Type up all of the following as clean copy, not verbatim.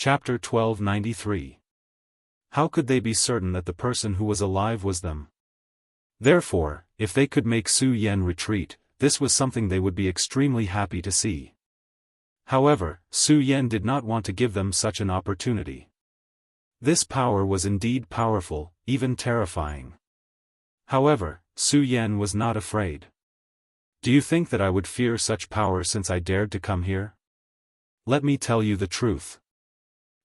Chapter 1293. How could they be certain that the person who was alive was them? Therefore, if they could make Su Yan retreat, this was something they would be extremely happy to see. However, Su Yan did not want to give them such an opportunity. This power was indeed powerful, even terrifying. However, Su Yan was not afraid. Do you think that I would fear such power since I dared to come here? Let me tell you the truth.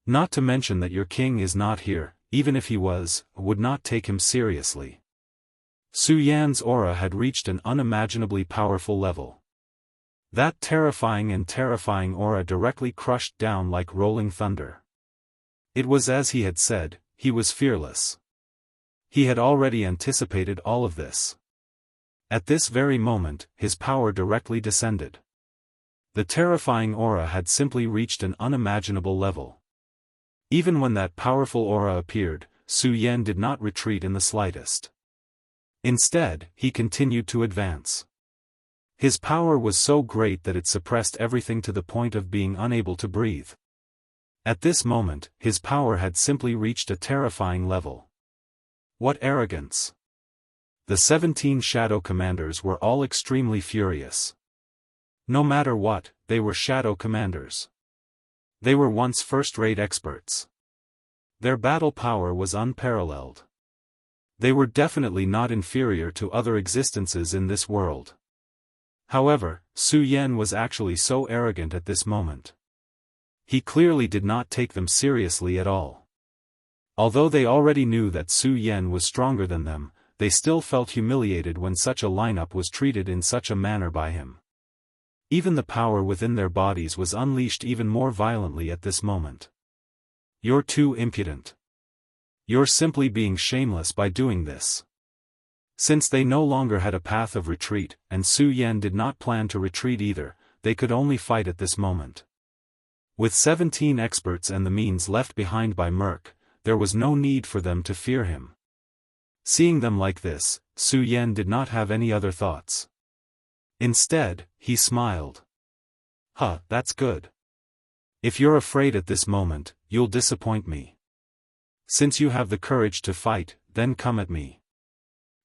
Not to mention that your king is not here, even if he was, would not take him seriously. Su Yan's aura had reached an unimaginably powerful level. That terrifying aura directly crushed down like rolling thunder. It was as he had said, he was fearless. He had already anticipated all of this. At this very moment, his power directly descended. The terrifying aura had simply reached an unimaginable level. Even when that powerful aura appeared, Su Yan did not retreat in the slightest. Instead, he continued to advance. His power was so great that it suppressed everything to the point of being unable to breathe. At this moment, his power had simply reached a terrifying level. What arrogance! The 17 Shadow Commanders were all extremely furious. No matter what, they were Shadow Commanders. They were once first-rate experts. Their battle power was unparalleled. They were definitely not inferior to other existences in this world. However, Su Yan was actually so arrogant at this moment. He clearly did not take them seriously at all. Although they already knew that Su Yan was stronger than them, they still felt humiliated when such a lineup was treated in such a manner by him. Even the power within their bodies was unleashed even more violently at this moment. You're too impudent. You're simply being shameless by doing this. Since they no longer had a path of retreat, and Su Yan did not plan to retreat either, they could only fight at this moment. With 17 experts and the means left behind by Merc, there was no need for them to fear him. Seeing them like this, Su Yan did not have any other thoughts. Instead, he smiled. Huh, that's good. If you're afraid at this moment, you'll disappoint me. Since you have the courage to fight, then come at me.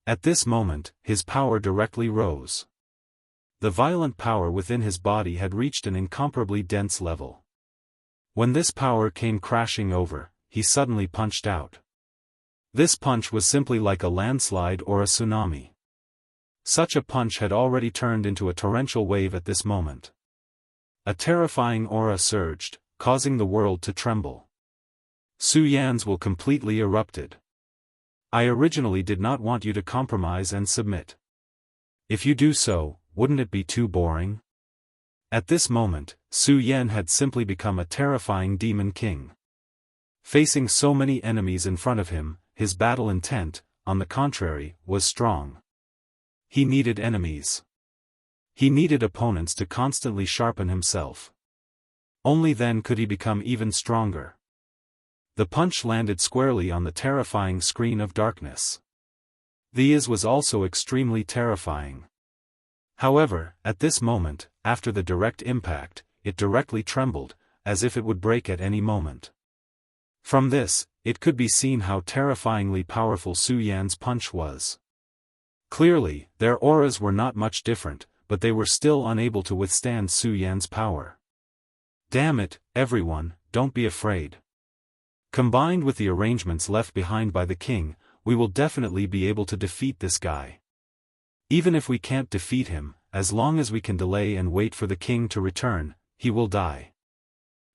At this moment, his power directly rose. The violent power within his body had reached an incomparably dense level. When this power came crashing over, he suddenly punched out. This punch was simply like a landslide or a tsunami. Such a punch had already turned into a torrential wave at this moment. A terrifying aura surged, causing the world to tremble. Su Yan's will completely erupted. I originally did not want you to compromise and submit. If you do so, wouldn't it be too boring? At this moment, Su Yan had simply become a terrifying demon king. Facing so many enemies in front of him, his battle intent, on the contrary, was strong. He needed enemies. He needed opponents to constantly sharpen himself. Only then could he become even stronger. The punch landed squarely on the terrifying screen of darkness. This was also extremely terrifying. However, at this moment, after the direct impact, it directly trembled, as if it would break at any moment. From this, it could be seen how terrifyingly powerful Su Yan's punch was. Clearly, their auras were not much different, but they were still unable to withstand Su Yan's power. Damn it, everyone, don't be afraid. Combined with the arrangements left behind by the king, we will definitely be able to defeat this guy. Even if we can't defeat him, as long as we can delay and wait for the king to return, he will die.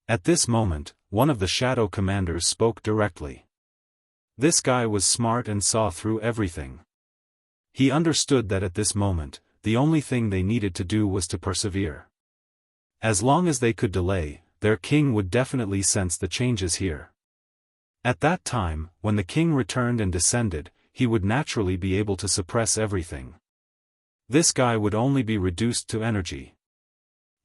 At this moment, one of the Shadow Commanders spoke directly. This guy was smart and saw through everything. He understood that at this moment, the only thing they needed to do was to persevere. As long as they could delay, their king would definitely sense the changes here. At that time, when the king returned and descended, he would naturally be able to suppress everything. This guy would only be reduced to energy.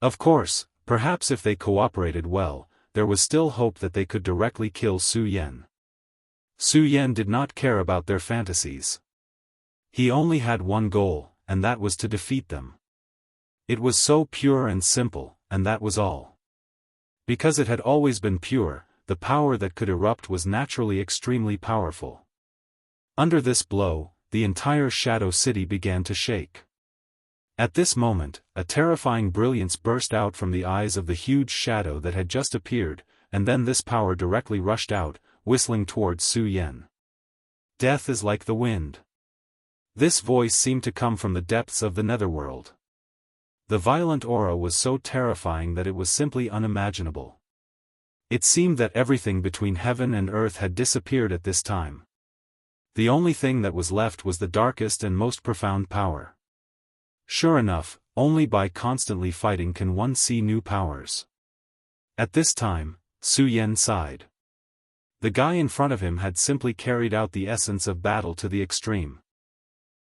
Of course, perhaps if they cooperated well, there was still hope that they could directly kill Su Yan. Su Yan did not care about their fantasies. He only had one goal, and that was to defeat them. It was so pure and simple, and that was all. Because it had always been pure, the power that could erupt was naturally extremely powerful. Under this blow, the entire Shadow City began to shake. At this moment, a terrifying brilliance burst out from the eyes of the huge shadow that had just appeared, and then this power directly rushed out, whistling towards Su Yan. Death is like the wind. This voice seemed to come from the depths of the netherworld. The violent aura was so terrifying that it was simply unimaginable. It seemed that everything between heaven and earth had disappeared at this time. The only thing that was left was the darkest and most profound power. Sure enough, only by constantly fighting can one see new powers. At this time, Su Yan sighed. The guy in front of him had simply carried out the essence of battle to the extreme.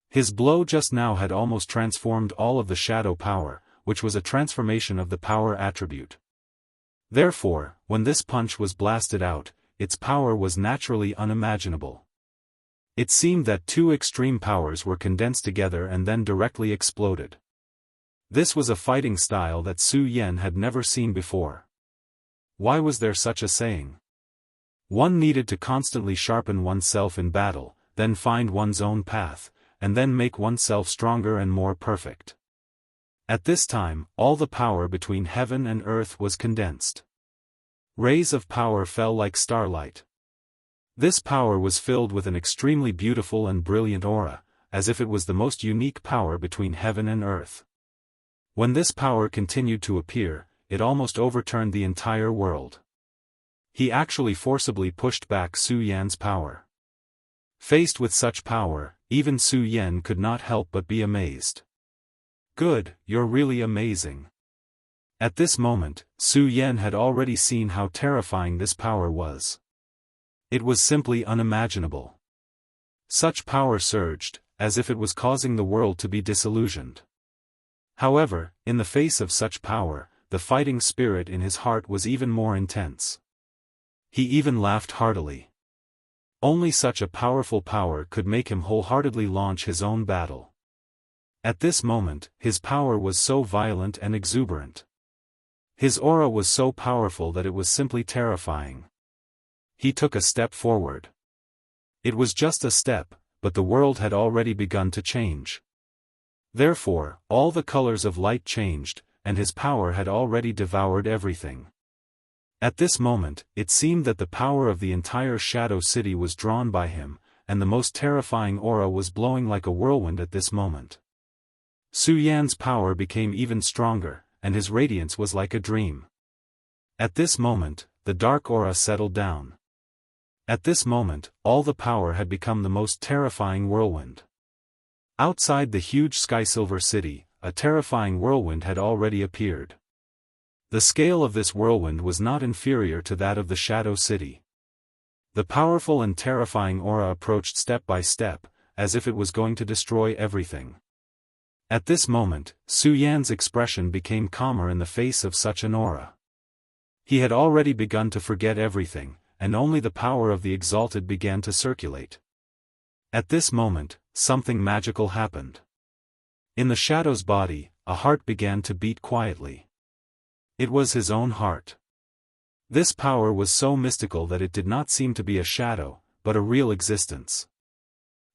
His blow just now had almost transformed all of the shadow power, which was a transformation of the power attribute. Therefore, when this punch was blasted out, its power was naturally unimaginable. It seemed that two extreme powers were condensed together and then directly exploded. This was a fighting style that Su Yan had never seen before. Why was there such a saying? One needed to constantly sharpen oneself in battle, then find one's own path, and then make oneself stronger and more perfect. At this time, all the power between heaven and earth was condensed. Rays of power fell like starlight. This power was filled with an extremely beautiful and brilliant aura, as if it was the most unique power between heaven and earth. When this power continued to appear, it almost overturned the entire world. He actually forcibly pushed back Su Yan's power. Faced with such power, even Su Yan could not help but be amazed. Good, you're really amazing. At this moment, Su Yan had already seen how terrifying this power was. It was simply unimaginable. Such power surged, as if it was causing the world to be disillusioned. However, in the face of such power, the fighting spirit in his heart was even more intense. He even laughed heartily. Only such a powerful power could make him wholeheartedly launch his own battle. At this moment, his power was so violent and exuberant. His aura was so powerful that it was simply terrifying. He took a step forward. It was just a step, but the world had already begun to change. Therefore, all the colors of light changed, and his power had already devoured everything. At this moment, it seemed that the power of the entire Shadow City was drawn by him, and the most terrifying aura was blowing like a whirlwind at this moment. Su Yan's power became even stronger, and his radiance was like a dream. At this moment, the dark aura settled down. At this moment, all the power had become the most terrifying whirlwind. Outside the huge sky-silver city, a terrifying whirlwind had already appeared. The scale of this whirlwind was not inferior to that of the Shadow City. The powerful and terrifying aura approached step by step, as if it was going to destroy everything. At this moment, Su Yan's expression became calmer in the face of such an aura. He had already begun to forget everything, and only the power of the exalted began to circulate. At this moment, something magical happened. In the Shadow's body, a heart began to beat quietly. It was his own heart. This power was so mystical that it did not seem to be a shadow, but a real existence.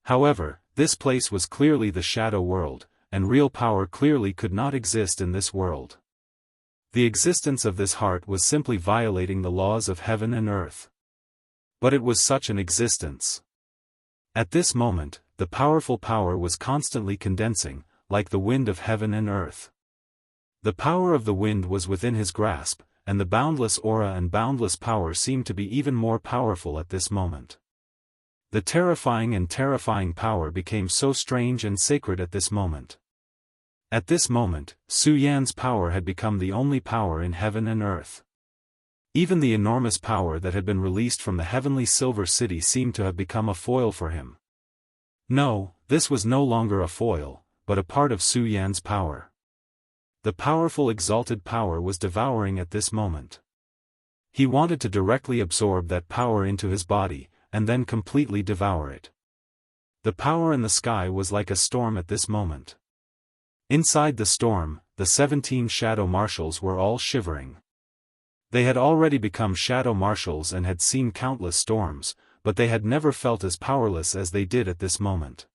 However, this place was clearly the shadow world, and real power clearly could not exist in this world. The existence of this heart was simply violating the laws of heaven and earth. But it was such an existence. At this moment, the powerful power was constantly condensing, like the wind of heaven and earth. The power of the wind was within his grasp, and the boundless aura and boundless power seemed to be even more powerful at this moment. The terrifying power became so strange and sacred at this moment. At this moment, Su Yan's power had become the only power in heaven and earth. Even the enormous power that had been released from the heavenly Silver City seemed to have become a foil for him. No, this was no longer a foil, but a part of Su Yan's power. The powerful exalted power was devouring at this moment. He wanted to directly absorb that power into his body, and then completely devour it. The power in the sky was like a storm at this moment. Inside the storm, the 17 shadow marshals were all shivering. They had already become shadow marshals and had seen countless storms, but they had never felt as powerless as they did at this moment.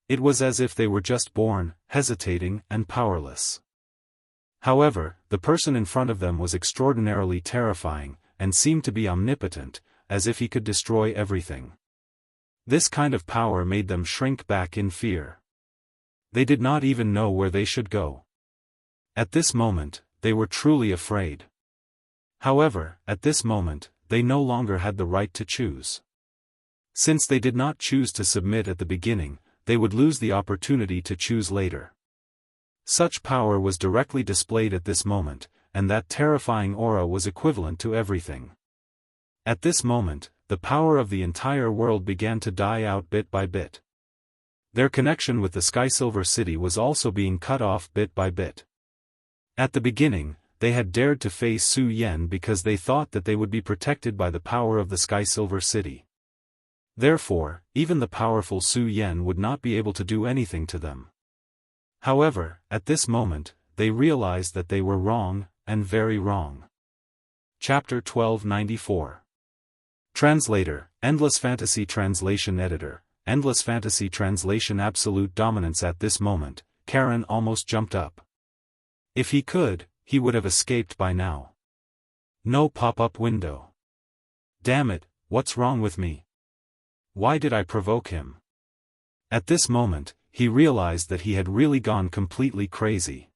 It was as if they were just born, hesitating and powerless. However, the person in front of them was extraordinarily terrifying, and seemed to be omnipotent, as if he could destroy everything. This kind of power made them shrink back in fear. They did not even know where they should go. At this moment, they were truly afraid. However, at this moment, they no longer had the right to choose. Since they did not choose to submit at the beginning, they would lose the opportunity to choose later. Such power was directly displayed at this moment, and that terrifying aura was equivalent to everything. At this moment, the power of the entire world began to die out bit by bit. Their connection with the Sky Silver City was also being cut off bit by bit. At the beginning, they had dared to face Su Yan because they thought that they would be protected by the power of the Sky Silver City. Therefore, even the powerful Su Yan would not be able to do anything to them. However, at this moment, they realized that they were wrong, and very wrong. Chapter 1294. Translator, Endless Fantasy Translation Editor, Endless Fantasy Translation Absolute Dominance. At this moment, Karen almost jumped up. If he could, he would have escaped by now. No pop-up window. Damn it, what's wrong with me? Why did I provoke him? At this moment, he realized that he had really gone completely crazy.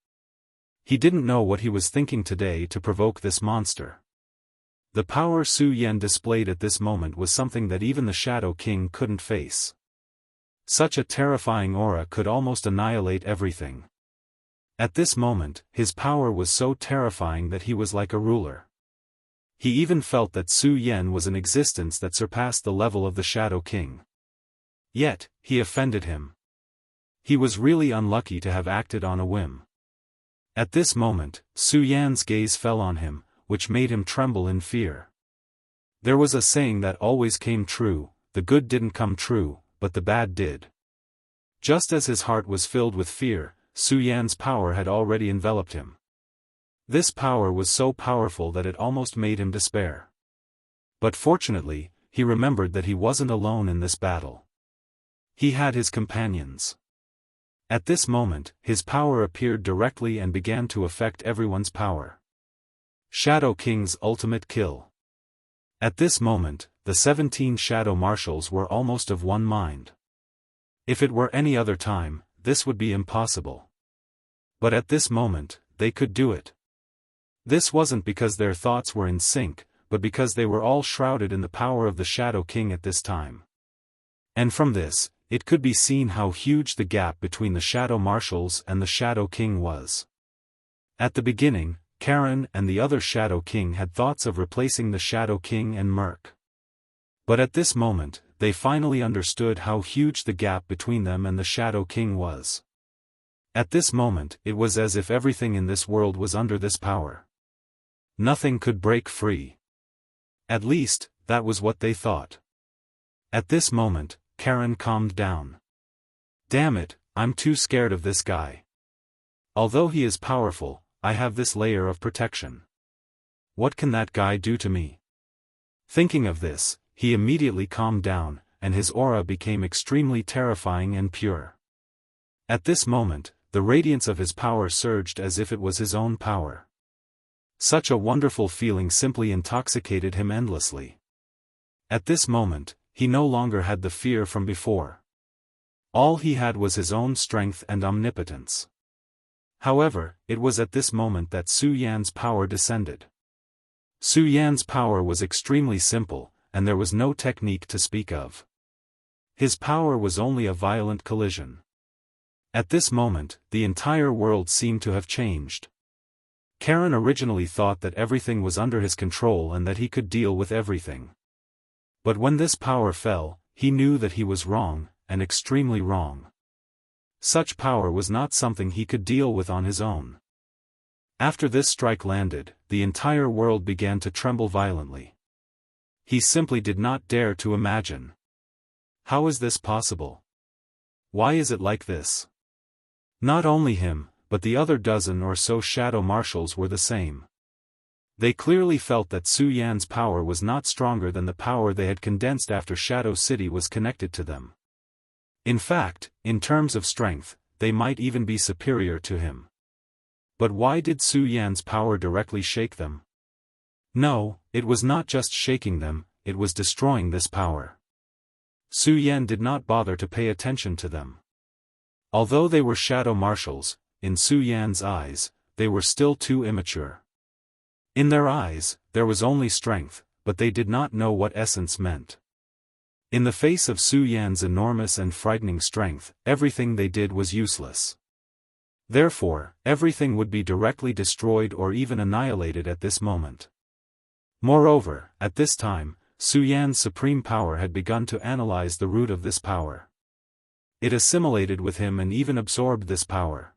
He didn't know what he was thinking today to provoke this monster. The power Su Yan displayed at this moment was something that even the Shadow King couldn't face. Such a terrifying aura could almost annihilate everything. At this moment, his power was so terrifying that he was like a ruler. He even felt that Su Yan was an existence that surpassed the level of the Shadow King. Yet, he offended him. He was really unlucky to have acted on a whim. At this moment, Su Yan's gaze fell on him, which made him tremble in fear. There was a saying that always came true: the good didn't come true, but the bad did. Just as his heart was filled with fear, Su Yan's power had already enveloped him. This power was so powerful that it almost made him despair. But fortunately, he remembered that he wasn't alone in this battle. He had his companions. At this moment, his power appeared directly and began to affect everyone's power. Shadow King's ultimate kill. At this moment, the 17 Shadow Marshals were almost of one mind. If it were any other time, this would be impossible. But at this moment, they could do it. This wasn't because their thoughts were in sync, but because they were all shrouded in the power of the Shadow King at this time. And from this, it could be seen how huge the gap between the Shadow Marshals and the Shadow King was. At the beginning, Karen and the other Shadow King had thoughts of replacing the Shadow King and Merc. But at this moment, they finally understood how huge the gap between them and the Shadow King was. At this moment, it was as if everything in this world was under this power. Nothing could break free. At least, that was what they thought. At this moment, Karen calmed down. Damn it, I'm too scared of this guy. Although he is powerful, I have this layer of protection. What can that guy do to me? Thinking of this, he immediately calmed down, and his aura became extremely terrifying and pure. At this moment, the radiance of his power surged as if it was his own power. Such a wonderful feeling simply intoxicated him endlessly. At this moment, he no longer had the fear from before. All he had was his own strength and omnipotence. However, it was at this moment that Su Yan's power descended. Su Yan's power was extremely simple, and there was no technique to speak of. His power was only a violent collision. At this moment, the entire world seemed to have changed. Karen originally thought that everything was under his control and that he could deal with everything. But when this power fell, he knew that he was wrong, and extremely wrong. Such power was not something he could deal with on his own. After this strike landed, the entire world began to tremble violently. He simply did not dare to imagine. How is this possible? Why is it like this? Not only him, but the other dozen or so Shadow Marshals were the same. They clearly felt that Su Yan's power was not stronger than the power they had condensed after Shadow City was connected to them. In fact, in terms of strength, they might even be superior to him. But why did Su Yan's power directly shake them? No, it was not just shaking them, it was destroying this power. Su Yan did not bother to pay attention to them. Although they were shadow marshals, in Su Yan's eyes, they were still too immature. In their eyes, there was only strength, but they did not know what essence meant. In the face of Su Yan's enormous and frightening strength, everything they did was useless. Therefore, everything would be directly destroyed or even annihilated at this moment. Moreover, at this time, Su Yan's supreme power had begun to analyze the root of this power. It assimilated with him and even absorbed this power.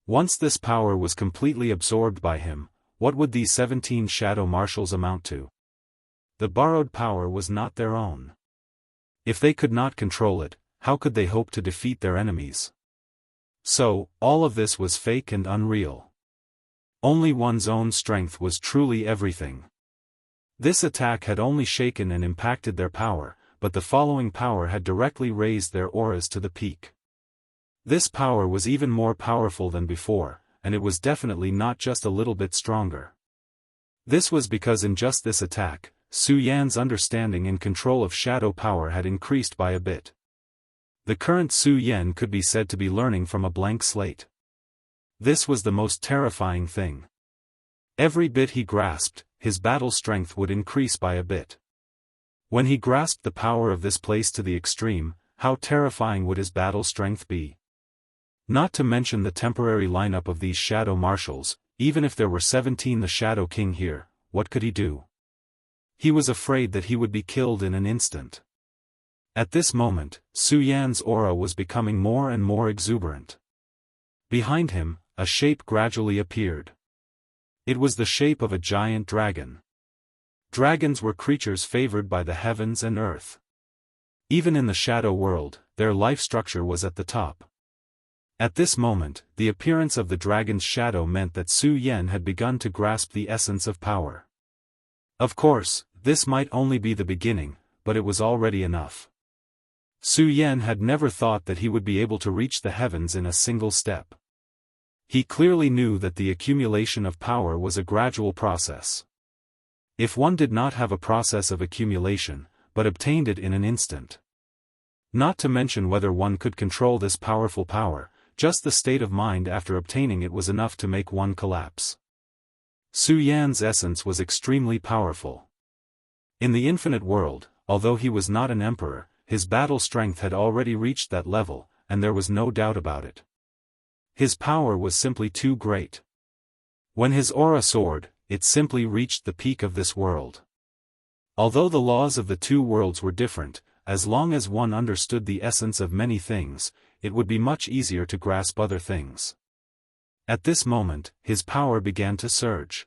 Once this power was completely absorbed by him, what would these 17 shadow marshals amount to? The borrowed power was not their own. If they could not control it, how could they hope to defeat their enemies? So, all of this was fake and unreal. Only one's own strength was truly everything. This attack had only shaken and impacted their power, but the following power had directly raised their auras to the peak. This power was even more powerful than before, and it was definitely not just a little bit stronger. This was because in just this attack, Su Yan's understanding and control of shadow power had increased by a bit. The current Su Yan could be said to be learning from a blank slate. This was the most terrifying thing. Every bit he grasped, his battle strength would increase by a bit. When he grasped the power of this place to the extreme, how terrifying would his battle strength be? Not to mention the temporary lineup of these shadow marshals, even if there were 17 the Shadow King here, what could he do? He was afraid that he would be killed in an instant. At this moment, Su Yan's aura was becoming more and more exuberant. Behind him, a shape gradually appeared. It was the shape of a giant dragon. Dragons were creatures favored by the heavens and earth. Even in the shadow world, their life structure was at the top. At this moment, the appearance of the dragon's shadow meant that Su Yan had begun to grasp the essence of power. Of course, this might only be the beginning, but it was already enough. Su Yan had never thought that he would be able to reach the heavens in a single step. He clearly knew that the accumulation of power was a gradual process. If one did not have a process of accumulation, but obtained it in an instant. Not to mention whether one could control this powerful power, just the state of mind after obtaining it was enough to make one collapse. Su Yan's essence was extremely powerful. In the infinite world, although he was not an emperor, his battle strength had already reached that level, and there was no doubt about it. His power was simply too great. When his aura soared, it simply reached the peak of this world. Although the laws of the two worlds were different, as long as one understood the essence of many things, it would be much easier to grasp other things. At this moment, his power began to surge.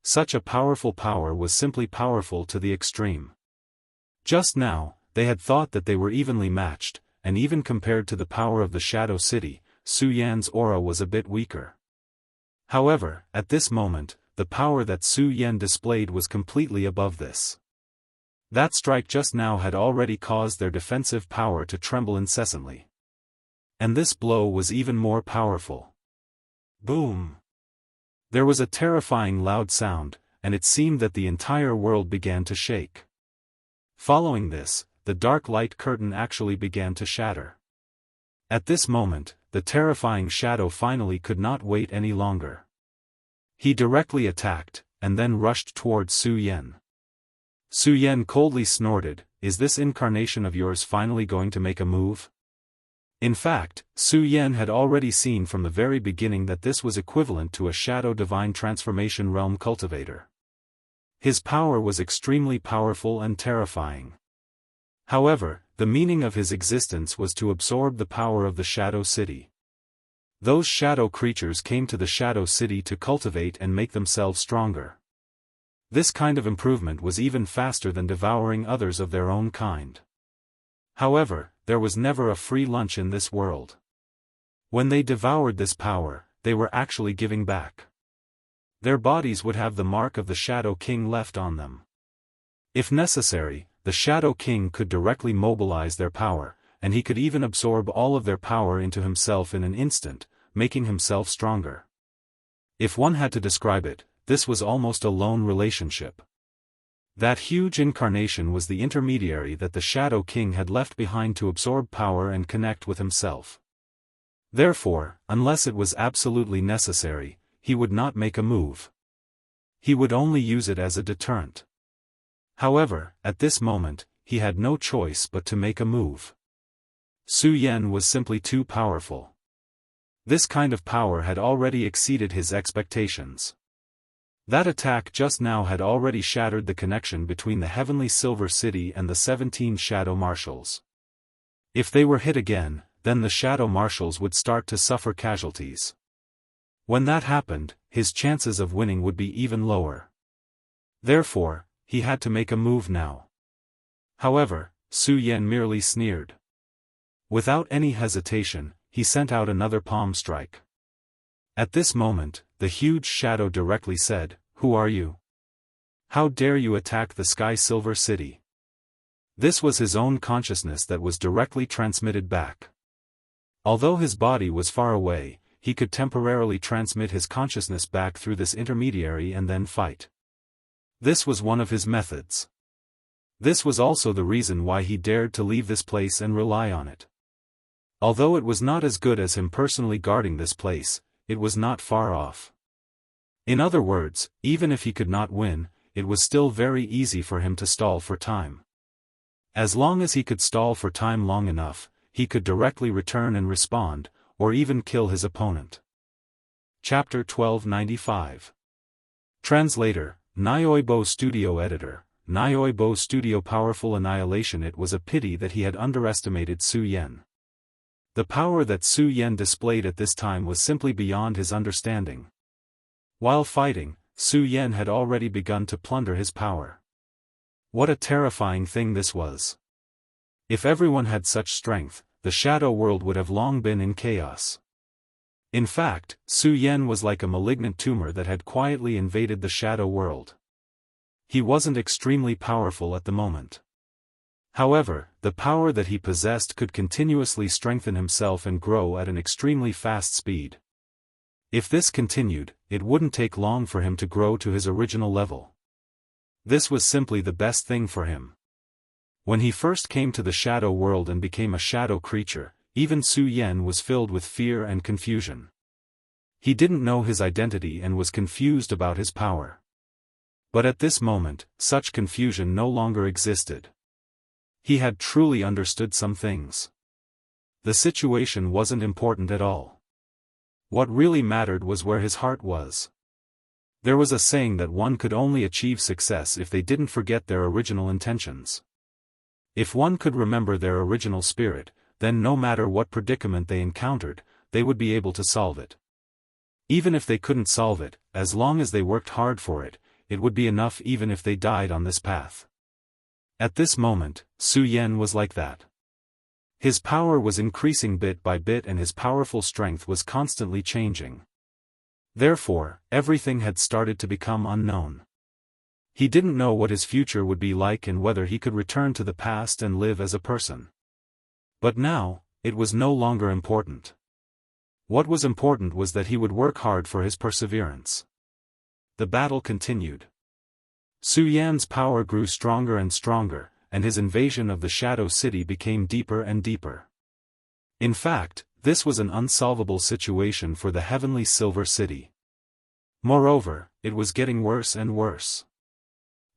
Such a powerful power was simply powerful to the extreme. Just now, they had thought that they were evenly matched, and even compared to the power of the Shadow City, Su Yan's aura was a bit weaker. However, at this moment, the power that Su Yan displayed was completely above this. That strike just now had already caused their defensive power to tremble incessantly. And this blow was even more powerful. Boom! There was a terrifying loud sound, and it seemed that the entire world began to shake. Following this, the dark light curtain actually began to shatter. At this moment, the terrifying shadow finally could not wait any longer. He directly attacked, and then rushed towards Su Yan. Su Yan coldly snorted, "Is this incarnation of yours finally going to make a move?" In fact, Su Yan had already seen from the very beginning that this was equivalent to a shadow divine transformation realm cultivator. His power was extremely powerful and terrifying. However, the meaning of his existence was to absorb the power of the Shadow City. Those shadow creatures came to the Shadow City to cultivate and make themselves stronger. This kind of improvement was even faster than devouring others of their own kind. However, there was never a free lunch in this world. When they devoured this power, they were actually giving back. Their bodies would have the mark of the Shadow King left on them. If necessary, the Shadow King could directly mobilize their power, and he could even absorb all of their power into himself in an instant, making himself stronger. If one had to describe it, this was almost a lone relationship. That huge incarnation was the intermediary that the Shadow King had left behind to absorb power and connect with himself. Therefore, unless it was absolutely necessary, he would not make a move. He would only use it as a deterrent. However, at this moment, he had no choice but to make a move. Su Yan was simply too powerful. This kind of power had already exceeded his expectations. That attack just now had already shattered the connection between the Heavenly Silver City and the 17 Shadow Marshals. If they were hit again, then the Shadow Marshals would start to suffer casualties. When that happened, his chances of winning would be even lower. Therefore, he had to make a move now. However, Su Yan merely sneered. Without any hesitation, he sent out another palm strike. At this moment, the huge shadow directly said, "Who are you? How dare you attack the Sky Silver City?" This was his own consciousness that was directly transmitted back. Although his body was far away, he could temporarily transmit his consciousness back through this intermediary and then fight. This was one of his methods. This was also the reason why he dared to leave this place and rely on it. Although it was not as good as him personally guarding this place, it was not far off. In other words, even if he could not win, it was still very easy for him to stall for time. As long as he could stall for time long enough, he could directly return and respond, or even kill his opponent. Chapter 1295. Translator, Nyoibo Studio Editor, Nyoibo Studio Powerful Annihilation. It was a pity that he had underestimated Su Yan. The power that Su Yan displayed at this time was simply beyond his understanding. While fighting, Su Yan had already begun to plunder his power. What a terrifying thing this was. If everyone had such strength, the shadow world would have long been in chaos. In fact, Su Yan was like a malignant tumor that had quietly invaded the shadow world. He wasn't extremely powerful at the moment. However, the power that he possessed could continuously strengthen himself and grow at an extremely fast speed. If this continued, it wouldn't take long for him to grow to his original level. This was simply the best thing for him. When he first came to the shadow world and became a shadow creature, even Su Yan was filled with fear and confusion. He didn't know his identity and was confused about his power. But at this moment, such confusion no longer existed. He had truly understood some things. The situation wasn't important at all. What really mattered was where his heart was. There was a saying that one could only achieve success if they didn't forget their original intentions. If one could remember their original spirit, then no matter what predicament they encountered, they would be able to solve it. Even if they couldn't solve it, as long as they worked hard for it, it would be enough even if they died on this path. At this moment, Su Yan was like that. His power was increasing bit by bit and his powerful strength was constantly changing. Therefore, everything had started to become unknown. He didn't know what his future would be like and whether he could return to the past and live as a person. But now, it was no longer important. What was important was that he would work hard for his perseverance. The battle continued. Su Yan's power grew stronger and stronger, and his invasion of the Shadow City became deeper and deeper. In fact, this was an unsolvable situation for the Heavenly Silver City. Moreover, it was getting worse and worse.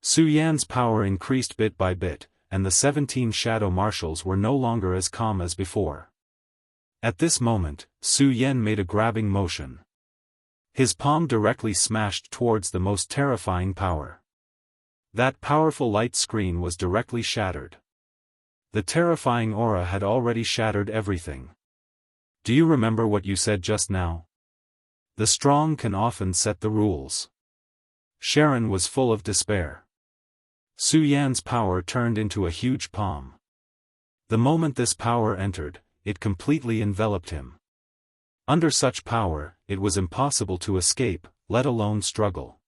Su Yan's power increased bit by bit, and the 17 Shadow Marshals were no longer as calm as before. At this moment, Su Yan made a grabbing motion. His palm directly smashed towards the most terrifying power. That powerful light screen was directly shattered. The terrifying aura had already shattered everything. Do you remember what you said just now? The strong can often set the rules. Sharon was full of despair. Su Yan's power turned into a huge palm. The moment this power entered, it completely enveloped him. Under such power, it was impossible to escape, let alone struggle.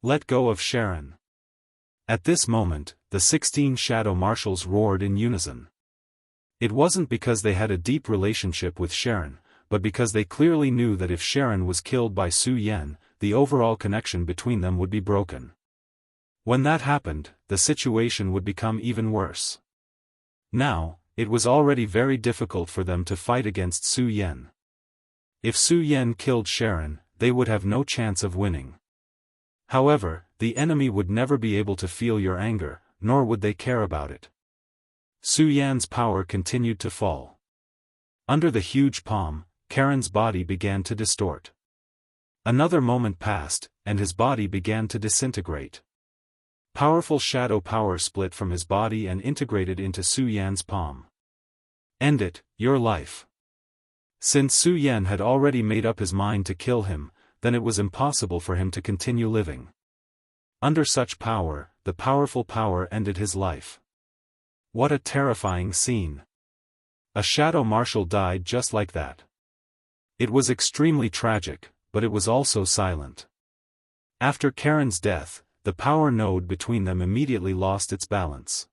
Let go of Sharon. At this moment, the 16 shadow marshals roared in unison. It wasn't because they had a deep relationship with Sharon, but because they clearly knew that if Sharon was killed by Su Yan, the overall connection between them would be broken. When that happened, the situation would become even worse. Now, it was already very difficult for them to fight against Su Yan. If Su Yan killed Sharon, they would have no chance of winning. However, the enemy would never be able to feel your anger, nor would they care about it. Su Yan's power continued to fall. Under the huge palm, Karen's body began to distort. Another moment passed, and his body began to disintegrate. Powerful shadow power split from his body and integrated into Su Yan's palm. End it, your life. Since Su Yan had already made up his mind to kill him, then it was impossible for him to continue living. Under such power, the powerful power ended his life. What a terrifying scene. A shadow marshal died just like that. It was extremely tragic, but it was also silent. After Karen's death, the power node between them immediately lost its balance.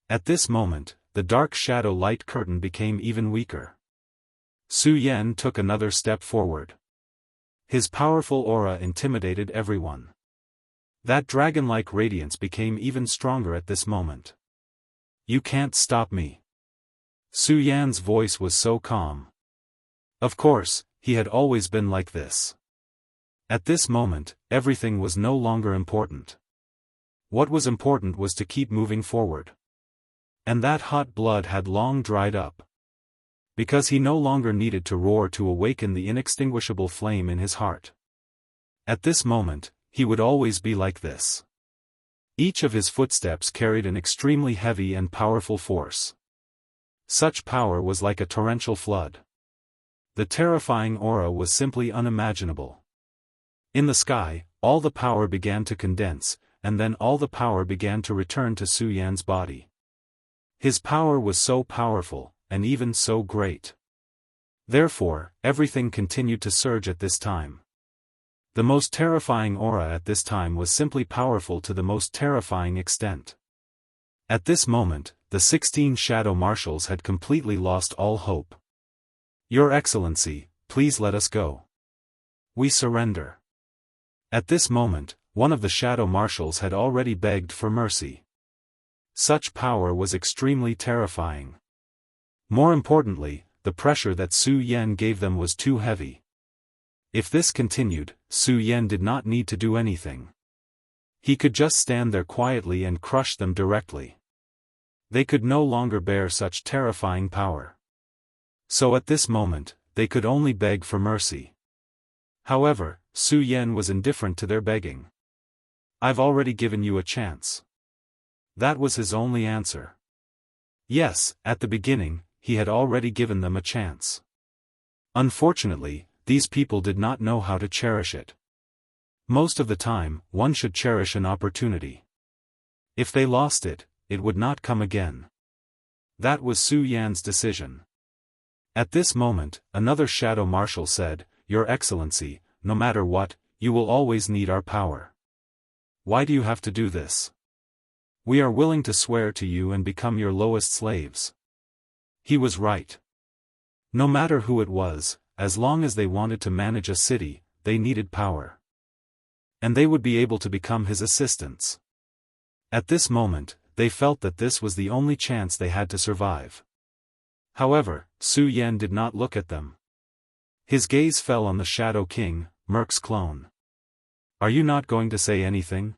At this moment, the dark shadow light curtain became even weaker. Su Yan took another step forward. His powerful aura intimidated everyone. That dragon-like radiance became even stronger at this moment. You can't stop me. Su Yan's voice was so calm. Of course, he had always been like this. At this moment, everything was no longer important. What was important was to keep moving forward. And that hot blood had long dried up. Because he no longer needed to roar to awaken the inextinguishable flame in his heart. At this moment, he would always be like this. Each of his footsteps carried an extremely heavy and powerful force. Such power was like a torrential flood. The terrifying aura was simply unimaginable. In the sky, all the power began to condense, and then all the power began to return to Su Yan's body. His power was so powerful, and even so great. Therefore, everything continued to surge at this time. The most terrifying aura at this time was simply powerful to the most terrifying extent. At this moment, the 16 shadow marshals had completely lost all hope. Your Excellency, please let us go. We surrender. At this moment, one of the shadow marshals had already begged for mercy. Such power was extremely terrifying. More importantly, the pressure that Su Yan gave them was too heavy. If this continued, Su Yan did not need to do anything. He could just stand there quietly and crush them directly. They could no longer bear such terrifying power. So at this moment, they could only beg for mercy. However, Su Yan was indifferent to their begging. I've already given you a chance. That was his only answer. Yes, at the beginning, he had already given them a chance. Unfortunately, these people did not know how to cherish it. Most of the time, one should cherish an opportunity. If they lost it, it would not come again. That was Su Yan's decision. At this moment, another shadow marshal said, Your Excellency, no matter what, you will always need our power. Why do you have to do this? We are willing to swear to you and become your lowest slaves. He was right. No matter who it was, as long as they wanted to manage a city, they needed power. And they would be able to become his assistants. At this moment, they felt that this was the only chance they had to survive. However, Su Yan did not look at them. His gaze fell on the Shadow King, Merc's clone. Are you not going to say anything?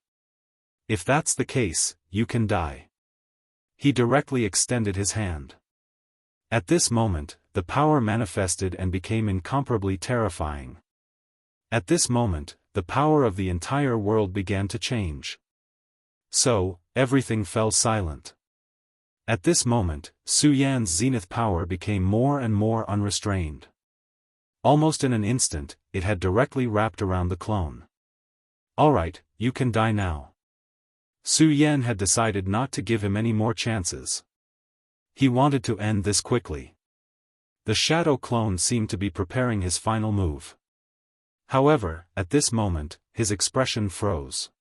If that's the case, you can die. He directly extended his hand. At this moment, the power manifested and became incomparably terrifying. At this moment, the power of the entire world began to change. So, everything fell silent. At this moment, Su Yan's zenith power became more and more unrestrained. Almost in an instant, it had directly wrapped around the clone. Alright, you can die now. Su Yan had decided not to give him any more chances. He wanted to end this quickly. The shadow clone seemed to be preparing his final move. However, at this moment, his expression froze.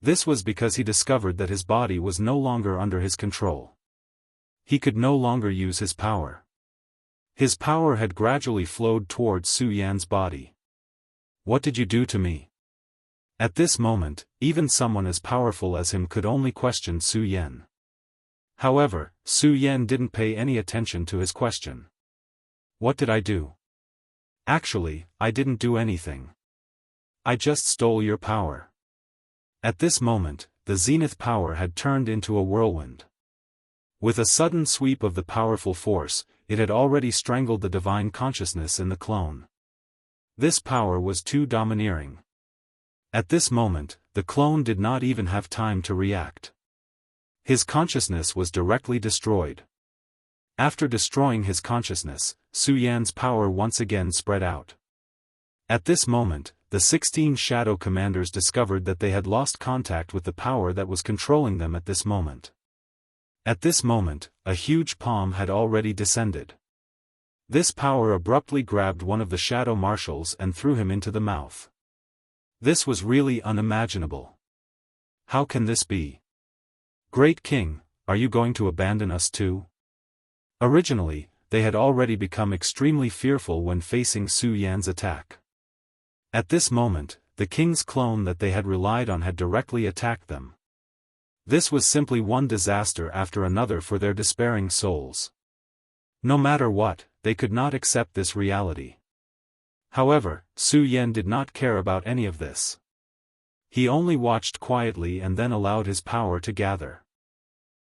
This was because he discovered that his body was no longer under his control. He could no longer use his power. His power had gradually flowed towards Su Yan's body. What did you do to me? At this moment, even someone as powerful as him could only question Su Yan. However, Su Yan didn't pay any attention to his question. What did I do? Actually, I didn't do anything. I just stole your power. At this moment, the zenith power had turned into a whirlwind. With a sudden sweep of the powerful force, it had already strangled the divine consciousness in the clone. This power was too domineering. At this moment, the clone did not even have time to react. His consciousness was directly destroyed. After destroying his consciousness, Su Yan's power once again spread out. At this moment, the 16 shadow commanders discovered that they had lost contact with the power that was controlling them at this moment. At this moment, a huge palm had already descended. This power abruptly grabbed one of the shadow marshals and threw him into the mouth. This was really unimaginable. How can this be? Great King, are you going to abandon us too? Originally, they had already become extremely fearful when facing Su Yan's attack. At this moment, the king's clone that they had relied on had directly attacked them. This was simply one disaster after another for their despairing souls. No matter what, they could not accept this reality. However, Su Yan did not care about any of this. He only watched quietly and then allowed his power to gather.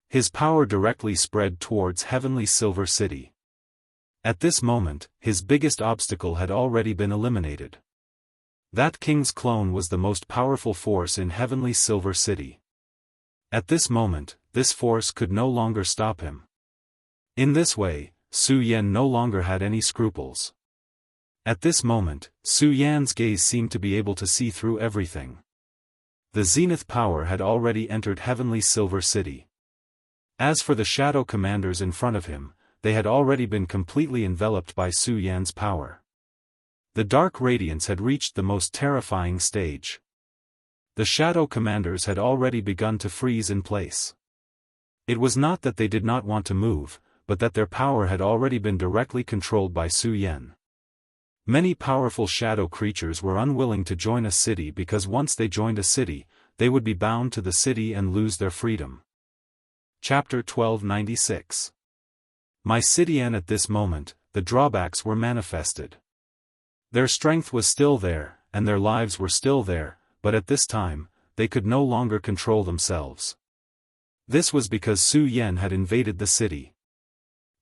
His power directly spread towards Heavenly Silver City. At this moment, his biggest obstacle had already been eliminated. That king's clone was the most powerful force in Heavenly Silver City. At this moment, this force could no longer stop him. In this way, Su Yan no longer had any scruples. At this moment, Su Yan's gaze seemed to be able to see through everything. The zenith power had already entered Heavenly Silver City. As for the shadow commanders in front of him, they had already been completely enveloped by Su Yan's power. The dark radiance had reached the most terrifying stage. The shadow commanders had already begun to freeze in place. It was not that they did not want to move, but that their power had already been directly controlled by Su Yan. Many powerful shadow creatures were unwilling to join a city because once they joined a city, they would be bound to the city and lose their freedom. Chapter 1296. My city, and at this moment, the drawbacks were manifested. Their strength was still there, and their lives were still there, but at this time, they could no longer control themselves. This was because Su Yan had invaded the city.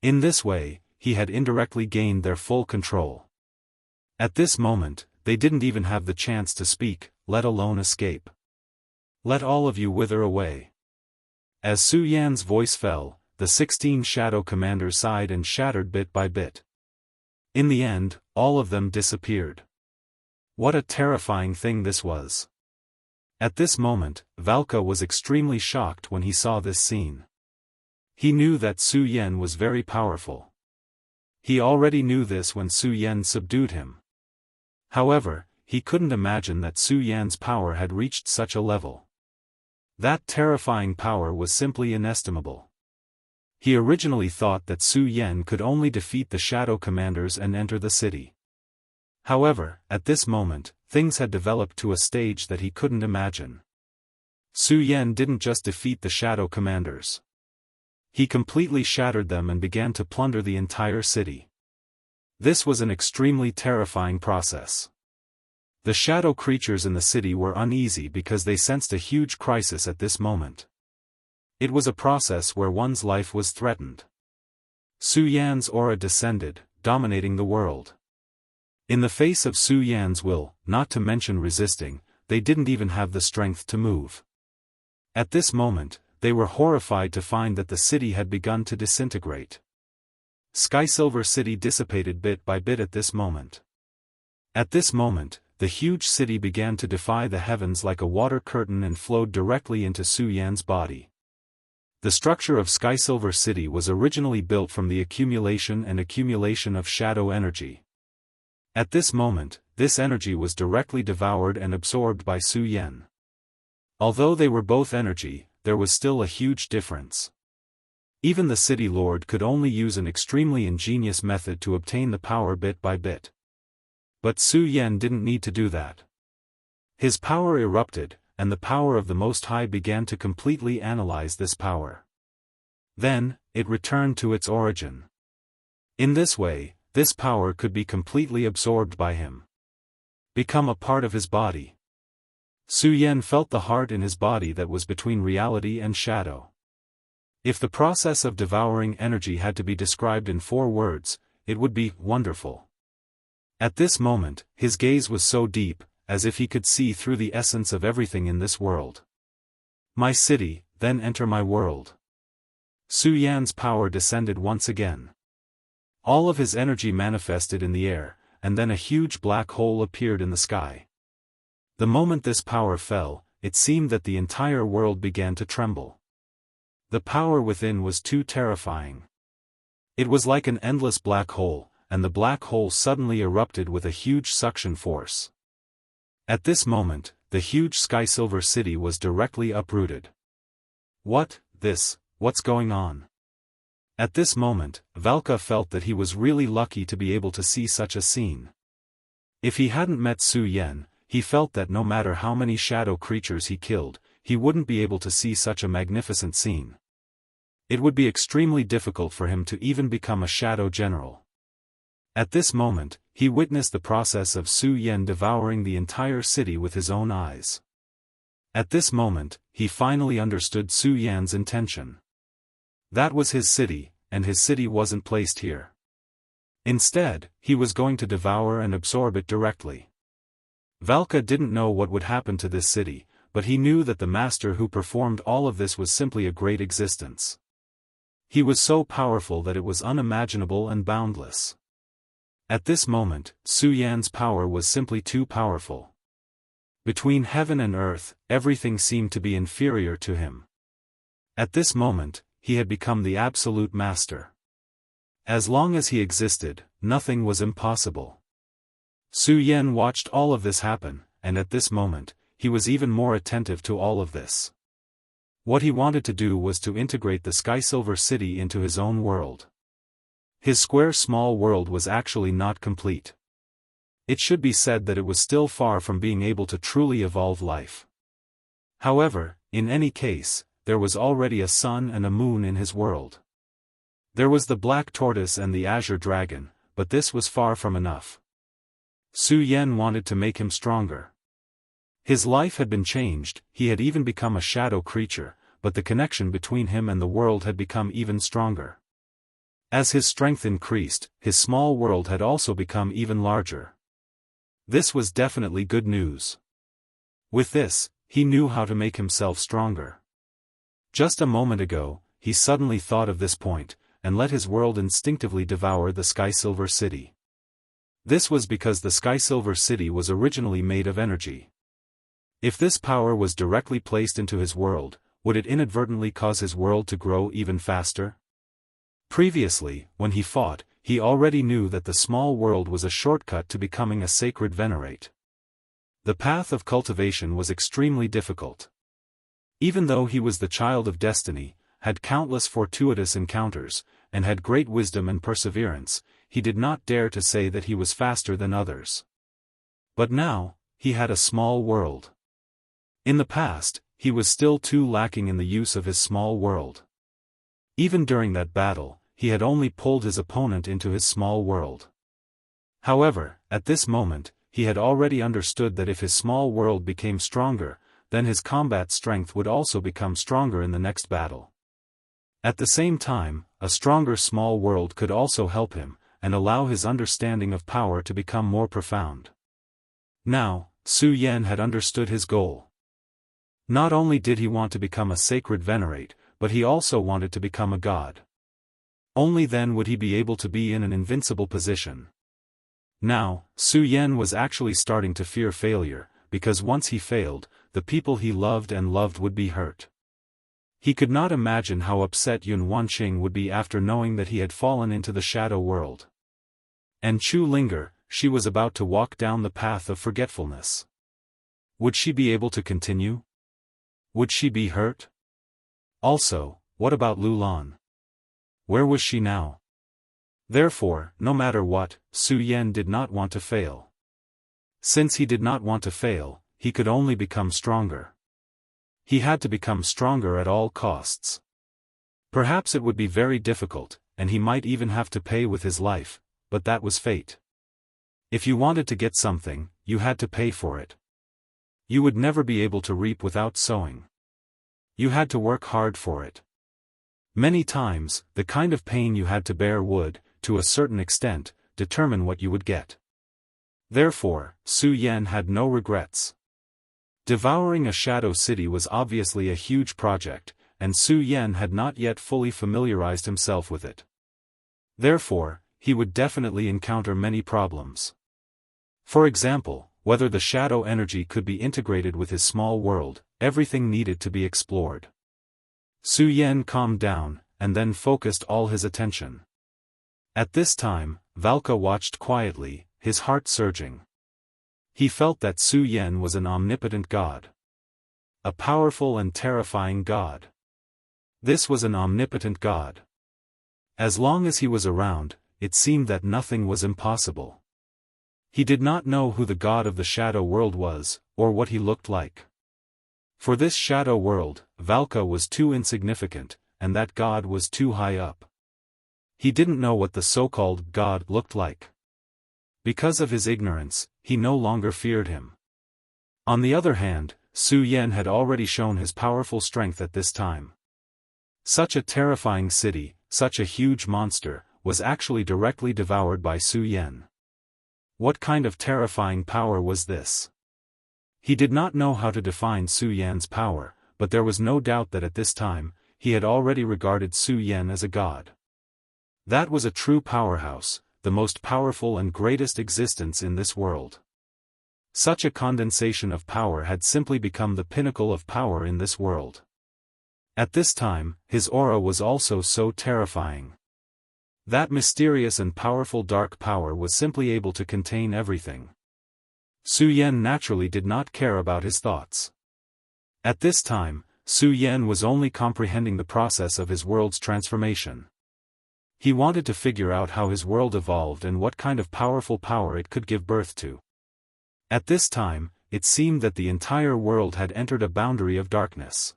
In this way, he had indirectly gained their full control. At this moment, they didn't even have the chance to speak, let alone escape. Let all of you wither away. As Su Yan's voice fell, the 16 shadow commanders sighed and shattered bit by bit. In the end, all of them disappeared. What a terrifying thing this was. At this moment, Valka was extremely shocked when he saw this scene. He knew that Su Yan was very powerful. He already knew this when Su Yan subdued him. However, he couldn't imagine that Su Yan's power had reached such a level. That terrifying power was simply inestimable. He originally thought that Su Yan could only defeat the shadow commanders and enter the city. However, at this moment, things had developed to a stage that he couldn't imagine. Su Yan didn't just defeat the shadow commanders. He completely shattered them and began to plunder the entire city. This was an extremely terrifying process. The shadow creatures in the city were uneasy because they sensed a huge crisis at this moment. It was a process where one's life was threatened. Su Yan's aura descended, dominating the world. In the face of Su Yan's will, not to mention resisting, they didn't even have the strength to move. At this moment, they were horrified to find that the city had begun to disintegrate. Sky Silver City dissipated bit by bit at this moment. At this moment, the huge city began to defy the heavens like a water curtain and flowed directly into Su Yan's body. The structure of Sky Silver City was originally built from the accumulation of shadow energy. At this moment, this energy was directly devoured and absorbed by Su Yan. Although they were both energy, there was still a huge difference. Even the city lord could only use an extremely ingenious method to obtain the power bit by bit. But Su Yan didn't need to do that. His power erupted, and the power of the Most High began to completely analyze this power. Then, it returned to its origin. In this way, this power could be completely absorbed by him. Become a part of his body. Su Yan felt the heart in his body that was between reality and shadow. If the process of devouring energy had to be described in 4 words, it would be wonderful. At this moment, his gaze was so deep, as if he could see through the essence of everything in this world. My city, then enter my world. Su Yan's power descended once again. All of his energy manifested in the air, and then a huge black hole appeared in the sky. The moment this power fell, it seemed that the entire world began to tremble. The power within was too terrifying. It was like an endless black hole, and the black hole suddenly erupted with a huge suction force. At this moment, the huge sky silver city was directly uprooted. What's going on? At this moment, Valka felt that he was really lucky to be able to see such a scene. If he hadn't met Su Yan, he felt that no matter how many shadow creatures he killed, he wouldn't be able to see such a magnificent scene. It would be extremely difficult for him to even become a shadow general. At this moment, he witnessed the process of Su Yan devouring the entire city with his own eyes. At this moment, he finally understood Su Yan's intention. That was his city, and his city wasn't placed here. Instead, he was going to devour and absorb it directly. Valka didn't know what would happen to this city, but he knew that the master who performed all of this was simply a great existence. He was so powerful that it was unimaginable and boundless. At this moment, Su Yan's power was simply too powerful. Between heaven and earth, everything seemed to be inferior to him. At this moment, he had become the absolute master. As long as he existed, nothing was impossible. Su Yan watched all of this happen, and at this moment, he was even more attentive to all of this. What he wanted to do was to integrate the Sky Silver City into his own world. His square small world was actually not complete. It should be said that it was still far from being able to truly evolve life. However, in any case, there was already a sun and a moon in his world. There was the black tortoise and the azure dragon, but this was far from enough. Su Yan wanted to make him stronger. His life had been changed, he had even become a shadow creature, but the connection between him and the world had become even stronger. As his strength increased, his small world had also become even larger. This was definitely good news. With this, he knew how to make himself stronger. Just a moment ago, he suddenly thought of this point, and let his world instinctively devour the Sky Silver City. This was because the Sky Silver City was originally made of energy. If this power was directly placed into his world, would it inadvertently cause his world to grow even faster? Previously, when he fought, he already knew that the small world was a shortcut to becoming a sacred venerate. The path of cultivation was extremely difficult. Even though he was the child of destiny, had countless fortuitous encounters, and had great wisdom and perseverance, he did not dare to say that he was faster than others. But now, he had a small world. In the past, he was still too lacking in the use of his small world. Even during that battle, he had only pulled his opponent into his small world. However, at this moment, he had already understood that if his small world became stronger, then his combat strength would also become stronger in the next battle. At the same time, a stronger small world could also help him, and allow his understanding of power to become more profound. Now, Su Yan had understood his goal. Not only did he want to become a sacred venerate, but he also wanted to become a god. Only then would he be able to be in an invincible position. Now, Su Yan was actually starting to fear failure, because once he failed, the people he loved would be hurt. He could not imagine how upset Yun Wanqing would be after knowing that he had fallen into the shadow world. And Chu Linger, she was about to walk down the path of forgetfulness. Would she be able to continue? Would she be hurt? Also, what about Lulan? Where was she now? Therefore, no matter what, Su Yan did not want to fail. Since he did not want to fail, he could only become stronger. He had to become stronger at all costs. Perhaps it would be very difficult, and he might even have to pay with his life, but that was fate. If you wanted to get something, you had to pay for it. You would never be able to reap without sowing. You had to work hard for it. Many times, the kind of pain you had to bear would, to a certain extent, determine what you would get. Therefore, Su Yan had no regrets. Devouring a shadow city was obviously a huge project, and Su Yan had not yet fully familiarized himself with it. Therefore, he would definitely encounter many problems. For example, whether the shadow energy could be integrated with his small world, everything needed to be explored. Su Yan calmed down, and then focused all his attention. At this time, Valka watched quietly, his heart surging. He felt that Su Yan was an omnipotent god. A powerful and terrifying god. This was an omnipotent god. As long as he was around, it seemed that nothing was impossible. He did not know who the god of the shadow world was, or what he looked like. For this shadow world, Valka was too insignificant, and that god was too high up. He didn't know what the so-called god looked like. Because of his ignorance, he no longer feared him. On the other hand, Su Yan had already shown his powerful strength at this time. Such a terrifying city, such a huge monster, was actually directly devoured by Su Yan. What kind of terrifying power was this? He did not know how to define Su Yan's power, but there was no doubt that at this time, he had already regarded Su Yan as a god. That was a true powerhouse, the most powerful and greatest existence in this world. Such a condensation of power had simply become the pinnacle of power in this world. At this time, his aura was also so terrifying. That mysterious and powerful dark power was simply able to contain everything. Su Yan naturally did not care about his thoughts. At this time, Su Yan was only comprehending the process of his world's transformation. He wanted to figure out how his world evolved and what kind of powerful power it could give birth to. At this time, it seemed that the entire world had entered a boundary of darkness.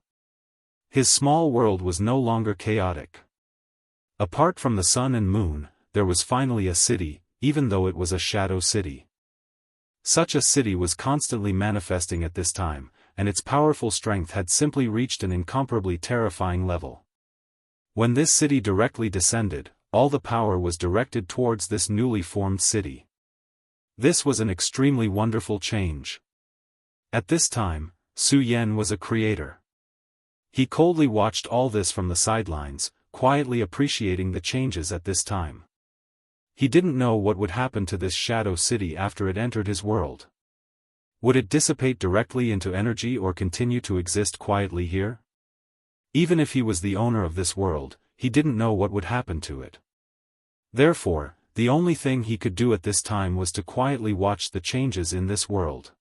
His small world was no longer chaotic. Apart from the sun and moon, there was finally a city, even though it was a shadow city. Such a city was constantly manifesting at this time, and its powerful strength had simply reached an incomparably terrifying level. When this city directly descended, all the power was directed towards this newly formed city. This was an extremely wonderful change. At this time, Su Yan was a creator. He coldly watched all this from the sidelines, quietly appreciating the changes at this time. He didn't know what would happen to this shadow city after it entered his world. Would it dissipate directly into energy or continue to exist quietly here? Even if he was the owner of this world, he didn't know what would happen to it. Therefore, the only thing he could do at this time was to quietly watch the changes in this world.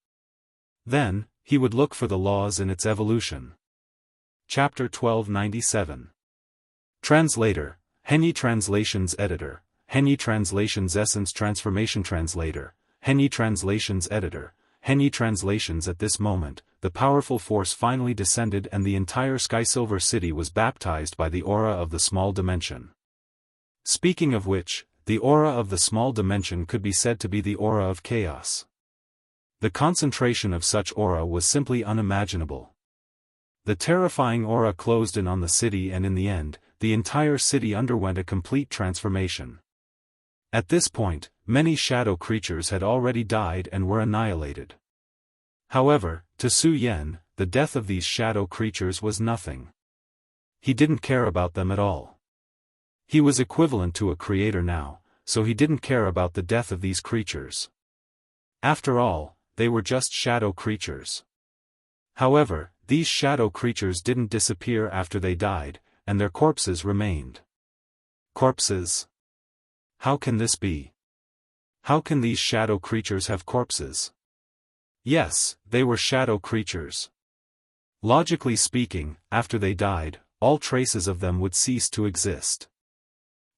Then, he would look for the laws in its evolution. Chapter 1297. Translator, Henyi Translations Editor, Henyi Translations Essence Transformation Translator, Henyi Translations Editor, Henyi Translations. At this moment, the powerful force finally descended and the entire Skysilver City was baptized by the aura of the small dimension. Speaking of which, the aura of the small dimension could be said to be the aura of chaos. The concentration of such aura was simply unimaginable. The terrifying aura closed in on the city, and in the end, the entire city underwent a complete transformation. At this point, many shadow creatures had already died and were annihilated. However, to Su Yan, the death of these shadow creatures was nothing. He didn't care about them at all. He was equivalent to a creator now, so he didn't care about the death of these creatures. After all, they were just shadow creatures. However, these shadow creatures didn't disappear after they died, and their corpses remained. Corpses? How can this be? How can these shadow creatures have corpses? Yes, they were shadow creatures. Logically speaking, after they died, all traces of them would cease to exist.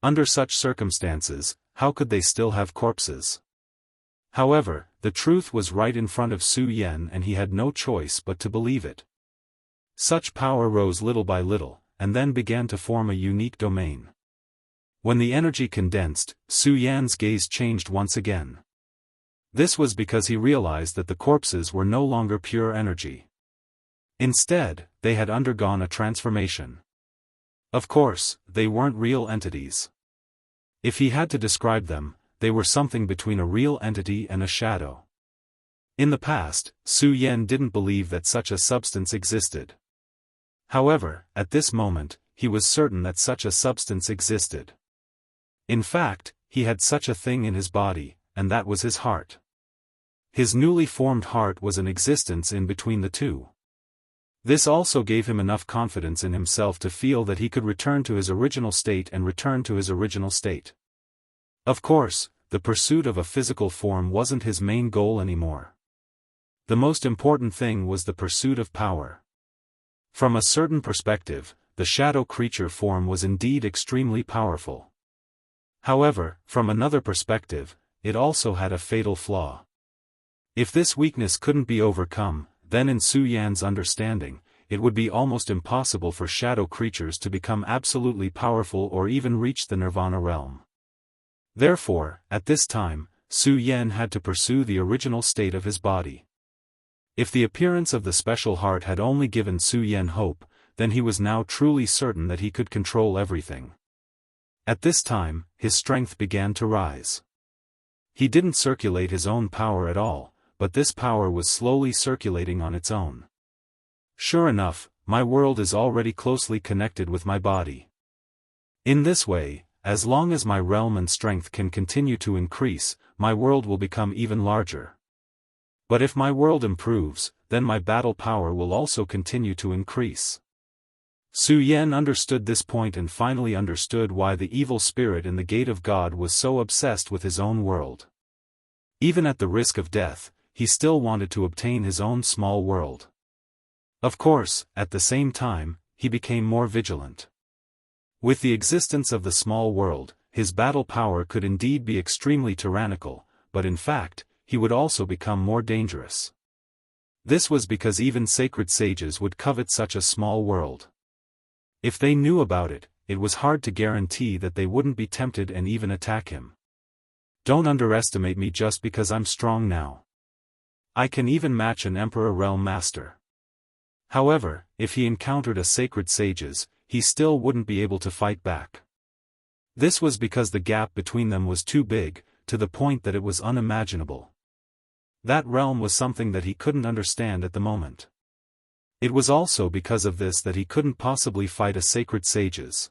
Under such circumstances, how could they still have corpses? However, the truth was right in front of Su Yan and he had no choice but to believe it. Such power rose little by little, and then began to form a unique domain. When the energy condensed, Su Yan's gaze changed once again. This was because he realized that the corpses were no longer pure energy. Instead, they had undergone a transformation. Of course, they weren't real entities. If he had to describe them, they were something between a real entity and a shadow. In the past, Su Yan didn't believe that such a substance existed. However, at this moment, he was certain that such a substance existed. In fact, he had such a thing in his body, and that was his heart. His newly formed heart was an existence in between the two. This also gave him enough confidence in himself to feel that he could return to his original state and return to his original state. Of course, the pursuit of a physical form wasn't his main goal anymore. The most important thing was the pursuit of power. From a certain perspective, the shadow creature form was indeed extremely powerful. However, from another perspective, it also had a fatal flaw. If this weakness couldn't be overcome, then in Su Yan's understanding, it would be almost impossible for shadow creatures to become absolutely powerful or even reach the nirvana realm. Therefore, at this time, Su Yan had to pursue the original state of his body. If the appearance of the special heart had only given Su Yan hope, then he was now truly certain that he could control everything. At this time, his strength began to rise. He didn't circulate his own power at all, but this power was slowly circulating on its own. Sure enough, my world is already closely connected with my body. In this way, as long as my realm and strength can continue to increase, my world will become even larger. But if my world improves, then my battle power will also continue to increase. Su Yan understood this point and finally understood why the evil spirit in the Gate of God was so obsessed with his own world. Even at the risk of death, he still wanted to obtain his own small world. Of course, at the same time, he became more vigilant. With the existence of the small world, his battle power could indeed be extremely tyrannical, but in fact, he would also become more dangerous. This was because even sacred sages would covet such a small world. If they knew about it, it was hard to guarantee that they wouldn't be tempted and even attack him. Don't underestimate me just because I'm strong now. I can even match an Emperor Realm Master. However, if he encountered a sacred sages, he still wouldn't be able to fight back. This was because the gap between them was too big, to the point that it was unimaginable. That realm was something that he couldn't understand at the moment. It was also because of this that he couldn't possibly fight a sacred sages.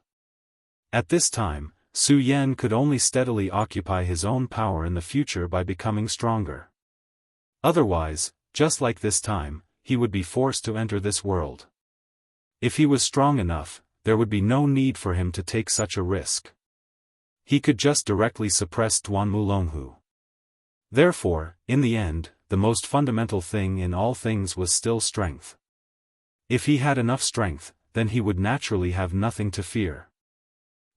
At this time, Su Yan could only steadily occupy his own power in the future by becoming stronger. Otherwise, just like this time, he would be forced to enter this world. If he was strong enough, there would be no need for him to take such a risk. He could just directly suppress Duanmu Longhu. Therefore, in the end, the most fundamental thing in all things was still strength. If he had enough strength, then he would naturally have nothing to fear.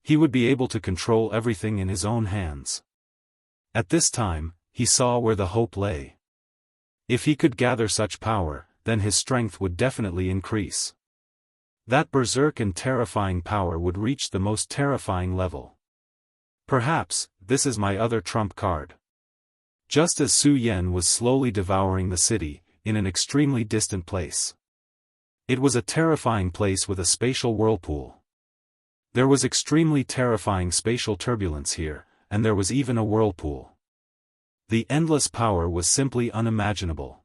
He would be able to control everything in his own hands. At this time, he saw where the hope lay. If he could gather such power, then his strength would definitely increase. That berserk and terrifying power would reach the most terrifying level. Perhaps, this is my other trump card. Just as Su Yan was slowly devouring the city, in an extremely distant place. It was a terrifying place with a spatial whirlpool. There was extremely terrifying spatial turbulence here, and there was even a whirlpool. The endless power was simply unimaginable.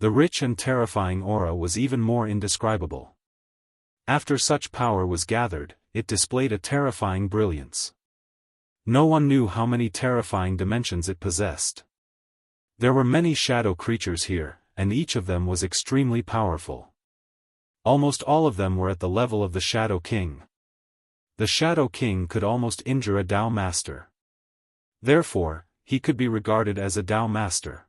The rich and terrifying aura was even more indescribable. After such power was gathered, it displayed a terrifying brilliance. No one knew how many terrifying dimensions it possessed. There were many shadow creatures here, and each of them was extremely powerful. Almost all of them were at the level of the Shadow King. The Shadow King could almost injure a Dao Master. Therefore, he could be regarded as a Dao master.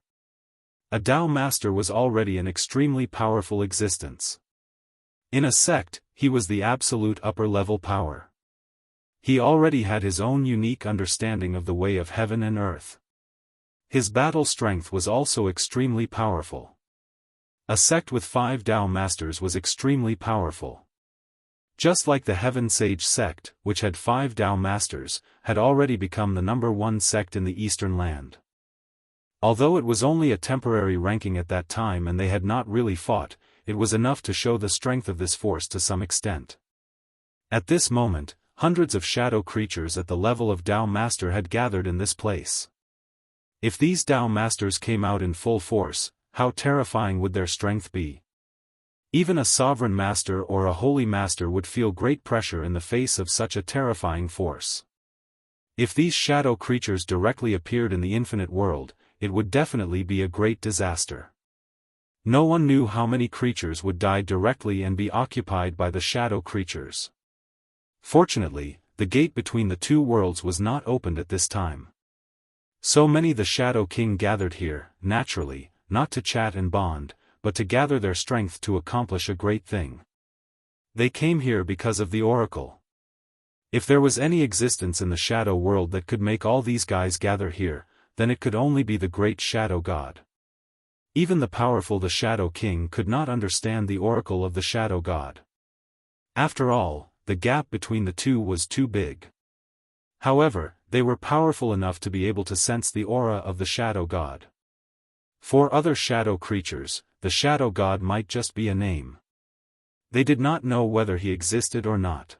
A Dao master was already an extremely powerful existence. In a sect, he was the absolute upper-level power. He already had his own unique understanding of the way of heaven and earth. His battle strength was also extremely powerful. A sect with 5 Dao masters was extremely powerful. Just like the Heaven Sage sect, which had 5 Dao masters, had already become the #1 sect in the Eastern land. Although it was only a temporary ranking at that time and they had not really fought, it was enough to show the strength of this force to some extent. At this moment, hundreds of shadow creatures at the level of Dao Master had gathered in this place. If these Dao Masters came out in full force, how terrifying would their strength be? Even a sovereign master or a holy master would feel great pressure in the face of such a terrifying force. If these shadow creatures directly appeared in the infinite world, it would definitely be a great disaster. No one knew how many creatures would die directly and be occupied by the shadow creatures. Fortunately, the gate between the two worlds was not opened at this time. So many the Shadow King gathered here, naturally, not to chat and bond, but to gather their strength to accomplish a great thing. They came here because of the Oracle. If there was any existence in the shadow world that could make all these guys gather here, then it could only be the great Shadow God. Even the powerful the Shadow King could not understand the Oracle of the Shadow God. After all, the gap between the two was too big. However, they were powerful enough to be able to sense the aura of the Shadow God. For other shadow creatures, the Shadow God might just be a name. They did not know whether he existed or not.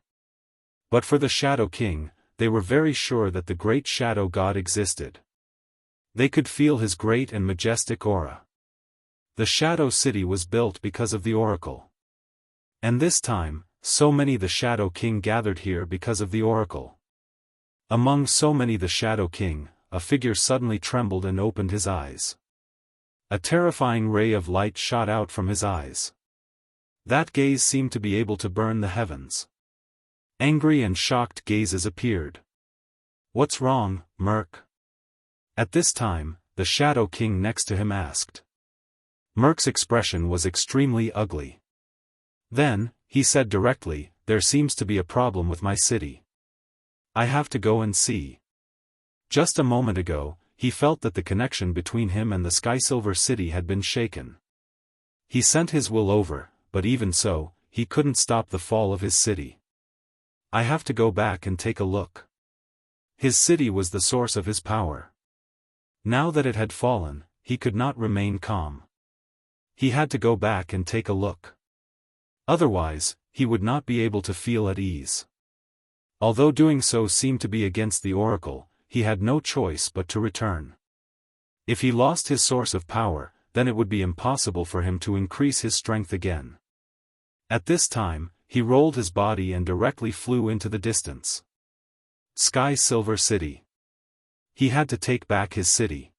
But for the Shadow King, they were very sure that the great Shadow God existed. They could feel his great and majestic aura. The Shadow City was built because of the Oracle. And this time, so many the Shadow King gathered here because of the Oracle. Among so many the Shadow King, a figure suddenly trembled and opened his eyes. A terrifying ray of light shot out from his eyes. That gaze seemed to be able to burn the heavens. Angry and shocked gazes appeared. "What's wrong, Merc?" At this time, the Shadow King next to him asked. Merc's expression was extremely ugly. Then, he said directly, "There seems to be a problem with my city. I have to go and see." Just a moment ago, he felt that the connection between him and the Sky Silver City had been shaken. He sent his will over, but even so, he couldn't stop the fall of his city. "I have to go back and take a look." His city was the source of his power. Now that it had fallen, he could not remain calm. He had to go back and take a look. Otherwise, he would not be able to feel at ease. Although doing so seemed to be against the Oracle, he had no choice but to return. If he lost his source of power, then it would be impossible for him to increase his strength again. At this time, he rolled his body and directly flew into the distance. Sky Silver City. He had to take back his city.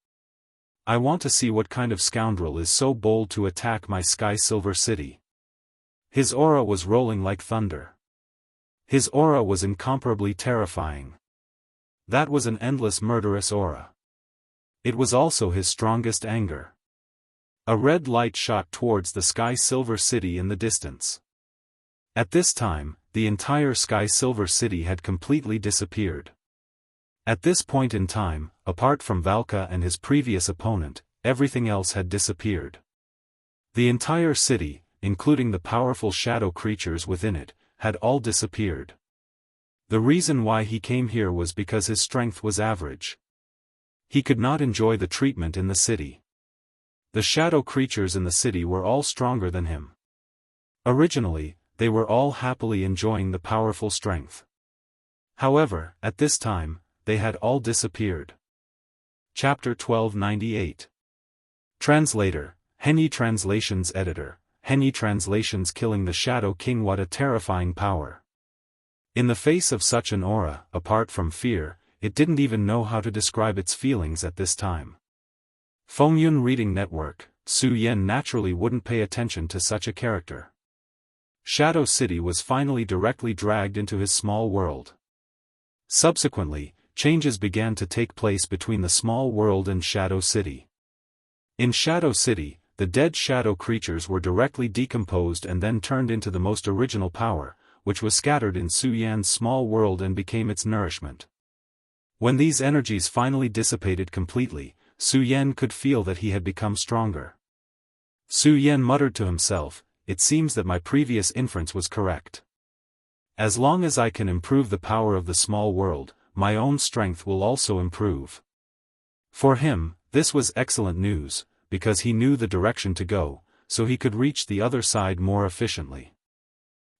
"I want to see what kind of scoundrel is so bold to attack my Sky Silver City." His aura was rolling like thunder. His aura was incomparably terrifying. That was an endless murderous aura. It was also his strongest anger. A red light shot towards the Sky Silver City in the distance. At this time, the entire Sky Silver City had completely disappeared. At this point in time, apart from Valka and his previous opponent, everything else had disappeared. The entire city, including the powerful shadow creatures within it, had all disappeared. The reason why he came here was because his strength was average. He could not enjoy the treatment in the city. The shadow creatures in the city were all stronger than him. Originally, they were all happily enjoying the powerful strength. However, at this time, they had all disappeared. Chapter 1298. Translator, Henyi Translations Editor, Henyi Translations. Killing the Shadow King. What a terrifying power. In the face of such an aura, apart from fear, it didn't even know how to describe its feelings at this time. Fengyun Reading Network, Su Yen naturally wouldn't pay attention to such a character. Shadow City was finally directly dragged into his small world. Subsequently, changes began to take place between the small world and Shadow City. In Shadow City, the dead shadow creatures were directly decomposed and then turned into the most original power, which was scattered in Su Yan's small world and became its nourishment. When these energies finally dissipated completely, Su Yan could feel that he had become stronger. Su Yan muttered to himself, "It seems that my previous inference was correct. As long as I can improve the power of the small world, my own strength will also improve." For him, this was excellent news, because he knew the direction to go, so he could reach the other side more efficiently.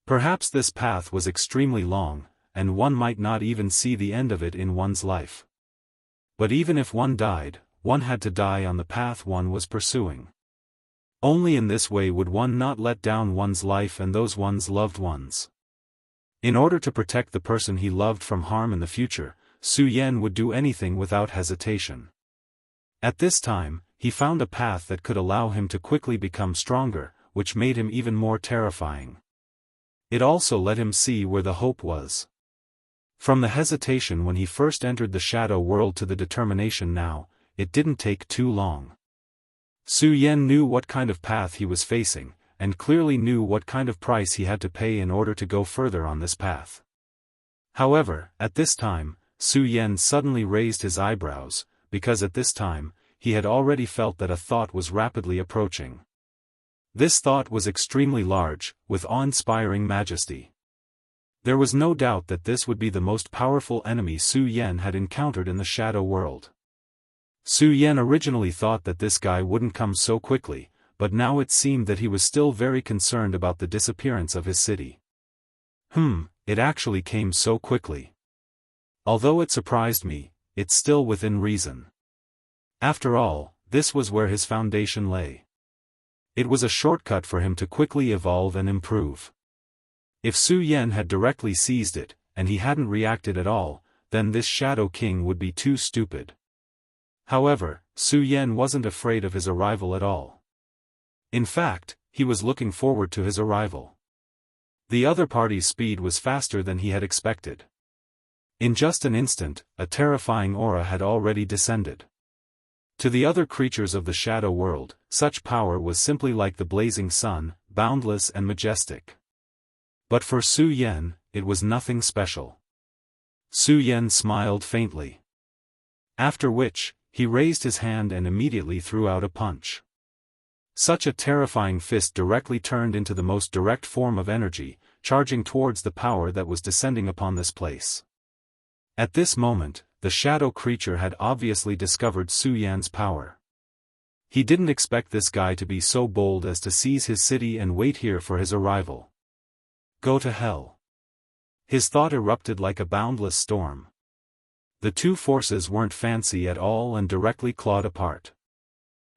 Perhaps this path was extremely long, and one might not even see the end of it in one's life. But even if one died, one had to die on the path one was pursuing. Only in this way would one not let down one's life and those one's loved ones. In order to protect the person he loved from harm in the future, Su Yan would do anything without hesitation. At this time, he found a path that could allow him to quickly become stronger, which made him even more terrifying. It also let him see where the hope was. From the hesitation when he first entered the shadow world to the determination now, it didn't take too long. Su Yan knew what kind of path he was facing, and clearly knew what kind of price he had to pay in order to go further on this path. However, at this time, Su Yan suddenly raised his eyebrows, because at this time, he had already felt that a thought was rapidly approaching. This thought was extremely large, with awe-inspiring majesty. There was no doubt that this would be the most powerful enemy Su Yan had encountered in the shadow world. Su Yan originally thought that this guy wouldn't come so quickly, but now it seemed that he was still very concerned about the disappearance of his city. It actually came so quickly. Although it surprised me, it's still within reason. After all, this was where his foundation lay. It was a shortcut for him to quickly evolve and improve. If Su Yan had directly seized it, and he hadn't reacted at all, then this Shadow King would be too stupid. However, Su Yan wasn't afraid of his arrival at all. In fact, he was looking forward to his arrival. The other party's speed was faster than he had expected. In just an instant, a terrifying aura had already descended. To the other creatures of the shadow world, such power was simply like the blazing sun, boundless and majestic. But for Su Yan, it was nothing special. Su Yan smiled faintly. After which, he raised his hand and immediately threw out a punch. Such a terrifying fist directly turned into the most direct form of energy, charging towards the power that was descending upon this place. At this moment, the shadow creature had obviously discovered Su Yan's power. He didn't expect this guy to be so bold as to seize his city and wait here for his arrival. Go to hell. His thought erupted like a boundless storm. The two forces weren't fancy at all and directly clawed apart.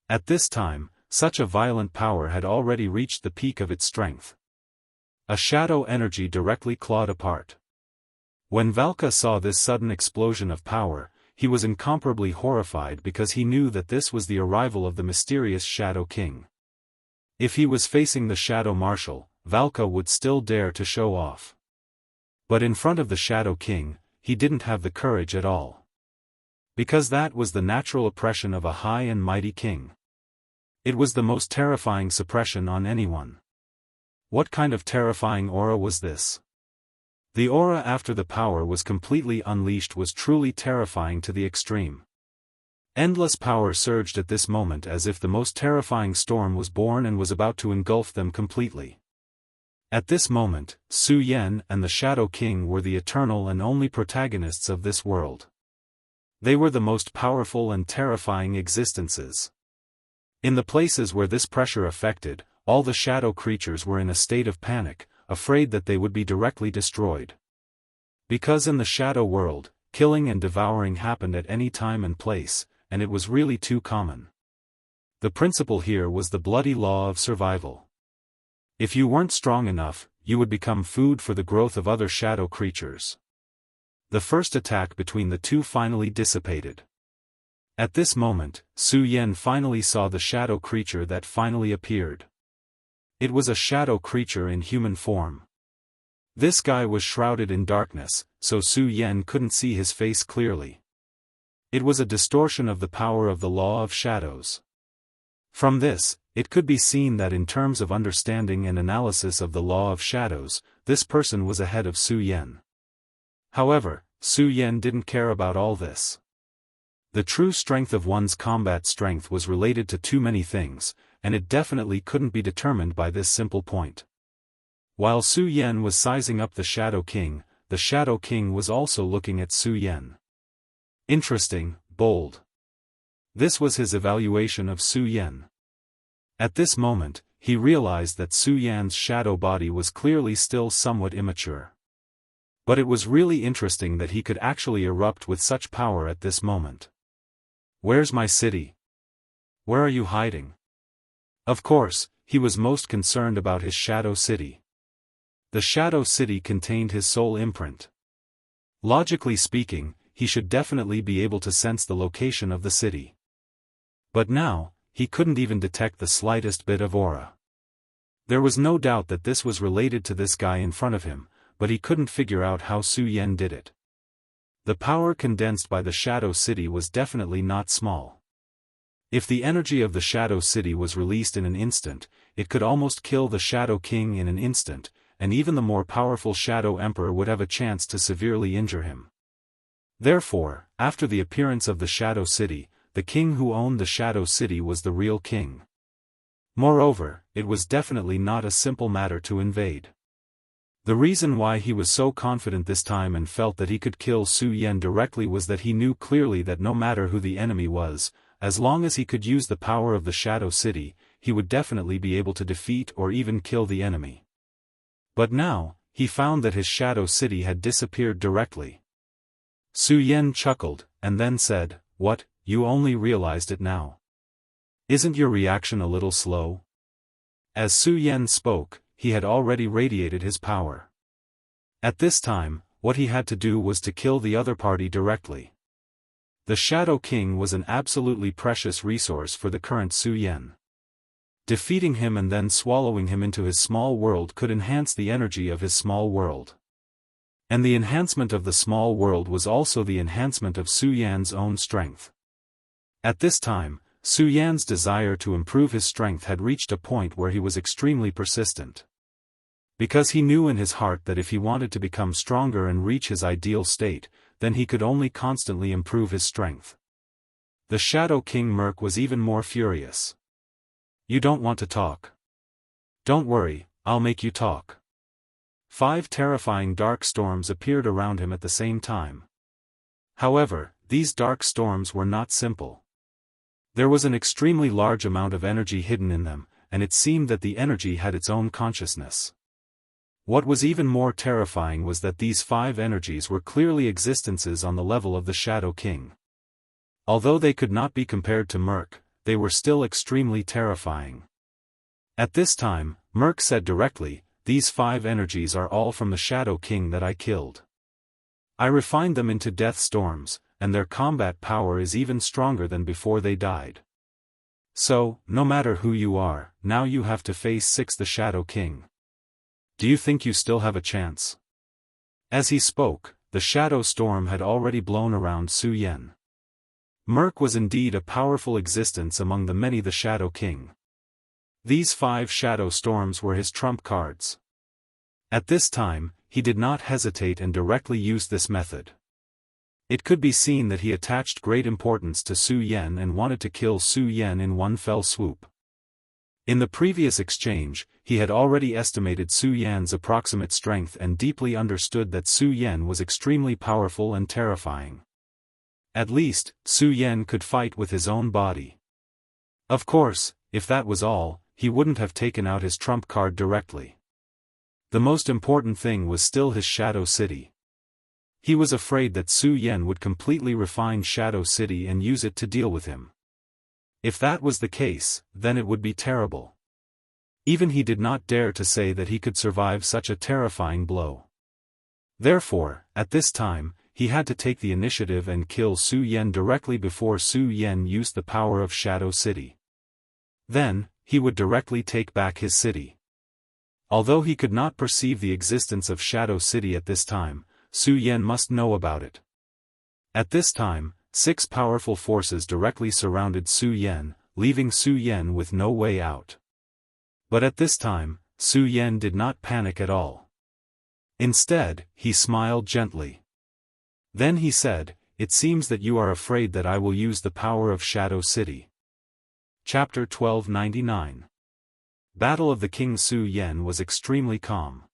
At this time, such a violent power had already reached the peak of its strength. A shadow energy directly clawed apart. When Valka saw this sudden explosion of power, he was incomparably horrified because he knew that this was the arrival of the mysterious Shadow King. If he was facing the Shadow Marshal, Valka would still dare to show off. But in front of the Shadow King, he didn't have the courage at all. Because that was the natural oppression of a high and mighty king. It was the most terrifying suppression on anyone. What kind of terrifying aura was this? The aura after the power was completely unleashed was truly terrifying to the extreme. Endless power surged at this moment as if the most terrifying storm was born and was about to engulf them completely. At this moment, Su Yan and the Shadow King were the eternal and only protagonists of this world. They were the most powerful and terrifying existences. In the places where this pressure affected, all the shadow creatures were in a state of panic, afraid that they would be directly destroyed. Because in the shadow world, killing and devouring happened at any time and place, and it was really too common. The principle here was the bloody law of survival. If you weren't strong enough, you would become food for the growth of other shadow creatures. The first attack between the two finally dissipated. At this moment, Su Yan finally saw the shadow creature that finally appeared. It was a shadow creature in human form. This guy was shrouded in darkness, so Su Yan couldn't see his face clearly. It was a distortion of the power of the law of shadows. From this, it could be seen that in terms of understanding and analysis of the law of shadows, this person was ahead of Su Yan. However, Su Yan didn't care about all this. The true strength of one's combat strength was related to too many things, and it definitely couldn't be determined by this simple point. While Su Yan was sizing up the Shadow King was also looking at Su Yan. Interesting, bold. This was his evaluation of Su Yan. At this moment, he realized that Su Yan's shadow body was clearly still somewhat immature. But it was really interesting that he could actually erupt with such power at this moment. Where's my city? Where are you hiding? Of course, he was most concerned about his shadow city. The shadow city contained his soul imprint. Logically speaking, he should definitely be able to sense the location of the city. But now, he couldn't even detect the slightest bit of aura. There was no doubt that this was related to this guy in front of him, but he couldn't figure out how Su Yan did it. The power condensed by the shadow city was definitely not small. If the energy of the shadow city was released in an instant, it could almost kill the Shadow King in an instant, and even the more powerful Shadow Emperor would have a chance to severely injure him. Therefore, after the appearance of the Shadow City, the king who owned the Shadow City was the real king. Moreover, it was definitely not a simple matter to invade. The reason why he was so confident this time and felt that he could kill Su Yan directly was that he knew clearly that no matter who the enemy was, as long as he could use the power of the Shadow City, he would definitely be able to defeat or even kill the enemy. But now, he found that his Shadow City had disappeared directly. Su Yan chuckled, and then said, "What, you only realized it now? Isn't your reaction a little slow?" As Su Yan spoke, he had already radiated his power. At this time, what he had to do was to kill the other party directly. The Shadow King was an absolutely precious resource for the current Su Yan. Defeating him and then swallowing him into his small world could enhance the energy of his small world. And the enhancement of the small world was also the enhancement of Su Yan's own strength. At this time, Su Yan's desire to improve his strength had reached a point where he was extremely persistent. Because he knew in his heart that if he wanted to become stronger and reach his ideal state, then he could only constantly improve his strength. The Shadow King Merc was even more furious. "You don't want to talk? Don't worry, I'll make you talk." 5 terrifying dark storms appeared around him at the same time. However, these dark storms were not simple. There was an extremely large amount of energy hidden in them, and it seemed that the energy had its own consciousness. What was even more terrifying was that these 5 energies were clearly existences on the level of the Shadow King. Although they could not be compared to Merc, they were still extremely terrifying. At this time, Merc said directly, "These 5 energies are all from the Shadow King that I killed. I refined them into death storms, and their combat power is even stronger than before they died. So, no matter who you are, now you have to face 6 the Shadow King. Do you think you still have a chance?" As he spoke, the shadow storm had already blown around Su Yan. Merc was indeed a powerful existence among the many the Shadow King. These 5 shadow storms were his trump cards. At this time, he did not hesitate and directly used this method. It could be seen that he attached great importance to Su Yan and wanted to kill Su Yan in one fell swoop. In the previous exchange, he had already estimated Su Yan's approximate strength and deeply understood that Su Yan was extremely powerful and terrifying. At least, Su Yan could fight with his own body. Of course, if that was all, he wouldn't have taken out his trump card directly. The most important thing was still his Shadow City. He was afraid that Su Yan would completely refine Shadow City and use it to deal with him. If that was the case, then it would be terrible. Even he did not dare to say that he could survive such a terrifying blow. Therefore, at this time, he had to take the initiative and kill Su Yan directly before Su Yan used the power of Shadow City. Then, he would directly take back his city. Although he could not perceive the existence of Shadow City at this time, Su Yan must know about it. At this time, 6 powerful forces directly surrounded Su Yan, leaving Su Yan with no way out. But at this time, Su Yan did not panic at all. Instead, he smiled gently. Then he said, "It seems that you are afraid that I will use the power of Shadow City." Chapter 1299. Battle of the King. Su Yan was extremely calm.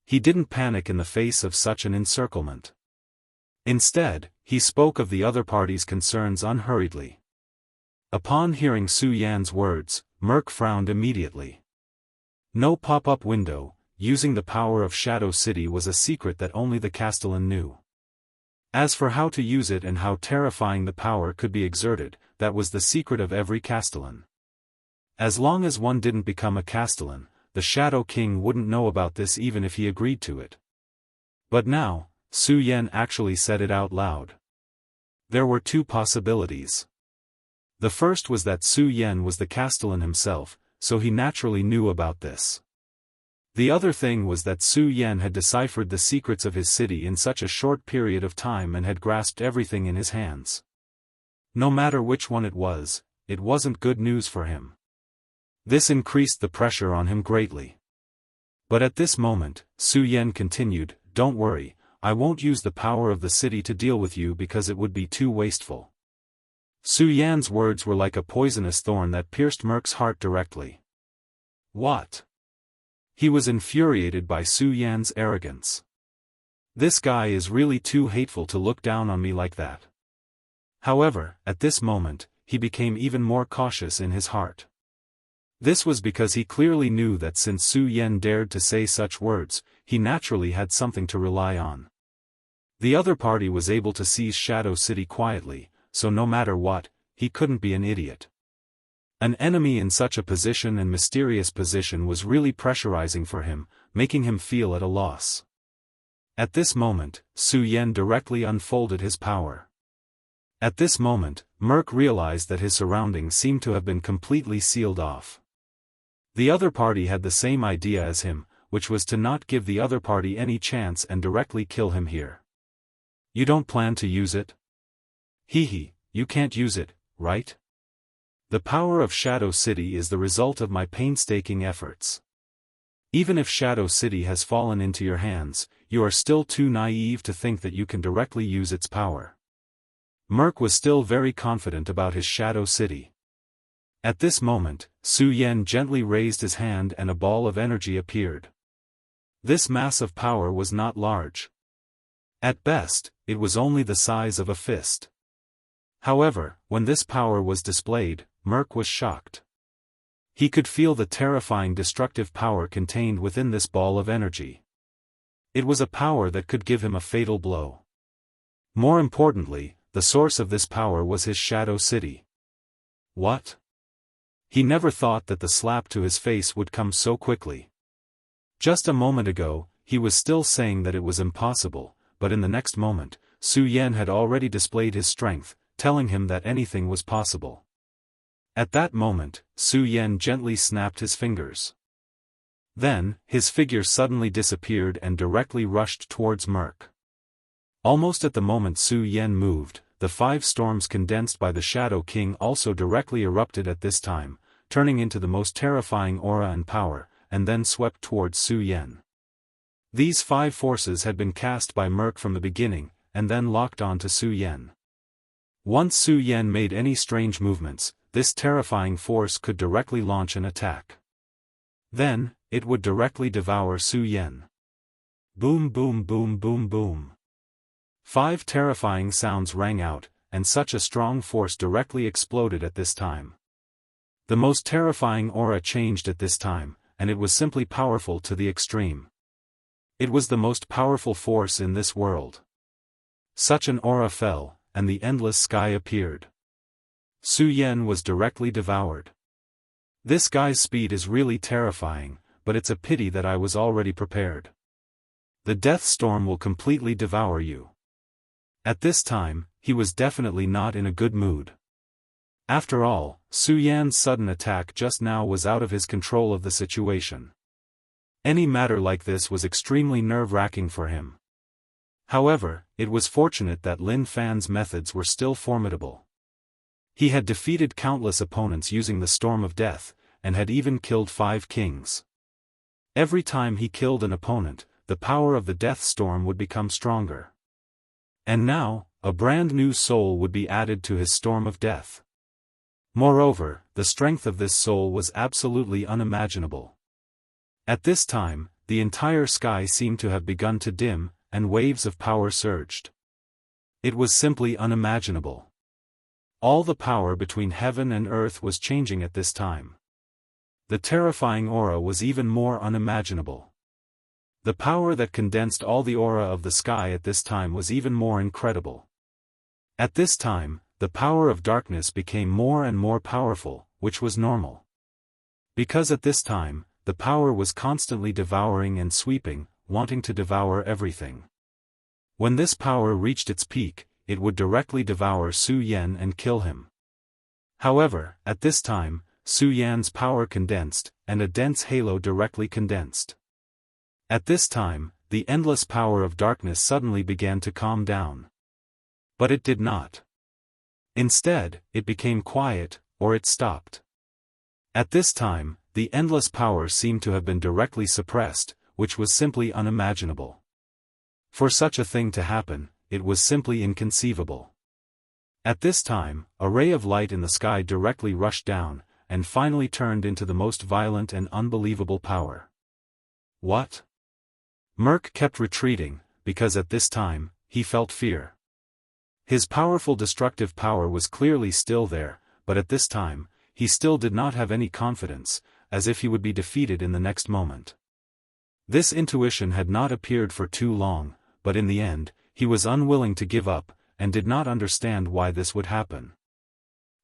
He didn't panic in the face of such an encirclement. Instead, he spoke of the other party's concerns unhurriedly. Upon hearing Su Yan's words, Merc frowned immediately. No pop-up window, using the power of Shadow City was a secret that only the Castellan knew. As for how to use it and how terrifying the power could be exerted, that was the secret of every Castellan. As long as one didn't become a Castellan, the Shadow King wouldn't know about this even if he agreed to it. But now, Su Yan actually said it out loud. There were 2 possibilities. The first was that Su Yan was the Castellan himself, so he naturally knew about this. The other thing was that Su Yan had deciphered the secrets of his city in such a short period of time and had grasped everything in his hands. No matter which one it wasn't good news for him. This increased the pressure on him greatly. But at this moment, Su Yan continued, "Don't worry, I won't use the power of the city to deal with you because it would be too wasteful." Su Yan's words were like a poisonous thorn that pierced Merc's heart directly. What? He was infuriated by Su Yan's arrogance. This guy is really too hateful to look down on me like that. However, at this moment, he became even more cautious in his heart. This was because he clearly knew that since Su Yan dared to say such words, he naturally had something to rely on. The other party was able to seize Shadow City quietly, so no matter what, he couldn't be an idiot. An enemy in such a position and mysterious position was really pressurizing for him, making him feel at a loss. At this moment, Su Yan directly unfolded his power. At this moment, Merc realized that his surroundings seemed to have been completely sealed off. The other party had the same idea as him, which was to not give the other party any chance and directly kill him here. You don't plan to use it? Hehe, you can't use it, right? The power of Shadow City is the result of my painstaking efforts. Even if Shadow City has fallen into your hands, you are still too naive to think that you can directly use its power. Merc was still very confident about his Shadow City. At this moment, Su Yan gently raised his hand and a ball of energy appeared. This mass of power was not large. At best, it was only the size of a fist. However, when this power was displayed, Merc was shocked. He could feel the terrifying destructive power contained within this ball of energy. It was a power that could give him a fatal blow. More importantly, the source of this power was his Shadow City. What? He never thought that the slap to his face would come so quickly. Just a moment ago, he was still saying that it was impossible, but in the next moment, Su Yan had already displayed his strength, telling him that anything was possible. At that moment, Su Yan gently snapped his fingers. Then, his figure suddenly disappeared and directly rushed towards Merc. Almost at the moment Su Yan moved, the 5 storms condensed by the Shadow King also directly erupted at this time, turning into the most terrifying aura and power, and then swept towards Su Yan. These 5 forces had been cast by Merc from the beginning, and then locked onto Su Yan. Once Su Yan made any strange movements, this terrifying force could directly launch an attack. Then, it would directly devour Su Yan. Boom boom boom boom boom. 5 terrifying sounds rang out, and such a strong force directly exploded at this time. The most terrifying aura changed at this time, and it was simply powerful to the extreme. It was the most powerful force in this world. Such an aura fell, and the endless sky appeared. Su Yan was directly devoured. This guy's speed is really terrifying, but it's a pity that I was already prepared. The death storm will completely devour you. At this time, he was definitely not in a good mood. After all, Su Yan's sudden attack just now was out of his control of the situation. Any matter like this was extremely nerve-wracking for him. However, it was fortunate that Lin Fan's methods were still formidable. He had defeated countless opponents using the Storm of Death, and had even killed 5 kings. Every time he killed an opponent, the power of the Death Storm would become stronger. And now, a brand new soul would be added to his Storm of Death. Moreover, the strength of this soul was absolutely unimaginable. At this time, the entire sky seemed to have begun to dim, and waves of power surged. It was simply unimaginable. All the power between heaven and earth was changing at this time. The terrifying aura was even more unimaginable. The power that condensed all the aura of the sky at this time was even more incredible. At this time, the power of darkness became more and more powerful, which was normal. Because at this time, the power was constantly devouring and sweeping, wanting to devour everything. When this power reached its peak, it would directly devour Su Yan and kill him. However, at this time, Su Yan's power condensed, and a dense halo directly condensed. At this time, the endless power of darkness suddenly began to calm down. But it did not. Instead, it became quiet, or it stopped. At this time, the endless power seemed to have been directly suppressed, which was simply unimaginable. For such a thing to happen, it was simply inconceivable. At this time, a ray of light in the sky directly rushed down, and finally turned into the most violent and unbelievable power. What? Merc kept retreating, because at this time, he felt fear. His powerful destructive power was clearly still there, but at this time, he still did not have any confidence, as if he would be defeated in the next moment. This intuition had not appeared for too long, but in the end, he was unwilling to give up, and did not understand why this would happen.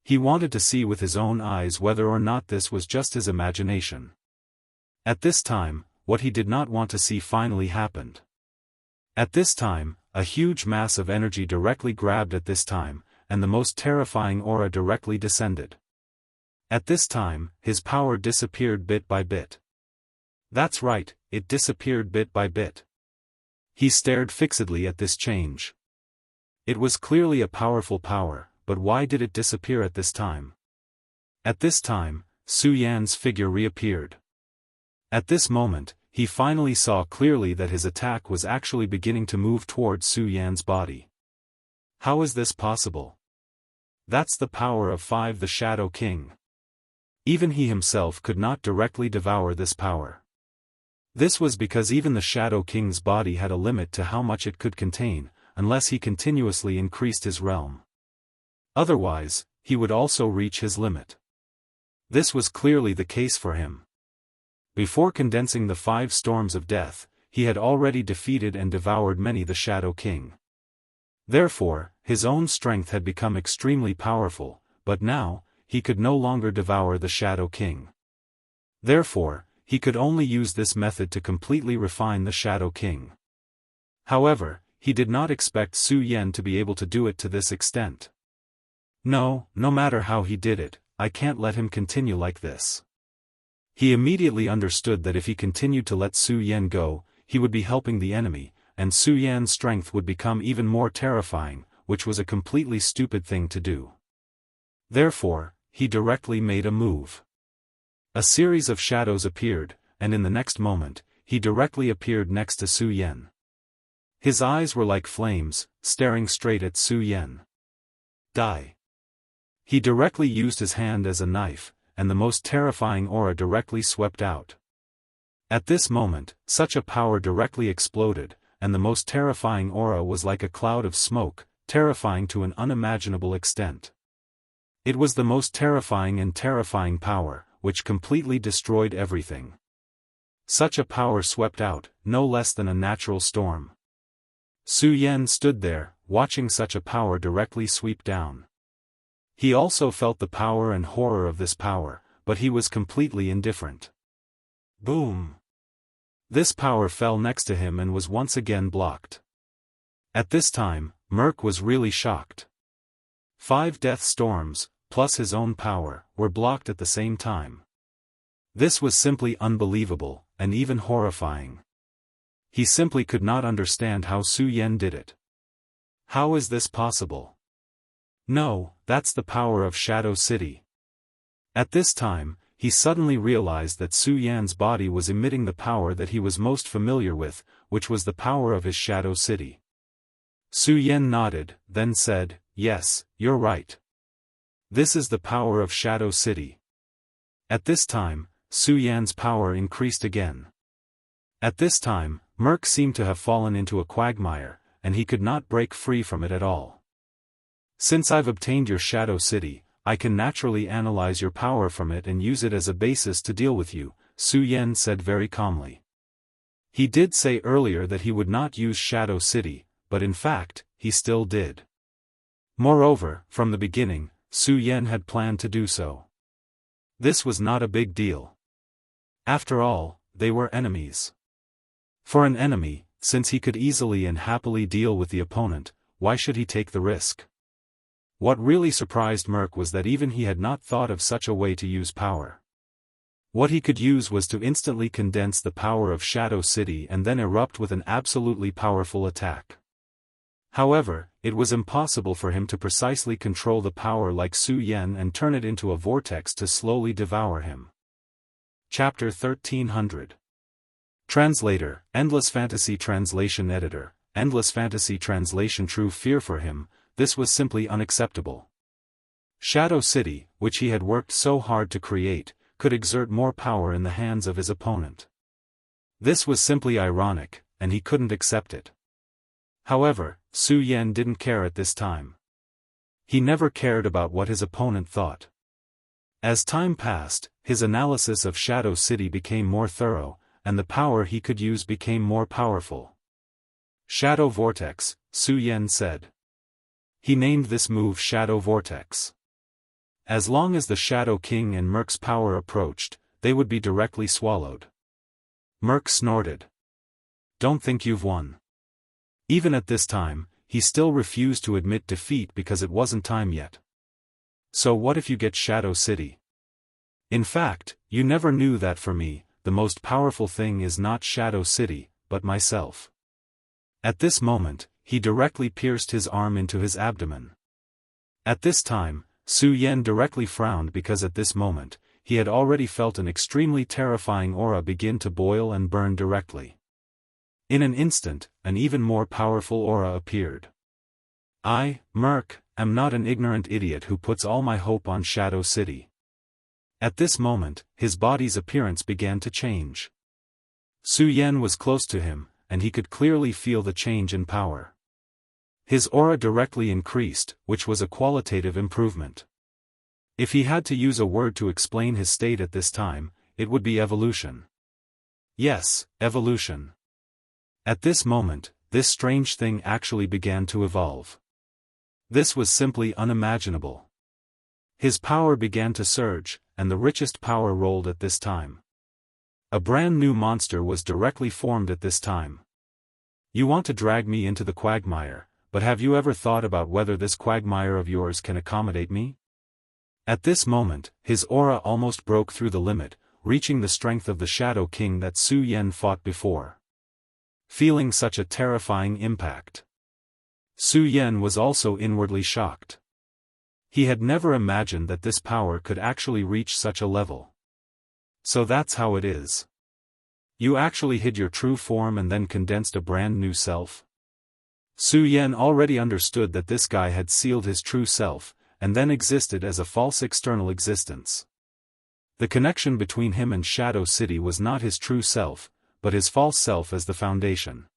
He wanted to see with his own eyes whether or not this was just his imagination. At this time, what he did not want to see finally happened. At this time, a huge mass of energy directly grabbed at this time, and the most terrifying aura directly descended. At this time, his power disappeared bit by bit. That's right, it disappeared bit by bit. He stared fixedly at this change. It was clearly a powerful power, but why did it disappear at this time? At this time, Su Yan's figure reappeared. At this moment, he finally saw clearly that his attack was actually beginning to move towards Su Yan's body. How is this possible? That's the power of 5 the Shadow King. Even he himself could not directly devour this power. This was because even the Shadow King's body had a limit to how much it could contain, unless he continuously increased his realm. Otherwise, he would also reach his limit. This was clearly the case for him. Before condensing the 5 storms of death, he had already defeated and devoured many the Shadow King. Therefore, his own strength had become extremely powerful, but now, he could no longer devour the Shadow King. Therefore, he could only use this method to completely refine the Shadow King. However, he did not expect Su Yan to be able to do it to this extent. No matter how he did it, I can't let him continue like this. He immediately understood that if he continued to let Su Yan go, he would be helping the enemy, and Su Yan's strength would become even more terrifying, which was a completely stupid thing to do. Therefore, he directly made a move. A series of shadows appeared, and in the next moment, he directly appeared next to Su Yan. His eyes were like flames, staring straight at Su Yan. Die. He directly used his hand as a knife, and the most terrifying aura directly swept out. At this moment, such a power directly exploded, and the most terrifying aura was like a cloud of smoke, terrifying to an unimaginable extent. It was the most terrifying power, which completely destroyed everything. Such a power swept out, no less than a natural storm. Su Yan stood there, watching such a power directly sweep down. He also felt the power and horror of this power, but he was completely indifferent. Boom! This power fell next to him and was once again blocked. At this time, Merc was really shocked. 5 death storms, plus his own power, were blocked at the same time. This was simply unbelievable, and even horrifying. He simply could not understand how Su Yan did it. How is this possible? No, that's the power of Shadow City. At this time, he suddenly realized that Su Yan's body was emitting the power that he was most familiar with, which was the power of his Shadow City. Su Yan nodded, then said, "Yes, you're right. This is the power of Shadow City." At this time, Su Yan's power increased again. At this time, Merc seemed to have fallen into a quagmire, and he could not break free from it at all. "Since I've obtained your Shadow City, I can naturally analyze your power from it and use it as a basis to deal with you," Su Yan said very calmly. He did say earlier that he would not use Shadow City, but in fact, he still did. Moreover, from the beginning, Su Yan had planned to do so. This was not a big deal. After all, they were enemies. For an enemy, since he could easily and happily deal with the opponent, why should he take the risk? What really surprised Merc was that even he had not thought of such a way to use power. What he could use was to instantly condense the power of Shadow City and then erupt with an absolutely powerful attack. However, it was impossible for him to precisely control the power like Su Yan and turn it into a vortex to slowly devour him. Chapter 1300. Translator, Endless Fantasy Translation Editor, Endless Fantasy Translation. True fear for him, this was simply unacceptable. Shadow City, which he had worked so hard to create, could exert more power in the hands of his opponent. This was simply ironic, and he couldn't accept it. However, Su Yan didn't care at this time. He never cared about what his opponent thought. As time passed, his analysis of Shadow City became more thorough, and the power he could use became more powerful. Shadow Vortex, Su Yan said. He named this move Shadow Vortex. As long as the Shadow King and Merc's power approached, they would be directly swallowed. Merc snorted. "Don't think you've won." Even at this time, he still refused to admit defeat because it wasn't time yet. "So what if you get Shadow City?" "In fact, you never knew that for me, the most powerful thing is not Shadow City, but myself." At this moment, he directly pierced his arm into his abdomen. At this time, Su Yan directly frowned because at this moment, he had already felt an extremely terrifying aura begin to boil and burn directly. In an instant, an even more powerful aura appeared. "I, Merc, am not an ignorant idiot who puts all my hope on Shadow City." At this moment, his body's appearance began to change. Su Yan was close to him, and he could clearly feel the change in power. His aura directly increased, which was a qualitative improvement. If he had to use a word to explain his state at this time, it would be evolution. Yes, evolution. At this moment, this strange thing actually began to evolve. This was simply unimaginable. His power began to surge, and the richest power rolled at this time. A brand new monster was directly formed at this time. "You want to drag me into the quagmire, but have you ever thought about whether this quagmire of yours can accommodate me?" At this moment, his aura almost broke through the limit, reaching the strength of the Shadow King that Su Yan fought before. Feeling such a terrifying impact, Su Yan was also inwardly shocked. He had never imagined that this power could actually reach such a level. "So that's how it is. You actually hid your true form and then condensed a brand new self?" Su Yan already understood that this guy had sealed his true self, and then existed as a false external existence. The connection between him and Shadow City was not his true self, but his false self as the foundation.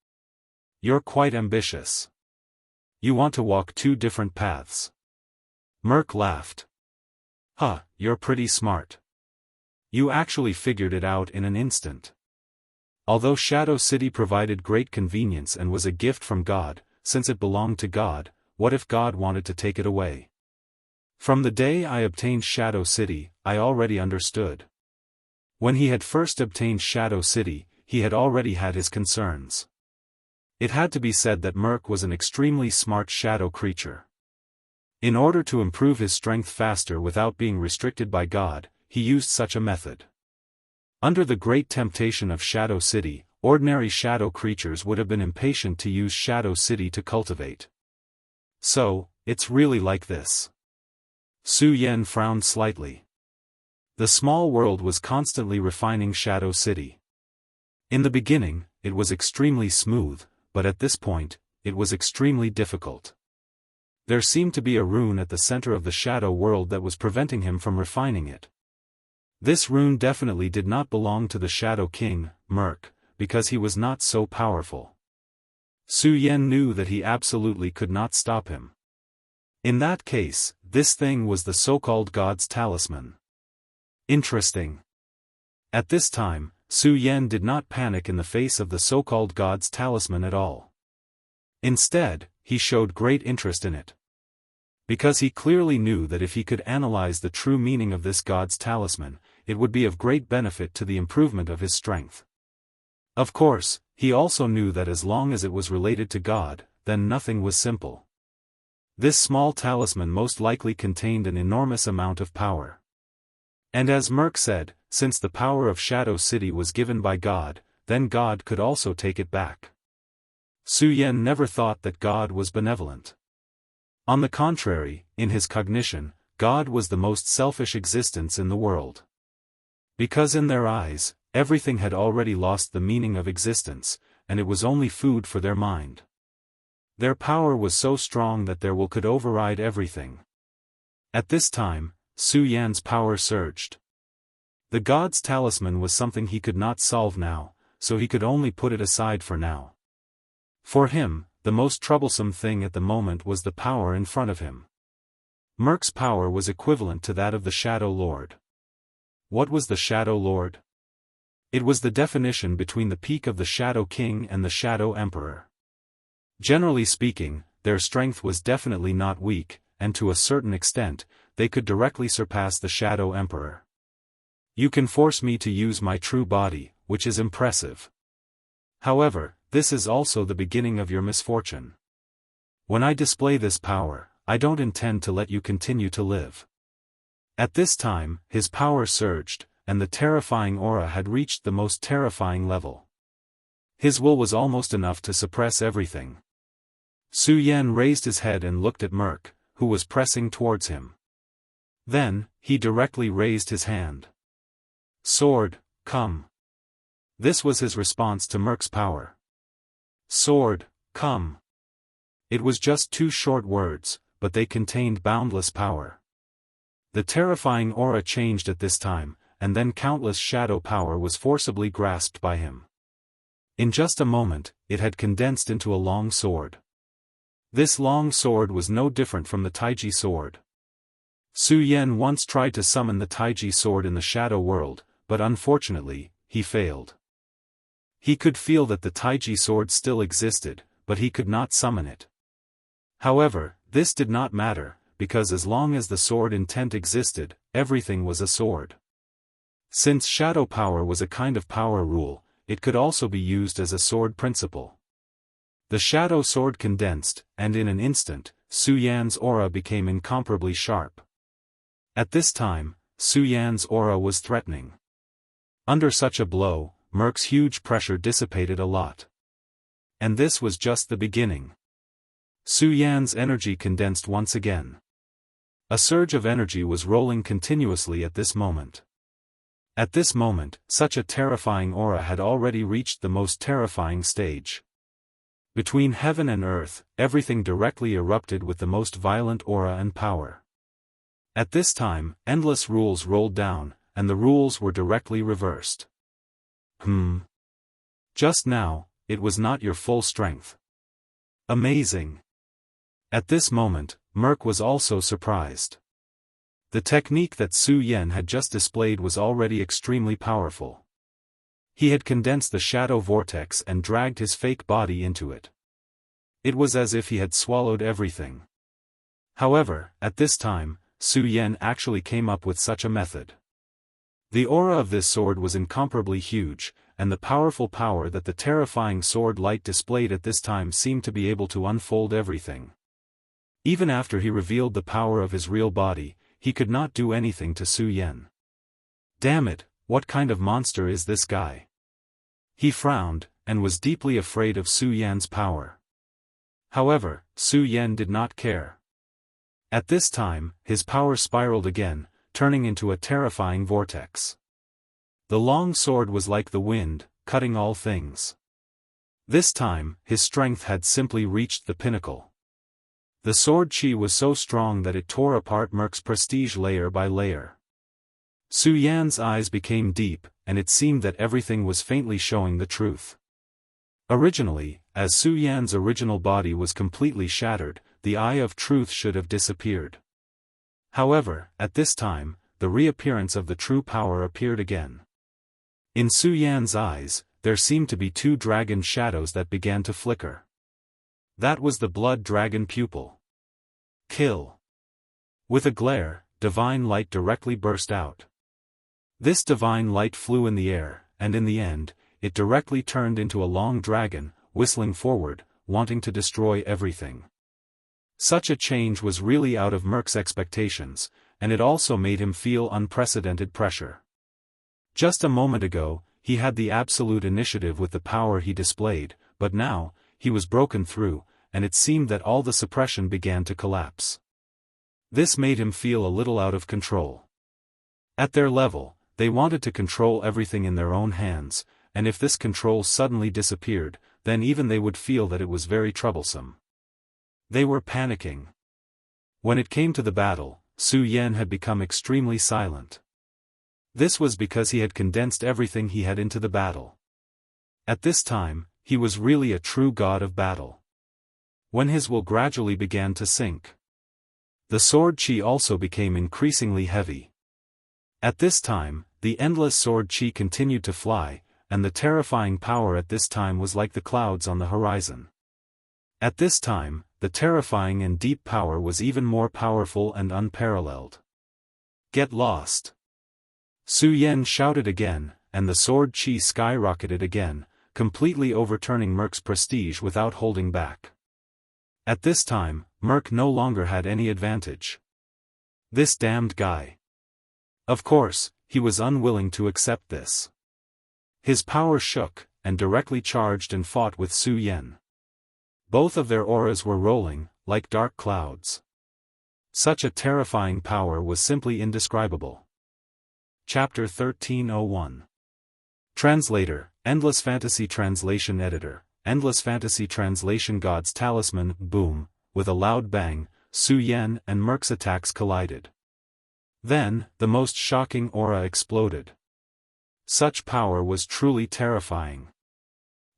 "You're quite ambitious. You want to walk two different paths." Merc laughed. "Huh, you're pretty smart. You actually figured it out in an instant." Although Shadow City provided great convenience and was a gift from God, since it belonged to God, what if God wanted to take it away? From the day I obtained Shadow City, I already understood. When he had first obtained Shadow City, he had already had his concerns. It had to be said that Merc was an extremely smart shadow creature. In order to improve his strength faster without being restricted by God, he used such a method. Under the great temptation of Shadow City, ordinary shadow creatures would have been impatient to use Shadow City to cultivate. So, it's really like this. Su Yan frowned slightly. The small world was constantly refining Shadow City. In the beginning, it was extremely smooth, but at this point, it was extremely difficult. There seemed to be a rune at the center of the shadow world that was preventing him from refining it. This rune definitely did not belong to the Shadow King, Merc, because he was not so powerful. Su Yan knew that he absolutely could not stop him. In that case, this thing was the so-called God's talisman. Interesting. At this time, Su Yan did not panic in the face of the so-called God's talisman at all. Instead, he showed great interest in it. Because he clearly knew that if he could analyze the true meaning of this God's talisman, it would be of great benefit to the improvement of his strength. Of course, he also knew that as long as it was related to God, then nothing was simple. This small talisman most likely contained an enormous amount of power. And as Merc said, since the power of Shadow City was given by God, then God could also take it back. Su Yan never thought that God was benevolent. On the contrary, in his cognition, God was the most selfish existence in the world. Because in their eyes, everything had already lost the meaning of existence, and it was only food for their mind. Their power was so strong that their will could override everything. At this time, Su Yan's power surged. The God's talisman was something he could not solve now, so he could only put it aside for now. For him, the most troublesome thing at the moment was the power in front of him. Merc's power was equivalent to that of the Shadow Lord. What was the Shadow Lord? It was the definition between the peak of the Shadow King and the Shadow Emperor. Generally speaking, their strength was definitely not weak, and to a certain extent, they could directly surpass the Shadow Emperor. You can force me to use my true body, which is impressive. However, this is also the beginning of your misfortune. When I display this power, I don't intend to let you continue to live. At this time, his power surged, and the terrifying aura had reached the most terrifying level. His will was almost enough to suppress everything. Su Yan raised his head and looked at Merc, who was pressing towards him. Then, he directly raised his hand. Sword, come. This was his response to Merc's power. Sword, come. It was just two short words, but they contained boundless power. The terrifying aura changed at this time, and then countless shadow power was forcibly grasped by him. In just a moment, it had condensed into a long sword. This long sword was no different from the Taiji sword. Su Yan once tried to summon the Taiji sword in the shadow world, but unfortunately, he failed. He could feel that the Taiji sword still existed, but he could not summon it. However, this did not matter, because as long as the sword intent existed, everything was a sword. Since shadow power was a kind of power rule, it could also be used as a sword principle. The shadow sword condensed, and in an instant, Su Yan's aura became incomparably sharp. At this time, Su Yan's aura was threatening. Under such a blow, Merc's huge pressure dissipated a lot. And this was just the beginning. Su Yan's energy condensed once again. A surge of energy was rolling continuously at this moment. At this moment, such a terrifying aura had already reached the most terrifying stage. Between heaven and earth, everything directly erupted with the most violent aura and power. At this time, endless rules rolled down, and the rules were directly reversed. Just now, it was not your full strength. Amazing. At this moment, Merc was also surprised. The technique that Su Yan had just displayed was already extremely powerful. He had condensed the shadow vortex and dragged his fake body into it. It was as if he had swallowed everything. However, at this time, Su Yan actually came up with such a method. The aura of this sword was incomparably huge, and the powerful power that the terrifying sword light displayed at this time seemed to be able to unfold everything. Even after he revealed the power of his real body, he could not do anything to Su Yan. Damn it, What kind of monster is this guy? He frowned, and was deeply afraid of Su Yan's power. However, Su Yan did not care. At this time, his power spiraled again, turning into a terrifying vortex. The long sword was like the wind, cutting all things. This time, his strength had simply reached the pinnacle. The sword chi was so strong that it tore apart Merc's prestige layer by layer. Su Yan's eyes became deep, and it seemed that everything was faintly showing the truth. Originally, as Su Yan's original body was completely shattered, the eye of truth should have disappeared. However, at this time, the reappearance of the true power appeared again. In Su Yan's eyes, there seemed to be two dragon shadows that began to flicker. That was the blood dragon pupil. Kill. With a glare, divine light directly burst out. This divine light flew in the air, and in the end, it directly turned into a long dragon, whistling forward, wanting to destroy everything. Such a change was really out of Merc's expectations, and it also made him feel unprecedented pressure. Just a moment ago, he had the absolute initiative with the power he displayed, but now, he was broken through, and it seemed that all the suppression began to collapse. This made him feel a little out of control. At their level, they wanted to control everything in their own hands, and if this control suddenly disappeared, then even they would feel that it was very troublesome. They were panicking. When it came to the battle, Su Yan had become extremely silent. This was because he had condensed everything he had into the battle. At this time, he was really a true god of battle. When his will gradually began to sink, the sword chi also became increasingly heavy. At this time, the endless sword chi continued to fly, and the terrifying power at this time was like the clouds on the horizon. At this time, the terrifying and deep power was even more powerful and unparalleled. Get lost! Su Yan shouted again, and the sword chi skyrocketed again, completely overturning Merc's prestige without holding back. At this time, Merc no longer had any advantage. This damned guy. Of course, he was unwilling to accept this. His power shook, and directly charged and fought with Su Yan. Both of their auras were rolling, like dark clouds. Such a terrifying power was simply indescribable. Chapter 1301. Translator, Endless Fantasy Translation Editor, Endless Fantasy Translation God's Talisman. Boom, with a loud bang, Su Yan and Merc's attacks collided. Then, the most shocking aura exploded. Such power was truly terrifying.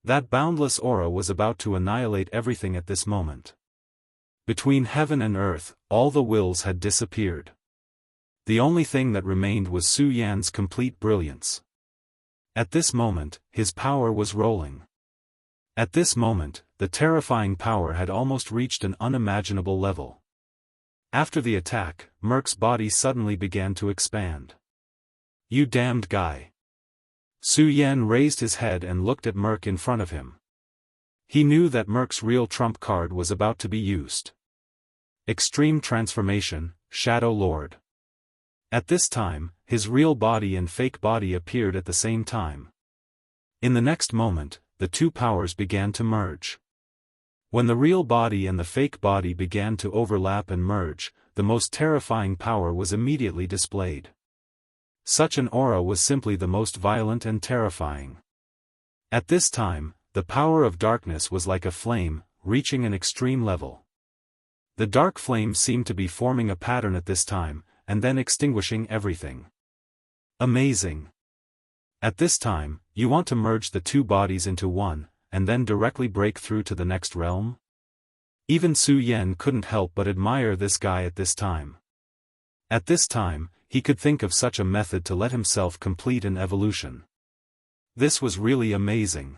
That boundless aura was about to annihilate everything at this moment. Between heaven and earth, all the wills had disappeared. The only thing that remained was Su Yan's complete brilliance. At this moment, his power was rolling. At this moment, the terrifying power had almost reached an unimaginable level. After the attack, Merc's body suddenly began to expand. You damned guy. Su Yan raised his head and looked at Merc in front of him. He knew that Merc's real trump card was about to be used. Extreme Transformation, Shadow Lord. At this time, his real body and fake body appeared at the same time. In the next moment, the two powers began to merge. When the real body and the fake body began to overlap and merge, the most terrifying power was immediately displayed. Such an aura was simply the most violent and terrifying. At this time, the power of darkness was like a flame, reaching an extreme level. The dark flame seemed to be forming a pattern at this time, and then extinguishing everything. Amazing! At this time, you want to merge the two bodies into one, and then directly break through to the next realm? Even Su Yan couldn't help but admire this guy at this time. At this time, he could think of such a method to let himself complete an evolution. This was really amazing.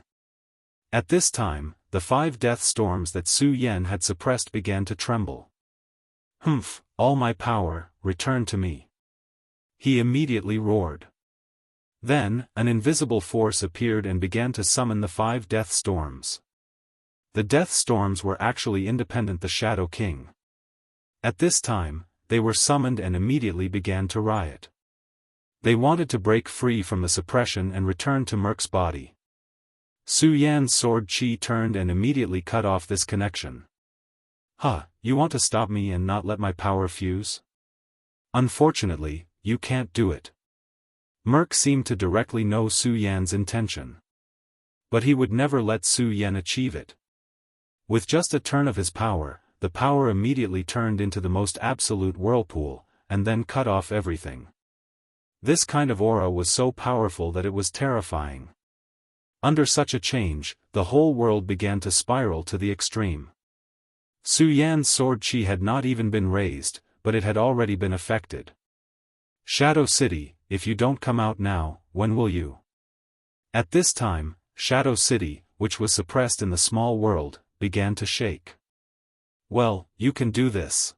At this time, the 5 death storms that Su Yan had suppressed began to tremble. Humph, all my power, return to me. He immediately roared. Then, an invisible force appeared and began to summon the 5 death storms. The death storms were actually independent the Shadow King. At this time, they were summoned and immediately began to riot. They wanted to break free from the suppression and return to Merc's body. Su Yan's sword chi turned and immediately cut off this connection. Huh, you want to stop me and not let my power fuse? Unfortunately, you can't do it. Merc seemed to directly know Su Yan's intention. But he would never let Su Yan achieve it. With just a turn of his power, the power immediately turned into the most absolute whirlpool, and then cut off everything. This kind of aura was so powerful that it was terrifying. Under such a change, the whole world began to spiral to the extreme. Su Yan's sword chi had not even been raised, but it had already been affected. Shadow City, if you don't come out now, when will you? At this time, Shadow City, which was suppressed in the small world, began to shake. Well, you can do this.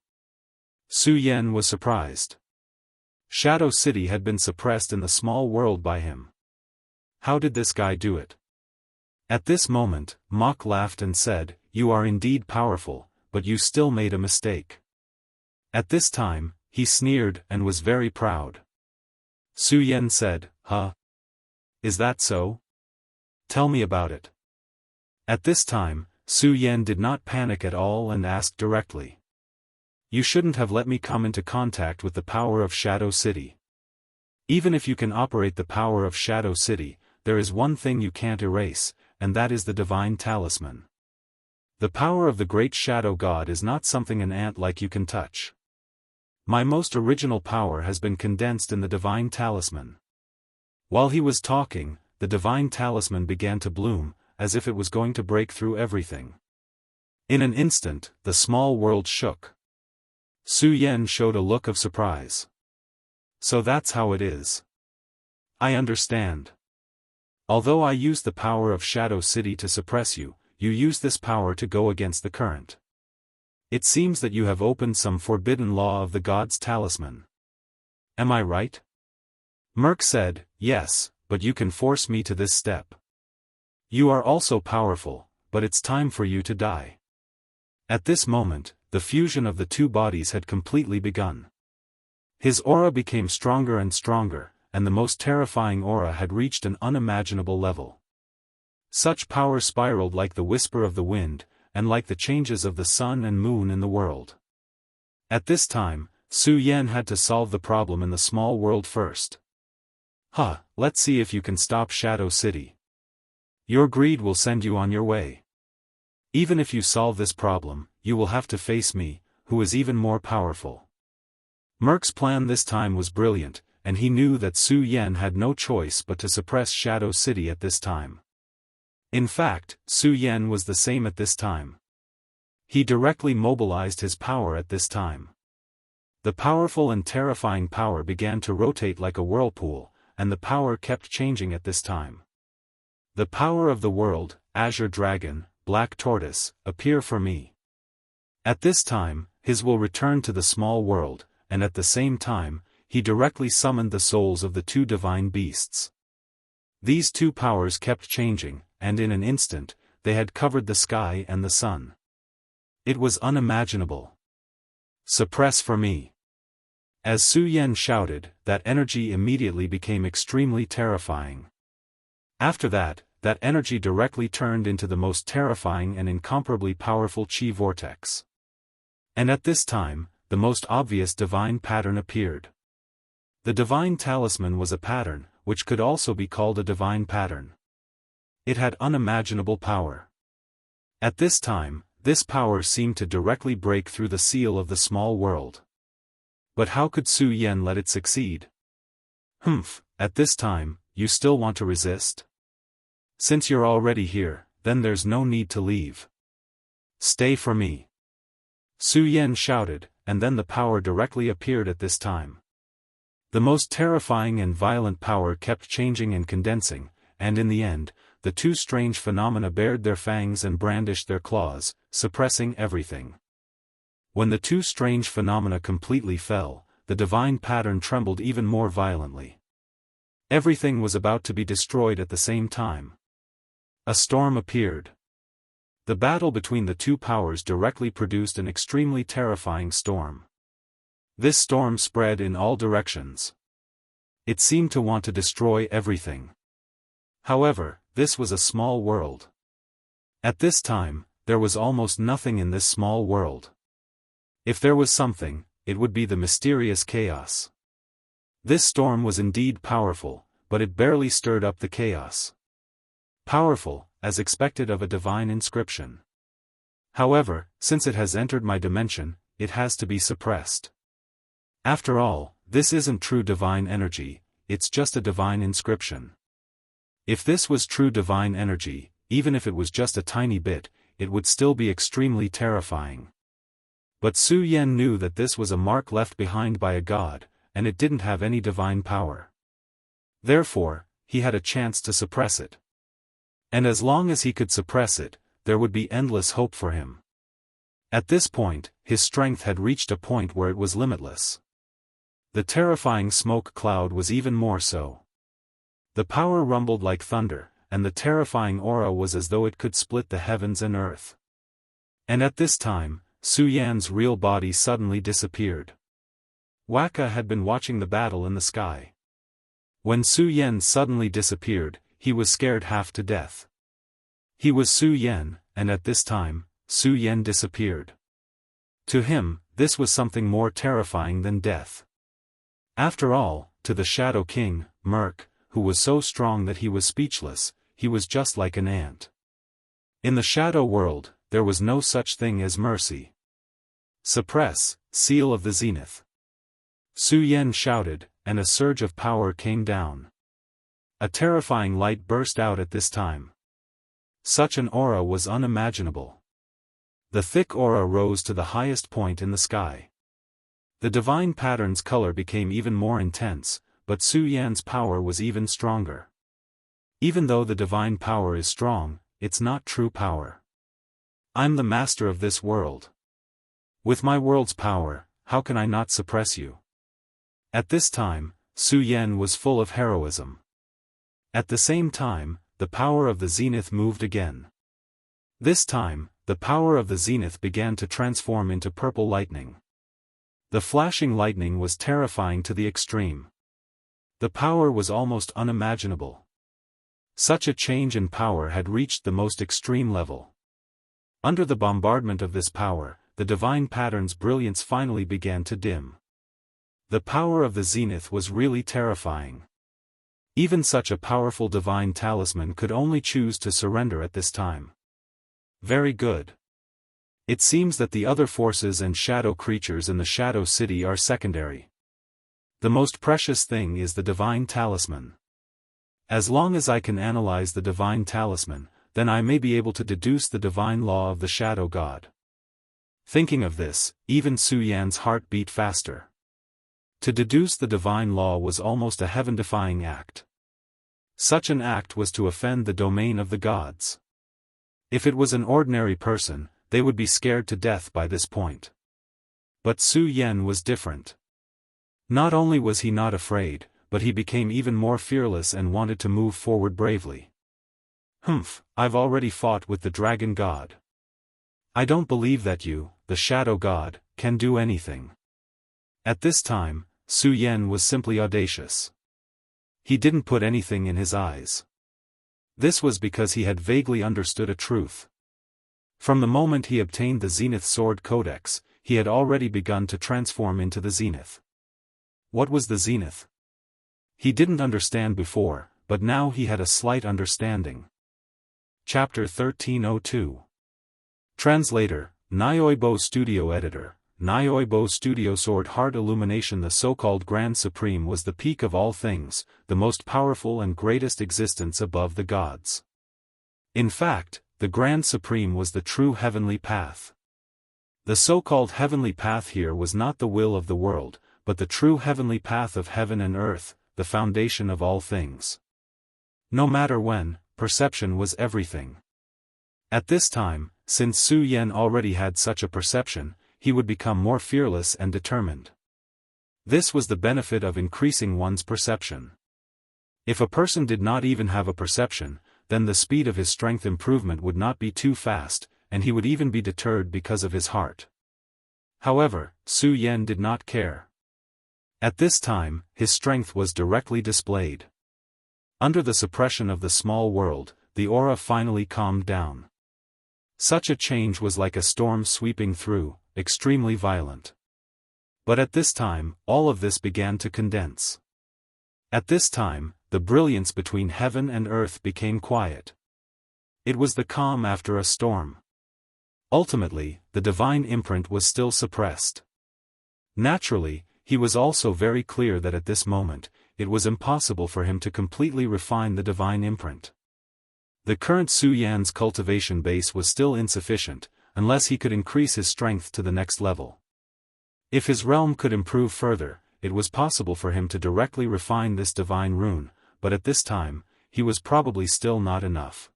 Su Yan was surprised. Shadow City had been suppressed in the small world by him. How did this guy do it? At this moment, Mok laughed and said, "You are indeed powerful, but you still made a mistake." At this time, he sneered and was very proud. Su Yan said, "Huh? Is that so? Tell me about it." At this time, Su Yan did not panic at all and asked directly. "You shouldn't have let me come into contact with the power of Shadow City. Even if you can operate the power of Shadow City, there is one thing you can't erase, and that is the divine talisman. The power of the great shadow god is not something an ant like you can touch. My most original power has been condensed in the divine talisman." While he was talking, the divine talisman began to bloom, as if it was going to break through everything. In an instant, the small world shook. Su Yan showed a look of surprise. "So that's how it is. I understand. Although I used the power of Shadow City to suppress you, you use this power to go against the current. It seems that you have opened some forbidden law of the god's talisman. Am I right?" Merc said, "Yes, but you can force me to this step. You are also powerful, but it's time for you to die." At this moment, the fusion of the two bodies had completely begun. His aura became stronger and stronger, and the most terrifying aura had reached an unimaginable level. Such power spiraled like the whisper of the wind, and like the changes of the sun and moon in the world. At this time, Su Yan had to solve the problem in the small world first. Let's see if you can stop Shadow City. Your greed will send you on your way. Even if you solve this problem, you will have to face me, who is even more powerful. Merc's plan this time was brilliant, and he knew that Su Yan had no choice but to suppress Shadow City at this time. In fact, Su Yan was the same at this time. He directly mobilized his power at this time. The powerful and terrifying power began to rotate like a whirlpool, and the power kept changing at this time. The power of the world, Azure Dragon, Black Tortoise, appear for me. At this time, his will returned to the small world, and at the same time, he directly summoned the souls of the two divine beasts. These two powers kept changing, and in an instant, they had covered the sky and the sun. It was unimaginable. "Suppress for me." As Su Yan shouted, that energy immediately became extremely terrifying. After that energy directly turned into the most terrifying and incomparably powerful chi vortex. And at this time, the most obvious divine pattern appeared. The divine talisman was a pattern, which could also be called a divine pattern. It had unimaginable power. At this time, this power seemed to directly break through the seal of the small world. But how could Su Yan let it succeed? At this time, you still want to resist? Since you're already here, then there's no need to leave. Stay for me. Su Yan shouted, and then the power directly appeared at this time. The most terrifying and violent power kept changing and condensing, and in the end, the two strange phenomena bared their fangs and brandished their claws, suppressing everything. When the two strange phenomena completely fell, the divine pattern trembled even more violently. Everything was about to be destroyed at the same time. A storm appeared. The battle between the two powers directly produced an extremely terrifying storm. This storm spread in all directions. It seemed to want to destroy everything. However, this was a small world. At this time, there was almost nothing in this small world. If there was something, it would be the mysterious chaos. This storm was indeed powerful, but it barely stirred up the chaos. Powerful, as expected of a divine inscription. However, since it has entered my dimension, it has to be suppressed. After all, this isn't true divine energy, it's just a divine inscription. If this was true divine energy, even if it was just a tiny bit, it would still be extremely terrifying. But Su Yan knew that this was a mark left behind by a god, and it didn't have any divine power. Therefore, he had a chance to suppress it. And as long as he could suppress it, there would be endless hope for him. At this point, his strength had reached a point where it was limitless. The terrifying smoke cloud was even more so. The power rumbled like thunder, and the terrifying aura was as though it could split the heavens and earth. And at this time, Su Yan's real body suddenly disappeared. Waka had been watching the battle in the sky. When Su Yan suddenly disappeared, he was scared half to death. He was Su Yan, and at this time, Su Yan disappeared. To him, this was something more terrifying than death. After all, to the Shadow King, Merc, who was so strong that he was speechless, he was just like an ant. In the shadow world, there was no such thing as mercy. Suppress, seal of the zenith. Su Yan shouted, and a surge of power came down. A terrifying light burst out at this time. Such an aura was unimaginable. The thick aura rose to the highest point in the sky. The divine pattern's color became even more intense, but Su Yan's power was even stronger. Even though the divine power is strong, it's not true power. I'm the master of this world. With my world's power, how can I not suppress you? At this time, Su Yan was full of heroism. At the same time, the power of the zenith moved again. This time, the power of the zenith began to transform into purple lightning. The flashing lightning was terrifying to the extreme. The power was almost unimaginable. Such a change in power had reached the most extreme level. Under the bombardment of this power, the divine pattern's brilliance finally began to dim. The power of the zenith was really terrifying. Even such a powerful divine talisman could only choose to surrender at this time. Very good. It seems that the other forces and shadow creatures in the Shadow City are secondary. The most precious thing is the divine talisman. As long as I can analyze the divine talisman, then I may be able to deduce the divine law of the Shadow God. Thinking of this, even Su Yan's heart beat faster. To deduce the divine law was almost a heaven-defying act. Such an act was to offend the domain of the gods. If it was an ordinary person, they would be scared to death by this point. But Su Yan was different. Not only was he not afraid, but he became even more fearless and wanted to move forward bravely. I've already fought with the dragon god. I don't believe that you, the shadow god, can do anything. At this time, Su Yan was simply audacious. He didn't put anything in his eyes. This was because he had vaguely understood a truth. From the moment he obtained the Zenith Sword Codex, he had already begun to transform into the Zenith. What was the Zenith? He didn't understand before, but now he had a slight understanding. Chapter 1302. Translator, Nyoibo Studio Editor, Nyoibo Studio Sword Heart Illumination. The so-called Grand Supreme was the peak of all things, the most powerful and greatest existence above the gods. In fact, the Grand Supreme was the true heavenly path. The so-called heavenly path here was not the will of the world, but the true heavenly path of heaven and earth, the foundation of all things. No matter when, perception was everything. At this time, since Su Yan already had such a perception, he would become more fearless and determined. This was the benefit of increasing one's perception. If a person did not even have a perception, then the speed of his strength improvement would not be too fast, and he would even be deterred because of his heart. However, Su Yan did not care. At this time, his strength was directly displayed. Under the suppression of the small world, the aura finally calmed down. Such a change was like a storm sweeping through, extremely violent. But at this time, all of this began to condense. At this time, the brilliance between heaven and earth became quiet. It was the calm after a storm. Ultimately, the divine imprint was still suppressed. Naturally, he was also very clear that at this moment, it was impossible for him to completely refine the divine imprint. The current Su Yan's cultivation base was still insufficient, unless he could increase his strength to the next level. If his realm could improve further, it was possible for him to directly refine this divine rune, but at this time, he was probably still not enough.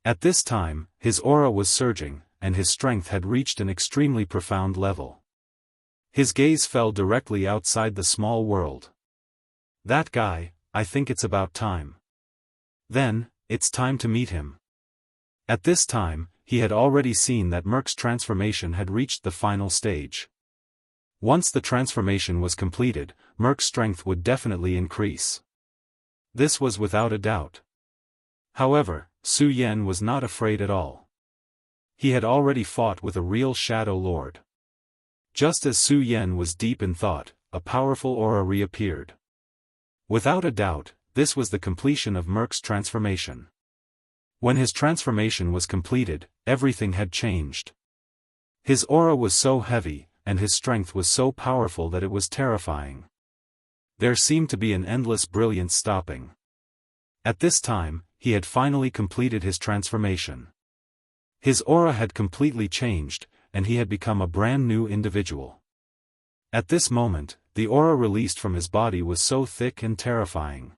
At this time, his aura was surging, and his strength had reached an extremely profound level. His gaze fell directly outside the small world. That guy, I think it's about time. Then, it's time to meet him. At this time, he had already seen that Merc's transformation had reached the final stage. Once the transformation was completed, Merc's strength would definitely increase. This was without a doubt. However, Su Yan was not afraid at all. He had already fought with a real Shadow Lord. Just as Su Yan was deep in thought, a powerful aura reappeared. Without a doubt, this was the completion of Merc's transformation. When his transformation was completed, everything had changed. His aura was so heavy, and his strength was so powerful that it was terrifying. There seemed to be an endless brilliance stopping. At this time, he had finally completed his transformation. His aura had completely changed, and he had become a brand new individual. At this moment, the aura released from his body was so thick and terrifying.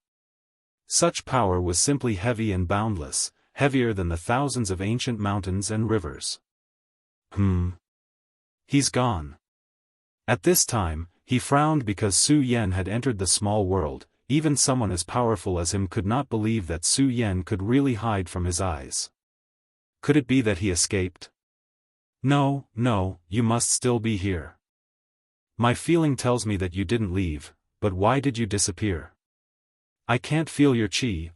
Such power was simply heavy and boundless, heavier than the thousands of ancient mountains and rivers. He's gone. At this time, he frowned because Su Yan had entered the small world. Even someone as powerful as him could not believe that Su Yan could really hide from his eyes. Could it be that he escaped? No, you must still be here. My feeling tells me that you didn't leave, but why did you disappear? I can't feel your chi,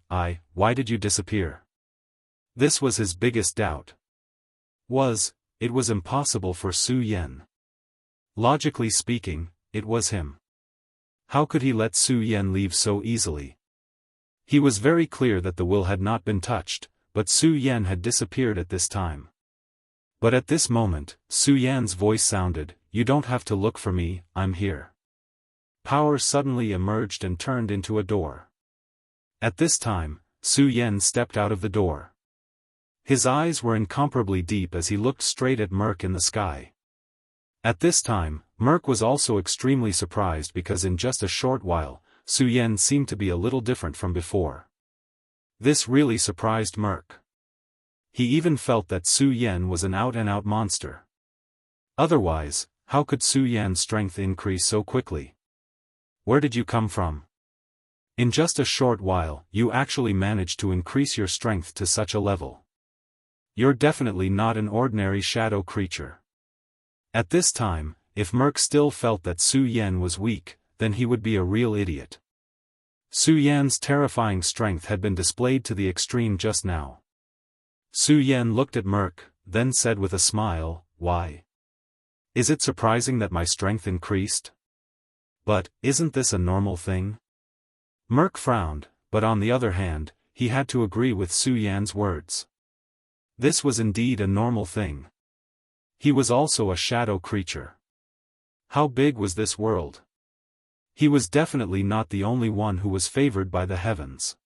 why did you disappear? This was his biggest doubt. It was impossible for Su Yan. Logically speaking, it was him. How could he let Su Yan leave so easily? He was very clear that the will had not been touched, but Su Yan had disappeared at this time. But at this moment, Su Yan's voice sounded, "You don't have to look for me, I'm here." Power suddenly emerged and turned into a door. At this time, Su Yan stepped out of the door. His eyes were incomparably deep as he looked straight at Merc in the sky. At this time, Merc was also extremely surprised because in just a short while, Su Yan seemed to be a little different from before. This really surprised Merc. He even felt that Su Yan was an out-and-out monster. Otherwise, how could Su Yan's strength increase so quickly? Where did you come from? In just a short while, you actually managed to increase your strength to such a level. You're definitely not an ordinary shadow creature. At this time, if Merc still felt that Su Yan was weak, then he would be a real idiot. Su Yan's terrifying strength had been displayed to the extreme just now. Su Yan looked at Merc, then said with a smile, "Why? Is it surprising that my strength increased? But, isn't this a normal thing?" Merc frowned, but on the other hand, he had to agree with Su Yan's words. This was indeed a normal thing. He was also a shadow creature. How big was this world? He was definitely not the only one who was favored by the heavens.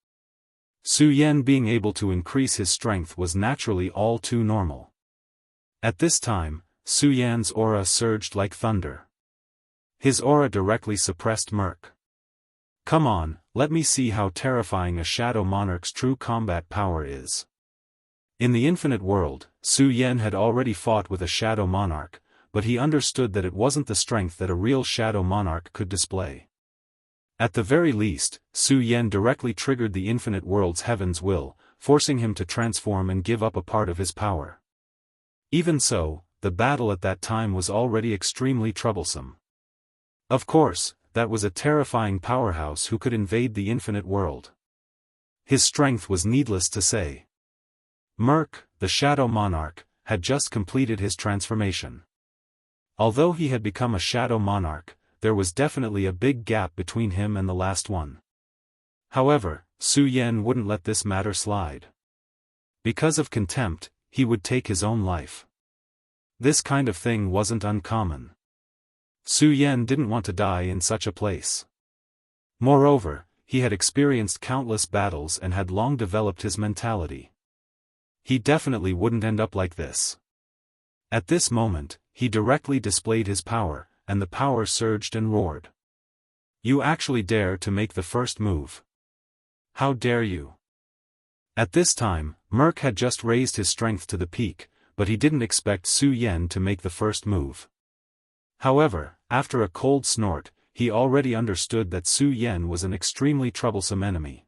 Su Yan being able to increase his strength was naturally all too normal. At this time, Su Yan's aura surged like thunder. His aura directly suppressed Merc. Come on, let me see how terrifying a Shadow Monarch's true combat power is. In the infinite world, Su Yan had already fought with a Shadow Monarch, but he understood that it wasn't the strength that a real Shadow Monarch could display. At the very least, Su Yan directly triggered the infinite world's heaven's will, forcing him to transform and give up a part of his power. Even so, the battle at that time was already extremely troublesome. Of course, that was a terrifying powerhouse who could invade the infinite world. His strength was needless to say. Merc, the Shadow Monarch, had just completed his transformation. Although he had become a Shadow Monarch, there was definitely a big gap between him and the last one. However, Su Yan wouldn't let this matter slide. Because of contempt, he would take his own life. This kind of thing wasn't uncommon. Su Yan didn't want to die in such a place. Moreover, he had experienced countless battles and had long developed his mentality. He definitely wouldn't end up like this. At this moment, he directly displayed his power, and the power surged and roared. "You actually dare to make the first move? How dare you?" At this time, Merc had just raised his strength to the peak, but he didn't expect Su Yan to make the first move. However, after a cold snort, he already understood that Su Yan was an extremely troublesome enemy.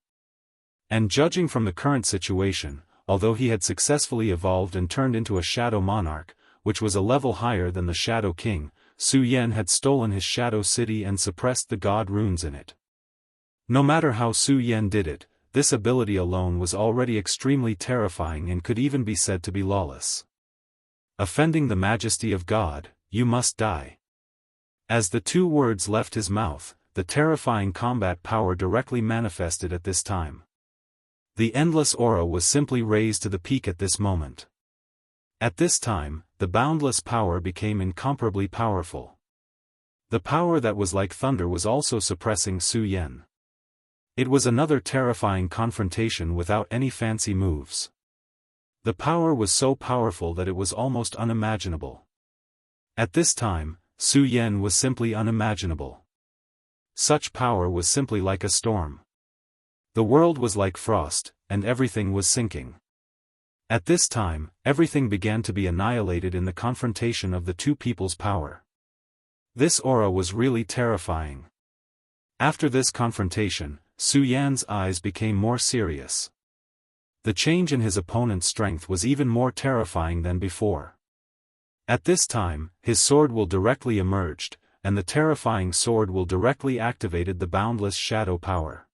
And judging from the current situation, although he had successfully evolved and turned into a Shadow Monarch, which was a level higher than the Shadow King, Su Yan had stolen his Shadow City and suppressed the god runes in it. No matter how Su Yan did it, this ability alone was already extremely terrifying and could even be said to be lawless. "Offending the majesty of God, you must die." As the two words left his mouth, the terrifying combat power directly manifested at this time. The endless aura was simply raised to the peak at this moment. At this time, the boundless power became incomparably powerful. The power that was like thunder was also suppressing Su Yan. It was another terrifying confrontation without any fancy moves. The power was so powerful that it was almost unimaginable. At this time, Su Yan was simply unimaginable. Such power was simply like a storm. The world was like frost, and everything was sinking. At this time, everything began to be annihilated in the confrontation of the two people's power. This aura was really terrifying. After this confrontation, Su Yan's eyes became more serious. The change in his opponent's strength was even more terrifying than before. At this time, his sword will directly emerged, and the terrifying sword will directly activated the boundless shadow power.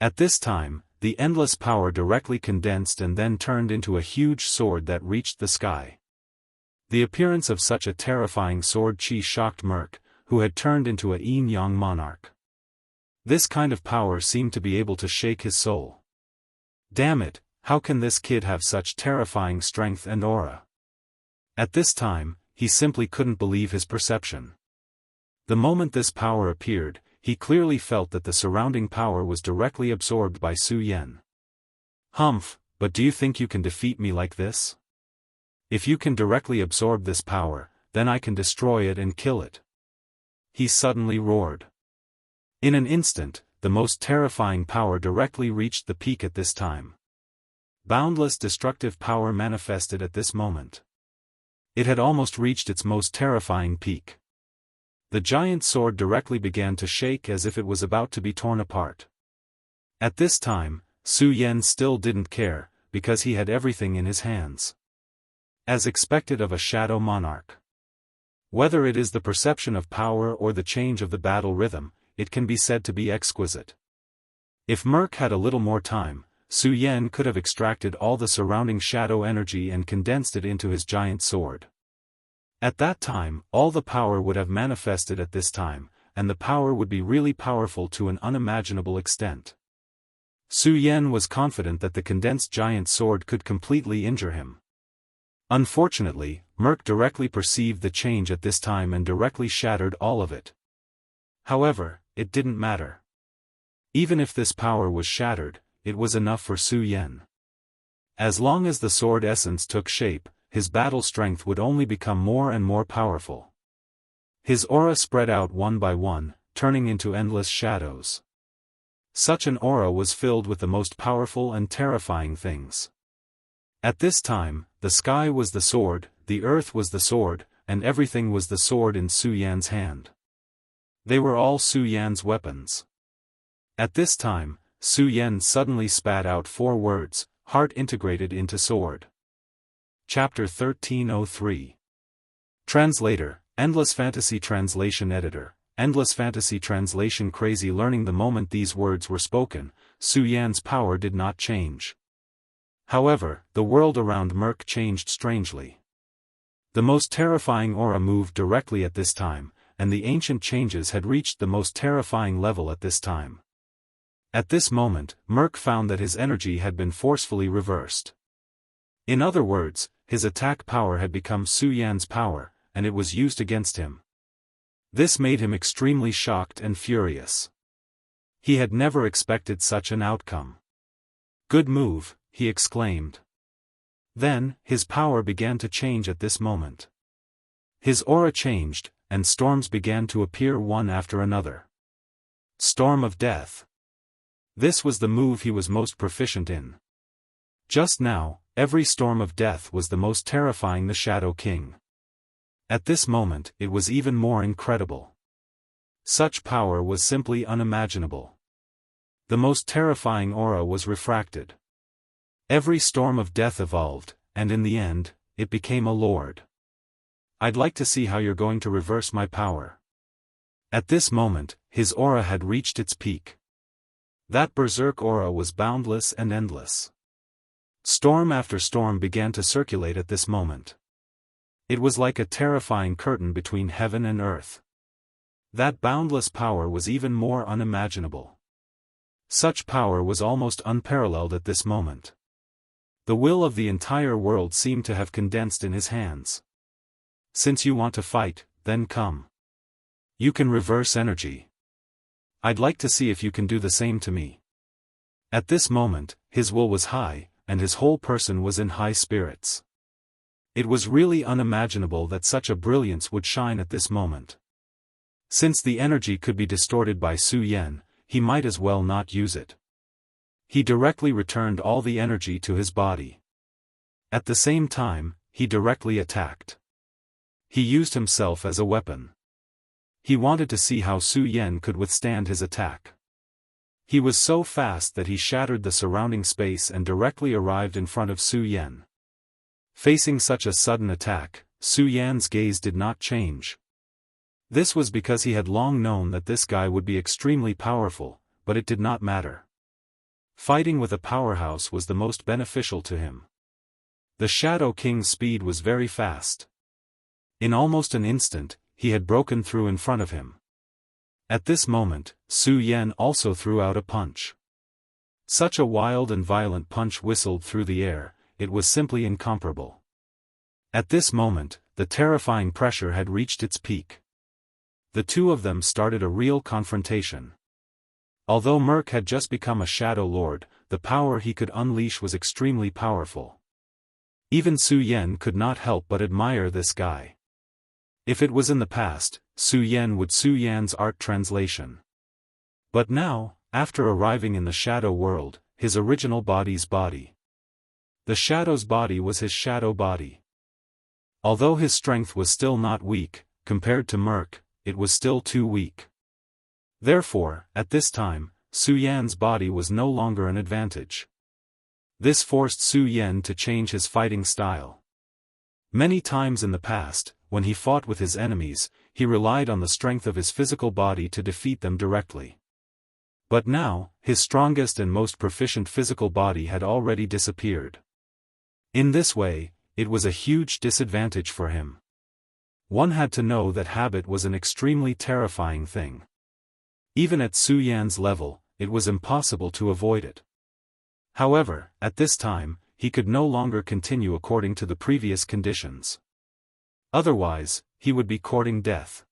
At this time, the endless power directly condensed and then turned into a huge sword that reached the sky. The appearance of such a terrifying sword chi shocked Merc, who had turned into a yin-yang monarch. This kind of power seemed to be able to shake his soul. Damn it, how can this kid have such terrifying strength and aura? At this time, he simply couldn't believe his perception. The moment this power appeared, he clearly felt that the surrounding power was directly absorbed by Su Yan. Humph, but do you think you can defeat me like this? If you can directly absorb this power, then I can destroy it and kill it. He suddenly roared. In an instant, the most terrifying power directly reached the peak at this time. Boundless destructive power manifested at this moment. It had almost reached its most terrifying peak. The giant sword directly began to shake as if it was about to be torn apart. At this time, Su Yan still didn't care, because he had everything in his hands. As expected of a shadow monarch. Whether it is the perception of power or the change of the battle rhythm, it can be said to be exquisite. If Merc had a little more time, Su Yan could have extracted all the surrounding shadow energy and condensed it into his giant sword. At that time, all the power would have manifested at this time, and the power would be really powerful to an unimaginable extent. Su Yan was confident that the condensed giant sword could completely injure him. Unfortunately, Merc directly perceived the change at this time and directly shattered all of it. However, it didn't matter. Even if this power was shattered, it was enough for Su Yan. As long as the sword essence took shape, his battle strength would only become more and more powerful. His aura spread out one by one, turning into endless shadows. Such an aura was filled with the most powerful and terrifying things. At this time, the sky was the sword, the earth was the sword, and everything was the sword in Su Yan's hand. They were all Su Yan's weapons. At this time, Su Yan suddenly spat out 4 words, heart integrated into sword. Chapter 1303. Translator, Endless Fantasy Translation Editor, endless fantasy translation crazy learning. The moment these words were spoken, Su Yan's power did not change. However, the world around Merc changed strangely. The most terrifying aura moved directly at this time, and the ancient changes had reached the most terrifying level at this time. At this moment, Merc found that his energy had been forcefully reversed. In other words, his attack power had become Su Yan's power, and it was used against him. This made him extremely shocked and furious. He had never expected such an outcome. "Good move," he exclaimed. Then, his power began to change at this moment. His aura changed, and storms began to appear one after another. Storm of Death. This was the move he was most proficient in. Just now, every storm of death was the most terrifying the Shadow King. At this moment, it was even more incredible. Such power was simply unimaginable. The most terrifying aura was refracted. Every storm of death evolved, and in the end, it became a lord. "I'd like to see how you're going to reverse my power." At this moment, his aura had reached its peak. That berserk aura was boundless and endless. Storm after storm began to circulate at this moment. It was like a terrifying curtain between heaven and earth. That boundless power was even more unimaginable. Such power was almost unparalleled at this moment. The will of the entire world seemed to have condensed in his hands. "Since you want to fight, then come. You can reverse energy. I'd like to see if you can do the same to me." At this moment, his will was high, and his whole person was in high spirits. It was really unimaginable that such a brilliance would shine at this moment. Since the energy could be distorted by Su Yan, he might as well not use it. He directly returned all the energy to his body. At the same time, he directly attacked. He used himself as a weapon. He wanted to see how Su Yan could withstand his attack. He was so fast that he shattered the surrounding space and directly arrived in front of Su Yan. Facing such a sudden attack, Su Yan's gaze did not change. This was because he had long known that this guy would be extremely powerful, but it did not matter. Fighting with a powerhouse was the most beneficial to him. The Shadow King's speed was very fast. In almost an instant, he had broken through in front of him. At this moment, Su Yan also threw out a punch. Such a wild and violent punch whistled through the air, it was simply incomparable. At this moment, the terrifying pressure had reached its peak. The two of them started a real confrontation. Although Merc had just become a Shadow Lord, the power he could unleash was extremely powerful. Even Su Yan could not help but admire this guy. If it was in the past, Su Yan would Su Yan's art translation. But now, after arriving in the shadow world, his original body's body. The shadow's body was his shadow body. Although his strength was still not weak, compared to Merc, it was still too weak. Therefore, at this time, Su Yan's body was no longer an advantage. This forced Su Yan to change his fighting style. Many times in the past, when he fought with his enemies, he relied on the strength of his physical body to defeat them directly. But now, his strongest and most proficient physical body had already disappeared. In this way, it was a huge disadvantage for him. One had to know that habit was an extremely terrifying thing. Even at Su Yan's level, it was impossible to avoid it. However, at this time, he could no longer continue according to the previous conditions. Otherwise, he would be courting death.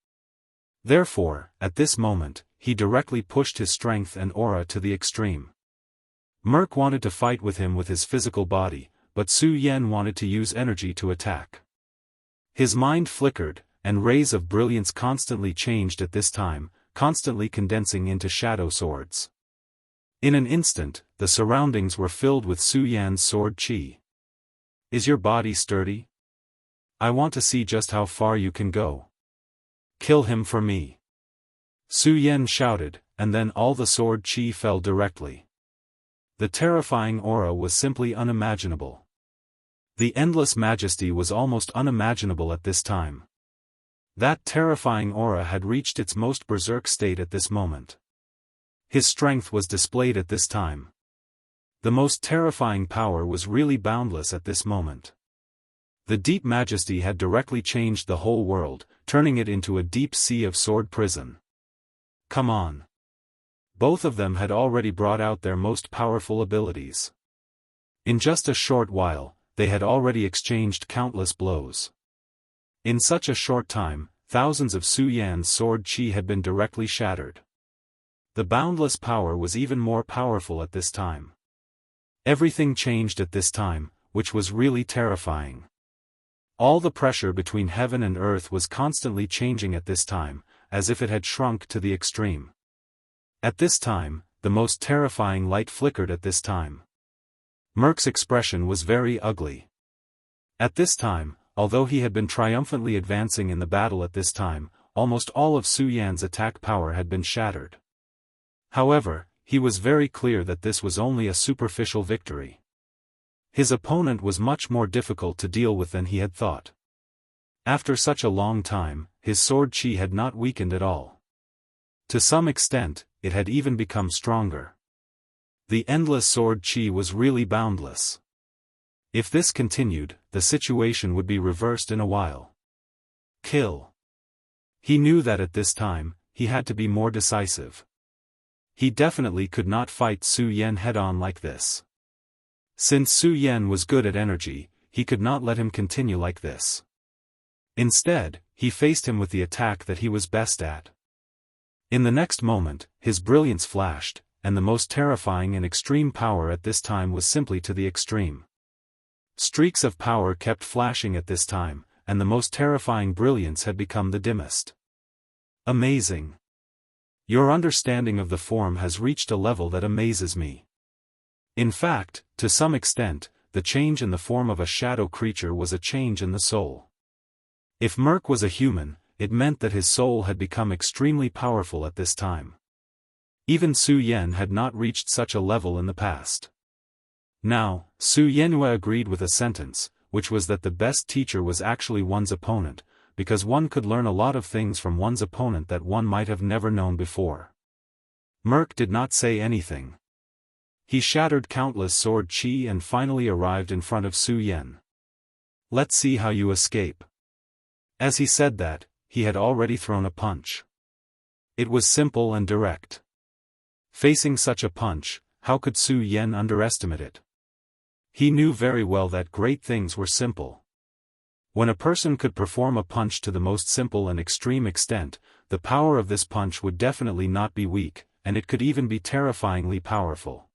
Therefore, at this moment, he directly pushed his strength and aura to the extreme. Merc wanted to fight with him with his physical body, but Su Yan wanted to use energy to attack. His mind flickered, and rays of brilliance constantly changed at this time, constantly condensing into shadow swords. In an instant, the surroundings were filled with Su Yan's sword chi. "Is your body sturdy? I want to see just how far you can go. Kill him for me." Su Yan shouted, and then all the sword chi fell directly. The terrifying aura was simply unimaginable. The endless majesty was almost unimaginable at this time. That terrifying aura had reached its most berserk state at this moment. His strength was displayed at this time. The most terrifying power was really boundless at this moment. The deep majesty had directly changed the whole world, turning it into a deep sea of sword prison. Come on. Both of them had already brought out their most powerful abilities. In just a short while, they had already exchanged countless blows. In such a short time, thousands of Su Yan's sword chi had been directly shattered. The boundless power was even more powerful at this time. Everything changed at this time, which was really terrifying. All the pressure between heaven and earth was constantly changing at this time, as if it had shrunk to the extreme. At this time, the most terrifying light flickered at this time. Merc's expression was very ugly. At this time, although he had been triumphantly advancing in the battle at this time, almost all of Su Yan's attack power had been shattered. However, he was very clear that this was only a superficial victory. His opponent was much more difficult to deal with than he had thought. After such a long time, his sword chi had not weakened at all. To some extent, it had even become stronger. The endless sword chi was really boundless. If this continued, the situation would be reversed in a while. Kill. He knew that at this time, he had to be more decisive. He definitely could not fight Su Yan head-on like this. Since Su Yan was good at energy, he could not let him continue like this. Instead, he faced him with the attack that he was best at. In the next moment, his brilliance flashed, and the most terrifying and extreme power at this time was simply to the extreme. Streaks of power kept flashing at this time, and the most terrifying brilliance had become the dimmest. Amazing. Your understanding of the form has reached a level that amazes me. In fact, to some extent, the change in the form of a shadow creature was a change in the soul. If Merc was a human, it meant that his soul had become extremely powerful at this time. Even Su Yan had not reached such a level in the past. Now, Su Yanhua agreed with a sentence, which was that the best teacher was actually one's opponent, because one could learn a lot of things from one's opponent that one might have never known before. Merc did not say anything. He shattered countless sword chi and finally arrived in front of Su Yan. Let's see how you escape. As he said that, he had already thrown a punch. It was simple and direct. Facing such a punch, how could Su Yan underestimate it? He knew very well that great things were simple. When a person could perform a punch to the most simple and extreme extent, the power of this punch would definitely not be weak, and it could even be terrifyingly powerful.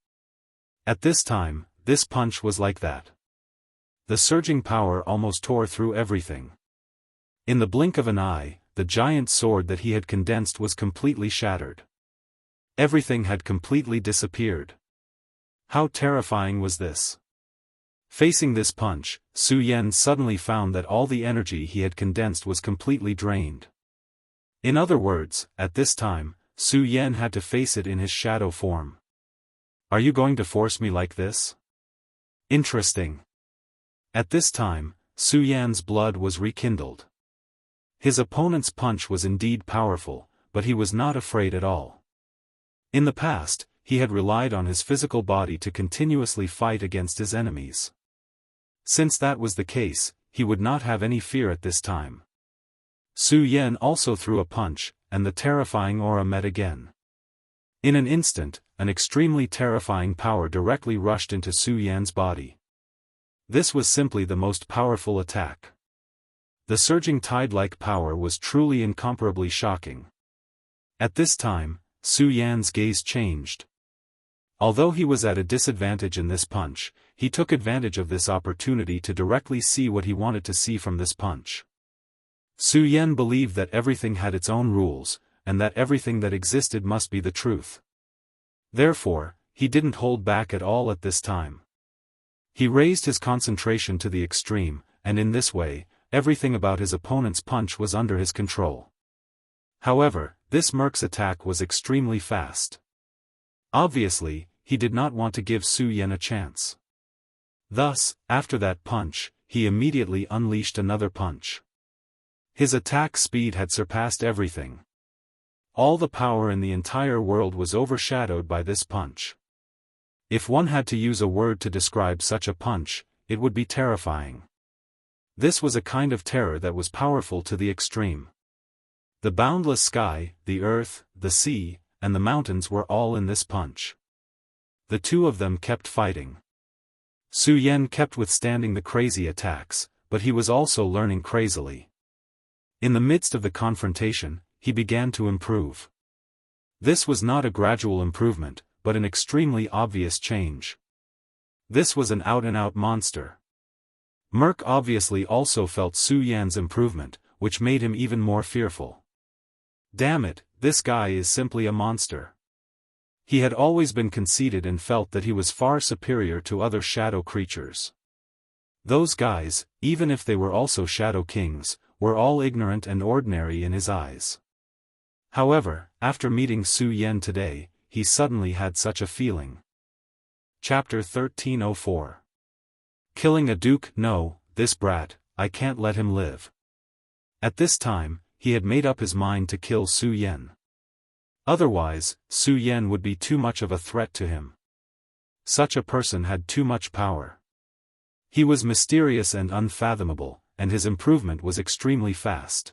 At this time, this punch was like that. The surging power almost tore through everything. In the blink of an eye, the giant sword that he had condensed was completely shattered. Everything had completely disappeared. How terrifying was this? Facing this punch, Su Yan suddenly found that all the energy he had condensed was completely drained. In other words, at this time, Su Yan had to face it in his shadow form. Are you going to force me like this? Interesting. At this time, Su Yan's blood was rekindled. His opponent's punch was indeed powerful, but he was not afraid at all. In the past, he had relied on his physical body to continuously fight against his enemies. Since that was the case, he would not have any fear at this time. Su Yan also threw a punch, and the terrifying aura met again. In an instant, an extremely terrifying power directly rushed into Su Yan's body. This was simply the most powerful attack. The surging tide-like power was truly incomparably shocking. At this time, Su Yan's gaze changed. Although he was at a disadvantage in this punch, he took advantage of this opportunity to directly see what he wanted to see from this punch. Su Yan believed that everything had its own rules, and that everything that existed must be the truth. Therefore, he didn't hold back at all at this time. He raised his concentration to the extreme, and in this way, everything about his opponent's punch was under his control. However, this Merc's attack was extremely fast. Obviously, he did not want to give Su Yan a chance. Thus, after that punch, he immediately unleashed another punch. His attack speed had surpassed everything. All the power in the entire world was overshadowed by this punch. If one had to use a word to describe such a punch, it would be terrifying. This was a kind of terror that was powerful to the extreme. The boundless sky, the earth, the sea, and the mountains were all in this punch. The two of them kept fighting. Su Yan kept withstanding the crazy attacks, but he was also learning crazily. In the midst of the confrontation, he began to improve. This was not a gradual improvement, but an extremely obvious change. This was an out-and-out monster. Merc obviously also felt Su Yan's improvement, which made him even more fearful. Damn it, this guy is simply a monster. He had always been conceited and felt that he was far superior to other shadow creatures. Those guys, even if they were also shadow kings, were all ignorant and ordinary in his eyes. However, after meeting Su Yan today, he suddenly had such a feeling. Chapter 1304. Killing a duke? No, this brat, I can't let him live. At this time, he had made up his mind to kill Su Yan. Otherwise, Su Yan would be too much of a threat to him. Such a person had too much power. He was mysterious and unfathomable, and his improvement was extremely fast.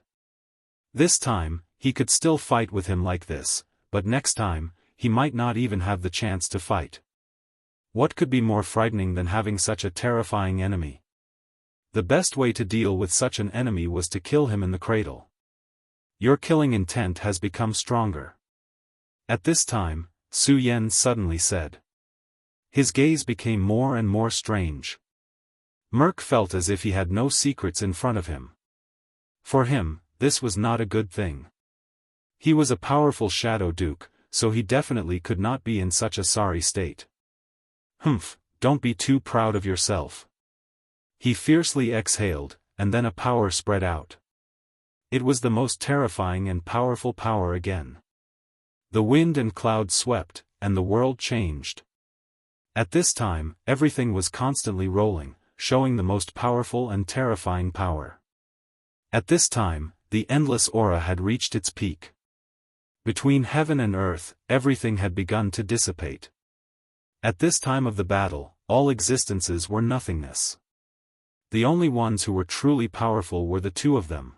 This time, he could still fight with him like this, but next time, he might not even have the chance to fight. What could be more frightening than having such a terrifying enemy? The best way to deal with such an enemy was to kill him in the cradle. Your killing intent has become stronger. At this time, Su Yan suddenly said. His gaze became more and more strange. Merc felt as if he had no secrets in front of him. For him, this was not a good thing. He was a powerful shadow duke, so he definitely could not be in such a sorry state. Humph, don't be too proud of yourself. He fiercely exhaled, and then a power spread out. It was the most terrifying and powerful power again. The wind and clouds swept, and the world changed. At this time, everything was constantly rolling, showing the most powerful and terrifying power. At this time, the endless aura had reached its peak. Between heaven and earth, everything had begun to dissipate. At this time of the battle, all existences were nothingness. The only ones who were truly powerful were the two of them.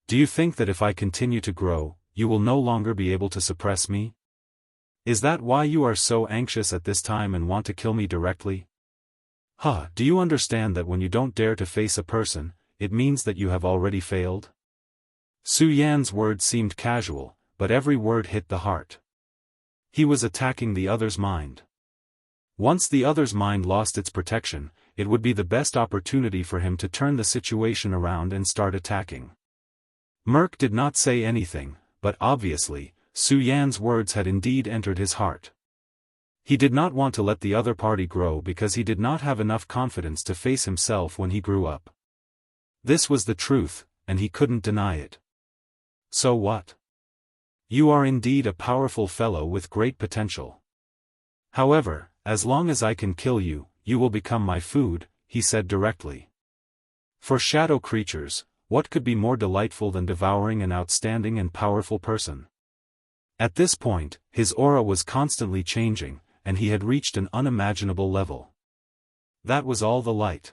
Do you think that if I continue to grow, you will no longer be able to suppress me? Is that why you are so anxious at this time and want to kill me directly? Do you understand that when you don't dare to face a person, it means that you have already failed? Su Yan's words seemed casual, but every word hit the heart. He was attacking the other's mind. Once the other's mind lost its protection, it would be the best opportunity for him to turn the situation around and start attacking. Merc did not say anything, but obviously, Su Yan's words had indeed entered his heart. He did not want to let the other party grow because he did not have enough confidence to face himself when he grew up. This was the truth, and he couldn't deny it. So what? You are indeed a powerful fellow with great potential. However, as long as I can kill you, you will become my food, he said directly. For shadow creatures, what could be more delightful than devouring an outstanding and powerful person? At this point, his aura was constantly changing, and he had reached an unimaginable level. That was all the light.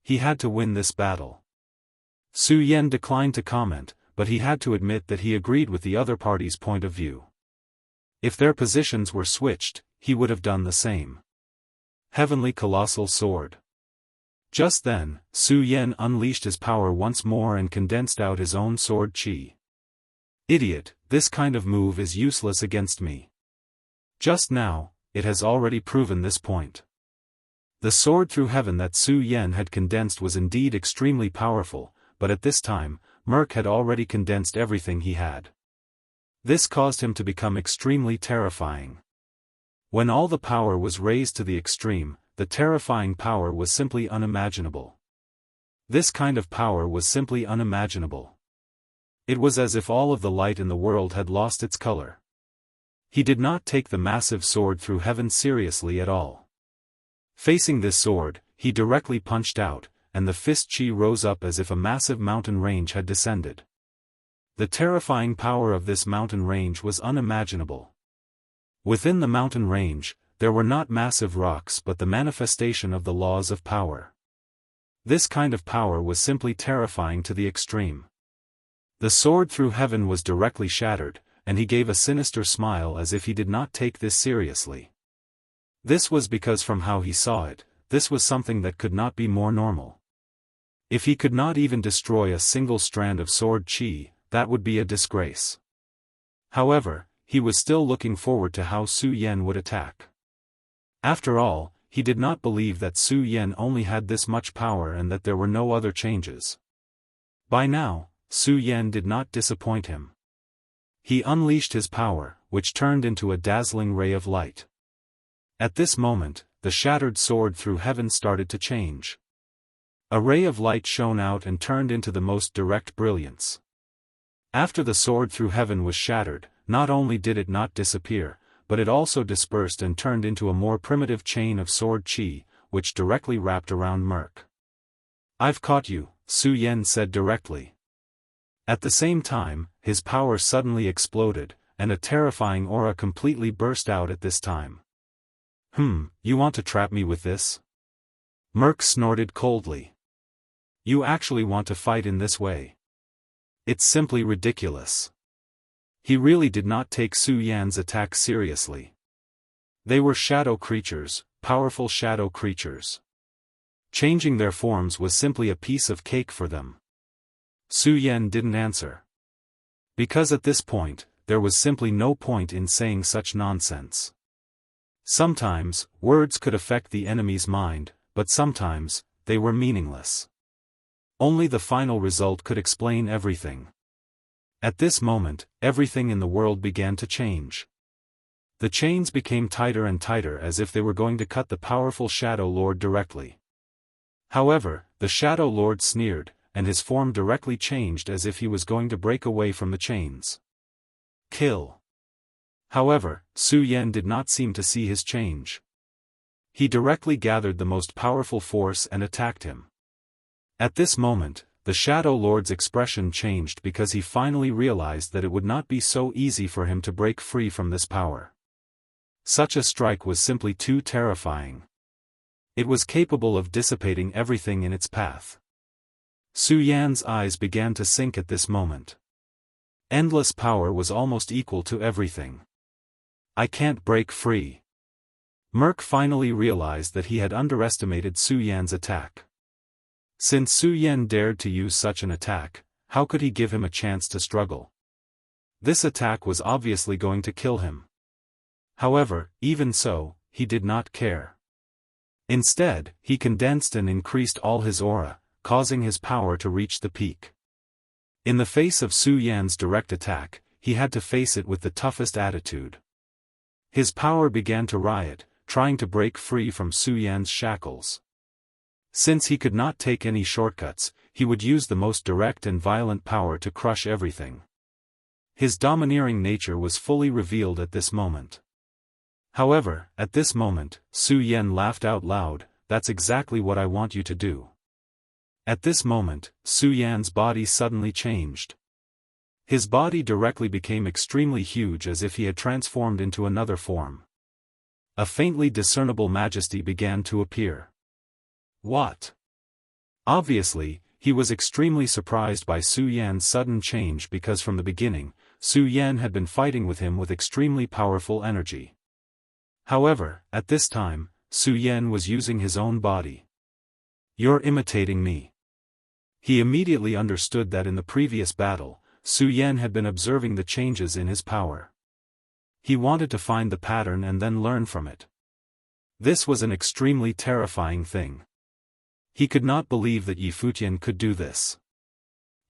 He had to win this battle. Su Yan declined to comment, but he had to admit that he agreed with the other party's point of view. If their positions were switched, he would have done the same. Heavenly Colossal Sword. Just then, Su Yan unleashed his power once more and condensed out his own sword chi. Idiot, this kind of move is useless against me. Just now, it has already proven this point. The sword through heaven that Su Yan had condensed was indeed extremely powerful, but at this time, Merc had already condensed everything he had. This caused him to become extremely terrifying. When all the power was raised to the extreme, the terrifying power was simply unimaginable. This kind of power was simply unimaginable. It was as if all of the light in the world had lost its color. He did not take the massive sword through heaven seriously at all. Facing this sword, he directly punched out, and the fist chi rose up as if a massive mountain range had descended. The terrifying power of this mountain range was unimaginable. Within the mountain range, there were not massive rocks but the manifestation of the laws of power. This kind of power was simply terrifying to the extreme. The sword through heaven was directly shattered, and he gave a sinister smile as if he did not take this seriously. This was because from how he saw it, this was something that could not be more normal. If he could not even destroy a single strand of sword chi, that would be a disgrace. However, he was still looking forward to how Su Yan would attack. After all, he did not believe that Su Yan only had this much power and that there were no other changes. By now, Su Yan did not disappoint him. He unleashed his power, which turned into a dazzling ray of light. At this moment, the shattered sword through heaven started to change. A ray of light shone out and turned into the most direct brilliance. After the sword through heaven was shattered, not only did it not disappear, but it also dispersed and turned into a more primitive chain of sword chi, which directly wrapped around Merc. "I've caught you," Su Yan said directly. At the same time, his power suddenly exploded, and a terrifying aura completely burst out at this time. You want to trap me with this?" Merc snorted coldly. "You actually want to fight in this way? It's simply ridiculous." He really did not take Su Yan's attack seriously. They were shadow creatures, powerful shadow creatures. Changing their forms was simply a piece of cake for them. Su Yan didn't answer. Because at this point, there was simply no point in saying such nonsense. Sometimes, words could affect the enemy's mind, but sometimes, they were meaningless. Only the final result could explain everything. At this moment, everything in the world began to change. The chains became tighter and tighter as if they were going to cut the powerful Shadow Lord directly. However, the Shadow Lord sneered, and his form directly changed as if he was going to break away from the chains. Kill. However, Su Yan did not seem to see his change. He directly gathered the most powerful force and attacked him. At this moment, the Shadow Lord's expression changed because he finally realized that it would not be so easy for him to break free from this power. Such a strike was simply too terrifying. It was capable of dissipating everything in its path. Su Yan's eyes began to sink at this moment. Endless power was almost equal to everything. I can't break free. Merc finally realized that he had underestimated Su Yan's attack. Since Su Yan dared to use such an attack, how could he give him a chance to struggle? This attack was obviously going to kill him. However, even so, he did not care. Instead, he condensed and increased all his aura, causing his power to reach the peak. In the face of Su Yan's direct attack, he had to face it with the toughest attitude. His power began to riot, trying to break free from Su Yan's shackles. Since he could not take any shortcuts, he would use the most direct and violent power to crush everything. His domineering nature was fully revealed at this moment. However, at this moment, Su Yan laughed out loud, "That's exactly what I want you to do." At this moment, Su Yan's body suddenly changed. His body directly became extremely huge as if he had transformed into another form. A faintly discernible majesty began to appear. What? Obviously, he was extremely surprised by Su Yan's sudden change because from the beginning, Su Yan had been fighting with him with extremely powerful energy. However, at this time, Su Yan was using his own body. "You're imitating me." He immediately understood that in the previous battle, Su Yan had been observing the changes in his power. He wanted to find the pattern and then learn from it. This was an extremely terrifying thing. He could not believe that Yi Futian could do this.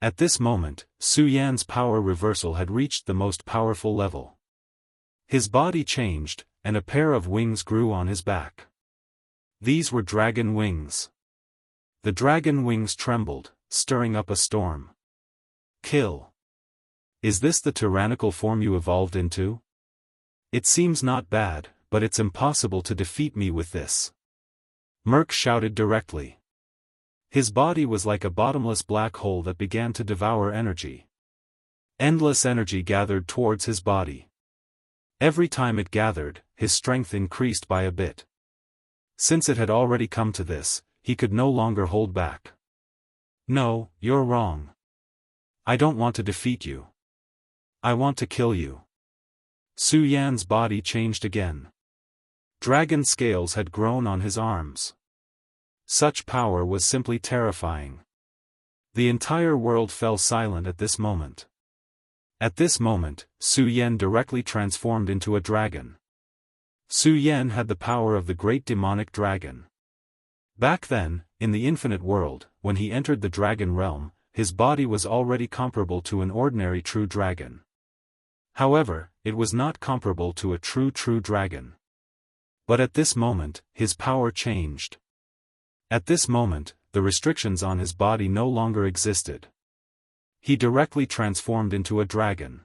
At this moment, Su Yan's power reversal had reached the most powerful level. His body changed, and a pair of wings grew on his back. These were dragon wings. The dragon wings trembled, stirring up a storm. Kill. Is this the tyrannical form you evolved into? It seems not bad, but it's impossible to defeat me with this. Merc shouted directly. His body was like a bottomless black hole that began to devour energy. Endless energy gathered towards his body. Every time it gathered, his strength increased by a bit. Since it had already come to this, he could no longer hold back. No, you're wrong. I don't want to defeat you. I want to kill you. Su Yan's body changed again. Dragon scales had grown on his arms. Such power was simply terrifying. The entire world fell silent at this moment. At this moment, Su Yan directly transformed into a dragon. Su Yan had the power of the great demonic dragon. Back then, in the infinite world, when he entered the dragon realm, his body was already comparable to an ordinary true dragon. However, it was not comparable to a true dragon. But at this moment, his power changed. At this moment, the restrictions on his body no longer existed. He directly transformed into a dragon.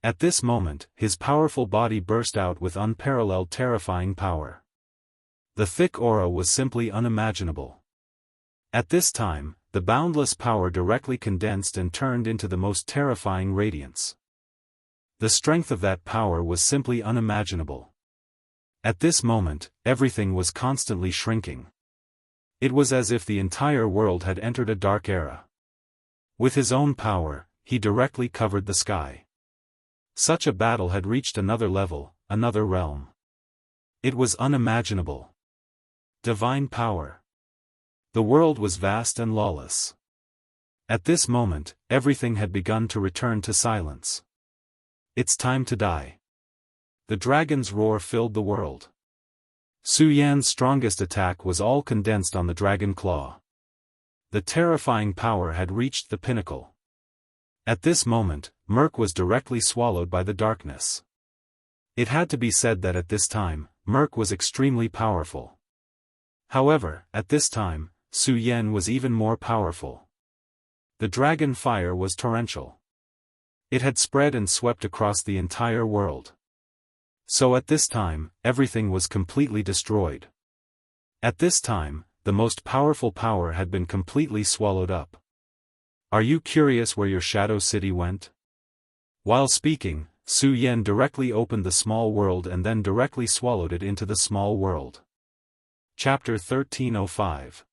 At this moment, his powerful body burst out with unparalleled terrifying power. The thick aura was simply unimaginable. At this time, the boundless power directly condensed and turned into the most terrifying radiance. The strength of that power was simply unimaginable. At this moment, everything was constantly shrinking. It was as if the entire world had entered a dark era. With his own power, he directly covered the sky. Such a battle had reached another level, another realm. It was unimaginable. Divine power. The world was vast and lawless. At this moment, everything had begun to return to silence. It's time to die. The dragon's roar filled the world. Su Yan's strongest attack was all condensed on the dragon claw. The terrifying power had reached the pinnacle. At this moment, Merc was directly swallowed by the darkness. It had to be said that at this time, Merc was extremely powerful. However, at this time, Su Yan was even more powerful. The dragon fire was torrential. It had spread and swept across the entire world. So at this time, everything was completely destroyed. At this time, the most powerful power had been completely swallowed up. Are you curious where your shadow city went? While speaking, Su Yan directly opened the small world and then directly swallowed it into the small world. Chapter 1305.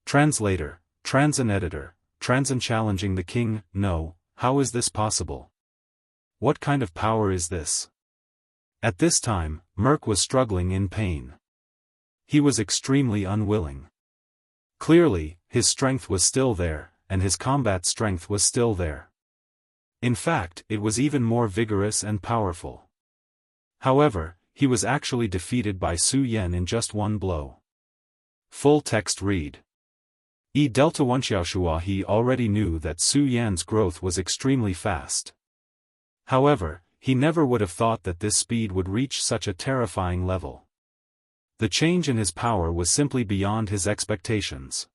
Translator, Transan Editor, Transan challenging the king. No, how is this possible? What kind of power is this? At this time, Merc was struggling in pain. He was extremely unwilling. Clearly, his strength was still there, and his combat strength was still there. In fact, it was even more vigorous and powerful. However, he was actually defeated by Su Yan in just one blow. Full text read. Delta Wuxiaoshua. He already knew that Su Yan's growth was extremely fast. However, he never would have thought that this speed would reach such a terrifying level. The change in his power was simply beyond his expectations.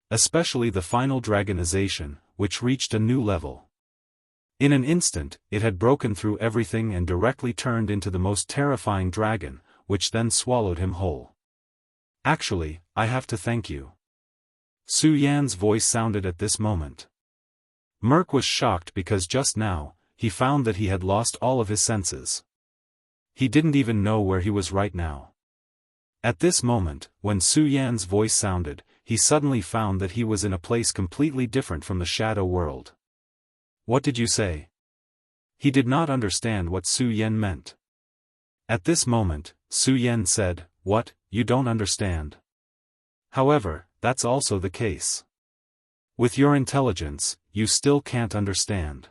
Especially the final dragonization, which reached a new level. In an instant, it had broken through everything and directly turned into the most terrifying dragon, which then swallowed him whole. Actually, I have to thank you. Su Yan's voice sounded at this moment. Merc was shocked because just now, he found that he had lost all of his senses. He didn't even know where he was right now. At this moment, when Su Yan's voice sounded, he suddenly found that he was in a place completely different from the shadow world. What did you say? He did not understand what Su Yan meant. At this moment, Su Yan said, "What, you don't understand?" However, that's also the case. With your intelligence, you still can't understand.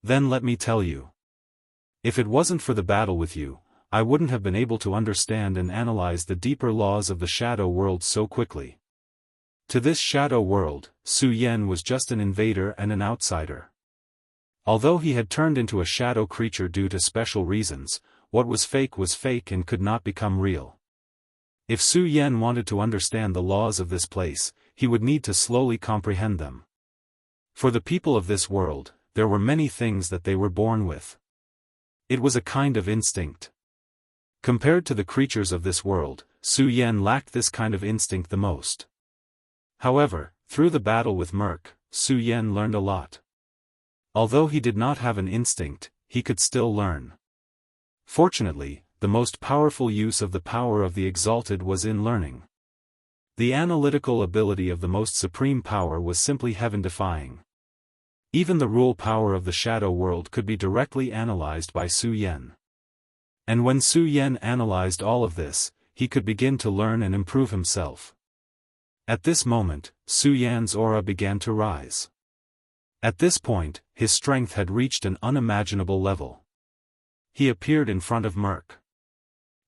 Then let me tell you. If it wasn't for the battle with you, I wouldn't have been able to understand and analyze the deeper laws of the shadow world so quickly. To this shadow world, Su Yan was just an invader and an outsider. Although he had turned into a shadow creature due to special reasons, what was fake and could not become real. If Su Yan wanted to understand the laws of this place, he would need to slowly comprehend them. For the people of this world, there were many things that they were born with. It was a kind of instinct. Compared to the creatures of this world, Su Yan lacked this kind of instinct the most. However, through the battle with Merc, Su Yan learned a lot. Although he did not have an instinct, he could still learn. Fortunately, the most powerful use of the power of the exalted was in learning. The analytical ability of the most supreme power was simply heaven-defying. Even the rule power of the shadow world could be directly analyzed by Su Yan. And when Su Yan analyzed all of this, he could begin to learn and improve himself. At this moment, Su Yan's aura began to rise. At this point, his strength had reached an unimaginable level. He appeared in front of Merc.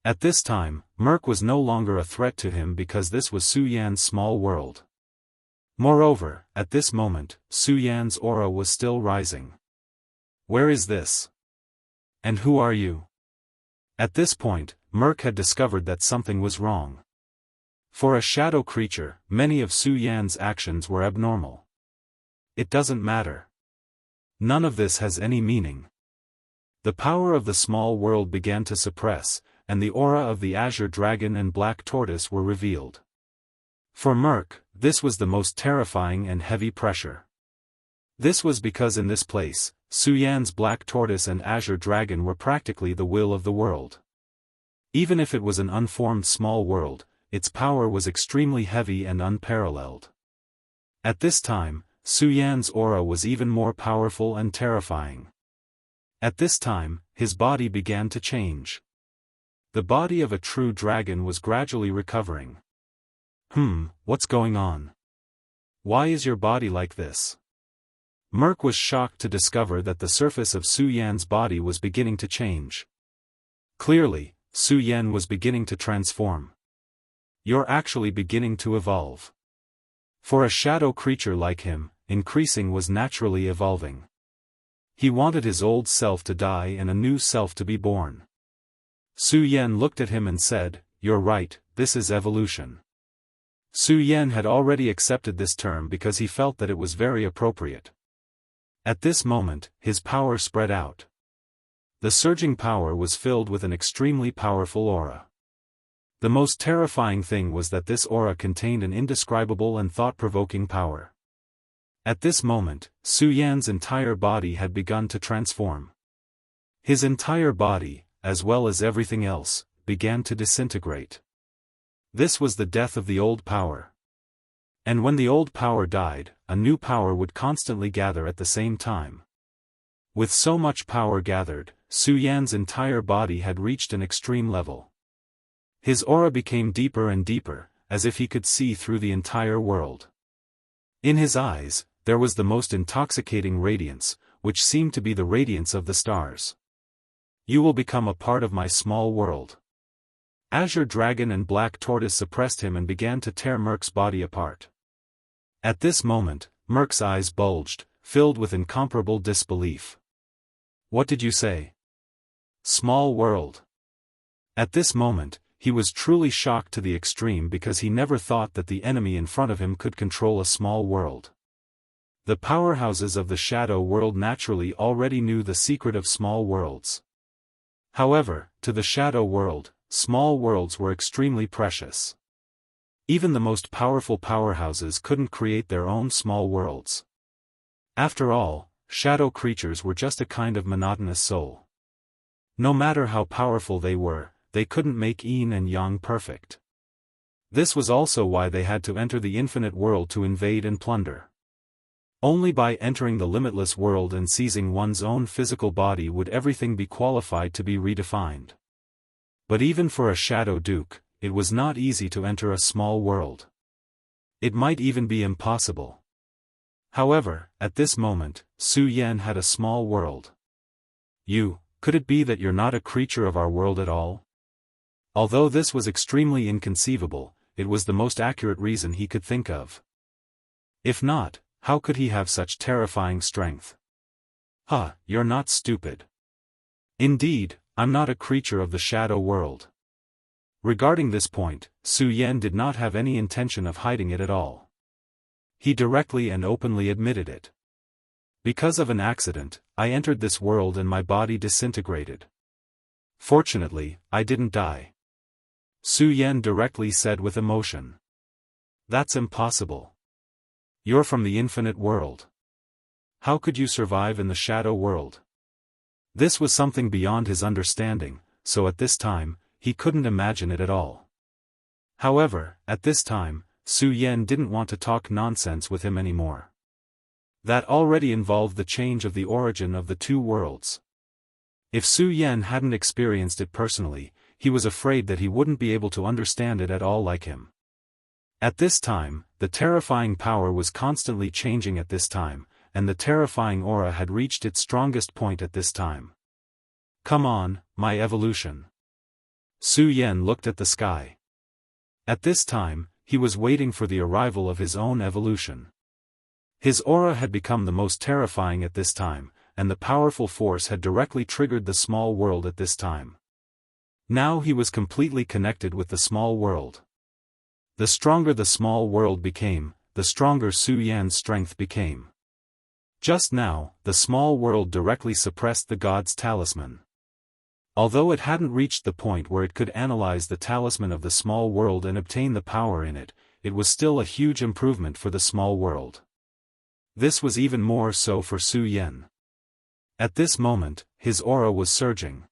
At this time, Merc was no longer a threat to him because this was Su Yan's small world. Moreover, at this moment, Su Yan's aura was still rising. Where is this? And who are you? At this point, Merc had discovered that something was wrong. For a shadow creature, many of Su Yan's actions were abnormal. It doesn't matter. None of this has any meaning. The power of the small world began to suppress, and the aura of the azure dragon and black tortoise were revealed. For Merc, this was the most terrifying and heavy pressure. This was because in this place, Su Yan's black tortoise and azure dragon were practically the will of the world. Even if it was an unformed small world, its power was extremely heavy and unparalleled. At this time, Su Yan's aura was even more powerful and terrifying. At this time, his body began to change. The body of a true dragon was gradually recovering. What's going on? Why is your body like this? Merc was shocked to discover that the surface of Su Yan's body was beginning to change. Clearly, Su Yan was beginning to transform. You're actually beginning to evolve. For a shadow creature like him, increasing was naturally evolving. He wanted his old self to die and a new self to be born. Su Yan looked at him and said, "You're right, this is evolution." Su Yan had already accepted this term because he felt that it was very appropriate. At this moment, his power spread out. The surging power was filled with an extremely powerful aura. The most terrifying thing was that this aura contained an indescribable and thought-provoking power. At this moment, Su Yan's entire body had begun to transform. His entire body, as well as everything else, began to disintegrate. This was the death of the old power. And when the old power died, a new power would constantly gather at the same time. With so much power gathered, Su Yan's entire body had reached an extreme level. His aura became deeper and deeper, as if he could see through the entire world. In his eyes, there was the most intoxicating radiance, which seemed to be the radiance of the stars. You will become a part of my small world. Azure Dragon and Black Tortoise suppressed him and began to tear Merc's body apart. At this moment, Merc's eyes bulged, filled with incomparable disbelief. What did you say? Small world. At this moment, he was truly shocked to the extreme because he never thought that the enemy in front of him could control a small world. The powerhouses of the shadow world naturally already knew the secret of small worlds. However, to the shadow world, small worlds were extremely precious. Even the most powerful powerhouses couldn't create their own small worlds. After all, shadow creatures were just a kind of monotonous soul. No matter how powerful they couldn't make yin and yang perfect. This was also why they had to enter the infinite world to invade and plunder. Only by entering the limitless world and seizing one's own physical body would everything be qualified to be redefined. But even for a shadow duke, it was not easy to enter a small world. It might even be impossible. However, at this moment, Su Yan had a small world. Could it be that you're not a creature of our world at all? Although this was extremely inconceivable, it was the most accurate reason he could think of. If not, how could he have such terrifying strength? You're not stupid. Indeed, I'm not a creature of the shadow world. Regarding this point, Su Yan did not have any intention of hiding it at all. He directly and openly admitted it. Because of an accident, I entered this world and my body disintegrated. Fortunately, I didn't die. Su Yan directly said with emotion. That's impossible. You're from the infinite world. How could you survive in the shadow world? This was something beyond his understanding, so at this time, he couldn't imagine it at all. However, at this time, Su Yan didn't want to talk nonsense with him anymore. That already involved the change of the origin of the two worlds. If Su Yan hadn't experienced it personally, he was afraid that he wouldn't be able to understand it at all like him. At this time, the terrifying power was constantly changing at this time, and the terrifying aura had reached its strongest point at this time. Come on, my evolution. Su Yan looked at the sky. At this time, he was waiting for the arrival of his own evolution. His aura had become the most terrifying at this time, and the powerful force had directly triggered the small world at this time. Now he was completely connected with the small world. The stronger the small world became, the stronger Su Yan's strength became. Just now, the small world directly suppressed the god's talisman. Although it hadn't reached the point where it could analyze the talisman of the small world and obtain the power in it, it was still a huge improvement for the small world. This was even more so for Su Yan. At this moment, his aura was surging.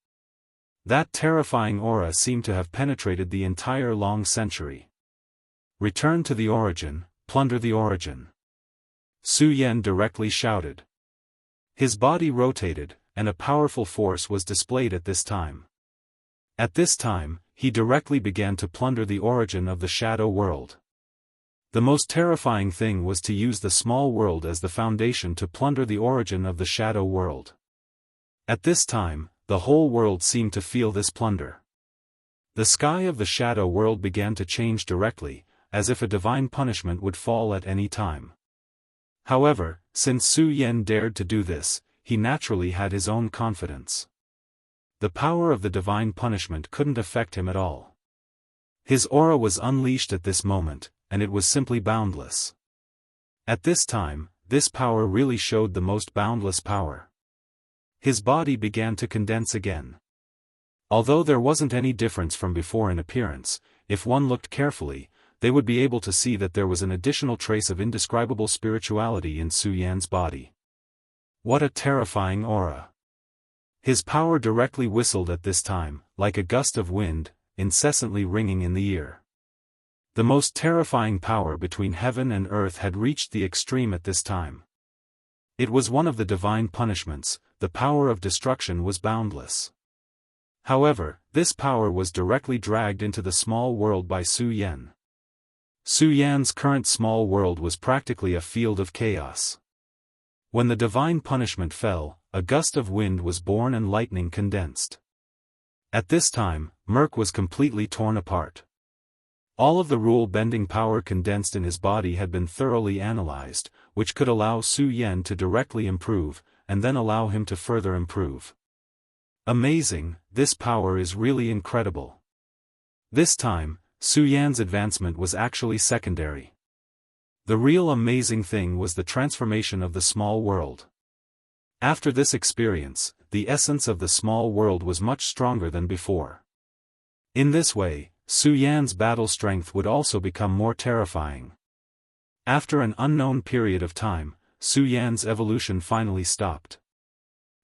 That terrifying aura seemed to have penetrated the entire long century. Return to the origin, plunder the origin. Su Yan directly shouted. His body rotated, and a powerful force was displayed at this time. At this time, he directly began to plunder the origin of the shadow world. The most terrifying thing was to use the small world as the foundation to plunder the origin of the shadow world. At this time, the whole world seemed to feel this plunder. The sky of the shadow world began to change directly, as if a divine punishment would fall at any time. However, since Su Yan dared to do this, he naturally had his own confidence. The power of the divine punishment couldn't affect him at all. His aura was unleashed at this moment, and it was simply boundless. At this time, this power really showed the most boundless power. His body began to condense again. Although there wasn't any difference from before in appearance, if one looked carefully, they would be able to see that there was an additional trace of indescribable spirituality in Su Yan's body. What a terrifying aura! His power directly whistled at this time, like a gust of wind, incessantly ringing in the ear. The most terrifying power between heaven and earth had reached the extreme at this time. It was one of the divine punishments, the power of destruction was boundless. However, this power was directly dragged into the small world by Su Yan. Su Yan's current small world was practically a field of chaos. When the divine punishment fell, a gust of wind was born and lightning condensed. At this time, Merc was completely torn apart. All of the rule-bending power condensed in his body had been thoroughly analyzed, which could allow Su Yan to directly improve, and then allow him to further improve. Amazing, this power is really incredible. This time, Su Yan's advancement was actually secondary. The real amazing thing was the transformation of the small world. After this experience, the essence of the small world was much stronger than before. In this way, Su Yan's battle strength would also become more terrifying. After an unknown period of time, Su Yan's evolution finally stopped.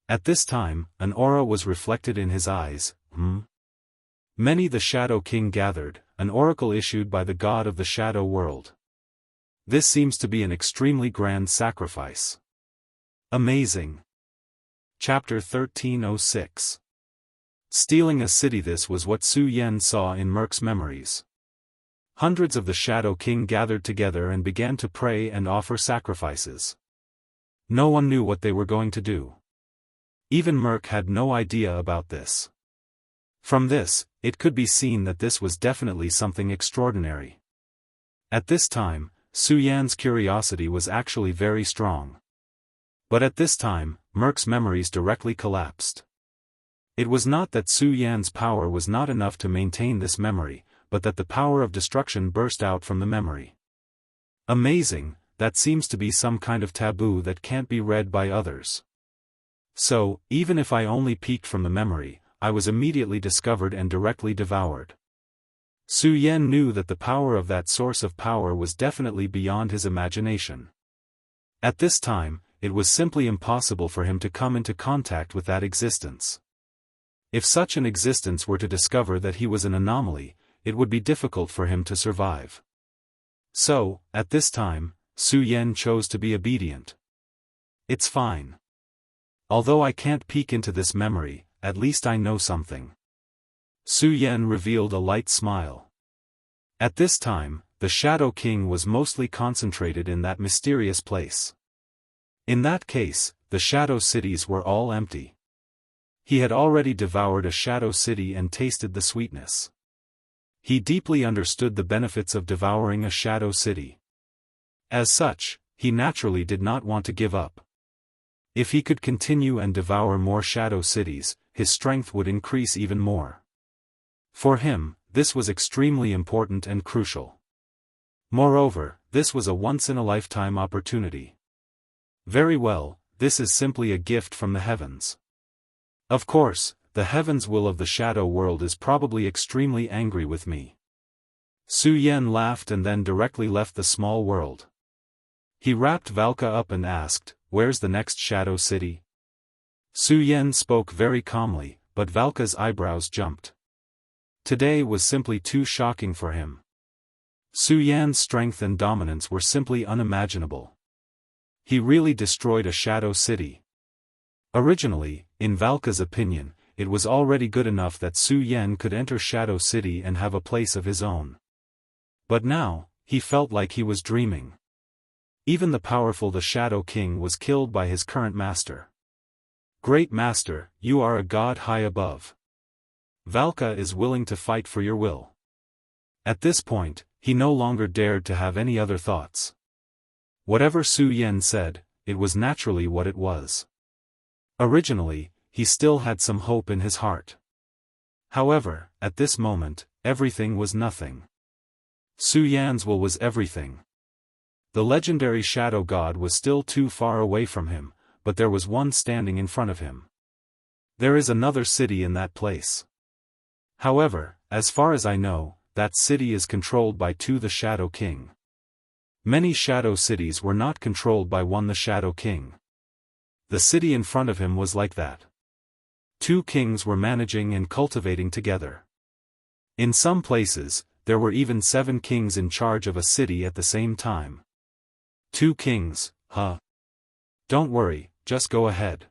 At this time, an aura was reflected in his eyes. Many the Shadow King gathered, an oracle issued by the god of the shadow world. This seems to be an extremely grand sacrifice. Amazing. Chapter 1306. Stealing a city. This was what Su Yan saw in Merc's memories. Hundreds of the Shadow King gathered together and began to pray and offer sacrifices. No one knew what they were going to do. Even Merc had no idea about this. From this, it could be seen that this was definitely something extraordinary. At this time, Su Yan's curiosity was actually very strong. But at this time, Merc's memories directly collapsed. It was not that Su Yan's power was not enough to maintain this memory, but that the power of destruction burst out from the memory. Amazing, that seems to be some kind of taboo that can't be read by others. So, even if I only peeked from the memory, I was immediately discovered and directly devoured. Su Yan knew that the power of that source of power was definitely beyond his imagination. At this time, it was simply impossible for him to come into contact with that existence. If such an existence were to discover that he was an anomaly, it would be difficult for him to survive. So, at this time, Su Yan chose to be obedient. It's fine. Although I can't peek into this memory, at least I know something. Su Yan revealed a light smile. At this time, the Shadow King was mostly concentrated in that mysterious place. In that case, the shadow cities were all empty. He had already devoured a shadow city and tasted the sweetness. He deeply understood the benefits of devouring a shadow city. As such, he naturally did not want to give up. If he could continue and devour more shadow cities, his strength would increase even more. For him, this was extremely important and crucial. Moreover, this was a once-in-a-lifetime opportunity. Very well, this is simply a gift from the heavens. Of course, the heavens will of the shadow world is probably extremely angry with me. Su Yan laughed and then directly left the small world. He wrapped Valka up and asked, "Where's the next shadow city?" Su Yan spoke very calmly, but Valka's eyebrows jumped. Today was simply too shocking for him. Su Yan's strength and dominance were simply unimaginable. He really destroyed a shadow city. Originally, in Valka's opinion, it was already good enough that Su Yan could enter Shadow City and have a place of his own. But now, he felt like he was dreaming. Even the powerful the Shadow King was killed by his current master. Great Master, you are a god high above. Valka is willing to fight for your will. At this point, he no longer dared to have any other thoughts. Whatever Su Yan said, it was naturally what it was. Originally, he still had some hope in his heart. However, at this moment, everything was nothing. Su Yan's will was everything. The legendary shadow god was still too far away from him, but there was one standing in front of him. There is another city in that place. However, as far as I know, that city is controlled by the Shadow King. Many shadow cities were not controlled by the Shadow King. The city in front of him was like that. 2 kings were managing and cultivating together. In some places, there were even 7 kings in charge of a city at the same time. 2 kings, huh? Don't worry, just go ahead.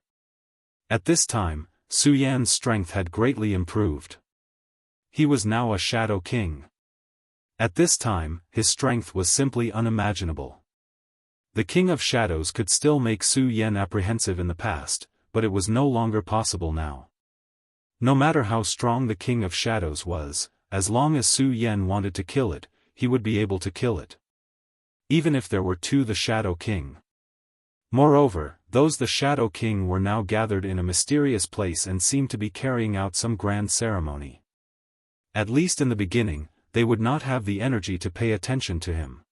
At this time, Su Yan's strength had greatly improved. He was now a Shadow King. At this time, his strength was simply unimaginable. The King of Shadows could still make Su Yan apprehensive in the past, but it was no longer possible now. No matter how strong the King of Shadows was, as long as Su Yan wanted to kill it, he would be able to kill it. Even if there were 2 the Shadow King. Moreover, the Shadow King were now gathered in a mysterious place and seemed to be carrying out some grand ceremony. At least in the beginning, they would not have the energy to pay attention to him.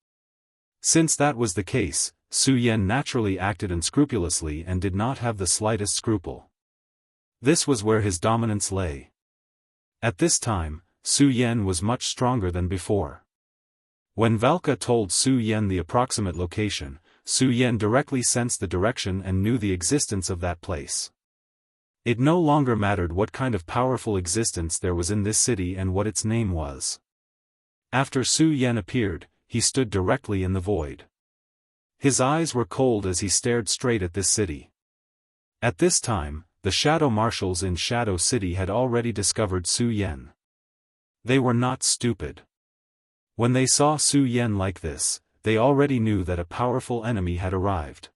Since that was the case, Su Yan naturally acted unscrupulously and did not have the slightest scruple. This was where his dominance lay. At this time, Su Yan was much stronger than before. When Valka told Su Yan the approximate location, Su Yan directly sensed the direction and knew the existence of that place. It no longer mattered what kind of powerful existence there was in this city and what its name was. After Su Yan appeared, he stood directly in the void. His eyes were cold as he stared straight at this city. At this time, the shadow marshals in Shadow City had already discovered Su Yan. They were not stupid. When they saw Su Yan like this, they already knew that a powerful enemy had arrived.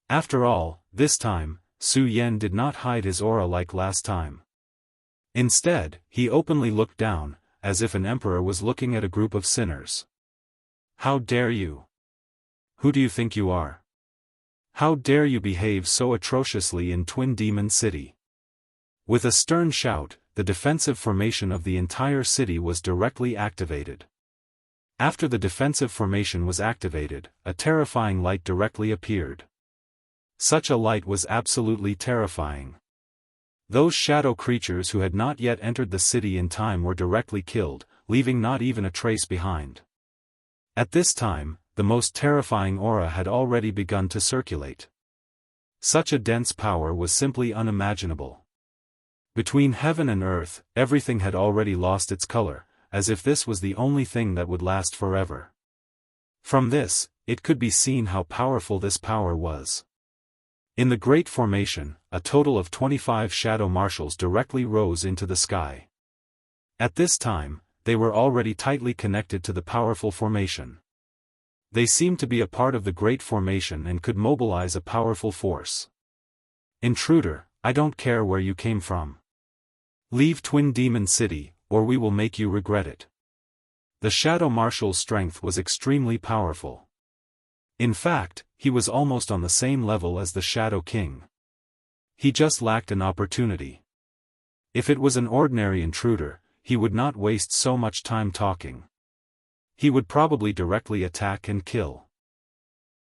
After all, this time, Su Yan did not hide his aura like last time. Instead, he openly looked down, as if an emperor was looking at a group of sinners. How dare you? Who do you think you are? How dare you behave so atrociously in Twin Demon City? With a stern shout, the defensive formation of the entire city was directly activated. After the defensive formation was activated, a terrifying light directly appeared. Such a light was absolutely terrifying. Those shadow creatures who had not yet entered the city in time were directly killed, leaving not even a trace behind. At this time, the most terrifying aura had already begun to circulate. Such a dense power was simply unimaginable. Between heaven and earth, everything had already lost its color, as if this was the only thing that would last forever. From this, it could be seen how powerful this power was. In the Great Formation, a total of 25 shadow marshals directly rose into the sky. At this time, they were already tightly connected to the powerful formation. They seemed to be a part of the Great Formation and could mobilize a powerful force. Intruder, I don't care where you came from. Leave Twin Demon City, or we will make you regret it. The Shadow Marshal's strength was extremely powerful. In fact, he was almost on the same level as the Shadow King. He just lacked an opportunity. If it was an ordinary intruder, he would not waste so much time talking. He would probably directly attack and kill.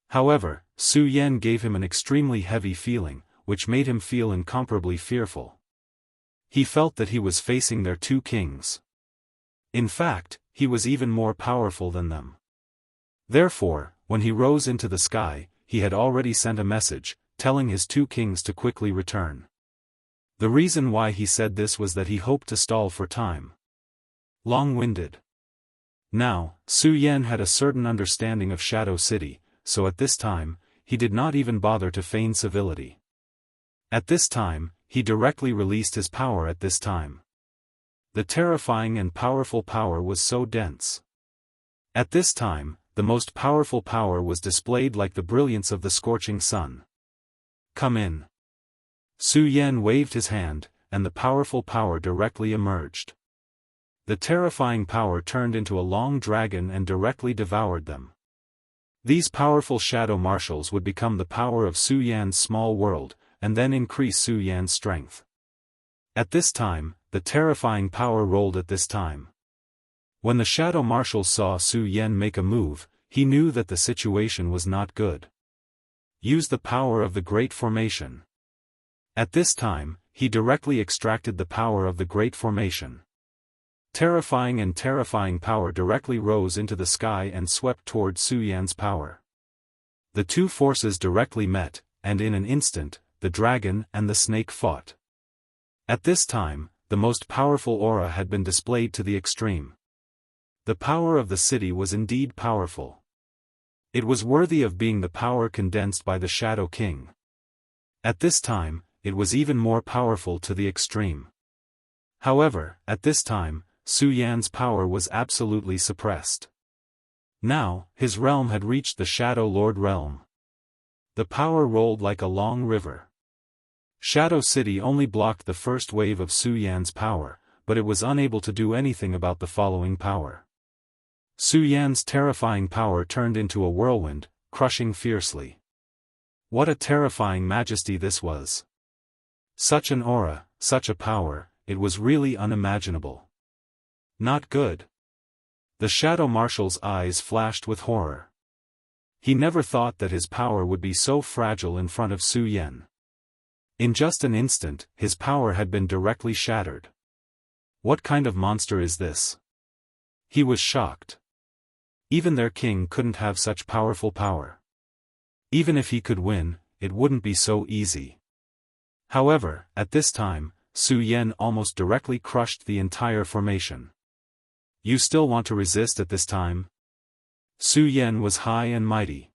However, Su Yan gave him an extremely heavy feeling, which made him feel incomparably fearful. He felt that he was facing their two kings. In fact, he was even more powerful than them. Therefore, when he rose into the sky, he had already sent a message, telling his two kings to quickly return. The reason why he said this was that he hoped to stall for time. Long-winded. Now, Su Yan had a certain understanding of Shadow City, so at this time, he did not even bother to feign civility. At this time, he directly released his power at this time. The terrifying and powerful power was so dense. At this time, the most powerful power was displayed like the brilliance of the scorching sun. Come in. Su Yan waved his hand, and the powerful power directly emerged. The terrifying power turned into a long dragon and directly devoured them. These powerful shadow marshals would become the power of Su Yan's small world, and then increase Su Yan's strength. At this time, the terrifying power rolled at this time. When the shadow marshals saw Su Yan make a move, he knew that the situation was not good. Use the power of the Great Formation. At this time, he directly extracted the power of the Great Formation. Terrifying power directly rose into the sky and swept toward Su Yan's power. The two forces directly met, and in an instant, the dragon and the snake fought. At this time, the most powerful aura had been displayed to the extreme. The power of the city was indeed powerful. It was worthy of being the power condensed by the Shadow King. At this time, it was even more powerful to the extreme. However, at this time, Su Yan's power was absolutely suppressed. Now, his realm had reached the Shadow Lord realm. The power rolled like a long river. Shadow City only blocked the first wave of Su Yan's power, but it was unable to do anything about the following power. Su Yan's terrifying power turned into a whirlwind, crushing fiercely. What a terrifying majesty this was! Such an aura, such a power, it was really unimaginable. Not good. The Shadow Marshal's eyes flashed with horror. He never thought that his power would be so fragile in front of Su Yan. In just an instant, his power had been directly shattered. What kind of monster is this? He was shocked. Even their king couldn't have such powerful power. Even if he could win, it wouldn't be so easy. However, at this time, Su Yan almost directly crushed the entire formation. You still want to resist at this time? Su Yan was high and mighty.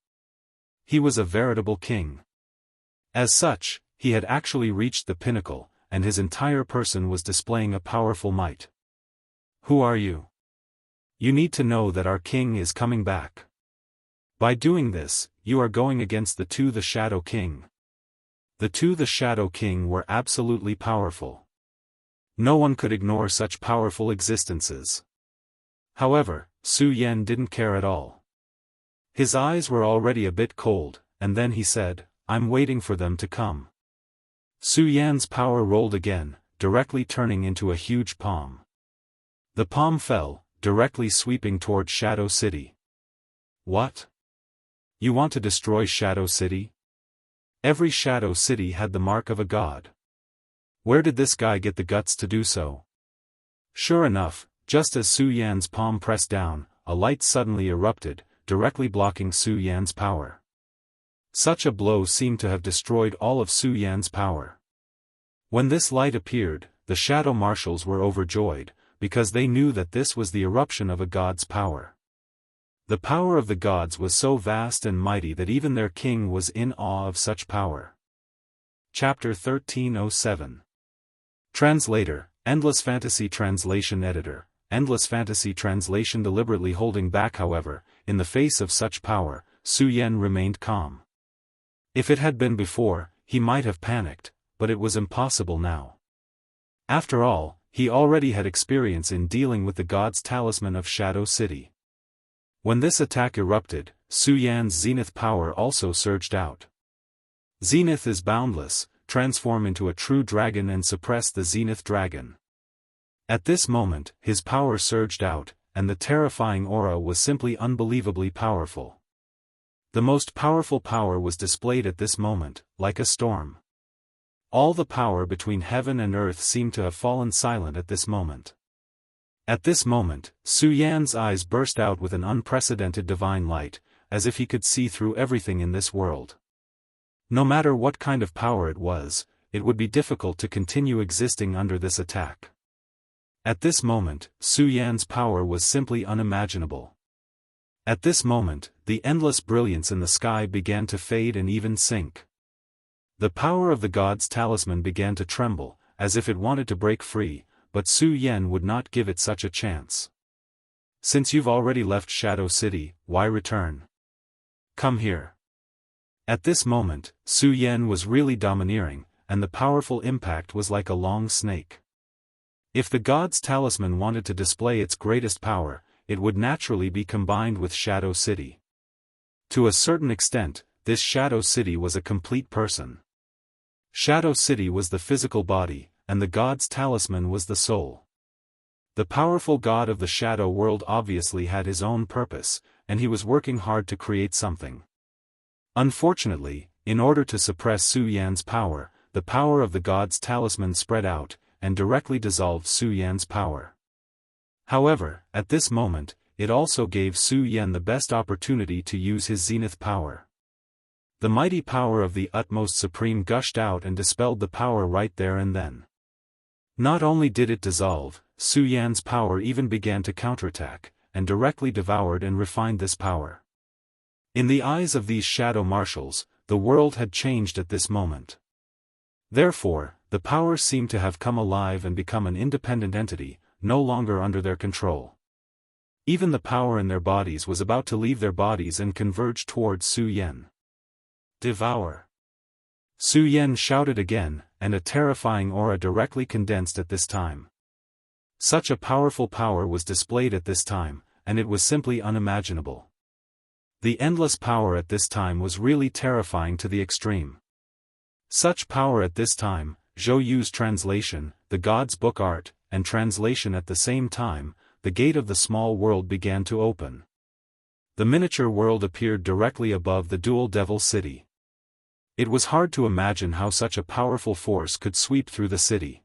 He was a veritable king. As such, he had actually reached the pinnacle, and his entire person was displaying a powerful might. Who are you? You need to know that our king is coming back. By doing this, you are going against the Shadow King. The Shadow King were absolutely powerful. No one could ignore such powerful existences. However, Su Yan didn't care at all. His eyes were already a bit cold, and then he said, I'm waiting for them to come. Su Yan's power rolled again, directly turning into a huge palm. The palm fell, directly sweeping toward Shadow City. What? You want to destroy Shadow City? Every Shadow City had the mark of a god. Where did this guy get the guts to do so? Sure enough, just as Su Yan's palm pressed down, a light suddenly erupted, directly blocking Su Yan's power. Such a blow seemed to have destroyed all of Su Yan's power. When this light appeared, the shadow marshals were overjoyed, because they knew that this was the eruption of a god's power. The power of the gods was so vast and mighty that even their king was in awe of such power. Chapter 1307. Translator, Endless Fantasy Translation Editor. Endless Fantasy Translation. Deliberately holding back, however, in the face of such power, Su Yan remained calm. If it had been before, he might have panicked, but it was impossible now. After all, he already had experience in dealing with the god's talisman of Shadow City. When this attack erupted, Su Yan's zenith power also surged out. Zenith is boundless. Transform into a true dragon and suppress the zenith dragon. At this moment, his power surged out, and the terrifying aura was simply unbelievably powerful. The most powerful power was displayed at this moment, like a storm. All the power between heaven and earth seemed to have fallen silent at this moment. At this moment, Su Yan's eyes burst out with an unprecedented divine light, as if he could see through everything in this world. No matter what kind of power it was, it would be difficult to continue existing under this attack. At this moment, Su Yan's power was simply unimaginable. At this moment, the endless brilliance in the sky began to fade and even sink. The power of the god's talisman began to tremble, as if it wanted to break free, but Su Yan would not give it such a chance. Since you've already left Shadow City, why return? Come here. At this moment, Su Yan was really domineering, and the powerful impact was like a long snake. If the god's talisman wanted to display its greatest power, it would naturally be combined with Shadow City. To a certain extent, this Shadow City was a complete person. Shadow City was the physical body, and the god's talisman was the soul. The powerful god of the shadow world obviously had his own purpose, and he was working hard to create something. Unfortunately, in order to suppress Su Yan's power, the power of the god's talisman spread out, and directly dissolved Su Yan's power. However, at this moment, it also gave Su Yan the best opportunity to use his zenith power. The mighty power of the utmost supreme gushed out and dispelled the power right there and then. Not only did it dissolve, Su Yan's power even began to counterattack, and directly devoured and refined this power. In the eyes of these shadow marshals, the world had changed at this moment. Therefore, the power seemed to have come alive and become an independent entity, no longer under their control. Even the power in their bodies was about to leave their bodies and converge towards Su Yan. Devour! Su Yan shouted again, and a terrifying aura directly condensed at this time. Such a powerful power was displayed at this time, and it was simply unimaginable. The endless power at this time was really terrifying to the extreme. Such power at this time, Zhou Yu's translation, the God's book art, and translation at the same time, the gate of the small world began to open. The miniature world appeared directly above the dual devil city. It was hard to imagine how such a powerful force could sweep through the city.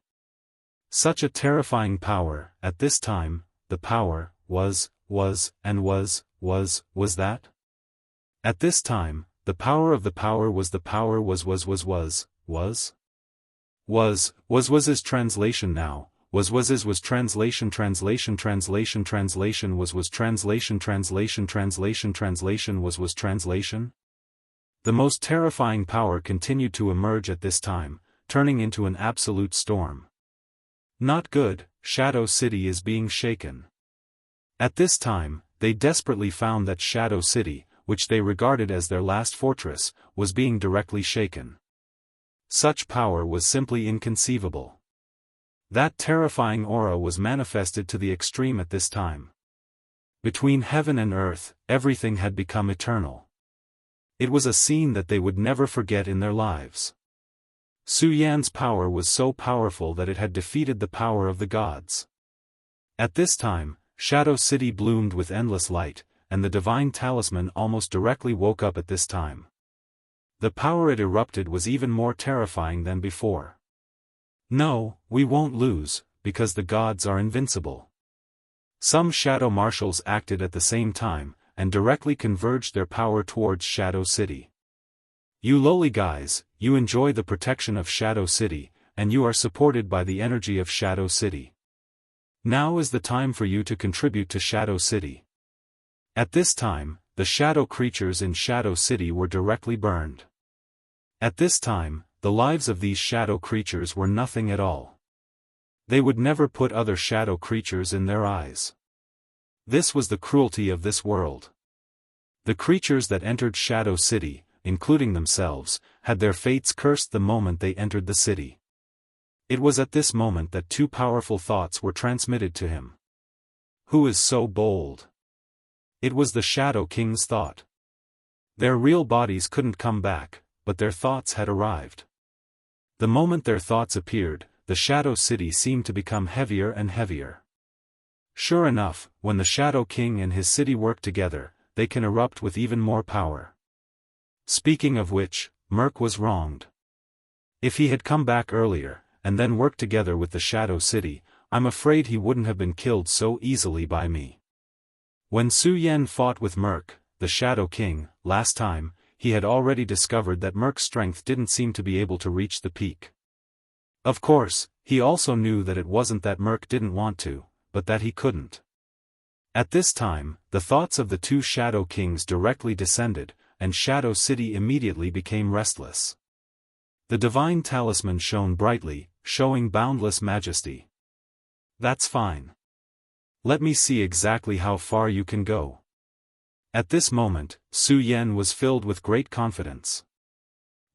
Such a terrifying power, at this time, the power, was that? At this time, the power of the power was the power was his translation now, was translation translation was translation. The most terrifying power continued to emerge at this time, turning into an absolute storm. Not good, Shadow City is being shaken. At this time, they desperately found that Shadow City, which they regarded as their last fortress, was being directly shaken. Such power was simply inconceivable. That terrifying aura was manifested to the extreme at this time. Between heaven and earth, everything had become eternal. It was a scene that they would never forget in their lives. Su Yan's power was so powerful that it had defeated the power of the gods. At this time, Shadow City bloomed with endless light, and the divine talisman almost directly woke up at this time. The power it erupted was even more terrifying than before. No, we won't lose, because the gods are invincible. Some shadow marshals acted at the same time, and directly converged their power towards Shadow City. You lowly guys, you enjoy the protection of Shadow City, and you are supported by the energy of Shadow City. Now is the time for you to contribute to Shadow City. At this time, the shadow creatures in Shadow City were directly burned. At this time, the lives of these shadow creatures were nothing at all. They would never put other shadow creatures in their eyes. This was the cruelty of this world. The creatures that entered Shadow City, including themselves, had their fates cursed the moment they entered the city. It was at this moment that two powerful thoughts were transmitted to him. Who is so bold? It was the Shadow King's thought. Their real bodies couldn't come back, but their thoughts had arrived. The moment their thoughts appeared, the Shadow City seemed to become heavier and heavier. Sure enough, when the Shadow King and his city work together, they can erupt with even more power. Speaking of which, Merc was wronged. If he had come back earlier, and then worked together with the Shadow City, I'm afraid he wouldn't have been killed so easily by me. When Su Yan fought with Merc, the Shadow King, last time, he had already discovered that Merc's strength didn't seem to be able to reach the peak. Of course, he also knew that it wasn't that Merc didn't want to, but that he couldn't. At this time, the thoughts of the two Shadow Kings directly descended, and Shadow City immediately became restless. The divine talisman shone brightly, showing boundless majesty. That's fine. Let me see exactly how far you can go. At this moment, Su Yan was filled with great confidence.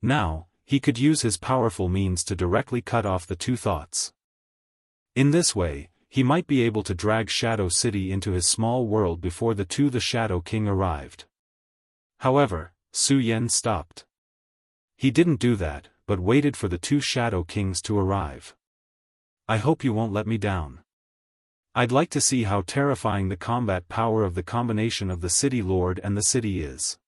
Now, he could use his powerful means to directly cut off the two thoughts. In this way, he might be able to drag Shadow City into his small world before the Shadow King arrived. However, Su Yan stopped. He didn't do that, but waited for the two Shadow Kings to arrive. I hope you won't let me down. I'd like to see how terrifying the combat power of the combination of the City Lord and the city is.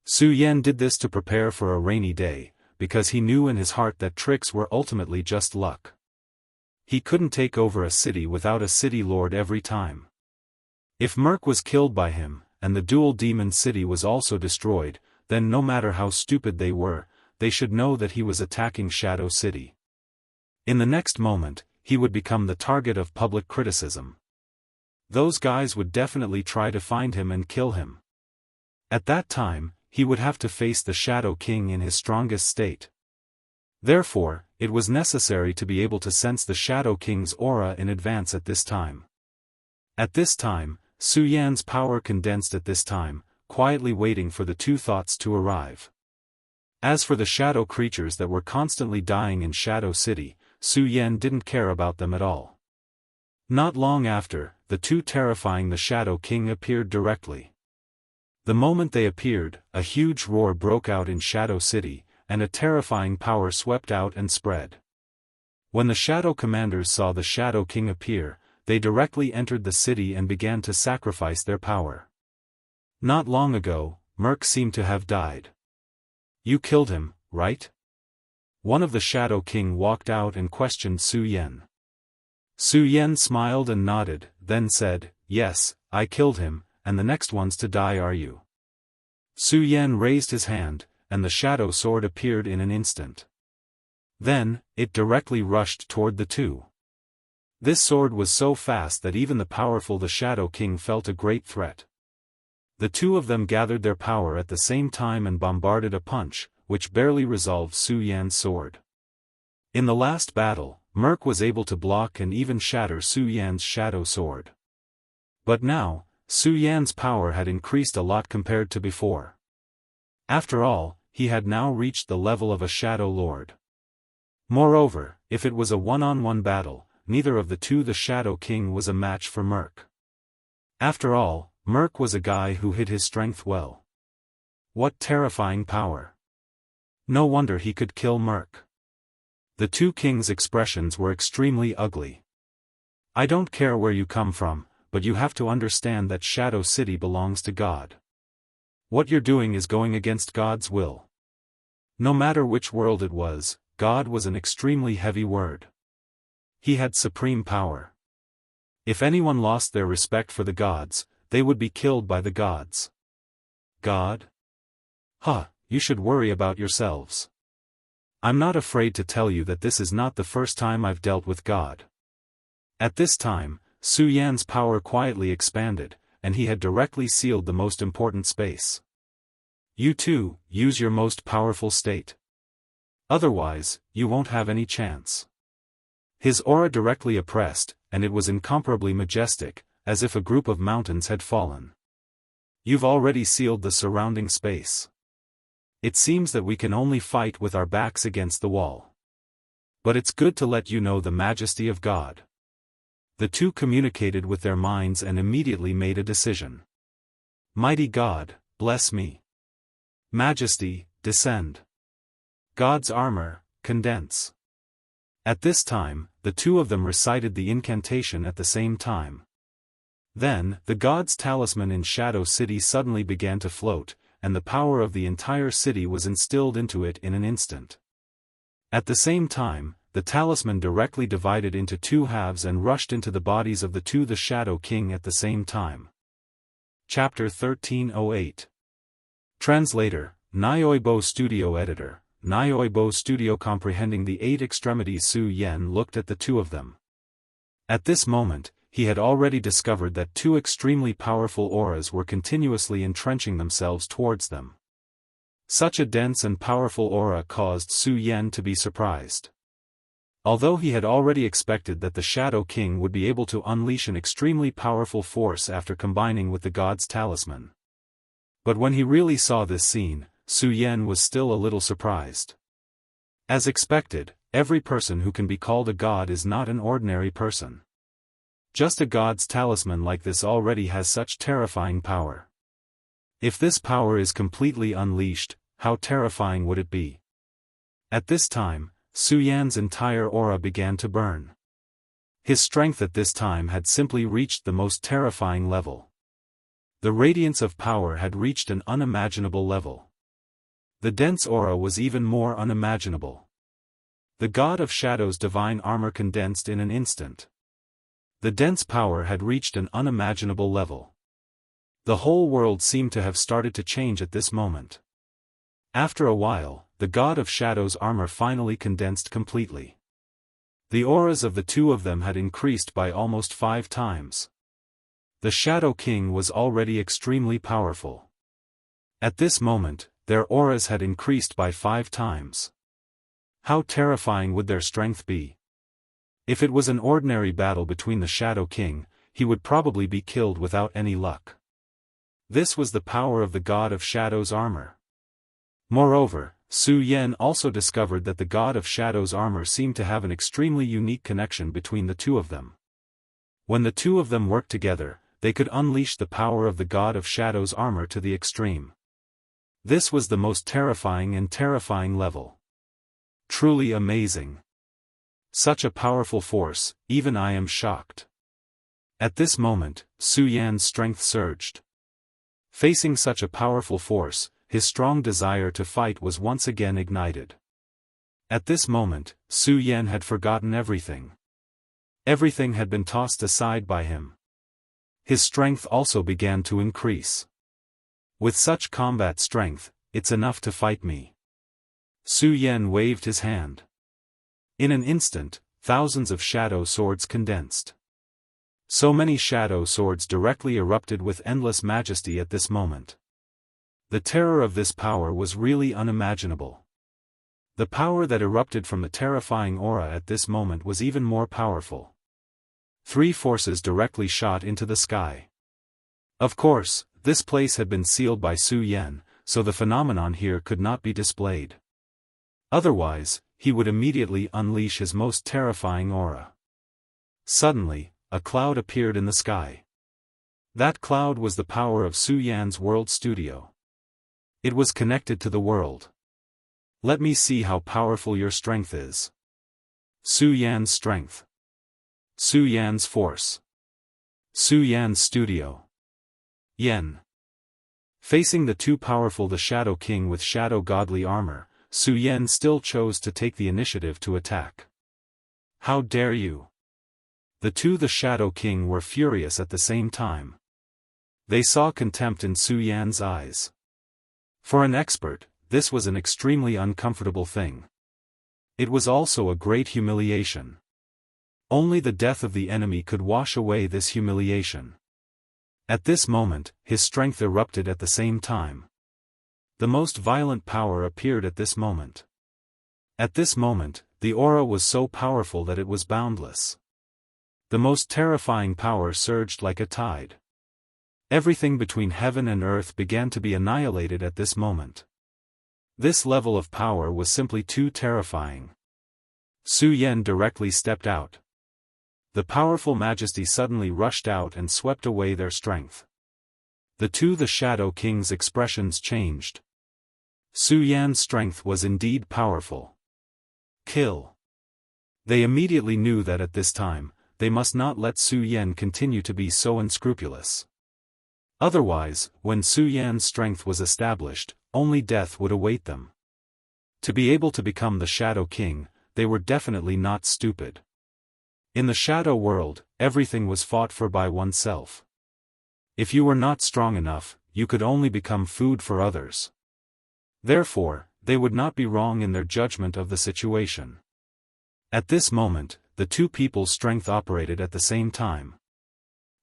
Su Yan did this to prepare for a rainy day, because he knew in his heart that tricks were ultimately just luck. He couldn't take over a city without a City Lord every time. If Merc was killed by him, and the dual demon city was also destroyed, then no matter how stupid they were, they should know that he was attacking Shadow City. In the next moment, he would become the target of public criticism. Those guys would definitely try to find him and kill him. At that time, he would have to face the Shadow King in his strongest state. Therefore, it was necessary to be able to sense the Shadow King's aura in advance at this time. At this time, Su Yan's power condensed at this time, quietly waiting for the two thoughts to arrive. As for the shadow creatures that were constantly dying in Shadow City, Su Yan didn't care about them at all. Not long after, the two terrifying the Shadow King appeared directly. The moment they appeared, a huge roar broke out in Shadow City, and a terrifying power swept out and spread. When the Shadow Commanders saw the Shadow King appear, they directly entered the city and began to sacrifice their power. Not long ago, Merc seemed to have died. You killed him, right? One of the Shadow King walked out and questioned Su Yan. Su Yan smiled and nodded, then said, "Yes, I killed him, and the next ones to die are you." Su Yan raised his hand, and the shadow sword appeared in an instant. Then, it directly rushed toward the two. This sword was so fast that even the powerful the Shadow King felt a great threat. The two of them gathered their power at the same time and bombarded a punch, which barely resolved Su Yan's sword. In the last battle, Merc was able to block and even shatter Su Yan's shadow sword. But now, Su Yan's power had increased a lot compared to before. After all, he had now reached the level of a Shadow Lord. Moreover, if it was a one-on-one battle, neither of the two the Shadow King was a match for Merc. After all, Merc was a guy who hid his strength well. What terrifying power! No wonder he could kill Merc. The two kings' expressions were extremely ugly. I don't care where you come from, but you have to understand that Shadow City belongs to God. What you're doing is going against God's will. No matter which world it was, God was an extremely heavy word. He had supreme power. If anyone lost their respect for the gods, they would be killed by the gods. God? Huh, you should worry about yourselves. I'm not afraid to tell you that this is not the first time I've dealt with God. At this time, Su Yan's power quietly expanded, and he had directly sealed the most important space. You too, use your most powerful state. Otherwise, you won't have any chance. His aura directly oppressed, and it was incomparably majestic, as if a group of mountains had fallen. You've already sealed the surrounding space. It seems that we can only fight with our backs against the wall. But it's good to let you know the majesty of God. The two communicated with their minds and immediately made a decision. Mighty God, bless me. Majesty, descend. God's armor, condense. At this time, the two of them recited the incantation at the same time. Then, the god's talisman in Shadow City suddenly began to float, and the power of the entire city was instilled into it in an instant. At the same time, the talisman directly divided into two halves and rushed into the bodies of the Shadow King at the same time. Chapter 1308. Translator, Audiobook Studio Editor, Audiobook Studio. Comprehending the 8 extremities, Su Yan looked at the two of them. At this moment, he had already discovered that 2 extremely powerful auras were continuously entrenching themselves towards them. Such a dense and powerful aura caused Su Yan to be surprised. Although he had already expected that the Shadow King would be able to unleash an extremely powerful force after combining with the god's talisman. But when he really saw this scene, Su Yan was still a little surprised. As expected, every person who can be called a god is not an ordinary person. Just a god's talisman like this already has such terrifying power. If this power is completely unleashed, how terrifying would it be? At this time, Su Yan's entire aura began to burn. His strength at this time had simply reached the most terrifying level. The radiance of power had reached an unimaginable level. The dense aura was even more unimaginable. The God of Shadow's divine armor condensed in an instant. The dense power had reached an unimaginable level. The whole world seemed to have started to change at this moment. After a while, the God of Shadow's armor finally condensed completely. The auras of the two of them had increased by almost 5 times. The Shadow King was already extremely powerful. At this moment, their auras had increased by 5 times. How terrifying would their strength be? If it was an ordinary battle between the Shadow King, he would probably be killed without any luck. This was the power of the God of Shadow's armor. Moreover, Su Yan also discovered that the God of Shadow's armor seemed to have an extremely unique connection between the two of them. When the two of them worked together, they could unleash the power of the God of Shadow's armor to the extreme. This was the most terrifying level. Truly amazing. Such a powerful force, even I am shocked. At this moment, Su Yan's strength surged. Facing such a powerful force, his strong desire to fight was once again ignited. At this moment, Su Yan had forgotten everything. Everything had been tossed aside by him. His strength also began to increase. With such combat strength, it's enough to fight me. Su Yan waved his hand. In an instant, thousands of shadow swords condensed. So many shadow swords directly erupted with endless majesty at this moment. The terror of this power was really unimaginable. The power that erupted from the terrifying aura at this moment was even more powerful. 3 forces directly shot into the sky. Of course, this place had been sealed by Su Yan, so the phenomenon here could not be displayed. Otherwise, he would immediately unleash his most terrifying aura. Suddenly, a cloud appeared in the sky. That cloud was the power of Su Yan's world studio. It was connected to the world. Let me see how powerful your strength is. Su Yan's strength. Su Yan's force. Su Yan's studio. Yen. Facing the too powerful the Shadow King with shadow godly armor, Su Yan still chose to take the initiative to attack. How dare you? The Shadow King were furious at the same time. They saw contempt in Su Yan's eyes. For an expert, this was an extremely uncomfortable thing. It was also a great humiliation. Only the death of the enemy could wash away this humiliation. At this moment, his strength erupted at the same time. The most violent power appeared at this moment. At this moment, the aura was so powerful that it was boundless. The most terrifying power surged like a tide. Everything between heaven and earth began to be annihilated at this moment. This level of power was simply too terrifying. Su Yan directly stepped out. The powerful majesty suddenly rushed out and swept away their strength. The Shadow King's expressions changed. Su Yan's strength was indeed powerful. Kill. They immediately knew that at this time, they must not let Su Yan continue to be so unscrupulous. Otherwise, when Su Yan's strength was established, only death would await them. To be able to become the Shadow King, they were definitely not stupid. In the shadow world, everything was fought for by oneself. If you were not strong enough, you could only become food for others. Therefore, they would not be wrong in their judgment of the situation. At this moment, the two people's strength operated at the same time.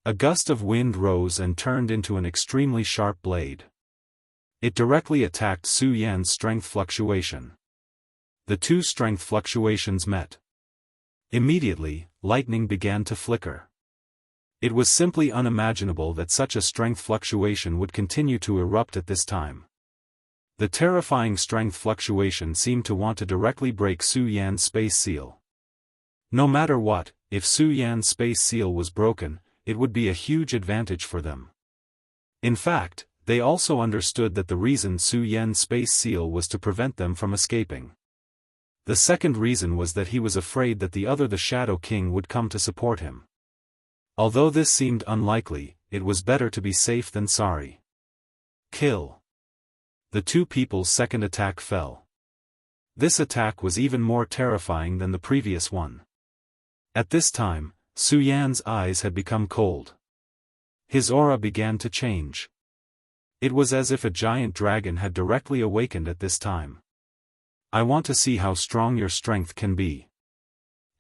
A gust of wind rose and turned into an extremely sharp blade. It directly attacked Su Yan's strength fluctuation. The two strength fluctuations met. Immediately, lightning began to flicker. It was simply unimaginable that such a strength fluctuation would continue to erupt at this time. The terrifying strength fluctuation seemed to want to directly break Su Yan's space seal. No matter what, if Su Yan's space seal was broken, it would be a huge advantage for them. In fact, they also understood that the reason Su Yan's space seal was to prevent them from escaping. The second reason was that he was afraid that the Shadow King would come to support him. Although this seemed unlikely, it was better to be safe than sorry. Kill. The two people's second attack fell. This attack was even more terrifying than the previous one. At this time, Su Yan's eyes had become cold. His aura began to change. It was as if a giant dragon had directly awakened at this time. I want to see how strong your strength can be.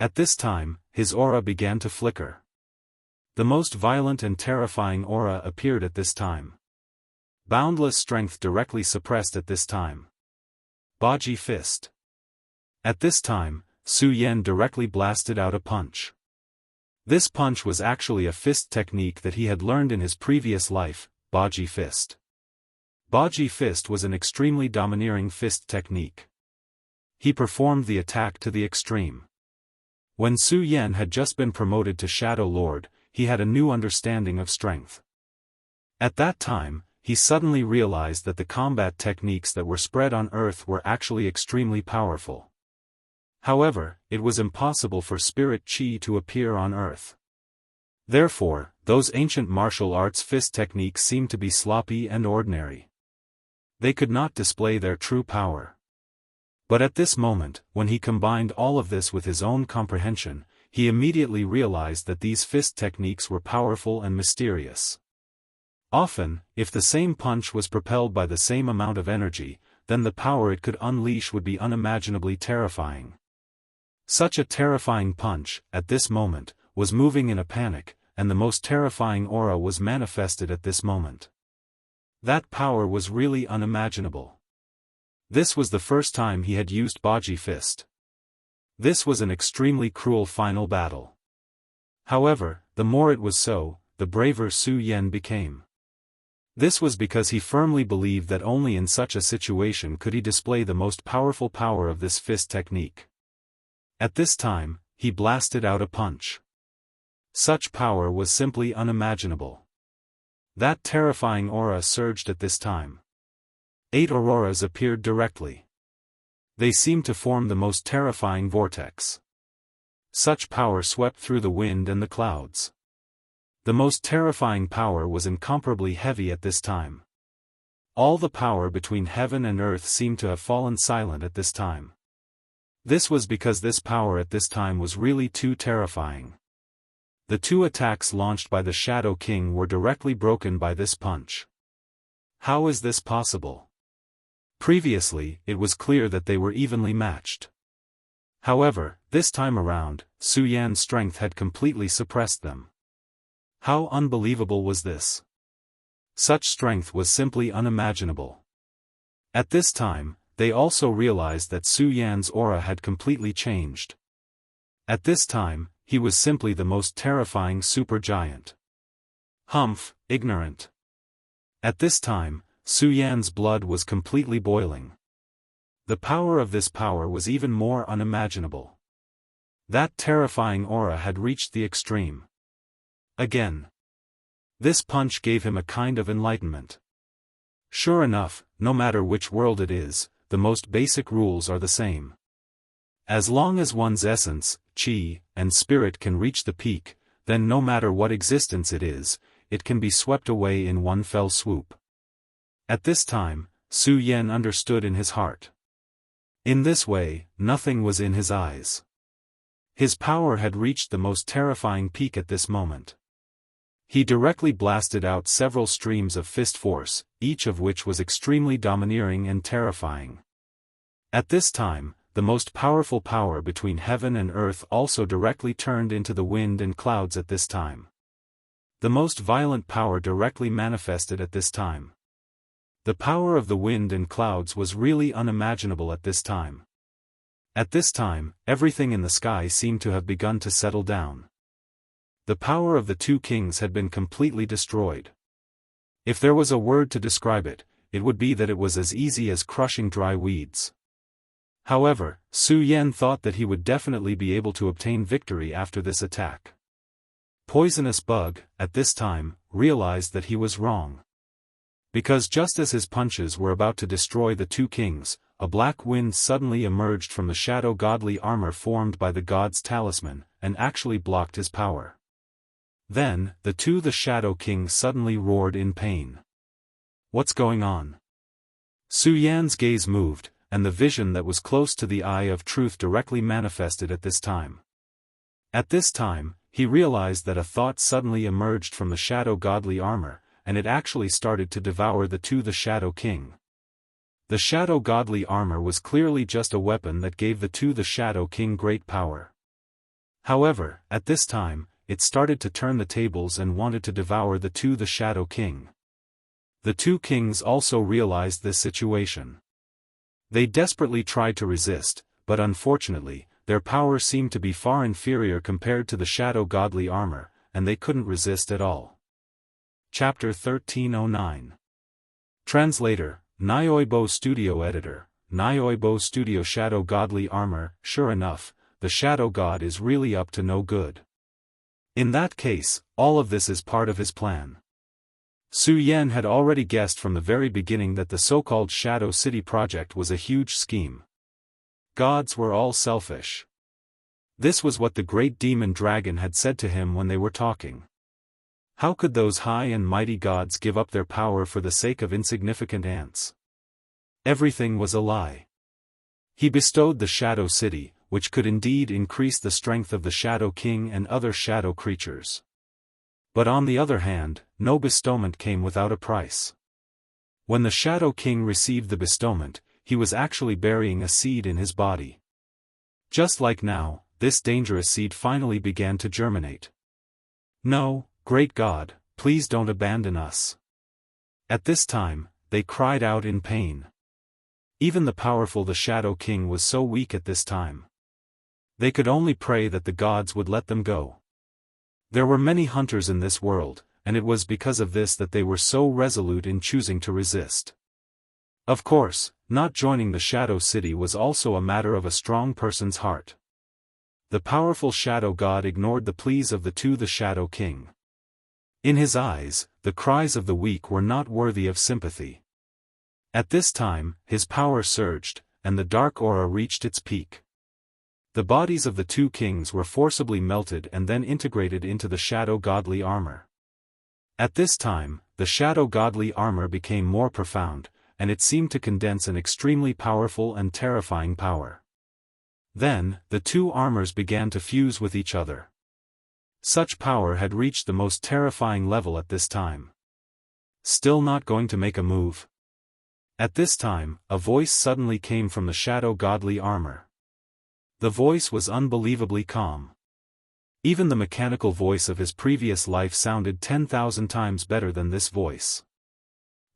At this time, his aura began to flicker. The most violent and terrifying aura appeared at this time. Boundless strength directly suppressed at this time. Baji Fist. At this time, Su Yan directly blasted out a punch. This punch was actually a fist technique that he had learned in his previous life, Baji Fist. Baji Fist was an extremely domineering fist technique. He performed the attack to the extreme. When Su Yan had just been promoted to Shadow Lord, he had a new understanding of strength. At that time, he suddenly realized that the combat techniques that were spread on Earth were actually extremely powerful. However, it was impossible for spirit chi to appear on Earth. Therefore, those ancient martial arts fist techniques seemed to be sloppy and ordinary. They could not display their true power. But at this moment, when he combined all of this with his own comprehension, he immediately realized that these fist techniques were powerful and mysterious. Often, if the same punch was propelled by the same amount of energy, then the power it could unleash would be unimaginably terrifying. Such a terrifying punch, at this moment, was moving in a panic, and the most terrifying aura was manifested at this moment. That power was really unimaginable. This was the first time he had used Baji Fist. This was an extremely cruel final battle. However, the more it was so, the braver Su Yan became. This was because he firmly believed that only in such a situation could he display the most powerful power of this fist technique. At this time, he blasted out a punch. Such power was simply unimaginable. That terrifying aura surged at this time. 8 auroras appeared directly. They seemed to form the most terrifying vortex. Such power swept through the wind and the clouds. The most terrifying power was incomparably heavy at this time. All the power between heaven and earth seemed to have fallen silent at this time. This was because this power at this time was really too terrifying. The two attacks launched by the Shadow King were directly broken by this punch. How is this possible? Previously, it was clear that they were evenly matched. However, this time around, Su Yan's strength had completely suppressed them. How unbelievable was this? Such strength was simply unimaginable. At this time, they also realized that Su Yan's aura had completely changed. At this time, he was simply the most terrifying supergiant. Humph, ignorant. At this time, Su Yan's blood was completely boiling. The power of this power was even more unimaginable. That terrifying aura had reached the extreme. Again. This punch gave him a kind of enlightenment. Sure enough, no matter which world it is, the most basic rules are the same. As long as one's essence, chi, and spirit can reach the peak, then no matter what existence it is, it can be swept away in one fell swoop. At this time, Su Yan understood in his heart. In this way, nothing was in his eyes. His power had reached the most terrifying peak at this moment. He directly blasted out several streams of fist force, each of which was extremely domineering and terrifying. At this time, the most powerful power between heaven and earth also directly turned into the wind and clouds at this time. The most violent power directly manifested at this time. The power of the wind and clouds was really unimaginable at this time. At this time, everything in the sky seemed to have begun to settle down. The power of the two kings had been completely destroyed. If there was a word to describe it, it would be that it was as easy as crushing dry weeds. However, Su Yan thought that he would definitely be able to obtain victory after this attack. Poisonous Bug, at this time, realized that he was wrong. Because just as his punches were about to destroy the two kings, a black wind suddenly emerged from the shadow godly armor formed by the god's talisman, and actually blocked his power. Then, the Shadow Kings suddenly roared in pain. What's going on? Su Yan's gaze moved, and the vision that was close to the eye of truth directly manifested at this time. At this time, he realized that a thought suddenly emerged from the shadow godly armor, and it actually started to devour the Shadow King. The shadow godly armor was clearly just a weapon that gave the Shadow King great power. However, at this time, it started to turn the tables and wanted to devour the Shadow King. The two kings also realized this situation. They desperately tried to resist, but unfortunately, their power seemed to be far inferior compared to the shadow godly armor, and they couldn't resist at all. Chapter 1309. Translator, Nyoibo Studio Editor, Nyoibo Studio Shadow Godly Armor. Sure enough, the shadow god is really up to no good. In that case, all of this is part of his plan. Su Yan had already guessed from the very beginning that the so-called Shadow City project was a huge scheme. Gods were all selfish. This was what the great demon dragon had said to him when they were talking. How could those high and mighty gods give up their power for the sake of insignificant ants? Everything was a lie. He bestowed the Shadow City, which could indeed increase the strength of the Shadow King and other shadow creatures. But on the other hand, no bestowment came without a price. When the Shadow King received the bestowment, he was actually burying a seed in his body. Just like now, this dangerous seed finally began to germinate. No, great God, please don't abandon us. At this time, they cried out in pain. Even the powerful the Shadow King was so weak at this time. They could only pray that the gods would let them go. There were many hunters in this world, and it was because of this that they were so resolute in choosing to resist. Of course, not joining the Shadow City was also a matter of a strong person's heart. The powerful Shadow God ignored the pleas of the Shadow King. In his eyes, the cries of the weak were not worthy of sympathy. At this time, his power surged, and the dark aura reached its peak. The bodies of the two kings were forcibly melted and then integrated into the shadow godly armor. At this time, the shadow godly armor became more profound, and it seemed to condense an extremely powerful and terrifying power. Then, the two armors began to fuse with each other. Such power had reached the most terrifying level at this time. Still not going to make a move? At this time, a voice suddenly came from the shadow godly armor. The voice was unbelievably calm. Even the mechanical voice of his previous life sounded 10,000 times better than this voice.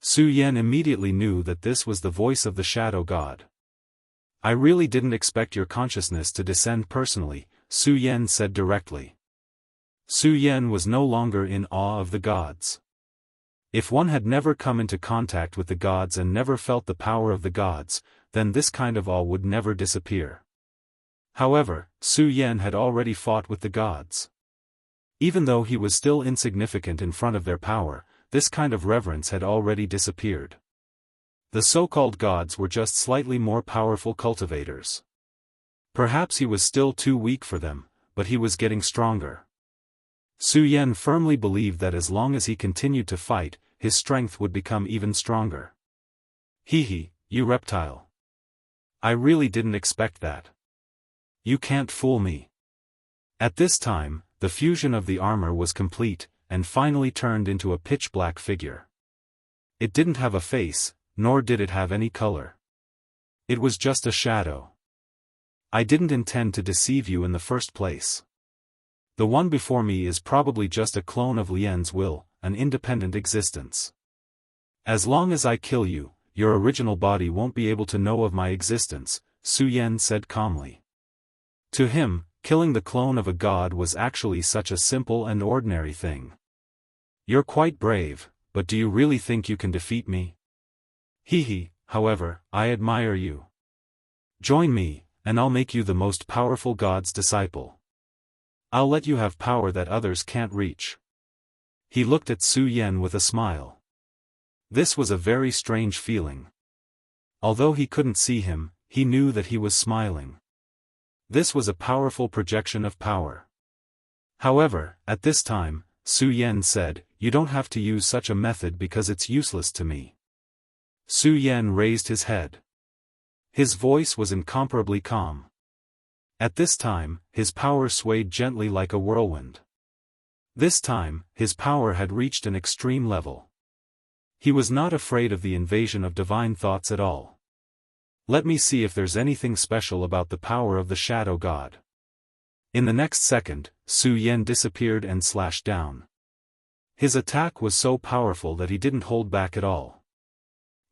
Su Yan immediately knew that this was the voice of the shadow god. I really didn't expect your consciousness to descend personally, Su Yan said directly. Su Yan was no longer in awe of the gods. If one had never come into contact with the gods and never felt the power of the gods, then this kind of awe would never disappear. However, Su Yan had already fought with the gods. Even though he was still insignificant in front of their power, this kind of reverence had already disappeared. The so-called gods were just slightly more powerful cultivators. Perhaps he was still too weak for them, but he was getting stronger. Su Yan firmly believed that as long as he continued to fight, his strength would become even stronger. Hee, you reptile. I really didn't expect that. You can't fool me. At this time, the fusion of the armor was complete, and finally turned into a pitch-black figure. It didn't have a face, nor did it have any color. It was just a shadow. I didn't intend to deceive you in the first place. The one before me is probably just a clone of Lian's will, an independent existence. As long as I kill you, your original body won't be able to know of my existence, Su Yan said calmly. To him, killing the clone of a god was actually such a simple and ordinary thing. You're quite brave, but do you really think you can defeat me? However, I admire you. Join me, and I'll make you the most powerful god's disciple. I'll let you have power that others can't reach. He looked at Su Yan with a smile. This was a very strange feeling. Although he couldn't see him, he knew that he was smiling. This was a powerful projection of power. However, at this time, Su Yan said, you don't have to use such a method because it's useless to me. Su Yan raised his head. His voice was incomparably calm. At this time, his power swayed gently like a whirlwind. This time, his power had reached an extreme level. He was not afraid of the invasion of divine thoughts at all. Let me see if there's anything special about the power of the shadow god. In the next second, Su Yan disappeared and slashed down. His attack was so powerful that he didn't hold back at all.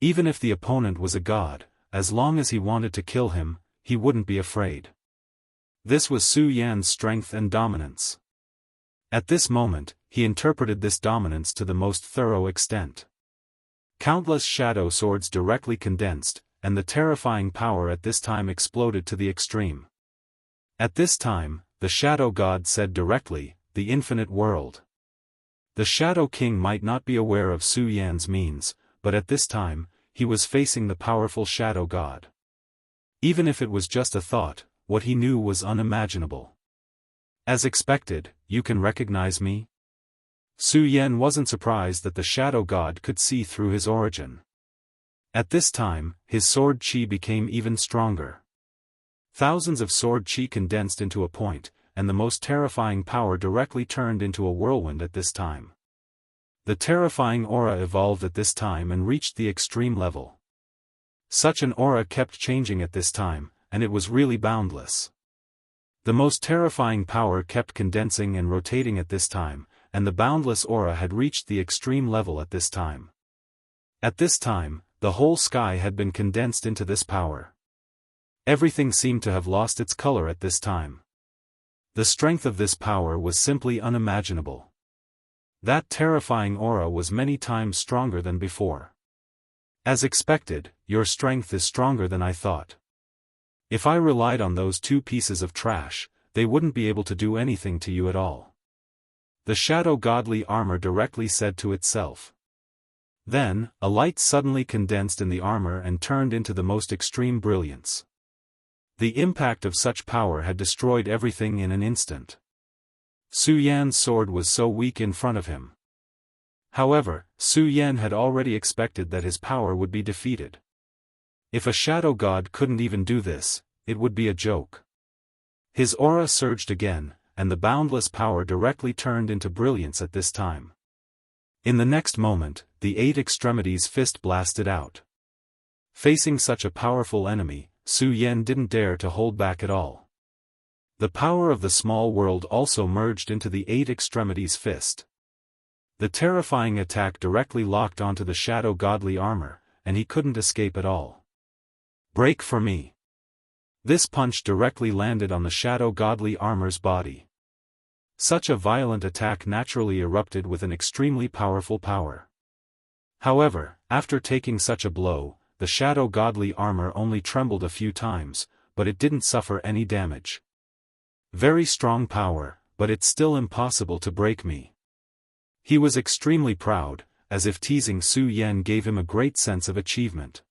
Even if the opponent was a god, as long as he wanted to kill him, he wouldn't be afraid. This was Su Yan's strength and dominance. At this moment, he interpreted this dominance to the most thorough extent. Countless shadow swords directly condensed, and the terrifying power at this time exploded to the extreme. At this time, the shadow god said directly, the infinite world. The Shadow King might not be aware of Su Yan's means, but at this time, he was facing the powerful shadow god. Even if it was just a thought, what he knew was unimaginable. As expected, you can recognize me? Su Yan wasn't surprised that the shadow god could see through his origin. At this time, his sword chi became even stronger. Thousands of sword chi condensed into a point, and the most terrifying power directly turned into a whirlwind at this time. The terrifying aura evolved at this time and reached the extreme level. Such an aura kept changing at this time, and it was really boundless. The most terrifying power kept condensing and rotating at this time, and the boundless aura had reached the extreme level at this time. At this time, the whole sky had been condensed into this power. Everything seemed to have lost its color at this time. The strength of this power was simply unimaginable. That terrifying aura was many times stronger than before. As expected, your strength is stronger than I thought. If I relied on those two pieces of trash, they wouldn't be able to do anything to you at all. The shadow godly armor directly said to itself. Then, a light suddenly condensed in the armor and turned into the most extreme brilliance. The impact of such power had destroyed everything in an instant. Su Yan's sword was so weak in front of him. However, Su Yan had already expected that his power would be defeated. If a shadow god couldn't even do this, it would be a joke. His aura surged again, and the boundless power directly turned into brilliance at this time. In the next moment, the Eight Extremities fist blasted out. Facing such a powerful enemy, Su Yan didn't dare to hold back at all. The power of the small world also merged into the Eight Extremities fist. The terrifying attack directly locked onto the shadow godly armor, and he couldn't escape at all. Break for me. This punch directly landed on the shadow godly armor's body. Such a violent attack naturally erupted with an extremely powerful power. However, after taking such a blow, the shadow godly armor only trembled a few times, but it didn't suffer any damage. Very strong power, but it's still impossible to break me. He was extremely proud, as if teasing Su Yan gave him a great sense of achievement.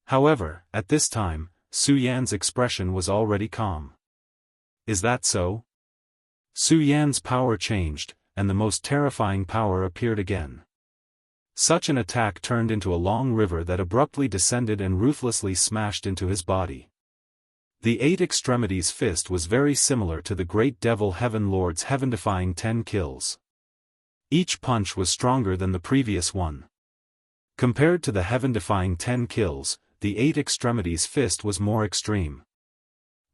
However, at this time, Su Yan's expression was already calm. Is that so? Su Yan's power changed, and the most terrifying power appeared again. Such an attack turned into a long river that abruptly descended and ruthlessly smashed into his body. The Eight Extremities fist was very similar to the great devil Heaven Lord's heaven-defying 10 kills. Each punch was stronger than the previous one. Compared to the heaven-defying 10 kills, the Eight Extremities fist was more extreme.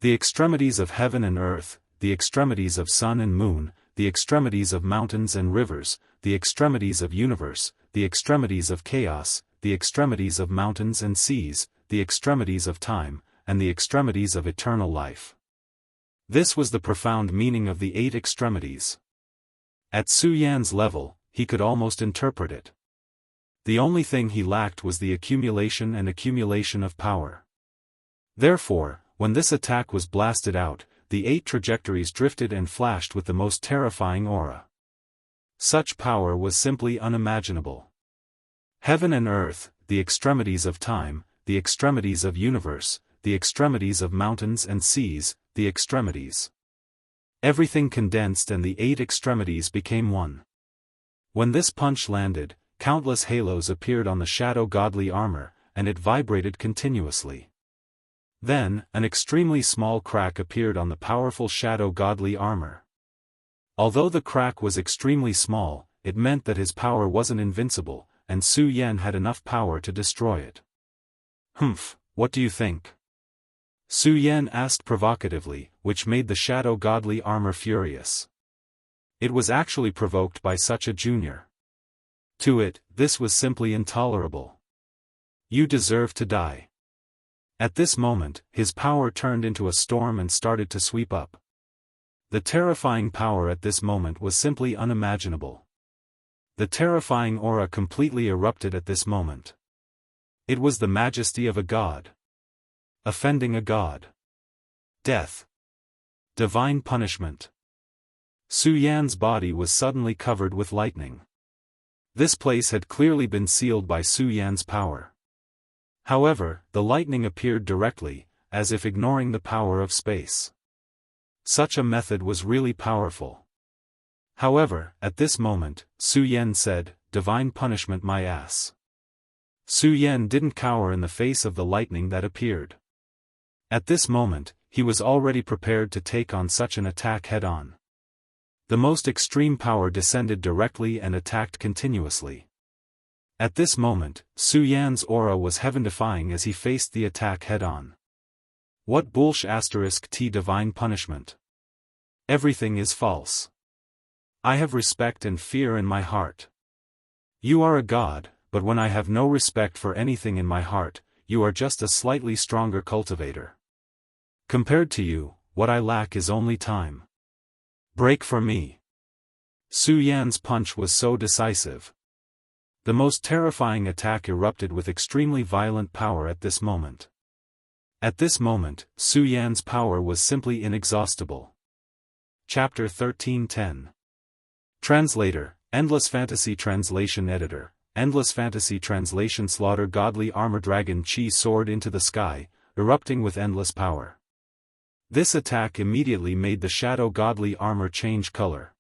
The extremities of heaven and earth, the extremities of sun and moon, the extremities of mountains and rivers, the extremities of universe, the extremities of chaos, the extremities of mountains and seas, the extremities of time, and the extremities of eternal life. This was the profound meaning of the Eight Extremities. At Su Yan's level, he could almost interpret it. The only thing he lacked was the accumulation of power. Therefore, when this attack was blasted out, the 8 trajectories drifted and flashed with the most terrifying aura. Such power was simply unimaginable. Heaven and earth, the extremities of time, the extremities of universe, the extremities of mountains and seas, the extremities. Everything condensed and the 8 extremities became one. When this punch landed, countless halos appeared on the shadow godly armor, and it vibrated continuously. Then, an extremely small crack appeared on the powerful shadow godly armor. Although the crack was extremely small, it meant that his power wasn't invincible, and Su Yan had enough power to destroy it. Humph, what do you think? Su Yan asked provocatively, which made the shadow godly armor furious. It was actually provoked by such a junior. To it, this was simply intolerable. You deserve to die. At this moment, his power turned into a storm and started to sweep up. The terrifying power at this moment was simply unimaginable. The terrifying aura completely erupted at this moment. It was the majesty of a god. Offending a god. Death. Divine punishment. Su Yan's body was suddenly covered with lightning. This place had clearly been sealed by Su Yan's power. However, the lightning appeared directly, as if ignoring the power of space. Such a method was really powerful. However, at this moment, Su Yan said, "Divine punishment my ass." Su Yan didn't cower in the face of the lightning that appeared. At this moment, he was already prepared to take on such an attack head-on. The most extreme power descended directly and attacked continuously. At this moment, Su Yan's aura was heaven-defying as he faced the attack head-on. What bullsh** t divine punishment? Everything is false. I have respect and fear in my heart. You are a god, but when I have no respect for anything in my heart, you are just a slightly stronger cultivator. Compared to you, what I lack is only time. Break for me. Su Yan's punch was so decisive. The most terrifying attack erupted with extremely violent power at this moment. At this moment, Su Yan's power was simply inexhaustible. Chapter 1310. Translator, Endless Fantasy Translation Editor, Endless Fantasy Translation Slaughter Godly Armor Dragon Chi soared into the sky, erupting with endless power. This attack immediately made the shadow godly armor change color.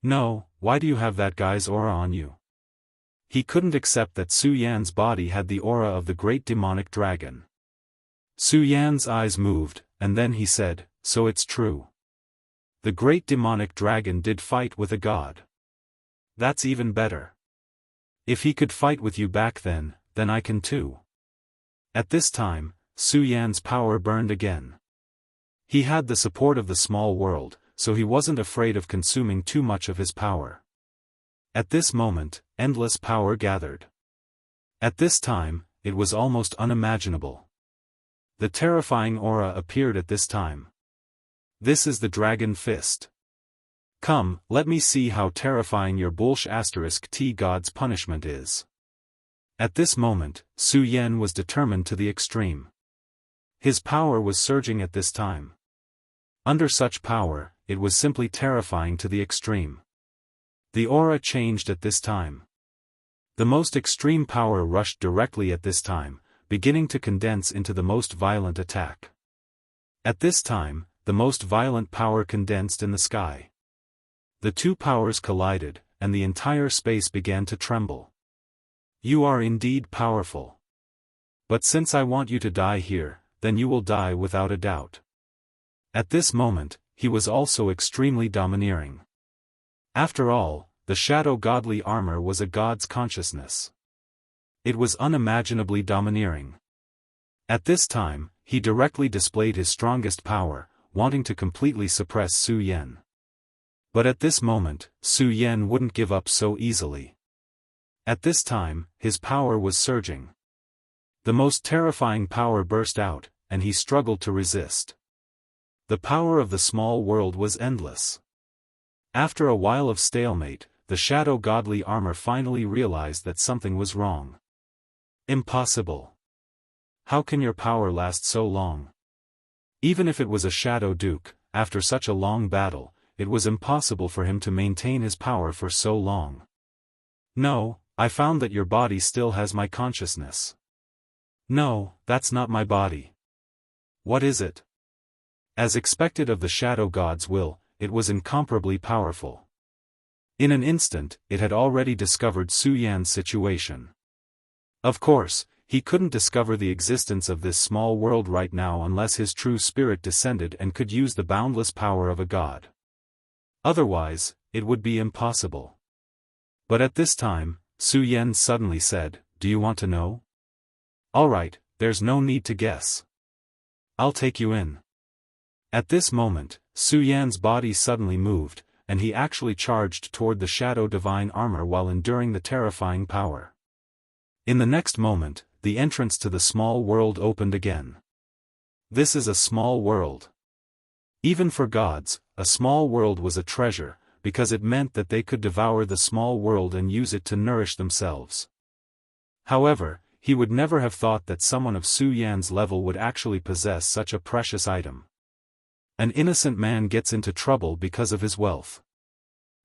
No, why do you have that guy's aura on you? He couldn't accept that Su Yan's body had the aura of the great demonic dragon. Su Yan's eyes moved, and then he said, "So it's true." The great demonic dragon did fight with a god. That's even better. If he could fight with you back then I can too. At this time, Su Yan's power burned again. He had the support of the small world, so he wasn't afraid of consuming too much of his power. At this moment, endless power gathered. At this time, it was almost unimaginable. The terrifying aura appeared at this time. This is the Dragon Fist. Come, let me see how terrifying your T God's punishment is. At this moment, Su Yan was determined to the extreme. His power was surging at this time. Under such power, it was simply terrifying to the extreme. The aura changed at this time. The most extreme power rushed directly at this time, beginning to condense into the most violent attack. At this time, the most violent power condensed in the sky. The two powers collided, and the entire space began to tremble. You are indeed powerful. But since I want you to die here, then you will die without a doubt. At this moment, he was also extremely domineering. After all, the shadow godly armor was a god's consciousness. It was unimaginably domineering. At this time, he directly displayed his strongest power, wanting to completely suppress Su Yan. But at this moment, Su Yan wouldn't give up so easily. At this time, his power was surging. The most terrifying power burst out, and he struggled to resist. The power of the small world was endless. After a while of stalemate, the shadow godly armor finally realized that something was wrong. Impossible. How can your power last so long? Even if it was a shadow duke, after such a long battle, it was impossible for him to maintain his power for so long. No, I found that your body still has my consciousness. No, that's not my body. What is it? As expected of the shadow god's will, it was incomparably powerful. In an instant, it had already discovered Su Yan's situation. Of course, he couldn't discover the existence of this small world right now unless his true spirit descended and could use the boundless power of a god. Otherwise, it would be impossible. But at this time, Su Yan suddenly said, "Do you want to know?" "Alright, there's no need to guess. I'll take you in." At this moment, Su Yan's body suddenly moved, and he actually charged toward the shadow divine armor while enduring the terrifying power. In the next moment, the entrance to the small world opened again. This is a small world. Even for gods, a small world was a treasure, because it meant that they could devour the small world and use it to nourish themselves. However, he would never have thought that someone of Su Yan's level would actually possess such a precious item. An innocent man gets into trouble because of his wealth.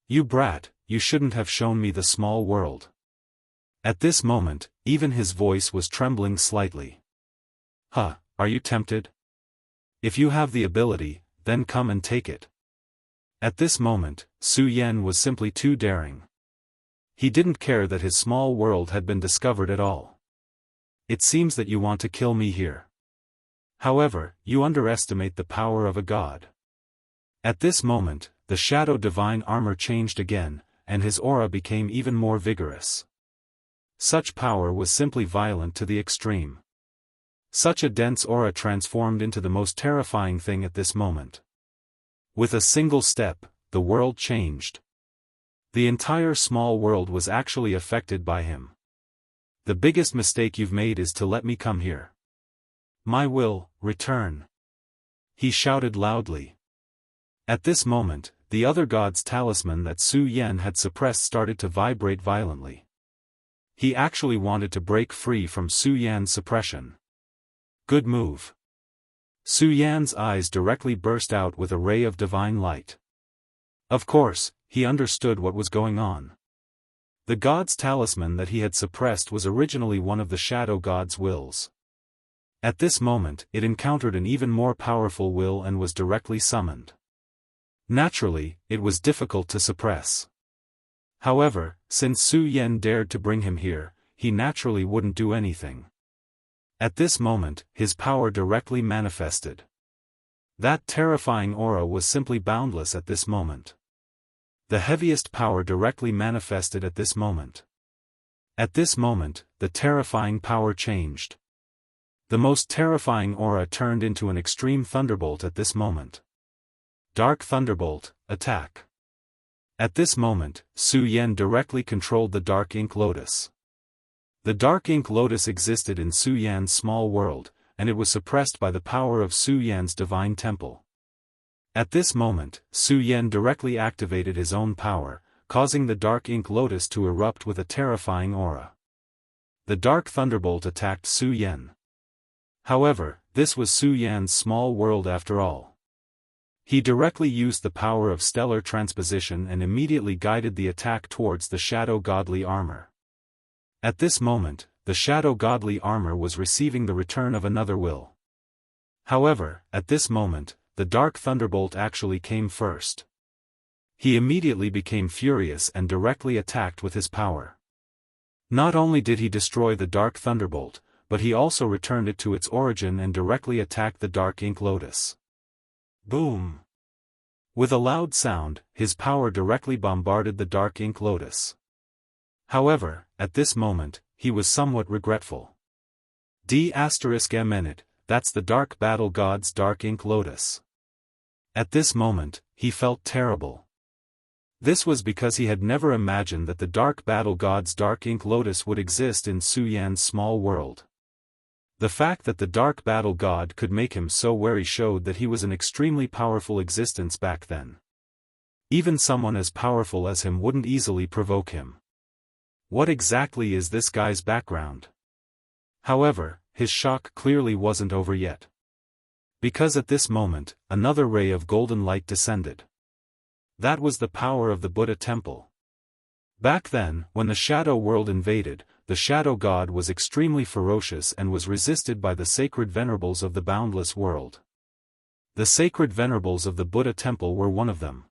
"You brat, you shouldn't have shown me the small world." At this moment, even his voice was trembling slightly. "Huh, are you tempted? If you have the ability, then come and take it." At this moment, Su Yan was simply too daring. He didn't care that his small world had been discovered at all. "It seems that you want to kill me here. However, you underestimate the power of a god." At this moment, the shadow divine armor changed again, and his aura became even more vigorous. Such power was simply violent to the extreme. Such a dense aura transformed into the most terrifying thing at this moment. With a single step, the world changed. The entire small world was actually affected by him. "The biggest mistake you've made is to let me come here. My will, return," he shouted loudly. At this moment, the other god's talisman that Su Yan had suppressed started to vibrate violently. He actually wanted to break free from Su Yan's suppression. Good move. Su Yan's eyes directly burst out with a ray of divine light. Of course, he understood what was going on. The god's talisman that he had suppressed was originally one of the shadow god's wills. At this moment, it encountered an even more powerful will and was directly summoned. Naturally, it was difficult to suppress. However, since Su Yan dared to bring him here, he naturally wouldn't do anything. At this moment, his power directly manifested. That terrifying aura was simply boundless at this moment. The heaviest power directly manifested at this moment. At this moment, the terrifying power changed. The most terrifying aura turned into an extreme thunderbolt at this moment. Dark Thunderbolt, attack. At this moment, Su Yan directly controlled the Dark Ink Lotus. The Dark Ink Lotus existed in Su Yan's small world, and it was suppressed by the power of Su Yan's divine temple. At this moment, Su Yan directly activated his own power, causing the Dark Ink Lotus to erupt with a terrifying aura. The Dark Thunderbolt attacked Su Yan. However, this was Su Yan's small world after all. He directly used the power of stellar transposition and immediately guided the attack towards the Shadow Godly Armor. At this moment, the Shadow Godly Armor was receiving the return of another will. However, at this moment, the Dark Thunderbolt actually came first. He immediately became furious and directly attacked with his power. Not only did he destroy the Dark Thunderbolt, but he also returned it to its origin and directly attacked the Dark Ink Lotus. Boom! With a loud sound, his power directly bombarded the Dark Ink Lotus. However, at this moment, he was somewhat regretful. D****, that's the Dark Battle God's Dark Ink Lotus. At this moment, he felt terrible. This was because he had never imagined that the Dark Battle God's Dark Ink Lotus would exist in Su Yan's small world. The fact that the Dark Battle God could make him so wary showed that he was an extremely powerful existence back then. Even someone as powerful as him wouldn't easily provoke him. What exactly is this guy's background? However, his shock clearly wasn't over yet. Because at this moment, another ray of golden light descended. That was the power of the Buddha temple. Back then, when the Shadow World invaded, the Shadow God was extremely ferocious and was resisted by the sacred venerables of the boundless world. The sacred venerables of the Buddha temple were one of them.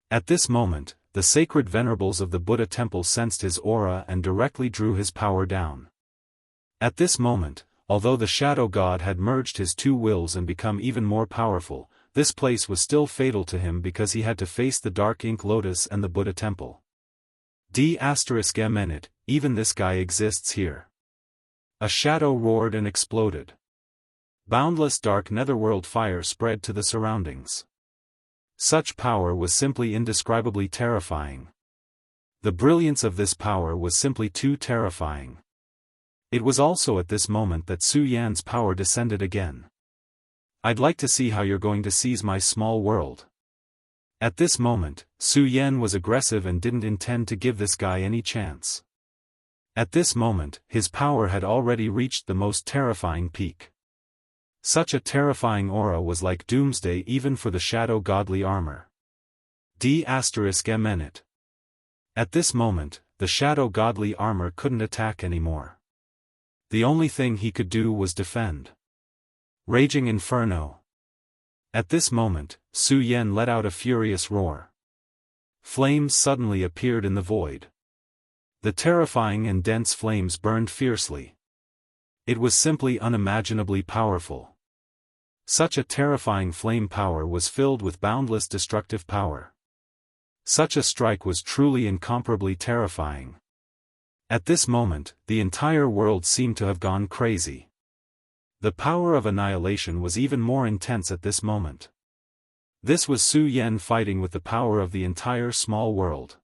At this moment, the sacred venerables of the Buddha temple sensed his aura and directly drew his power down. At this moment, although the Shadow God had merged his two wills and become even more powerful, this place was still fatal to him because he had to face the Dark Ink Lotus and the Buddha temple. D****, even this guy exists here. A shadow roared and exploded. Boundless dark netherworld fire spread to the surroundings. Such power was simply indescribably terrifying. The brilliance of this power was simply too terrifying. It was also at this moment that Su Yan's power descended again. I'd like to see how you're going to seize my small world. At this moment, Su Yan was aggressive and didn't intend to give this guy any chance. At this moment, his power had already reached the most terrifying peak. Such a terrifying aura was like doomsday even for the Shadow Godly Armor. D****. At this moment, the Shadow Godly Armor couldn't attack anymore. The only thing he could do was defend. Raging Inferno. At this moment, Su Yan let out a furious roar. Flames suddenly appeared in the void. The terrifying and dense flames burned fiercely. It was simply unimaginably powerful. Such a terrifying flame power was filled with boundless destructive power. Such a strike was truly incomparably terrifying. At this moment, the entire world seemed to have gone crazy. The power of annihilation was even more intense at this moment. This was Su Yan fighting with the power of the entire small world.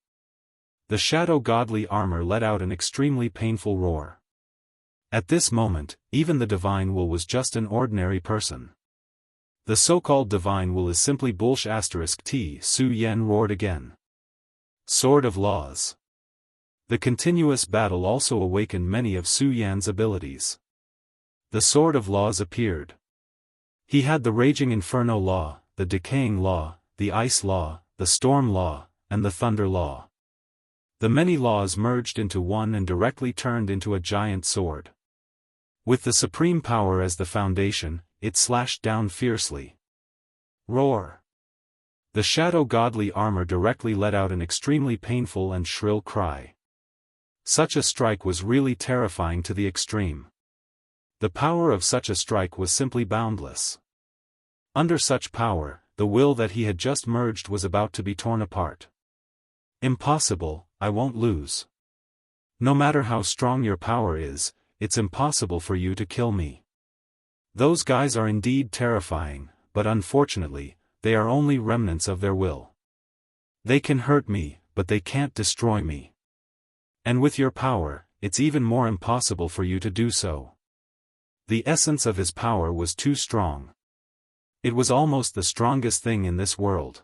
The Shadow Godly Armor let out an extremely painful roar. At this moment, even the Divine Will was just an ordinary person. The so-called Divine Will is simply bullsh**t. Su Yan roared again. Sword of Laws. The continuous battle also awakened many of Su Yan's abilities. The Sword of Laws appeared. He had the Raging Inferno Law, the Decaying Law, the Ice Law, the Storm Law, and the Thunder Law. The many laws merged into one and directly turned into a giant sword. With the supreme power as the foundation, it slashed down fiercely. Roar! The Shadow Godly Armor directly let out an extremely painful and shrill cry. Such a strike was really terrifying to the extreme. The power of such a strike was simply boundless. Under such power, the will that he had just merged was about to be torn apart. Impossible, I won't lose. No matter how strong your power is, it's impossible for you to kill me. Those guys are indeed terrifying, but unfortunately, they are only remnants of their will. They can hurt me, but they can't destroy me. And with your power, it's even more impossible for you to do so. The essence of his power was too strong. It was almost the strongest thing in this world.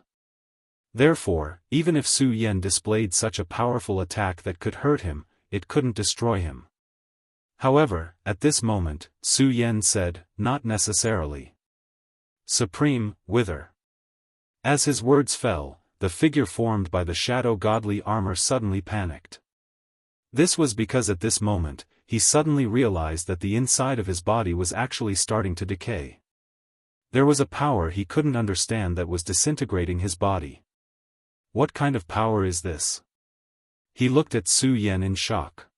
Therefore, even if Su Yan displayed such a powerful attack that could hurt him, it couldn't destroy him. However, at this moment, Su Yan said, "Not necessarily. Supreme, whither?" As his words fell, the figure formed by the shadow godly armor suddenly panicked. This was because at this moment, he suddenly realized that the inside of his body was actually starting to decay. There was a power he couldn't understand that was disintegrating his body. What kind of power is this? He looked at Su Yan in shock.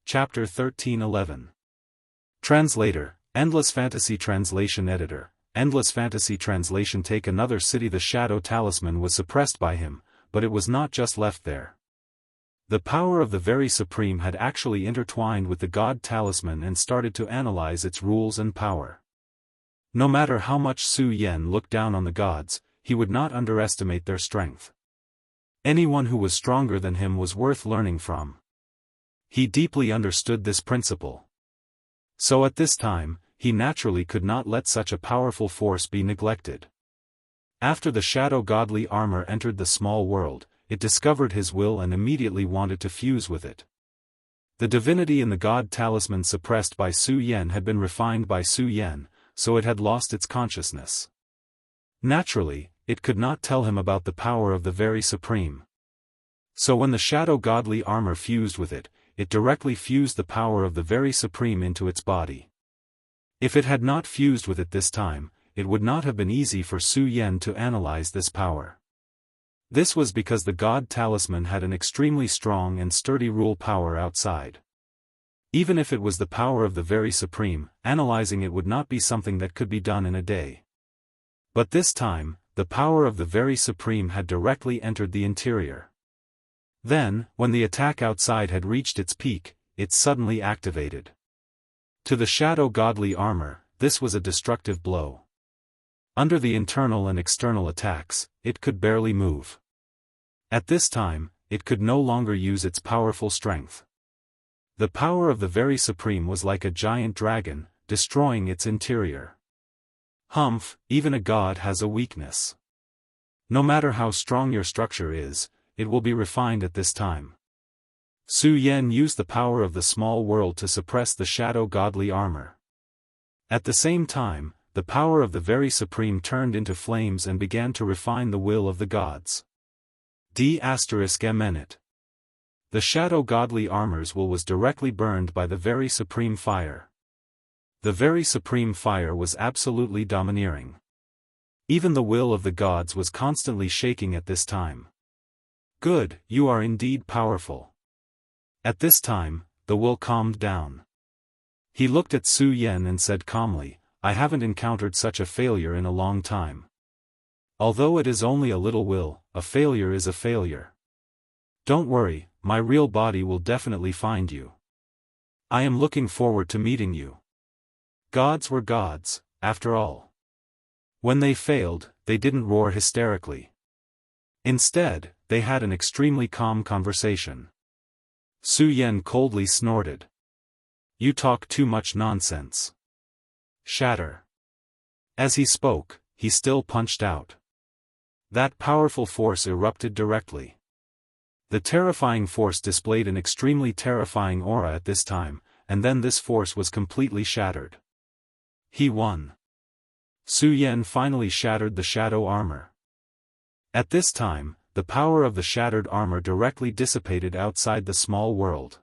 Chapter 13:11. Translator, Endless Fantasy Translation Editor, Endless Fantasy Translation. Take another city. The shadow talisman was suppressed by him, but it was not just left there. The power of the very supreme had actually intertwined with the god talisman and started to analyze its rules and power. No matter how much Su Yan looked down on the gods, he would not underestimate their strength. Anyone who was stronger than him was worth learning from. He deeply understood this principle. So at this time, he naturally could not let such a powerful force be neglected. After the shadow godly armor entered the small world, it discovered his will and immediately wanted to fuse with it. The divinity in the god talisman suppressed by Su Yan had been refined by Su Yan, so it had lost its consciousness. Naturally, it could not tell him about the power of the very supreme. So when the shadow godly armor fused with it, it directly fused the power of the very supreme into its body. If it had not fused with it this time, it would not have been easy for Su Yan to analyze this power. This was because the god talisman had an extremely strong and sturdy rule power outside. Even if it was the power of the very supreme, analyzing it would not be something that could be done in a day. But this time, the power of the very supreme had directly entered the interior. Then, when the attack outside had reached its peak, it suddenly activated. To the shadow godly armor, this was a destructive blow. Under the internal and external attacks, it could barely move. At this time, it could no longer use its powerful strength. The power of the very supreme was like a giant dragon, destroying its interior. Humph, even a god has a weakness. No matter how strong your structure is, it will be refined at this time. Su Yan used the power of the small world to suppress the shadow godly armor. At the same time, the power of the very supreme turned into flames and began to refine the will of the gods. D****. The shadow godly armor's will was directly burned by the very supreme fire. The very supreme fire was absolutely domineering. Even the will of the gods was constantly shaking at this time. Good, you are indeed powerful. At this time, the will calmed down. He looked at Su Yan and said calmly, "I haven't encountered such a failure in a long time. Although it is only a little will, a failure is a failure. Don't worry, my real body will definitely find you. I am looking forward to meeting you." Gods were gods, after all. When they failed, they didn't roar hysterically. Instead, they had an extremely calm conversation. Su Yan coldly snorted. "You talk too much nonsense. Shatter." As he spoke, he still punched out. That powerful force erupted directly. The terrifying force displayed an extremely terrifying aura at this time, and then this force was completely shattered. He won. Su Yan finally shattered the shadow armor. At this time, the power of the shattered armor directly dissipated outside the small world.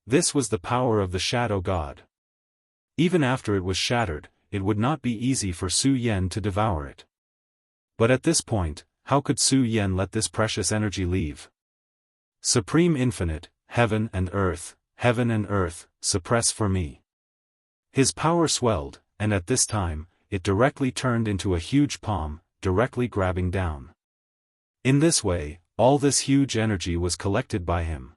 This was the power of the shadow god. Even after it was shattered, it would not be easy for Su Yan to devour it. But at this point, how could Su Yan let this precious energy leave? Supreme Infinite, heaven and earth, suppress for me. His power swelled, and at this time, it directly turned into a huge palm, directly grabbing down. In this way, all this huge energy was collected by him.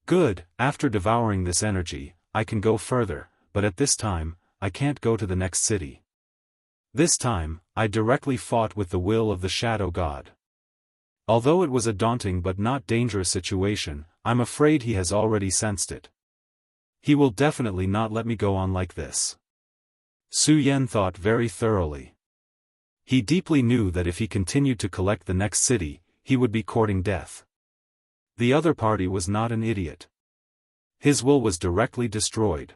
Good, after devouring this energy, I can go further, but at this time, I can't go to the next city. This time, I directly fought with the will of the Shadow God. Although it was a daunting but not dangerous situation, I'm afraid he has already sensed it. He will definitely not let me go on like this. Su Yan thought very thoroughly. He deeply knew that if he continued to collect the next city, he would be courting death. The other party was not an idiot. His will was directly destroyed.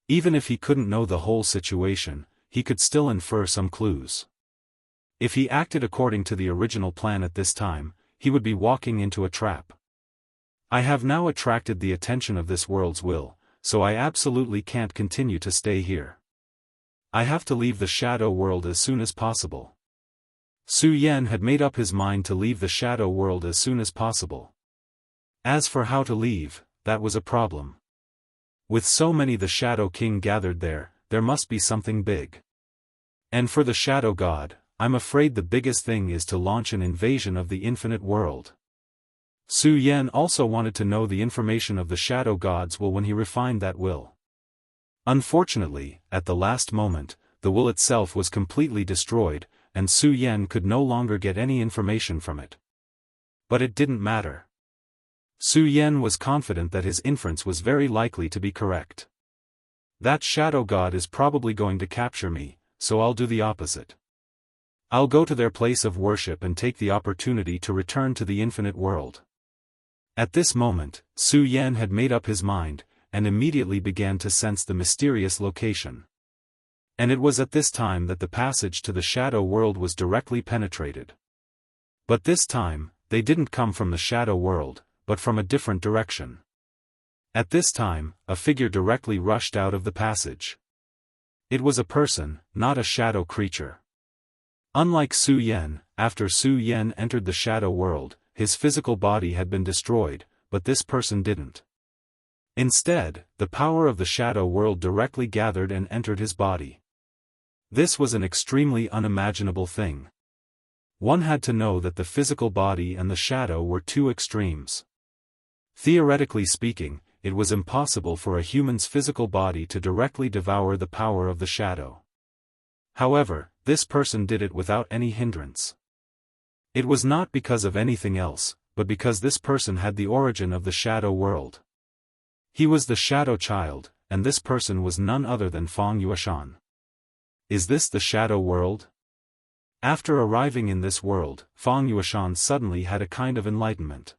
Even if he couldn't know the whole situation, he could still infer some clues. If he acted according to the original plan at this time, he would be walking into a trap. I have now attracted the attention of this world's will, so I absolutely can't continue to stay here. I have to leave the shadow world as soon as possible. Su Yan had made up his mind to leave the shadow world as soon as possible. As for how to leave, that was a problem. With so many the Shadow King gathered there must be something big. And for the Shadow God, I'm afraid the biggest thing is to launch an invasion of the infinite world. Su Yan also wanted to know the information of the Shadow God's will when he refined that will. Unfortunately, at the last moment, the will itself was completely destroyed, and Su Yan could no longer get any information from it. But it didn't matter. Su Yan was confident that his inference was very likely to be correct. That Shadow God is probably going to capture me, so I'll do the opposite. I'll go to their place of worship and take the opportunity to return to the infinite world. At this moment, Su Yan had made up his mind, and immediately began to sense the mysterious location. And it was at this time that the passage to the shadow world was directly penetrated. But this time, they didn't come from the shadow world, but from a different direction. At this time, a figure directly rushed out of the passage. It was a person, not a shadow creature. Unlike Su Yan, after Su Yan entered the shadow world, his physical body had been destroyed, but this person didn't. Instead, the power of the shadow world directly gathered and entered his body. This was an extremely unimaginable thing. One had to know that the physical body and the shadow were two extremes. Theoretically speaking, it was impossible for a human's physical body to directly devour the power of the shadow. However, this person did it without any hindrance. It was not because of anything else, but because this person had the origin of the shadow world. He was the shadow child, and this person was none other than Feng Yueshan. Is this the shadow world? After arriving in this world, Feng Yueshan suddenly had a kind of enlightenment.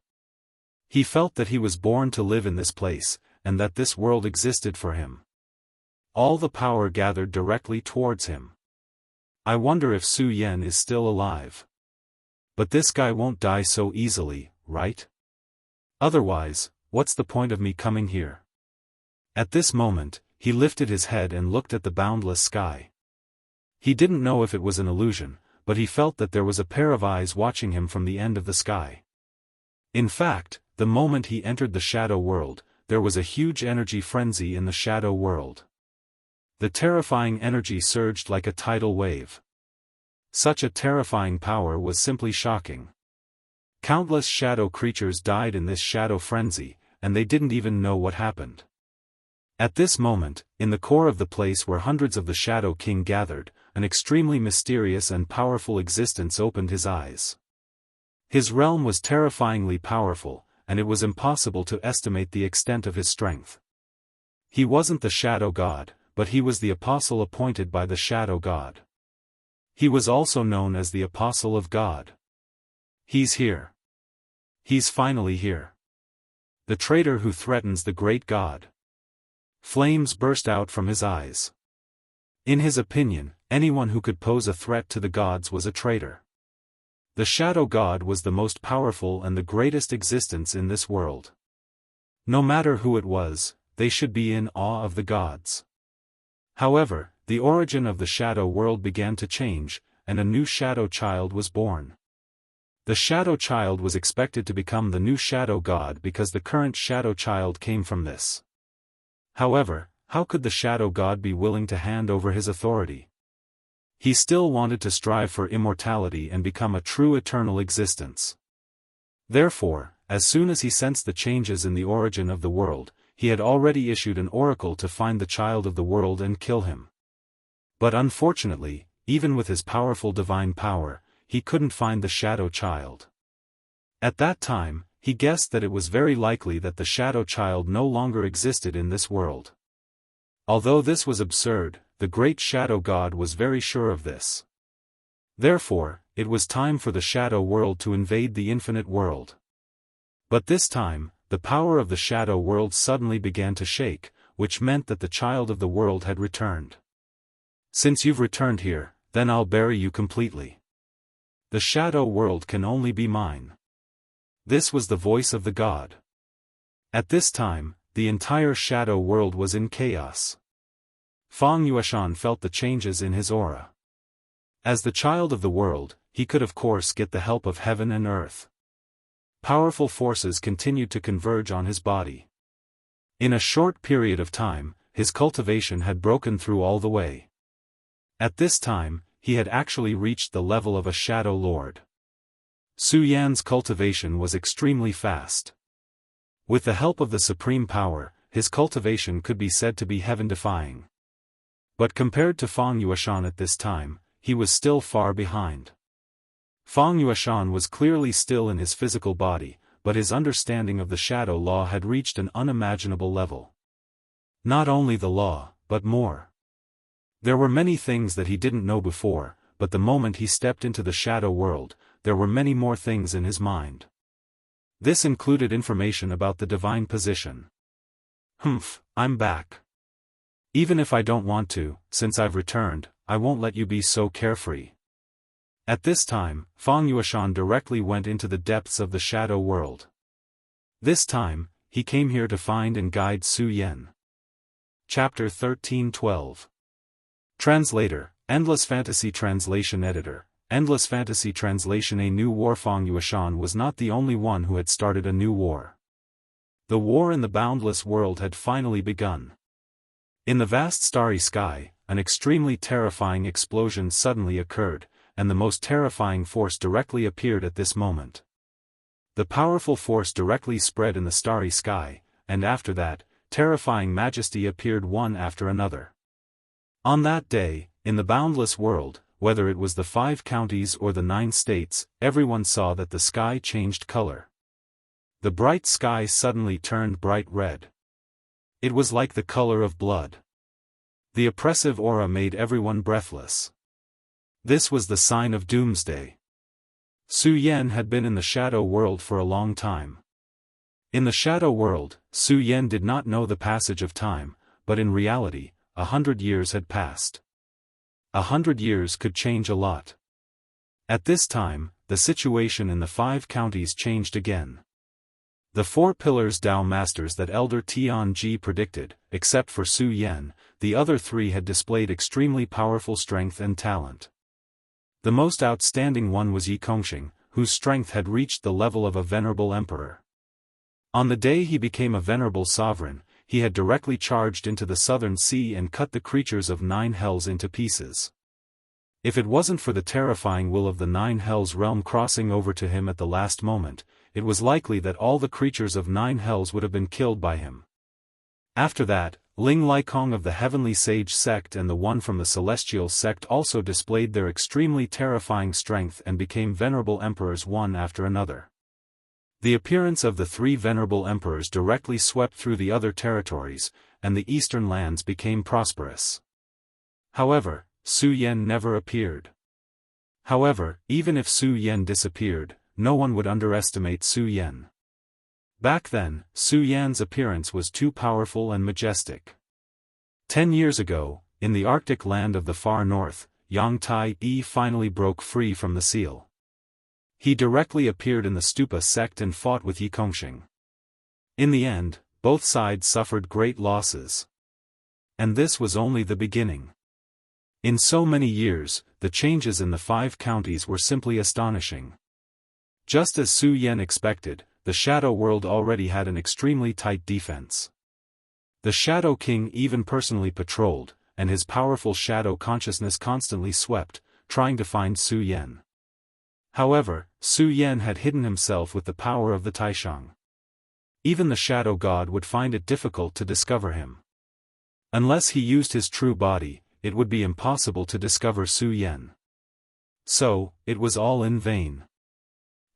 He felt that he was born to live in this place, and that this world existed for him. All the power gathered directly towards him. I wonder if Su Yan is still alive. But this guy won't die so easily, right? Otherwise, what's the point of me coming here? At this moment, he lifted his head and looked at the boundless sky. He didn't know if it was an illusion, but he felt that there was a pair of eyes watching him from the end of the sky. In fact, the moment he entered the shadow world, there was a huge energy frenzy in the shadow world. The terrifying energy surged like a tidal wave. Such a terrifying power was simply shocking. Countless shadow creatures died in this shadow frenzy, and they didn't even know what happened. At this moment, in the core of the place where hundreds of the Shadow King gathered, an extremely mysterious and powerful existence opened his eyes. His realm was terrifyingly powerful, and it was impossible to estimate the extent of his strength. He wasn't the Shadow God, but he was the apostle appointed by the Shadow God. He was also known as the Apostle of God. He's here. He's finally here. The traitor who threatens the great God. Flames burst out from his eyes. In his opinion, anyone who could pose a threat to the gods was a traitor. The Shadow God was the most powerful and the greatest existence in this world. No matter who it was, they should be in awe of the gods. However, the origin of the shadow world began to change, and a new shadow child was born. The shadow child was expected to become the new shadow god because the current shadow child came from this. However, how could the shadow god be willing to hand over his authority? He still wanted to strive for immortality and become a true eternal existence. Therefore, as soon as he sensed the changes in the origin of the world, he had already issued an oracle to find the child of the world and kill him. But unfortunately, even with his powerful divine power, he couldn't find the shadow child. At that time, he guessed that it was very likely that the shadow child no longer existed in this world. Although this was absurd, the great shadow god was very sure of this. Therefore, it was time for the shadow world to invade the infinite world. But this time, the power of the shadow world suddenly began to shake, which meant that the child of the world had returned. Since you've returned here, then I'll bury you completely. The shadow world can only be mine. This was the voice of the god. At this time, the entire shadow world was in chaos. Fang Yueshan felt the changes in his aura. As the child of the world, he could of course get the help of heaven and earth. Powerful forces continued to converge on his body. In a short period of time, his cultivation had broken through all the way. At this time, he had actually reached the level of a shadow lord. Su Yan's cultivation was extremely fast. With the help of the supreme power, his cultivation could be said to be heaven-defying. But compared to Fang Yueshan at this time, he was still far behind. Fang Yueshan was clearly still in his physical body, but his understanding of the shadow law had reached an unimaginable level. Not only the law, but more. There were many things that he didn't know before, but the moment he stepped into the shadow world, there were many more things in his mind. This included information about the divine position. I'm back. Even if I don't want to, since I've returned, I won't let you be so carefree. At this time, Fang Yueshan directly went into the depths of the shadow world. This time, he came here to find and guide Su Yan. Chapter 13:12. Translator, Endless Fantasy Translation Editor, Endless Fantasy Translation. A new war. Fang Yueshan was not the only one who had started a new war. The war in the boundless world had finally begun. In the vast starry sky, an extremely terrifying explosion suddenly occurred, and the most terrifying force directly appeared at this moment. The powerful force directly spread in the starry sky, and after that, terrifying majesty appeared one after another. On that day, in the boundless world, whether it was the 5 counties or the 9 states, everyone saw that the sky changed color. The bright sky suddenly turned bright red. It was like the color of blood. The oppressive aura made everyone breathless. This was the sign of doomsday. Su Yan had been in the shadow world for a long time. In the shadow world, Su Yan did not know the passage of time, but in reality, 100 years had passed. 100 years could change a lot. At this time, the situation in the 5 counties changed again. The 4 pillars Dao masters that Elder Tianji predicted, except for Su Yan, the other 3 had displayed extremely powerful strength and talent. The most outstanding one was Yi Kongxing, whose strength had reached the level of a venerable emperor. On the day he became a venerable sovereign, he had directly charged into the southern sea and cut the creatures of 9 hells into pieces. If it wasn't for the terrifying will of the 9 hells realm crossing over to him at the last moment, it was likely that all the creatures of 9 hells would have been killed by him. After that, Ling Likong of the Heavenly Sage sect and the one from the Celestial sect also displayed their extremely terrifying strength and became venerable emperors one after another. The appearance of the 3 venerable emperors directly swept through the other territories, and the eastern lands became prosperous. However, Su Yan never appeared. However, even if Su Yan disappeared, no one would underestimate Su Yan. Back then, Su Yan's appearance was too powerful and majestic. 10 years ago, in the Arctic land of the far north, Yang Tai-yi finally broke free from the seal. He directly appeared in the Stupa sect and fought with Yi Kongxing. In the end, both sides suffered great losses. And this was only the beginning. In so many years, the changes in the 5 counties were simply astonishing. Just as Su Yan expected, the Shadow World already had an extremely tight defense. The Shadow King even personally patrolled, and his powerful shadow consciousness constantly swept, trying to find Su Yan. However, Su Yan had hidden himself with the power of the Taishang. Even the shadow god would find it difficult to discover him. Unless he used his true body, it would be impossible to discover Su Yan. So, it was all in vain.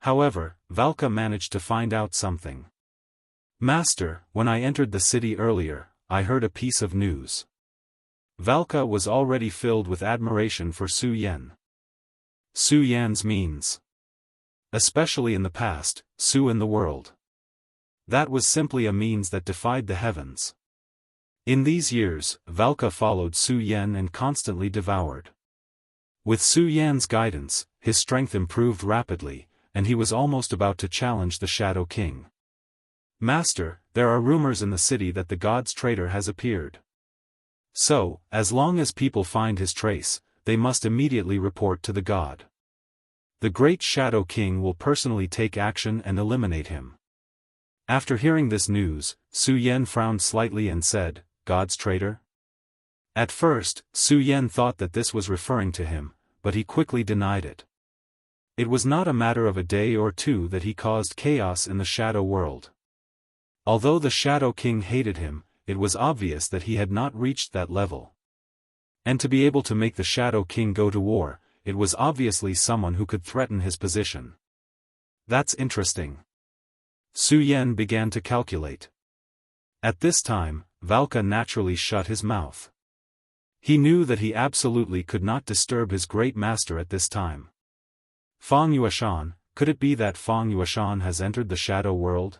However, Valka managed to find out something. "Master, when I entered the city earlier, I heard a piece of news." Valka was already filled with admiration for Su Yan. Su Yan's means. Especially in the past, Su in the world. That was simply a means that defied the heavens. In these years, Valka followed Su Yan and constantly devoured. With Su Yan's guidance, his strength improved rapidly, and he was almost about to challenge the Shadow King. "Master, there are rumors in the city that the god's traitor has appeared. So, as long as people find his trace, they must immediately report to the god. The great Shadow King will personally take action and eliminate him." After hearing this news, Su Yan frowned slightly and said, "God's traitor?" At first, Su Yan thought that this was referring to him, but he quickly denied it. It was not a matter of a day or two that he caused chaos in the shadow world. Although the Shadow King hated him, it was obvious that he had not reached that level. And to be able to make the Shadow King go to war, it was obviously someone who could threaten his position. That's interesting. Su Yan began to calculate. At this time, Valka naturally shut his mouth. He knew that he absolutely could not disturb his great master at this time. Fang Yuashan, could it be that Fang Yuashan has entered the shadow world?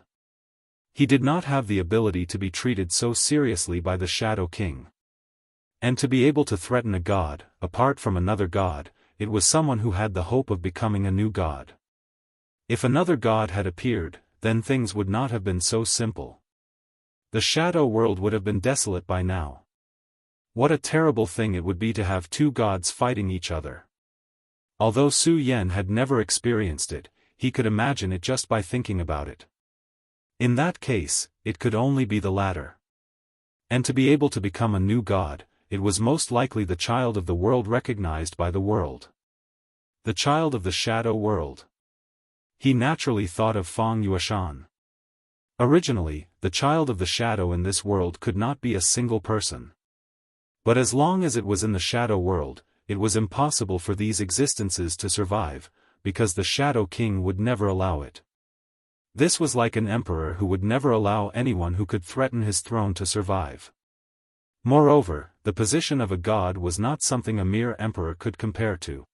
He did not have the ability to be treated so seriously by the Shadow King. And to be able to threaten a god, apart from another god, it was someone who had the hope of becoming a new god. If another god had appeared, then things would not have been so simple. The shadow world would have been desolate by now. What a terrible thing it would be to have two gods fighting each other. Although Su Yan had never experienced it, he could imagine it just by thinking about it. In that case, it could only be the latter. And to be able to become a new god, it was most likely the child of the world recognized by the world. The child of the shadow world. He naturally thought of Fang Yuashan. Originally, the child of the shadow in this world could not be a single person. But as long as it was in the shadow world, it was impossible for these existences to survive, because the Shadow King would never allow it. This was like an emperor who would never allow anyone who could threaten his throne to survive. Moreover, the position of a god was not something a mere emperor could compare to.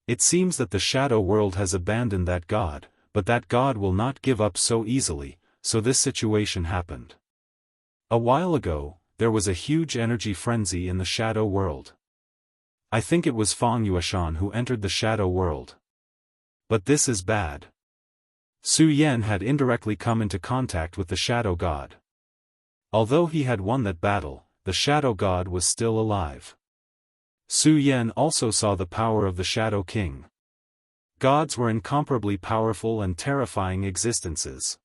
It seems that the shadow world has abandoned that god, but that god will not give up so easily, so this situation happened. A while ago, there was a huge energy frenzy in the shadow world. I think it was Fang Yuashan who entered the shadow world. But this is bad. Su Yan had indirectly come into contact with the shadow god. Although he had won that battle, the shadow god was still alive. Su Yan also saw the power of the Shadow King. Gods were incomparably powerful and terrifying existences.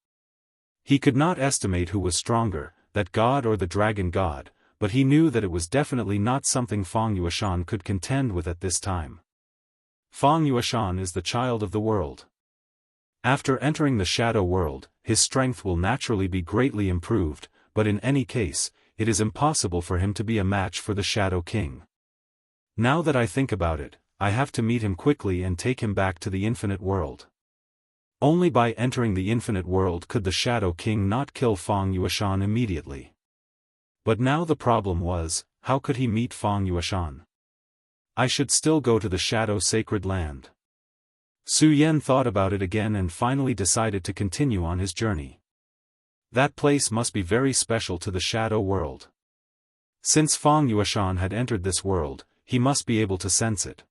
He could not estimate who was stronger, that god or the dragon god, but he knew that it was definitely not something Fang Yuashan could contend with at this time. Fang Yuashan is the child of the world. After entering the shadow world, his strength will naturally be greatly improved, but in any case, it is impossible for him to be a match for the Shadow King. Now that I think about it, I have to meet him quickly and take him back to the infinite world. Only by entering the infinite world could the Shadow King not kill Fang Yuashan immediately. But now the problem was, how could he meet Fang Yuashan? I should still go to the Shadow Sacred Land. Su Yan thought about it again and finally decided to continue on his journey. That place must be very special to the shadow world. Since Fang Yuashan had entered this world, he must be able to sense it.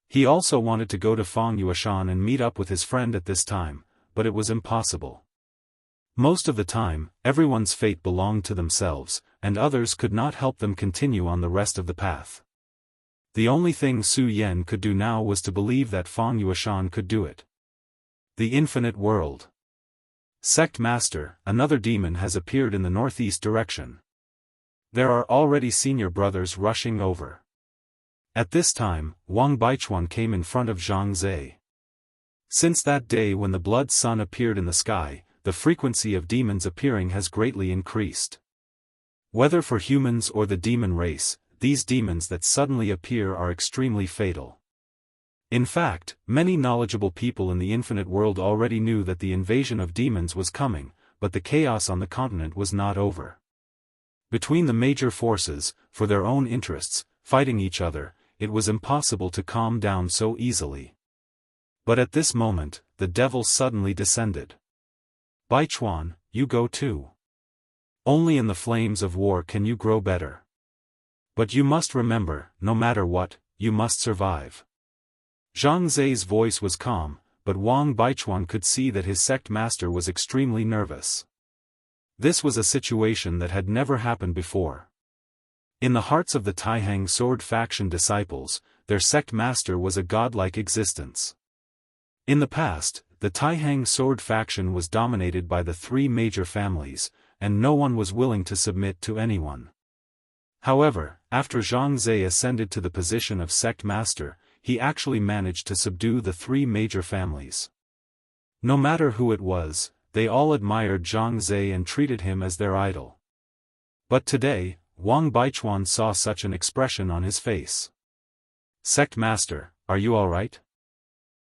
He also wanted to go to Fang Yuashan and meet up with his friend at this time, but it was impossible. Most of the time, everyone's fate belonged to themselves, and others could not help them continue on the rest of the path. The only thing Su Yan could do now was to believe that Fang Yuashan could do it. The Infinite World. Sect Master, another demon has appeared in the northeast direction. There are already senior brothers rushing over. At this time, Wang Baichuan came in front of Zhang Zhe. Since that day when the blood sun appeared in the sky, the frequency of demons appearing has greatly increased. Whether for humans or the demon race, these demons that suddenly appear are extremely fatal. In fact, many knowledgeable people in the infinite world already knew that the invasion of demons was coming, but the chaos on the continent was not over. Between the major forces, for their own interests, fighting each other, it was impossible to calm down so easily. But at this moment, the devil suddenly descended. Baichuan, you go too. Only in the flames of war can you grow better. But you must remember, no matter what, you must survive. Zhang Zhe's voice was calm, but Wang Baichuan could see that his sect master was extremely nervous. This was a situation that had never happened before. In the hearts of the Taihang sword faction disciples, their sect master was a godlike existence. In the past, the Taihang sword faction was dominated by the three major families, and no one was willing to submit to anyone. However, after Zhang Zhe ascended to the position of sect master, he actually managed to subdue the three major families. No matter who it was, they all admired Zhang Zhe and treated him as their idol. But today, Wang Baichuan saw such an expression on his face. Sect master, are you all right?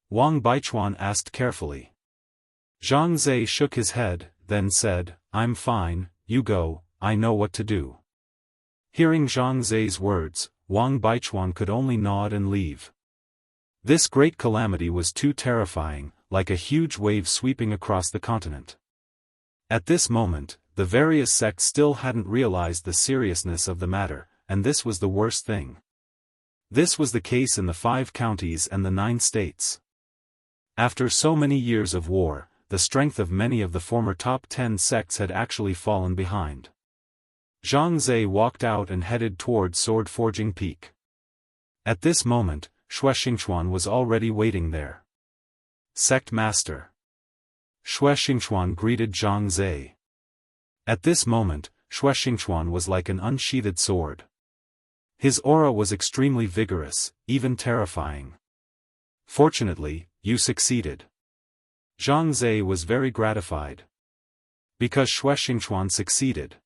Wang Baichuan asked carefully. Zhang Zhe shook his head, then said, I'm fine, you go, I know what to do. Hearing Zhang Zhe's words, Wang Baichuan could only nod and leave. This great calamity was too terrifying, like a huge wave sweeping across the continent. At this moment, the various sects still hadn't realized the seriousness of the matter, and this was the worst thing. This was the case in the 5 counties and the 9 states. After so many years of war, the strength of many of the former top 10 sects had actually fallen behind. Zhang Zhe walked out and headed toward Sword Forging Peak. At this moment, Xue Xingchuan was already waiting there. Sect Master. Xue Xingchuan greeted Zhang Zhe. At this moment, Xue Xingchuan was like an unsheathed sword. His aura was extremely vigorous, even terrifying. Fortunately, you succeeded. Zhang Zhe was very gratified. Because Xue Xingchuan succeeded.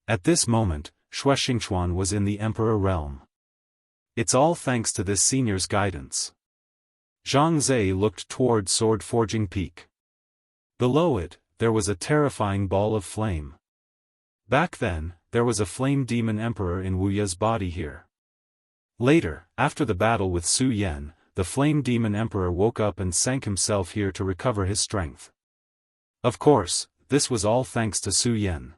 At this moment, Xue Xingchuan was in the Emperor realm. It's all thanks to this senior's guidance. Zhang Zhe looked toward Sword Forging Peak. Below it, there was a terrifying ball of flame. Back then, there was a flame demon emperor in Wuya's body here. Later, after the battle with Su Yan, the flame demon emperor woke up and sank himself here to recover his strength. Of course, this was all thanks to Su Yan.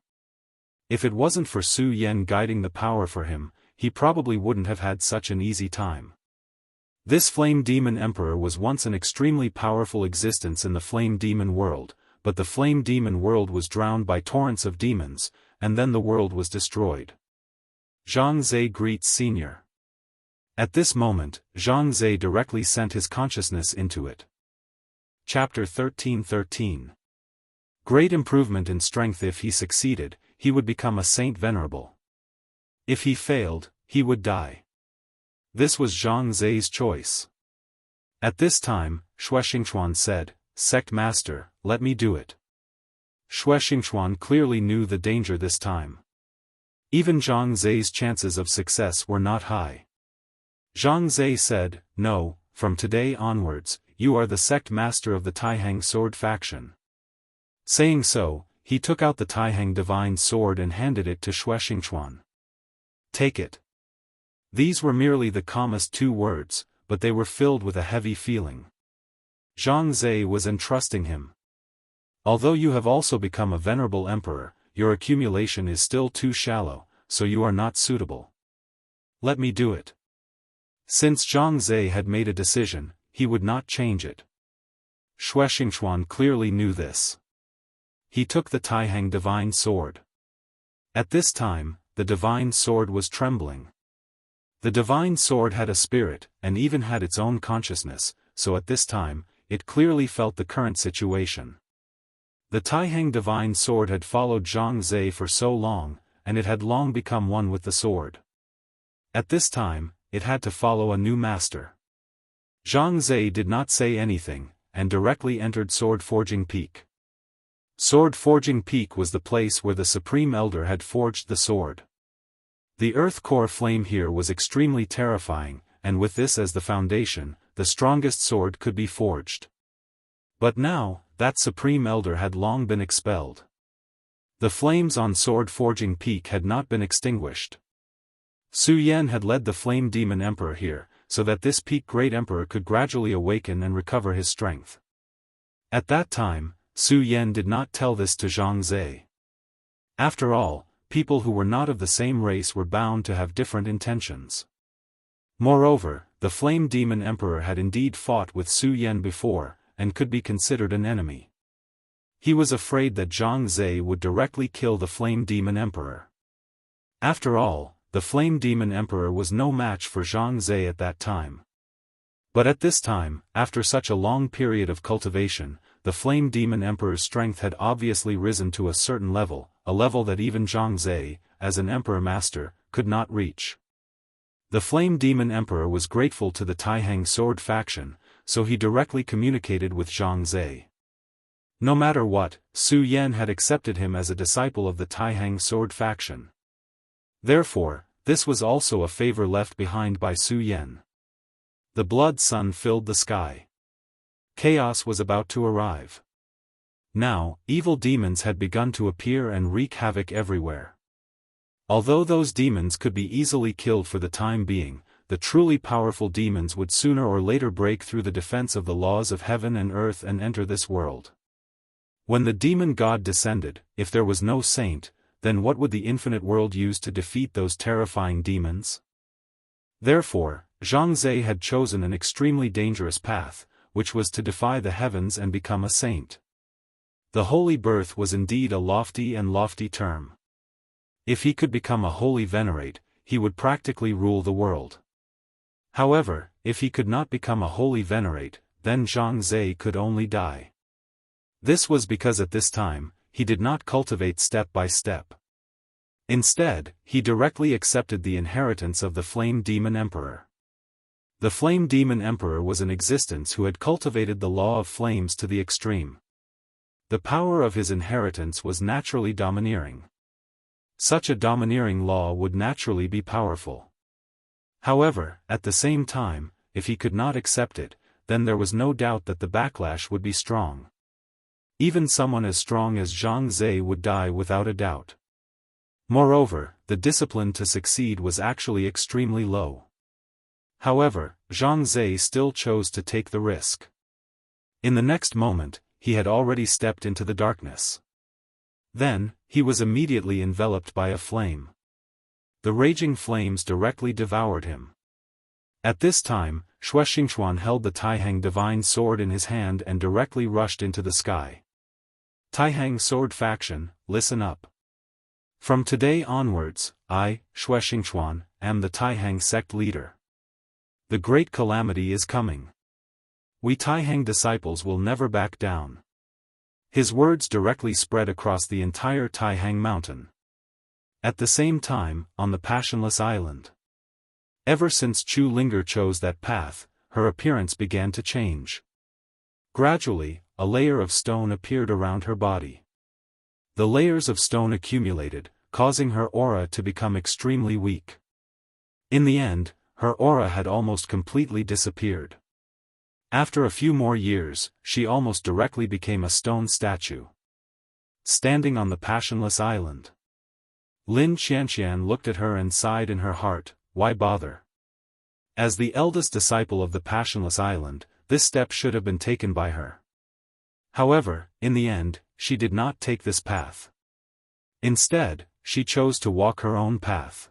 If it wasn't for Su Yan guiding the power for him, he probably wouldn't have had such an easy time. This flame demon emperor was once an extremely powerful existence in the flame demon world, but the flame demon world was drowned by torrents of demons, and then the world was destroyed. Zhang Zhe greets Senior. At this moment, Zhang Zhe directly sent his consciousness into it. Chapter 13:13. Great improvement in strength. If he succeeded, he would become a saint venerable. If he failed, he would die. This was Zhang Zhe's choice. At this time, Xue Xingchuan said, Sect Master, let me do it. Xue Xingchuan clearly knew the danger this time. Even Zhang Zhe's chances of success were not high. Zhang Zhe said, No, from today onwards, you are the sect master of the Taihang sword faction. Saying so, he took out the Taihang divine sword and handed it to Xue Xingchuan. Take it. These were merely the calmest 2 words, but they were filled with a heavy feeling. Zhang Zhe was entrusting him. Although you have also become a venerable emperor, your accumulation is still too shallow, so you are not suitable. Let me do it. Since Zhang Zhe had made a decision, he would not change it. Xue Xingchuan clearly knew this. He took the Taihang divine sword. At this time, the divine sword was trembling. The divine sword had a spirit, and even had its own consciousness, so at this time, it clearly felt the current situation. The Taihang divine sword had followed Zhang Zhe for so long, and it had long become one with the sword. At this time, it had to follow a new master. Zhang Zhe did not say anything, and directly entered Sword Forging Peak. Sword Forging Peak was the place where the Supreme Elder had forged the sword. The earth core flame here was extremely terrifying, and with this as the foundation, the strongest sword could be forged. But now, that Supreme Elder had long been expelled. The flames on Sword Forging Peak had not been extinguished. Su Yan had led the Flame Demon Emperor here, so that this Peak Great Emperor could gradually awaken and recover his strength. At that time, Su Yan did not tell this to Zhang Zhe. After all, people who were not of the same race were bound to have different intentions. Moreover, the Flame Demon Emperor had indeed fought with Su Yan before, and could be considered an enemy. He was afraid that Zhang Zhe would directly kill the Flame Demon Emperor. After all, the Flame Demon Emperor was no match for Zhang Zhe at that time. But at this time, after such a long period of cultivation, the Flame Demon Emperor's strength had obviously risen to a certain level, a level that even Zhang Zhe, as an Emperor Master, could not reach. The Flame Demon Emperor was grateful to the Taihang Sword faction, so he directly communicated with Zhang Zhe. No matter what, Su Yan had accepted him as a disciple of the Taihang Sword faction. Therefore, this was also a favor left behind by Su Yan. The blood sun filled the sky. Chaos was about to arrive. Now, evil demons had begun to appear and wreak havoc everywhere. Although those demons could be easily killed for the time being, the truly powerful demons would sooner or later break through the defense of the laws of heaven and earth and enter this world. When the demon god descended, if there was no saint, then what would the infinite world use to defeat those terrifying demons? Therefore, Zhang Zhe had chosen an extremely dangerous path, which was to defy the heavens and become a saint. The holy birth was indeed a lofty term. If he could become a holy venerate, he would practically rule the world. However, if he could not become a holy venerate, then Zhang Zhe could only die. This was because at this time, he did not cultivate step by step. Instead, he directly accepted the inheritance of the Flame Demon Emperor. The Flame Demon Emperor was an existence who had cultivated the law of flames to the extreme. The power of his inheritance was naturally domineering. Such a domineering law would naturally be powerful. However, at the same time, if he could not accept it, then there was no doubt that the backlash would be strong. Even someone as strong as Zhang Zhe would die without a doubt. Moreover, the discipline to succeed was actually extremely low. However, Zhang Zhe still chose to take the risk. In the next moment, he had already stepped into the darkness. Then, he was immediately enveloped by a flame. The raging flames directly devoured him. At this time, Shui Xingxuan held the Taihang divine sword in his hand and directly rushed into the sky. Taihang Sword Faction, listen up. From today onwards, I, Shui Xingxuan, am the Taihang sect leader. The great calamity is coming. We Taihang disciples will never back down. His words directly spread across the entire Taihang mountain. At the same time, on the Passionless Island. Ever since Chu Linger chose that path, her appearance began to change. Gradually, a layer of stone appeared around her body. The layers of stone accumulated, causing her aura to become extremely weak. In the end, her aura had almost completely disappeared. After a few more years, she almost directly became a stone statue. Standing on the Passionless Island. Lin Qianqian looked at her and sighed in her heart, why bother? As the eldest disciple of the Passionless Island, this step should have been taken by her. However, in the end, she did not take this path. Instead, she chose to walk her own path.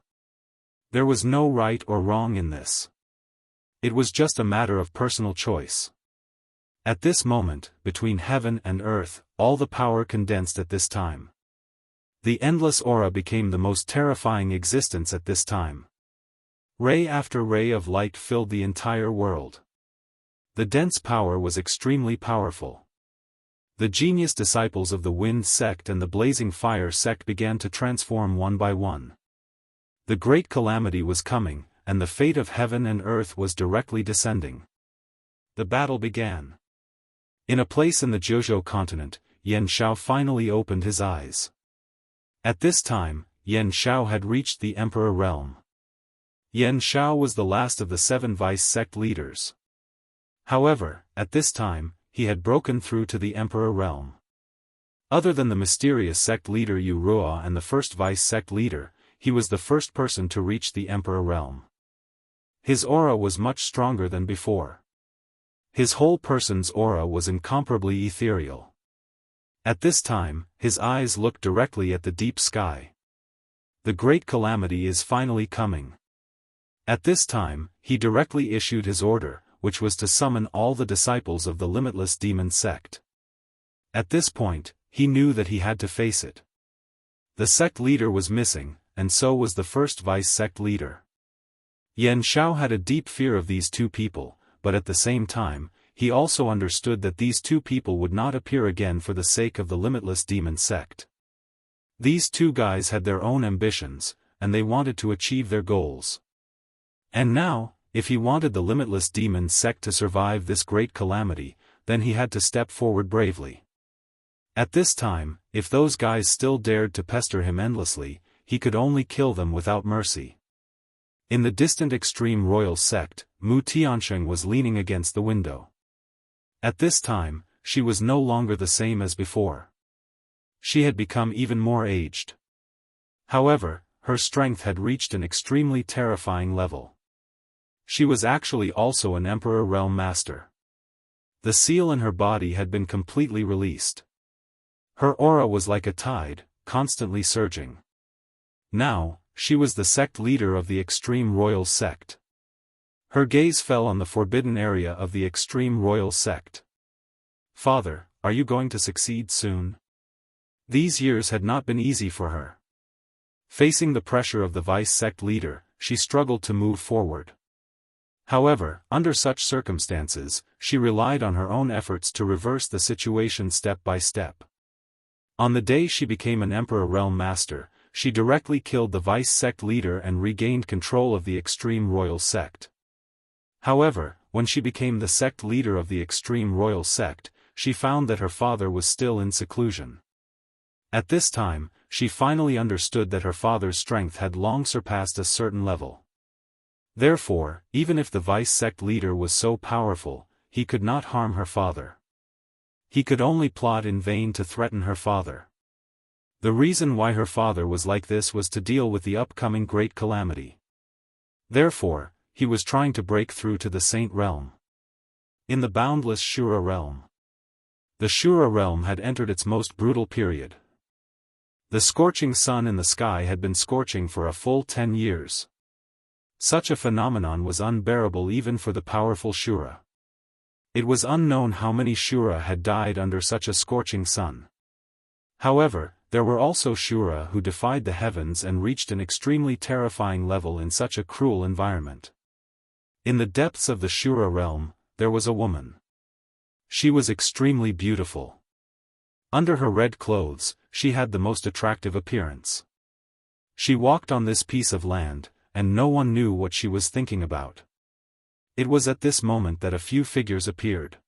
There was no right or wrong in this. It was just a matter of personal choice. At this moment, between heaven and earth, all the power condensed at this time. The endless aura became the most terrifying existence at this time. Ray after ray of light filled the entire world. The dense power was extremely powerful. The genius disciples of the Wind sect and the Blazing Fire sect began to transform one by one. The great calamity was coming, and the fate of heaven and earth was directly descending. The battle began. In a place in the Jianghu continent, Yan Shao finally opened his eyes. At this time, Yan Shao had reached the Emperor realm. Yan Shao was the last of the 7 vice sect leaders. However, at this time, he had broken through to the Emperor realm. Other than the mysterious sect leader Yu Ruo and the first vice sect leader, he was the first person to reach the Emperor realm. His aura was much stronger than before. His whole person's aura was incomparably ethereal. At this time, his eyes looked directly at the deep sky. The great calamity is finally coming. At this time, he directly issued his order, which was to summon all the disciples of the limitless demon sect. At this point, he knew that he had to face it. The sect leader was missing, and so was the first vice sect leader. Yan Shao had a deep fear of these two people, but at the same time, he also understood that these two people would not appear again for the sake of the limitless demon sect. These two guys had their own ambitions, and they wanted to achieve their goals. And now, if he wanted the limitless demon sect to survive this great calamity, then he had to step forward bravely. At this time, if those guys still dared to pester him endlessly, he could only kill them without mercy. In the distant extreme royal sect, Mu Tiansheng was leaning against the window. At this time, she was no longer the same as before. She had become even more aged. However, her strength had reached an extremely terrifying level. She was actually also an Emperor Realm Master. The seal in her body had been completely released. Her aura was like a tide, constantly surging. Now, she was the sect leader of the Extreme Royal Sect. Her gaze fell on the forbidden area of the Extreme Royal Sect. "Father, are you going to succeed soon?" These years had not been easy for her. Facing the pressure of the vice sect leader, she struggled to move forward. However, under such circumstances, she relied on her own efforts to reverse the situation step by step. On the day she became an Emperor Realm Master, she directly killed the vice sect leader and regained control of the Extreme Royal Sect. However, when she became the sect leader of the Extreme Royal Sect, she found that her father was still in seclusion. At this time, she finally understood that her father's strength had long surpassed a certain level. Therefore, even if the vice sect leader was so powerful, he could not harm her father. He could only plot in vain to threaten her father. The reason why her father was like this was to deal with the upcoming great calamity. Therefore, he was trying to break through to the Saint Realm. In the boundless Shura realm. The Shura realm had entered its most brutal period. The scorching sun in the sky had been scorching for a full 10 years. Such a phenomenon was unbearable even for the powerful Shura. It was unknown how many Shura had died under such a scorching sun. However, there were also Shura who defied the heavens and reached an extremely terrifying level in such a cruel environment. In the depths of the Shura realm, there was a woman. She was extremely beautiful. Under her red clothes, she had the most attractive appearance. She walked on this piece of land, and no one knew what she was thinking about. It was at this moment that a few figures appeared.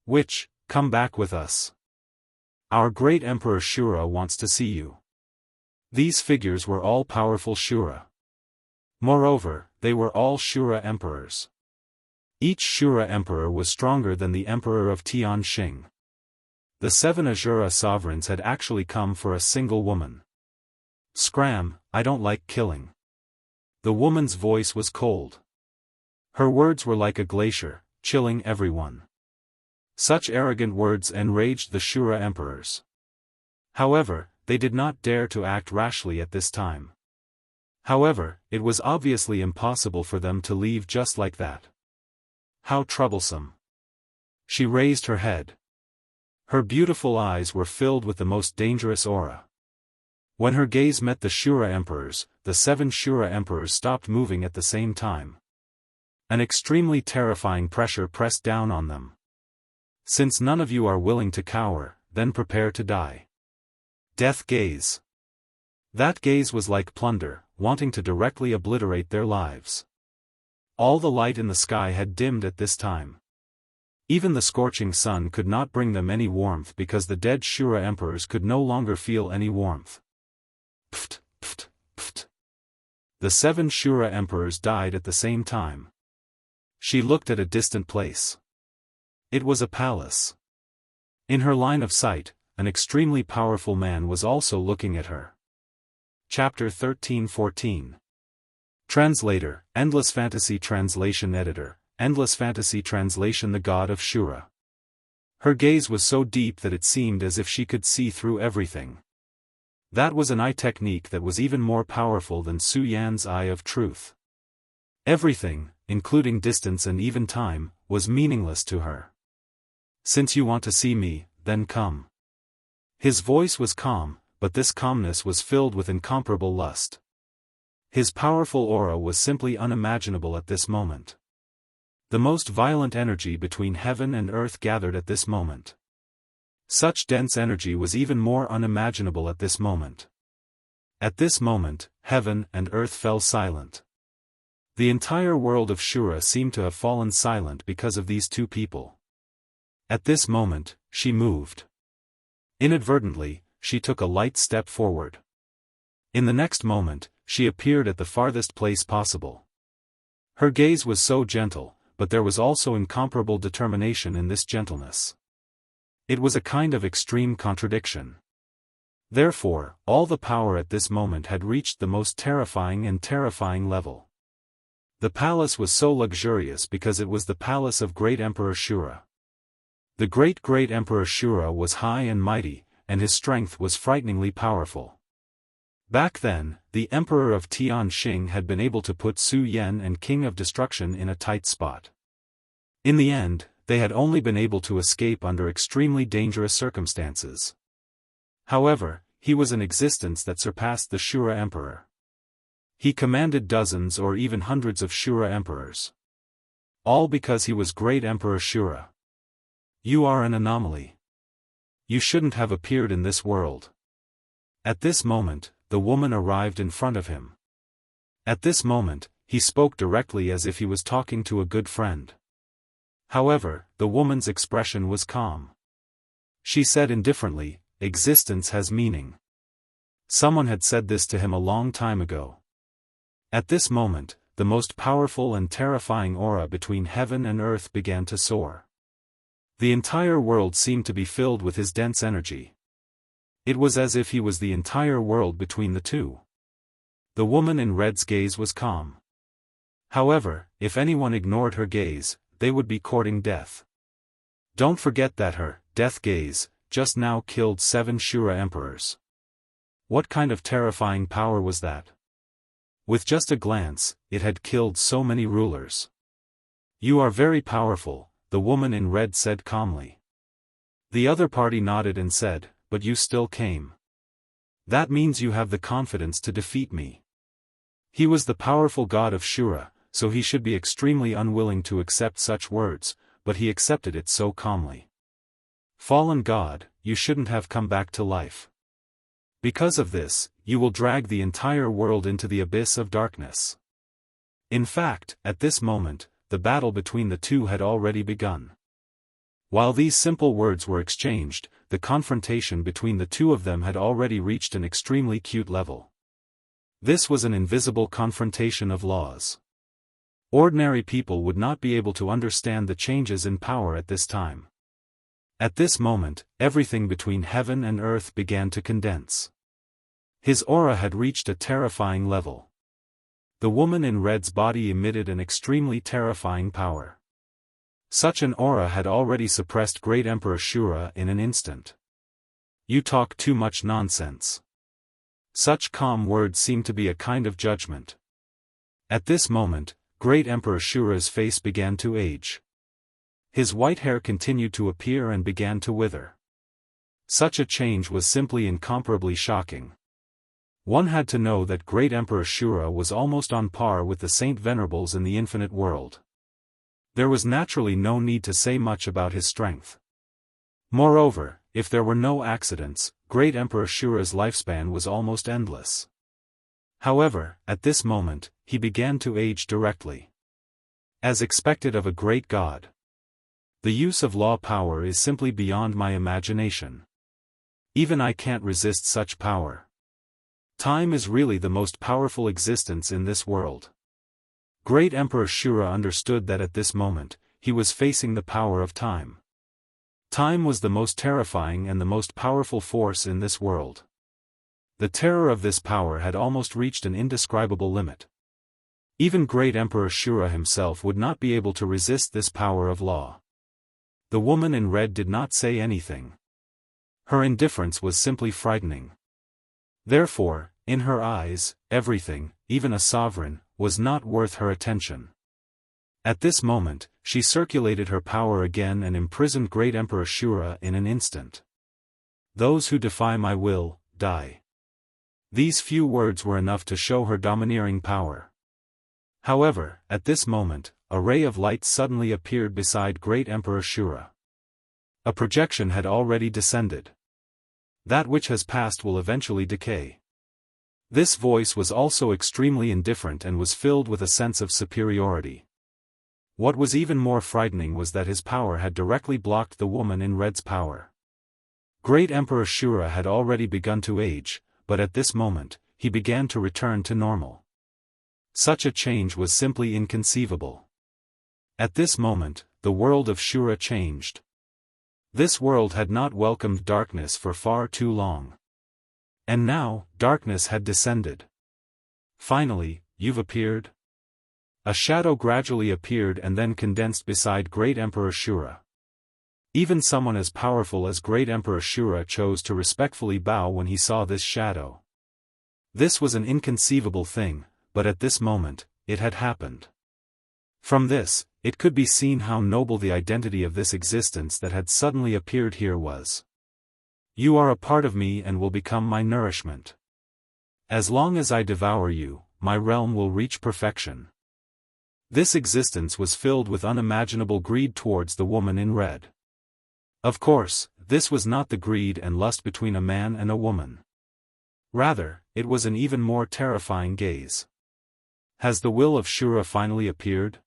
"Witch, come back with us. Our great Emperor Shura wants to see you." These figures were all powerful Shura. Moreover, they were all Shura emperors. Each Shura emperor was stronger than the emperor of Tianxing. The 7 Azura sovereigns had actually come for a single woman. "Scram, I don't like killing." The woman's voice was cold. Her words were like a glacier, chilling everyone. Such arrogant words enraged the Shura emperors. However, they did not dare to act rashly at this time. However, it was obviously impossible for them to leave just like that. How troublesome. She raised her head. Her beautiful eyes were filled with the most dangerous aura. When her gaze met the Shura emperors, the 7 Shura emperors stopped moving at the same time. An extremely terrifying pressure pressed down on them. Since none of you are willing to cower, then prepare to die. Death gaze. That gaze was like plunder, wanting to directly obliterate their lives. All the light in the sky had dimmed at this time. Even the scorching sun could not bring them any warmth because the dead Shura emperors could no longer feel any warmth. Pft, pft, pft. The 7 Shura emperors died at the same time. She looked at a distant place. It was a palace. In her line of sight, an extremely powerful man was also looking at her. Chapter 13-14. Translator, Endless Fantasy Translation Editor, Endless Fantasy Translation. The God of Shura. Her gaze was so deep that it seemed as if she could see through everything. That was an eye technique that was even more powerful than Su Yan's eye of truth. Everything, including distance and even time, was meaningless to her. Since you want to see me, then come. His voice was calm, but this calmness was filled with incomparable lust. His powerful aura was simply unimaginable at this moment. The most violent energy between heaven and earth gathered at this moment. Such dense energy was even more unimaginable at this moment. At this moment, heaven and earth fell silent. The entire world of Shura seemed to have fallen silent because of these two people. At this moment, she moved. Inadvertently, she took a light step forward. In the next moment, she appeared at the farthest place possible. Her gaze was so gentle, but there was also incomparable determination in this gentleness. It was a kind of extreme contradiction. Therefore, all the power at this moment had reached the most terrifying and terrifying level. The palace was so luxurious because it was the palace of Great Emperor Shura. The Great Emperor Shura was high and mighty, and his strength was frighteningly powerful. Back then, the Emperor of Tianxing had been able to put Su Yan and King of Destruction in a tight spot. In the end, they had only been able to escape under extremely dangerous circumstances. However, he was an existence that surpassed the Shura Emperor. He commanded dozens or even hundreds of Shura emperors. All because he was Great Emperor Shura. You are an anomaly. You shouldn't have appeared in this world. At this moment, the woman arrived in front of him. At this moment, he spoke directly as if he was talking to a good friend. However, the woman's expression was calm. She said indifferently, "Existence has meaning." Someone had said this to him a long time ago. At this moment, the most powerful and terrifying aura between heaven and earth began to soar. The entire world seemed to be filled with his dense energy. It was as if he was the entire world between the two. The woman in red's gaze was calm. However, if anyone ignored her gaze, they would be courting death. Don't forget that her death gaze just now killed 7 Shura emperors. What kind of terrifying power was that? With just a glance, it had killed so many rulers. You are very powerful, the woman in red said calmly. The other party nodded and said, "But you still came. That means you have the confidence to defeat me." He was the powerful god of Shura, so he should be extremely unwilling to accept such words, but he accepted it so calmly. Fallen god, you shouldn't have come back to life. Because of this, you will drag the entire world into the abyss of darkness. In fact, at this moment, the battle between the two had already begun. While these simple words were exchanged, the confrontation between the two of them had already reached an extremely cute level. This was an invisible confrontation of laws. Ordinary people would not be able to understand the changes in power at this time. At this moment, everything between heaven and earth began to condense. His aura had reached a terrifying level. The woman in red's body emitted an extremely terrifying power. Such an aura had already suppressed Great Emperor Shura in an instant. You talk too much nonsense. Such calm words seemed to be a kind of judgment. At this moment, Great Emperor Shura's face began to age. His white hair continued to appear and began to wither. Such a change was simply incomparably shocking. One had to know that Great Emperor Shura was almost on par with the Saint Venerables in the infinite world. There was naturally no need to say much about his strength. Moreover, if there were no accidents, Great Emperor Shura's lifespan was almost endless. However, at this moment, he began to age directly. As expected of a great god. The use of law power is simply beyond my imagination. Even I can't resist such power. Time is really the most powerful existence in this world. Great Emperor Shura understood that at this moment, he was facing the power of time. Time was the most terrifying and the most powerful force in this world. The terror of this power had almost reached an indescribable limit. Even Great Emperor Shura himself would not be able to resist this power of law. The woman in red did not say anything. Her indifference was simply frightening. Therefore, in her eyes, everything, even a sovereign, was not worth her attention. At this moment, she circulated her power again and imprisoned Great Emperor Shura in an instant. Those who defy my will, die. These few words were enough to show her domineering power. However, at this moment, a ray of light suddenly appeared beside Great Emperor Shura. A projection had already descended. That which has passed will eventually decay. This voice was also extremely indifferent and was filled with a sense of superiority. What was even more frightening was that his power had directly blocked the woman in red's power. Great Emperor Shura had already begun to age, but at this moment, he began to return to normal. Such a change was simply inconceivable. At this moment, the world of Shura changed. This world had not welcomed darkness for far too long. And now, darkness had descended. Finally, you've appeared? A shadow gradually appeared and then condensed beside Great Emperor Shura. Even someone as powerful as Great Emperor Shura chose to respectfully bow when he saw this shadow. This was an inconceivable thing, but at this moment, it had happened. From this, it could be seen how noble the identity of this existence that had suddenly appeared here was. You are a part of me and will become my nourishment. As long as I devour you, my realm will reach perfection. This existence was filled with unimaginable greed towards the woman in red. Of course, this was not the greed and lust between a man and a woman. Rather, it was an even more terrifying gaze. Has the will of Shura finally appeared?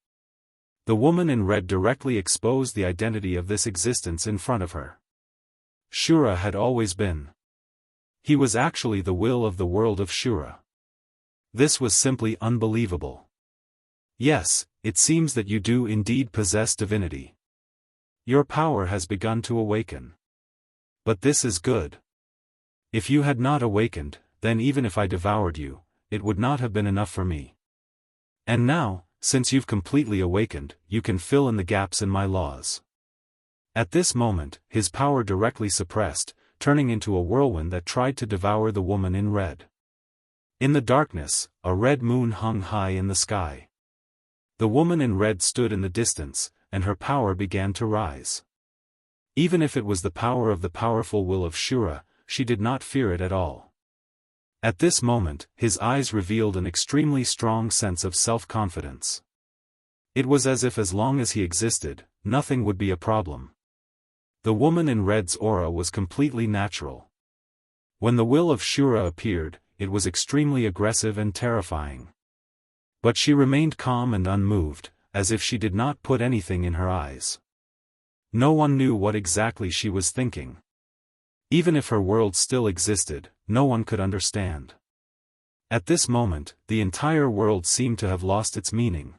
The woman in red directly exposed the identity of this existence in front of her. Shura had always been. He was actually the will of the world of Shura. This was simply unbelievable. Yes, it seems that you do indeed possess divinity. Your power has begun to awaken. But this is good. If you had not awakened, then even if I devoured you, it would not have been enough for me. And now, since you've completely awakened, you can fill in the gaps in my laws. At this moment, his power directly suppressed, turning into a whirlwind that tried to devour the woman in red. In the darkness, a red moon hung high in the sky. The woman in red stood in the distance, and her power began to rise. Even if it was the power of the powerful will of Shura, she did not fear it at all. At this moment, his eyes revealed an extremely strong sense of self-confidence. It was as if as long as he existed, nothing would be a problem. The woman in red's aura was completely natural. When the will of Shura appeared, it was extremely aggressive and terrifying. But she remained calm and unmoved, as if she did not put anything in her eyes. No one knew what exactly she was thinking. Even if her world still existed, no one could understand. At this moment, the entire world seemed to have lost its meaning.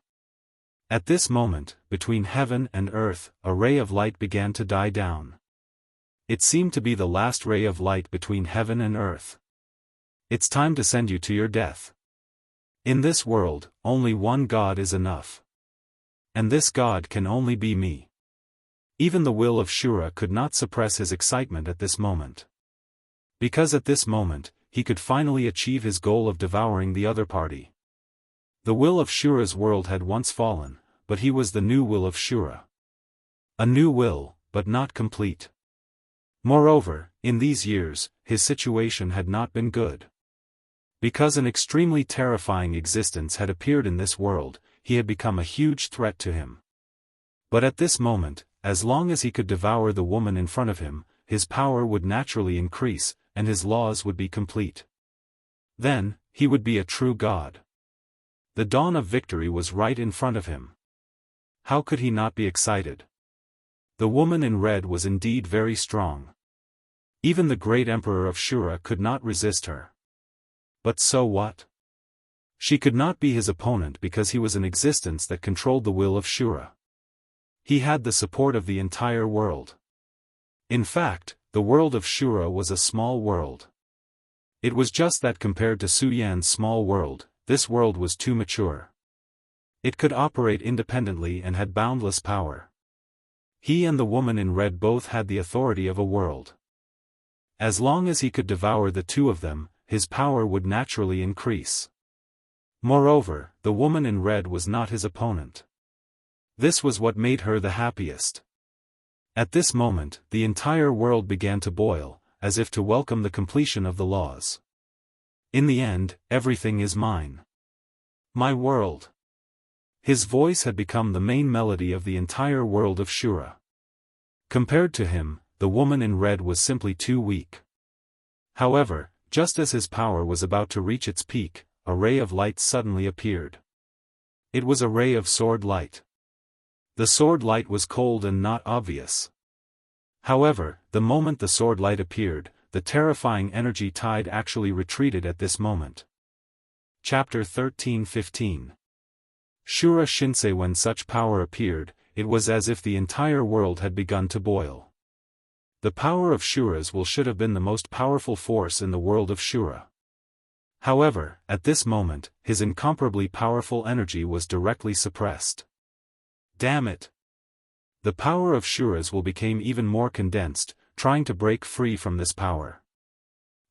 At this moment, between heaven and earth, a ray of light began to die down. It seemed to be the last ray of light between heaven and earth. It's time to send you to your death. In this world, only one God is enough. And this God can only be me. Even the will of Shura could not suppress his excitement at this moment. Because at this moment, he could finally achieve his goal of devouring the other party. The will of Shura's world had once fallen, but he was the new will of Shura. A new will, but not complete. Moreover, in these years, his situation had not been good. Because an extremely terrifying existence had appeared in this world, he had become a huge threat to him. But at this moment, as long as he could devour the woman in front of him, his power would naturally increase, and his laws would be complete. Then, he would be a true god. The dawn of victory was right in front of him. How could he not be excited? The woman in red was indeed very strong. Even the great emperor of Shura could not resist her. But so what? She could not be his opponent because he was an existence that controlled the will of Shura. He had the support of the entire world. In fact, the world of Shura was a small world. It was just that compared to Su Yan's small world, this world was too mature. It could operate independently and had boundless power. He and the woman in red both had the authority of a world. As long as he could devour the two of them, his power would naturally increase. Moreover, the woman in red was not his opponent. This was what made her the happiest. At this moment, the entire world began to boil, as if to welcome the completion of the laws. In the end, everything is mine. My world. His voice had become the main melody of the entire world of Shura. Compared to him, the woman in red was simply too weak. However, just as his power was about to reach its peak, a ray of light suddenly appeared. It was a ray of sword light. The sword light was cold and not obvious. However, the moment the sword light appeared, the terrifying energy tide actually retreated at this moment. Chapter 13-15. Shura Shinsei. When such power appeared, it was as if the entire world had begun to boil. The power of Shura's will should have been the most powerful force in the world of Shura. However, at this moment, his incomparably powerful energy was directly suppressed. Damn it! The power of Shura's will became even more condensed, trying to break free from this power.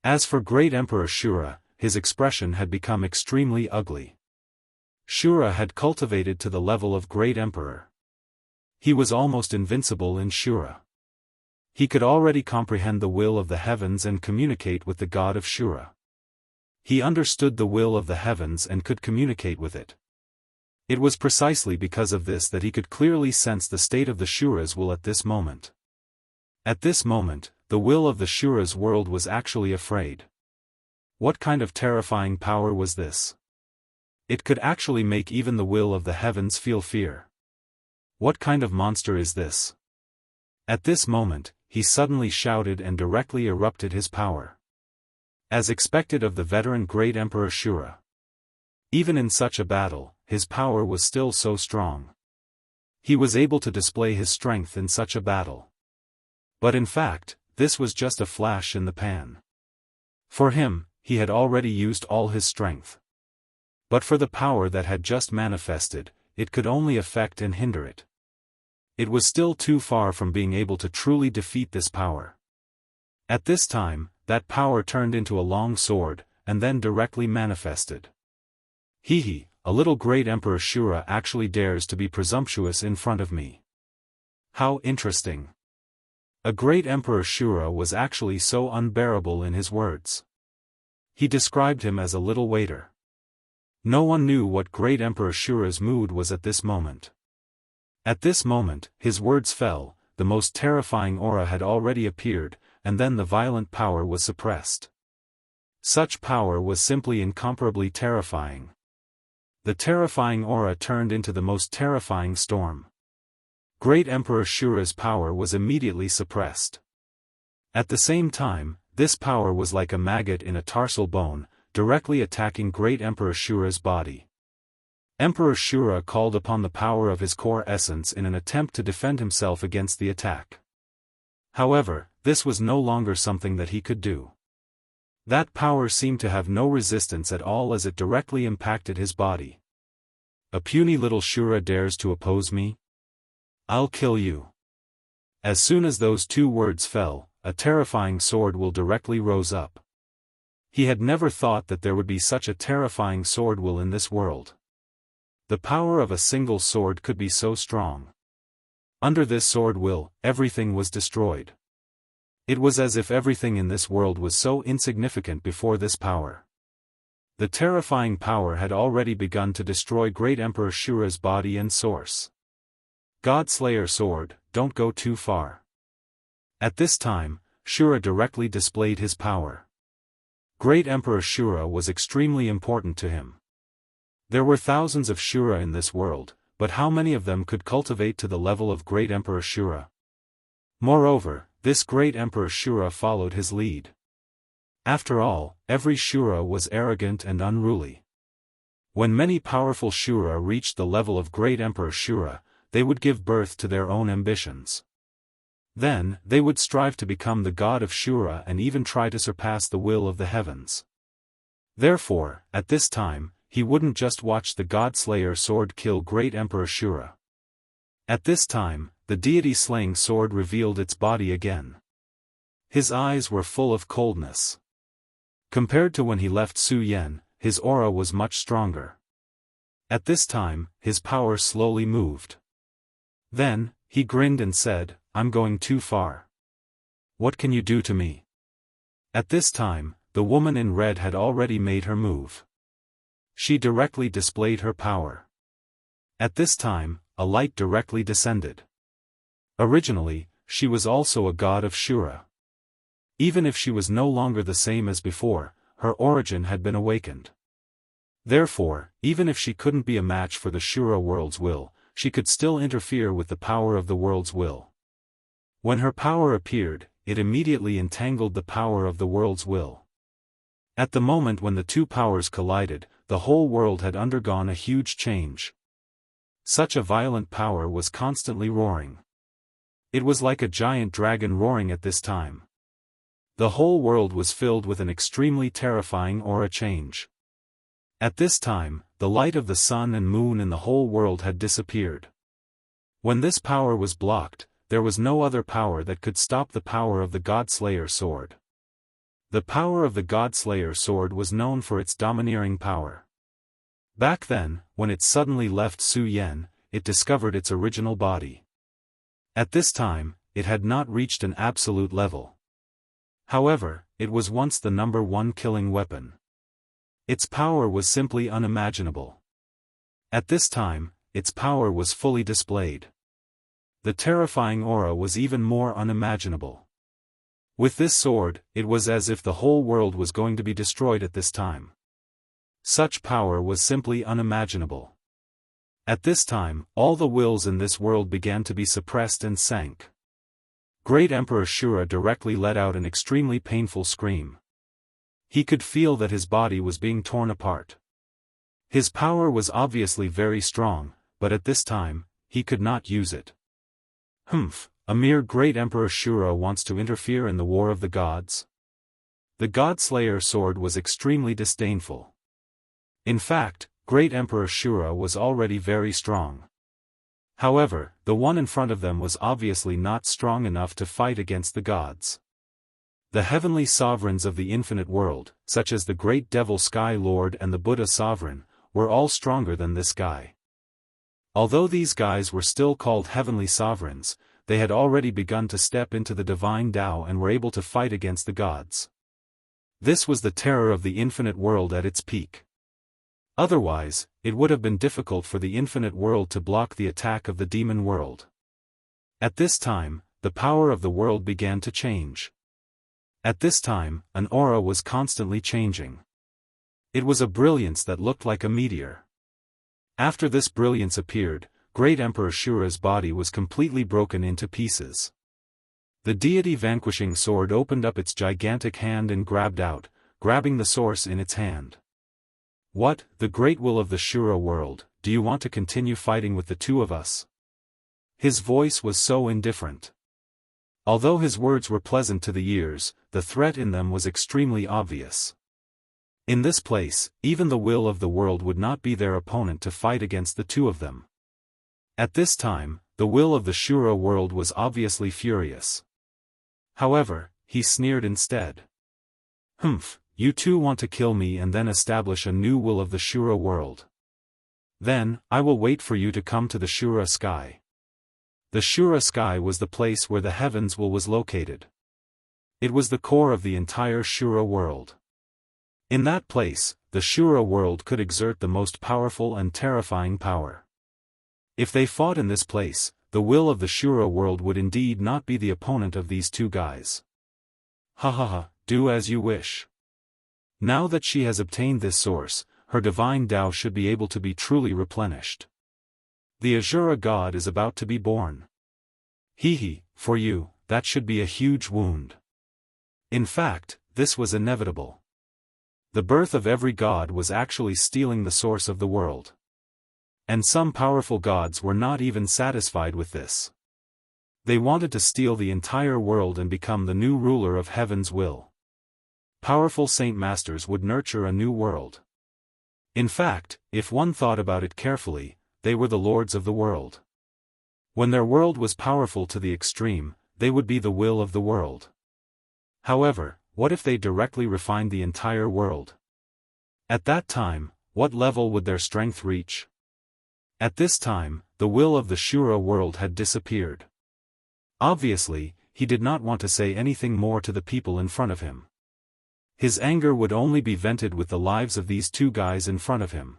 As for Great Emperor Shura, his expression had become extremely ugly. Shura had cultivated to the level of Great Emperor. He was almost invincible in Shura. He could already comprehend the will of the heavens and communicate with the god of Shura. He understood the will of the heavens and could communicate with it. It was precisely because of this that he could clearly sense the state of the Shura's will at this moment. At this moment, the will of the Shura's world was actually afraid. What kind of terrifying power was this? It could actually make even the will of the heavens feel fear. What kind of monster is this? At this moment, he suddenly shouted and directly erupted his power. As expected of the veteran Great Emperor Shura. Even in such a battle, his power was still so strong. He was able to display his strength in such a battle. But in fact, this was just a flash in the pan. For him, he had already used all his strength. But for the power that had just manifested, it could only affect and hinder it. It was still too far from being able to truly defeat this power. At this time, that power turned into a long sword, and then directly manifested. Hee, a little Great Emperor Shura actually dares to be presumptuous in front of me. How interesting. A Great Emperor Shura was actually so unbearable in his words. He described him as a little waiter. No one knew what Great Emperor Shura's mood was at this moment. At this moment, his words fell, the most terrifying aura had already appeared, and then the violent power was suppressed. Such power was simply incomparably terrifying. The terrifying aura turned into the most terrifying storm. Great Emperor Shura's power was immediately suppressed. At the same time, this power was like a maggot in a tarsal bone, directly attacking Great Emperor Shura's body. Emperor Shura called upon the power of his core essence in an attempt to defend himself against the attack. However, this was no longer something that he could do. That power seemed to have no resistance at all as it directly impacted his body. A puny little Shura dares to oppose me? I'll kill you. As soon as those two words fell, a terrifying sword will directly rose up. He had never thought that there would be such a terrifying sword will in this world. The power of a single sword could be so strong. Under this sword will, everything was destroyed. It was as if everything in this world was so insignificant before this power. The terrifying power had already begun to destroy Great Emperor Shura's body and source. God Slayer sword, don't go too far. At this time, Shura directly displayed his power. Great Emperor Shura was extremely important to him. There were thousands of Shura in this world, but how many of them could cultivate to the level of Great Emperor Shura? Moreover, this Great Emperor Shura followed his lead. After all, every Shura was arrogant and unruly. When many powerful Shura reached the level of Great Emperor Shura, they would give birth to their own ambitions. Then, they would strive to become the god of Shura and even try to surpass the will of the heavens. Therefore, at this time, he wouldn't just watch the God-Slayer sword kill Great Emperor Shura. At this time, the deity-slaying sword revealed its body again. His eyes were full of coldness. Compared to when he left Su Yan, his aura was much stronger. At this time, his power slowly moved. Then, he grinned and said, "I'm going too far. What can you do to me?" At this time, the woman in red had already made her move. She directly displayed her power. At this time, a light directly descended. Originally, she was also a god of Shura. Even if she was no longer the same as before, her origin had been awakened. Therefore, even if she couldn't be a match for the Shura world's will, she could still interfere with the power of the world's will. When her power appeared, it immediately entangled the power of the world's will. At the moment when the two powers collided, the whole world had undergone a huge change. Such a violent power was constantly roaring. It was like a giant dragon roaring at this time. The whole world was filled with an extremely terrifying aura change. At this time, the light of the sun and moon in the whole world had disappeared. When this power was blocked, there was no other power that could stop the power of the God-Slayer sword. The power of the God-Slayer sword was known for its domineering power. Back then, when it suddenly left Su Yan, it discovered its original body. At this time, it had not reached an absolute level. However, it was once the number one killing weapon. Its power was simply unimaginable. At this time, its power was fully displayed. The terrifying aura was even more unimaginable. With this sword, it was as if the whole world was going to be destroyed at this time. Such power was simply unimaginable. At this time, all the wills in this world began to be suppressed and sank. Great Emperor Shura directly let out an extremely painful scream. He could feel that his body was being torn apart. His power was obviously very strong, but at this time, he could not use it. A mere Great Emperor Shura wants to interfere in the war of the gods? The God-Slayer sword was extremely disdainful. In fact, Great Emperor Shura was already very strong. However, the one in front of them was obviously not strong enough to fight against the gods. The heavenly sovereigns of the infinite world, such as the great devil Sky Lord and the Buddha sovereign, were all stronger than this guy. Although these guys were still called heavenly sovereigns, they had already begun to step into the divine Tao and were able to fight against the gods. This was the terror of the infinite world at its peak. Otherwise, it would have been difficult for the infinite world to block the attack of the demon world. At this time, the power of the world began to change. At this time, an aura was constantly changing. It was a brilliance that looked like a meteor. After this brilliance appeared, Great Emperor Shura's body was completely broken into pieces. The deity vanquishing sword opened up its gigantic hand and grabbing the source in its hand. "What, the great will of the Shura world, do you want to continue fighting with the two of us?" His voice was so indifferent. Although his words were pleasant to the ears, the threat in them was extremely obvious. In this place, even the will of the world would not be their opponent to fight against the two of them. At this time, the will of the Shura world was obviously furious. However, he sneered instead. You two want to kill me and then establish a new will of the Shura world. Then, I will wait for you to come to the Shura sky. The Shura sky was the place where the heavens will was located. It was the core of the entire Shura world. In that place, the Shura world could exert the most powerful and terrifying power. If they fought in this place, the will of the Shura world would indeed not be the opponent of these two guys. Ha ha ha, do as you wish. Now that she has obtained this source, her divine Tao should be able to be truly replenished. The Azura god is about to be born. Hee, for you, that should be a huge wound. In fact, this was inevitable. The birth of every god was actually stealing the source of the world. And some powerful gods were not even satisfied with this. They wanted to steal the entire world and become the new ruler of heaven's will. Powerful saint masters would nurture a new world. In fact, if one thought about it carefully, they were the lords of the world. When their world was powerful to the extreme, they would be the will of the world. However, what if they directly refined the entire world? At that time, what level would their strength reach? At this time, the will of the Shura world had disappeared. Obviously, he did not want to say anything more to the people in front of him. His anger would only be vented with the lives of these two guys in front of him.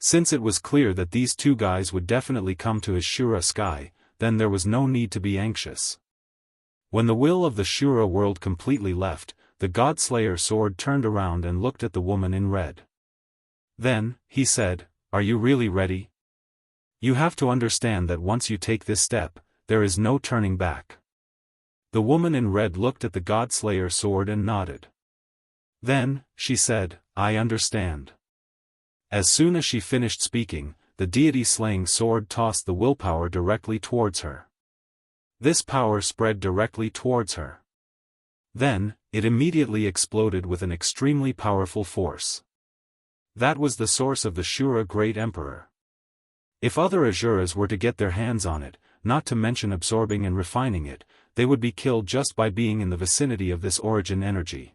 Since it was clear that these two guys would definitely come to his Shura sky, then there was no need to be anxious. When the will of the Shura world completely left, the Godslayer sword turned around and looked at the woman in red. Then, he said, "Are you really ready? You have to understand that once you take this step, there is no turning back." The woman in red looked at the Godslayer sword and nodded. Then, she said, "I understand." As soon as she finished speaking, the deity-slaying sword tossed the willpower directly towards her. This power spread directly towards her. Then, it immediately exploded with an extremely powerful force. That was the source of the Shura Great Emperor. If other Azuras were to get their hands on it, not to mention absorbing and refining it, they would be killed just by being in the vicinity of this origin energy.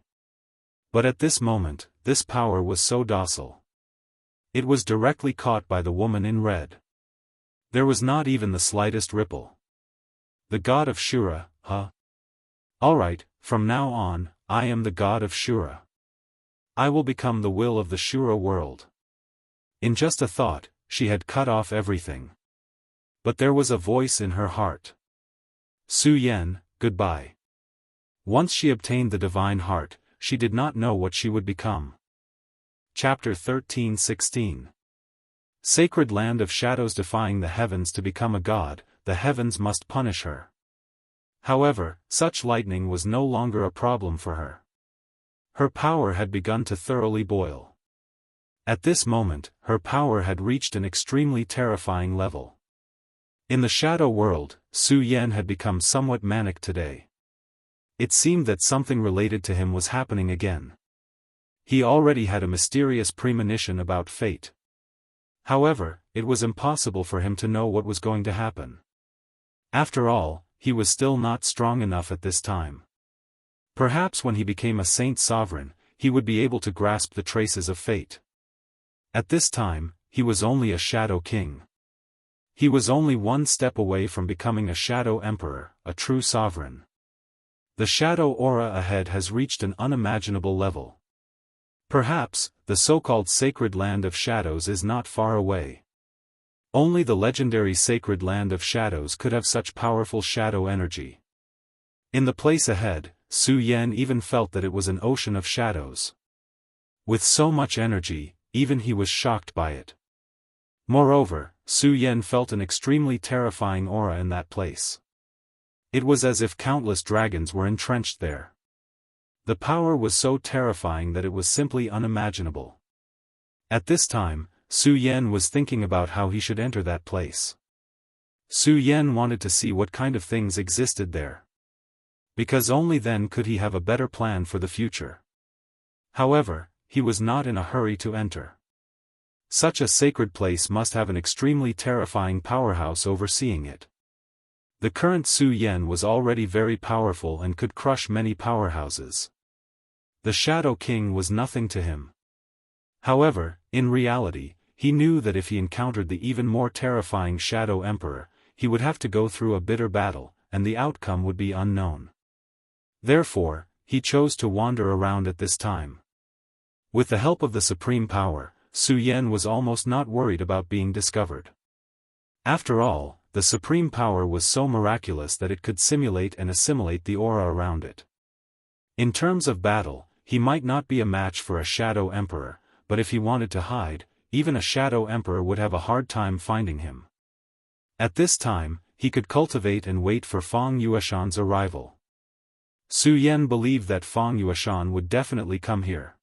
But at this moment, this power was so docile. It was directly caught by the woman in red. There was not even the slightest ripple. The god of Shura, huh? Alright, from now on, I am the god of Shura. I will become the will of the Shura world. In just a thought, she had cut off everything. But there was a voice in her heart. Su Yan, goodbye. Once she obtained the divine heart, she did not know what she would become. Chapter 13:16. Sacred land of shadows defying the heavens to become a god, the heavens must punish her. However, such lightning was no longer a problem for her. Her power had begun to thoroughly boil. At this moment, her power had reached an extremely terrifying level. In the shadow world, Su Yan had become somewhat manic today. It seemed that something related to him was happening again. He already had a mysterious premonition about fate. However, it was impossible for him to know what was going to happen. After all, he was still not strong enough at this time. Perhaps when he became a saint sovereign, he would be able to grasp the traces of fate. At this time, he was only a shadow king. He was only one step away from becoming a shadow emperor, a true sovereign. The shadow aura ahead has reached an unimaginable level. Perhaps, the so-called sacred land of shadows is not far away. Only the legendary sacred land of shadows could have such powerful shadow energy. In the place ahead, Su Yan even felt that it was an ocean of shadows. With so much energy, even he was shocked by it. Moreover, Su Yan felt an extremely terrifying aura in that place. It was as if countless dragons were entrenched there. The power was so terrifying that it was simply unimaginable. At this time, Su Yan was thinking about how he should enter that place. Su Yan wanted to see what kind of things existed there. Because only then could he have a better plan for the future. However, he was not in a hurry to enter. Such a sacred place must have an extremely terrifying powerhouse overseeing it. The current Su Yan was already very powerful and could crush many powerhouses. The Shadow King was nothing to him. However, in reality, he knew that if he encountered the even more terrifying Shadow Emperor, he would have to go through a bitter battle, and the outcome would be unknown. Therefore, he chose to wander around at this time. With the help of the Supreme Power, Su Yan was almost not worried about being discovered. After all, the supreme power was so miraculous that it could simulate and assimilate the aura around it. In terms of battle, he might not be a match for a Shadow Emperor, but if he wanted to hide, even a Shadow Emperor would have a hard time finding him. At this time, he could cultivate and wait for Fang Yueshan's arrival. Su Yan believed that Fang Yueshan would definitely come here.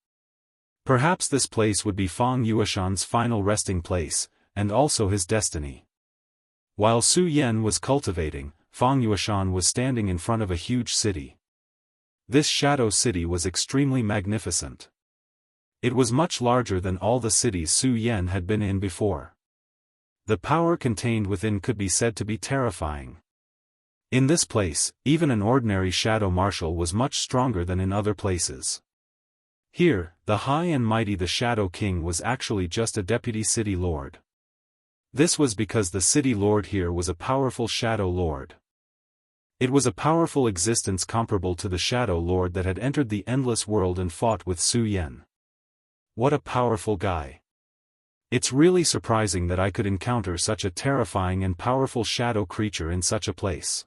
Perhaps this place would be Fang Yueshan's final resting place, and also his destiny. While Su Yan was cultivating, Fang Yueshan was standing in front of a huge city. This shadow city was extremely magnificent. It was much larger than all the cities Su Yan had been in before. The power contained within could be said to be terrifying. In this place, even an ordinary shadow marshal was much stronger than in other places. Here, the high and mighty the Shadow King was actually just a deputy city lord. This was because the city lord here was a powerful shadow lord. It was a powerful existence comparable to the Shadow Lord that had entered the endless world and fought with Su Yan. What a powerful guy. It's really surprising that I could encounter such a terrifying and powerful shadow creature in such a place.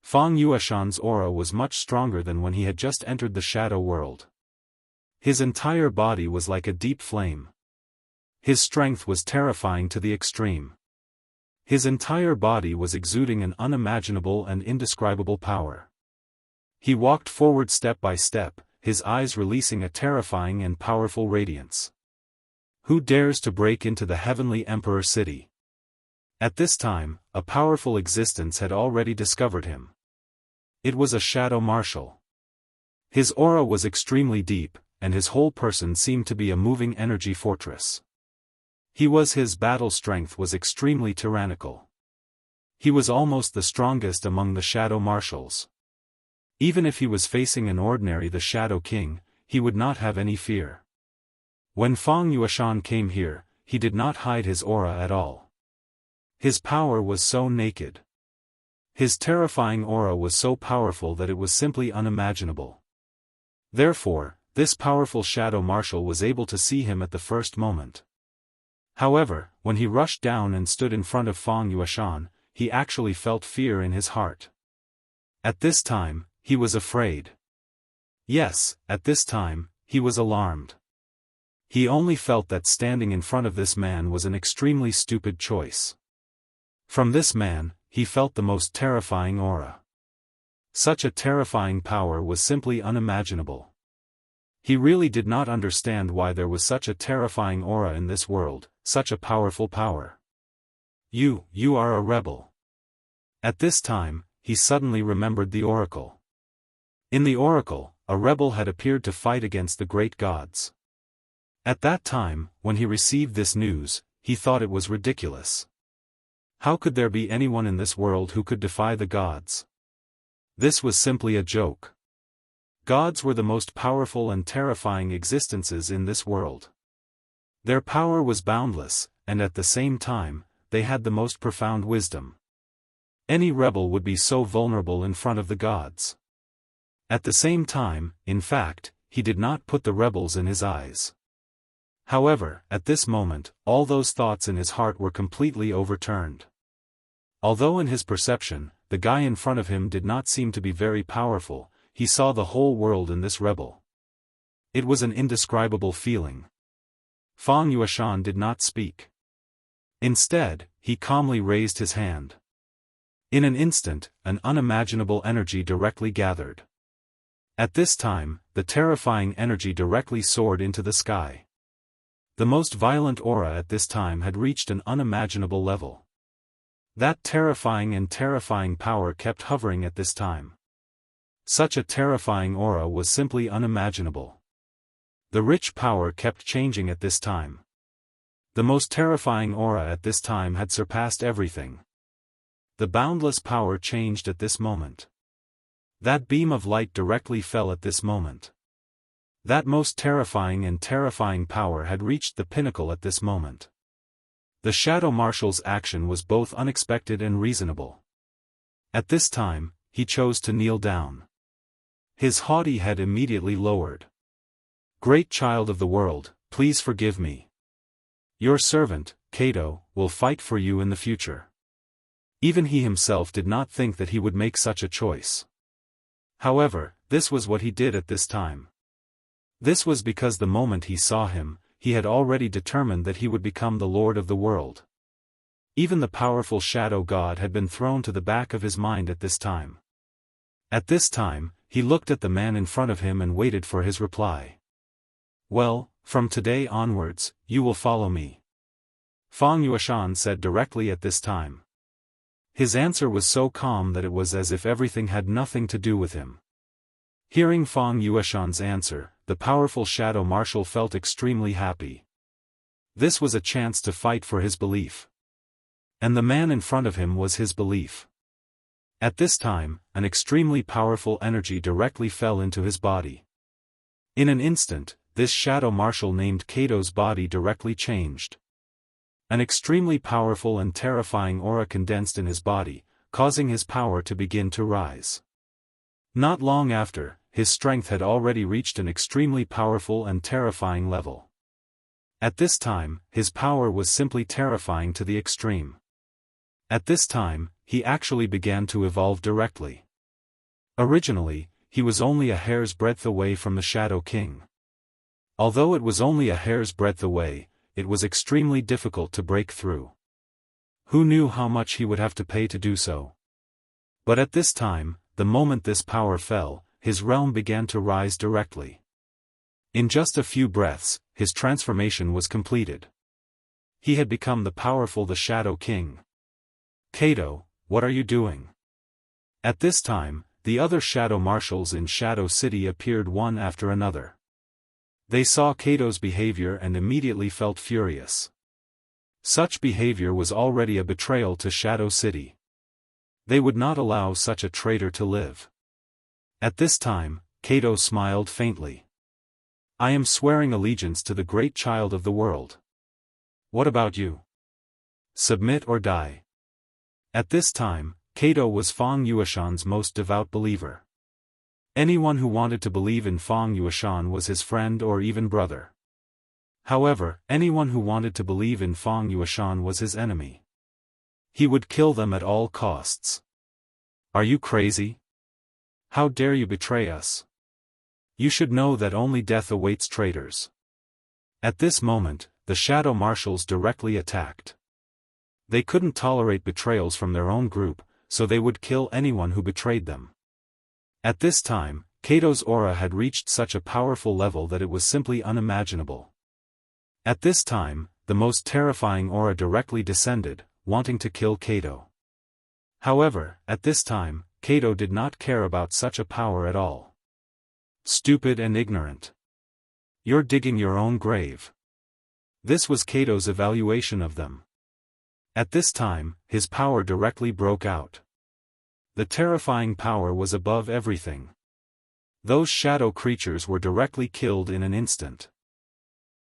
Fang Yueshan's aura was much stronger than when he had just entered the shadow world. His entire body was like a deep flame. His strength was terrifying to the extreme. His entire body was exuding an unimaginable and indescribable power. He walked forward step by step, his eyes releasing a terrifying and powerful radiance. Who dares to break into the heavenly Emperor city? At this time, a powerful existence had already discovered him. It was a shadow marshal. His aura was extremely deep, and his whole person seemed to be a moving energy fortress. His battle strength was extremely tyrannical. He was almost the strongest among the shadow marshals. Even if he was facing an ordinary the Shadow King, he would not have any fear. When Fang Yueshan came here, he did not hide his aura at all. His power was so naked. His terrifying aura was so powerful that it was simply unimaginable. Therefore, this powerful shadow marshal was able to see him at the first moment. However, when he rushed down and stood in front of Fang Yueshan, he actually felt fear in his heart. At this time, he was afraid. Yes, at this time, he was alarmed. He only felt that standing in front of this man was an extremely stupid choice. From this man, he felt the most terrifying aura. Such a terrifying power was simply unimaginable. He really did not understand why there was such a terrifying aura in this world, such a powerful power. You are a rebel. At this time, he suddenly remembered the oracle. In the oracle, a rebel had appeared to fight against the great gods. At that time, when he received this news, he thought it was ridiculous. How could there be anyone in this world who could defy the gods? This was simply a joke. Gods were the most powerful and terrifying existences in this world. Their power was boundless, and at the same time, they had the most profound wisdom. Any rebel would be so vulnerable in front of the gods. At the same time, in fact, he did not put the rebels in his eyes. However, at this moment, all those thoughts in his heart were completely overturned. Although in his perception, the guy in front of him did not seem to be very powerful, he saw the whole world in this rebel. It was an indescribable feeling. Fang Yueshan did not speak. Instead, he calmly raised his hand. In an instant, an unimaginable energy directly gathered. At this time, the terrifying energy directly soared into the sky. The most violent aura at this time had reached an unimaginable level. That terrifying power kept hovering at this time. Such a terrifying aura was simply unimaginable. The rich power kept changing at this time. The most terrifying aura at this time had surpassed everything. The boundless power changed at this moment. That beam of light directly fell at this moment. That most terrifying power had reached the pinnacle at this moment. The Shadow Marshal's action was both unexpected and reasonable. At this time, he chose to kneel down. His haughty head immediately lowered. Great child of the world, please forgive me. Your servant, Kato, will fight for you in the future. Even he himself did not think that he would make such a choice. However, this was what he did at this time. This was because the moment he saw him, he had already determined that he would become the Lord of the world. Even the powerful shadow god had been thrown to the back of his mind at this time. At this time, he looked at the man in front of him and waited for his reply. "Well, from today onwards, you will follow me," Fang Yueshan said directly at this time. His answer was so calm that it was as if everything had nothing to do with him. Hearing Fang Yueshan's answer, the powerful shadow marshal felt extremely happy. This was a chance to fight for his belief. And the man in front of him was his belief. At this time, an extremely powerful energy directly fell into his body. In an instant, this shadow marshal named Kato's body directly changed. An extremely powerful and terrifying aura condensed in his body, causing his power to begin to rise. Not long after, his strength had already reached an extremely powerful and terrifying level. At this time, his power was simply terrifying to the extreme. At this time, he actually began to evolve directly. Originally, he was only a hair's breadth away from the Shadow King. Although it was only a hair's breadth away, it was extremely difficult to break through. Who knew how much he would have to pay to do so? But at this time, the moment this power fell, his realm began to rise directly. In just a few breaths, his transformation was completed. He had become the powerful the Shadow King. "Kato, what are you doing?" At this time, the other shadow marshals in Shadow City appeared one after another. They saw Kato's behavior and immediately felt furious. Such behavior was already a betrayal to Shadow City. They would not allow such a traitor to live. At this time, Kato smiled faintly. "I am swearing allegiance to the great child of the world. What about you? Submit or die." At this time, Kato was Fang Yueshan's most devout believer. Anyone who wanted to believe in Fang Yueshan was his friend or even brother. However, anyone who wanted to believe in Fang Yueshan was his enemy. He would kill them at all costs. "Are you crazy? How dare you betray us? You should know that only death awaits traitors." At this moment, the shadow marshals directly attacked. They couldn't tolerate betrayals from their own group, so they would kill anyone who betrayed them. At this time, Kato's aura had reached such a powerful level that it was simply unimaginable. At this time, the most terrifying aura directly descended, wanting to kill Kato. However, at this time, Kato did not care about such a power at all. "Stupid and ignorant. You're digging your own grave." This was Kato's evaluation of them. At this time, his power directly broke out. The terrifying power was above everything. Those shadow creatures were directly killed in an instant.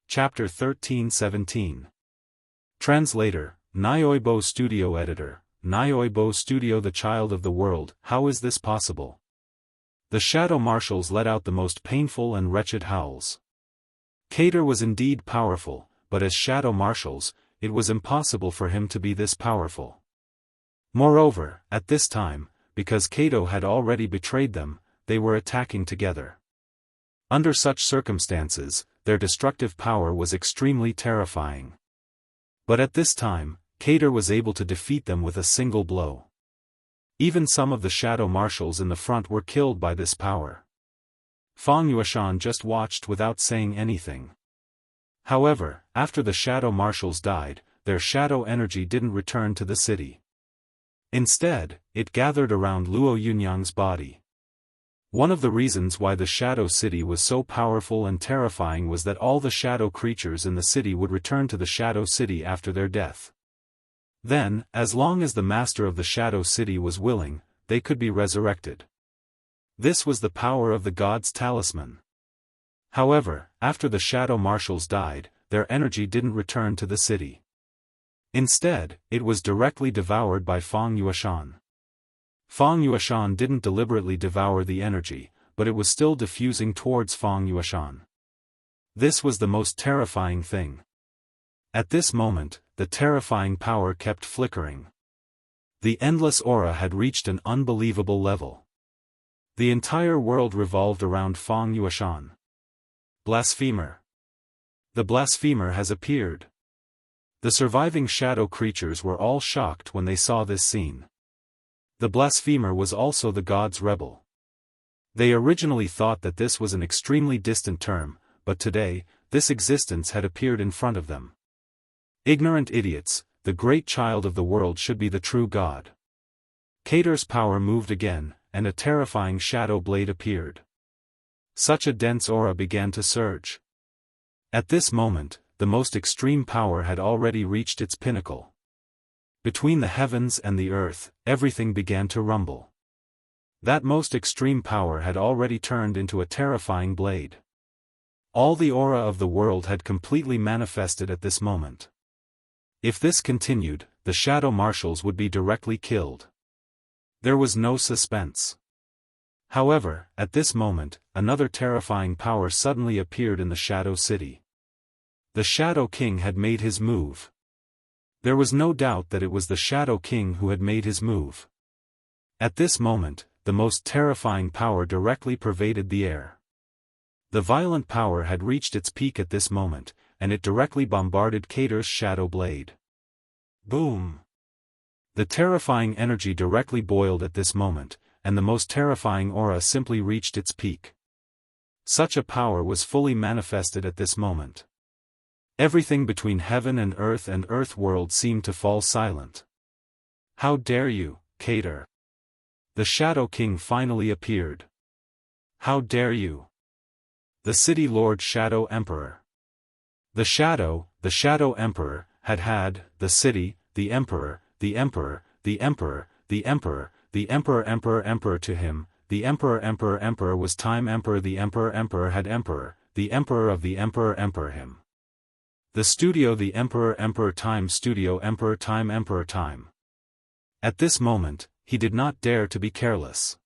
Chapter 13-17. Translator, Nyoibo Studio Editor, Nyoibo Studio. The child of the world, how is this possible? The shadow marshals let out the most painful and wretched howls. Kato was indeed powerful, but as shadow marshals, it was impossible for him to be this powerful. Moreover, at this time, because Kato had already betrayed them, they were attacking together. Under such circumstances, their destructive power was extremely terrifying. But at this time, Kato was able to defeat them with a single blow. Even some of the shadow marshals in the front were killed by this power. Fang Yueshan just watched without saying anything. However, after the shadow marshals died, their shadow energy didn't return to the city. Instead, it gathered around Luo Yunyang's body. One of the reasons why the Shadow City was so powerful and terrifying was that all the shadow creatures in the city would return to the Shadow City after their death. Then, as long as the master of the Shadow City was willing, they could be resurrected. This was the power of the god's talisman. However, after the shadow marshals died, their energy didn't return to the city. Instead, it was directly devoured by Fang Yueshan. Fang Yueshan didn't deliberately devour the energy, but it was still diffusing towards Fang Yueshan. This was the most terrifying thing. At this moment, the terrifying power kept flickering. The endless aura had reached an unbelievable level. The entire world revolved around Fang Yuashan. Blasphemer. The blasphemer has appeared. The surviving shadow creatures were all shocked when they saw this scene. The blasphemer was also the god's rebel. They originally thought that this was an extremely distant term, but today, this existence had appeared in front of them. Ignorant idiots, the great child of the world should be the true god. Cater's power moved again, and a terrifying shadow blade appeared. Such a dense aura began to surge. At this moment, the most extreme power had already reached its pinnacle. Between the heavens and the earth, everything began to rumble. That most extreme power had already turned into a terrifying blade. All the aura of the world had completely manifested at this moment. If this continued, the shadow marshals would be directly killed. There was no suspense. However, at this moment, another terrifying power suddenly appeared in the Shadow City. The Shadow King had made his move. There was no doubt that it was the Shadow King who had made his move. At this moment, the most terrifying power directly pervaded the air. The violent power had reached its peak at this moment, and it directly bombarded Cater's shadow blade. Boom! The terrifying energy directly boiled at this moment, and the most terrifying aura simply reached its peak. Such a power was fully manifested at this moment. Everything between heaven and earth world seemed to fall silent. How dare you, Cater? The Shadow King finally appeared. How dare you? The City Lord Shadow Emperor. The Shadow Emperor, had, the city, the Emperor, the Emperor, the Emperor, the Emperor, the Emperor to him, the Emperor was time Emperor, the Emperor had Emperor, the Emperor of the Emperor him. The studio, the Emperor time studio, Emperor time. At this moment, he did not dare to be careless.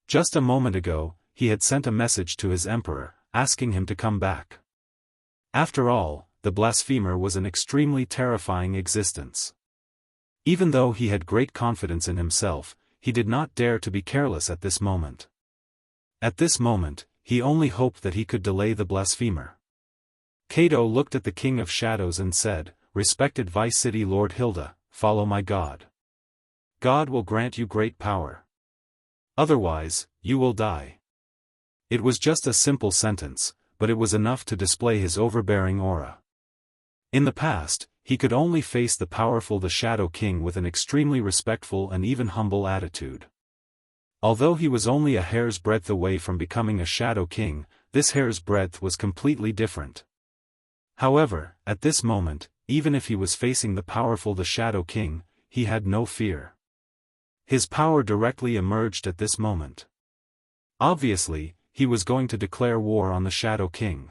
Just a moment ago, he had sent a message to his Emperor, asking him to come back. After all, the blasphemer was an extremely terrifying existence. Even though he had great confidence in himself, he did not dare to be careless at this moment. At this moment, he only hoped that he could delay the blasphemer. Cato looked at the King of Shadows and said, "Respected Vice City Lord Hilda, follow my God. God will grant you great power. Otherwise, you will die." It was just a simple sentence, but it was enough to display his overbearing aura. In the past, he could only face the powerful the Shadow King with an extremely respectful and even humble attitude. Although he was only a hair's breadth away from becoming a Shadow King, this hair's breadth was completely different. However, at this moment, even if he was facing the powerful the Shadow King, he had no fear. His power directly emerged at this moment. Obviously, he was going to declare war on the Shadow King.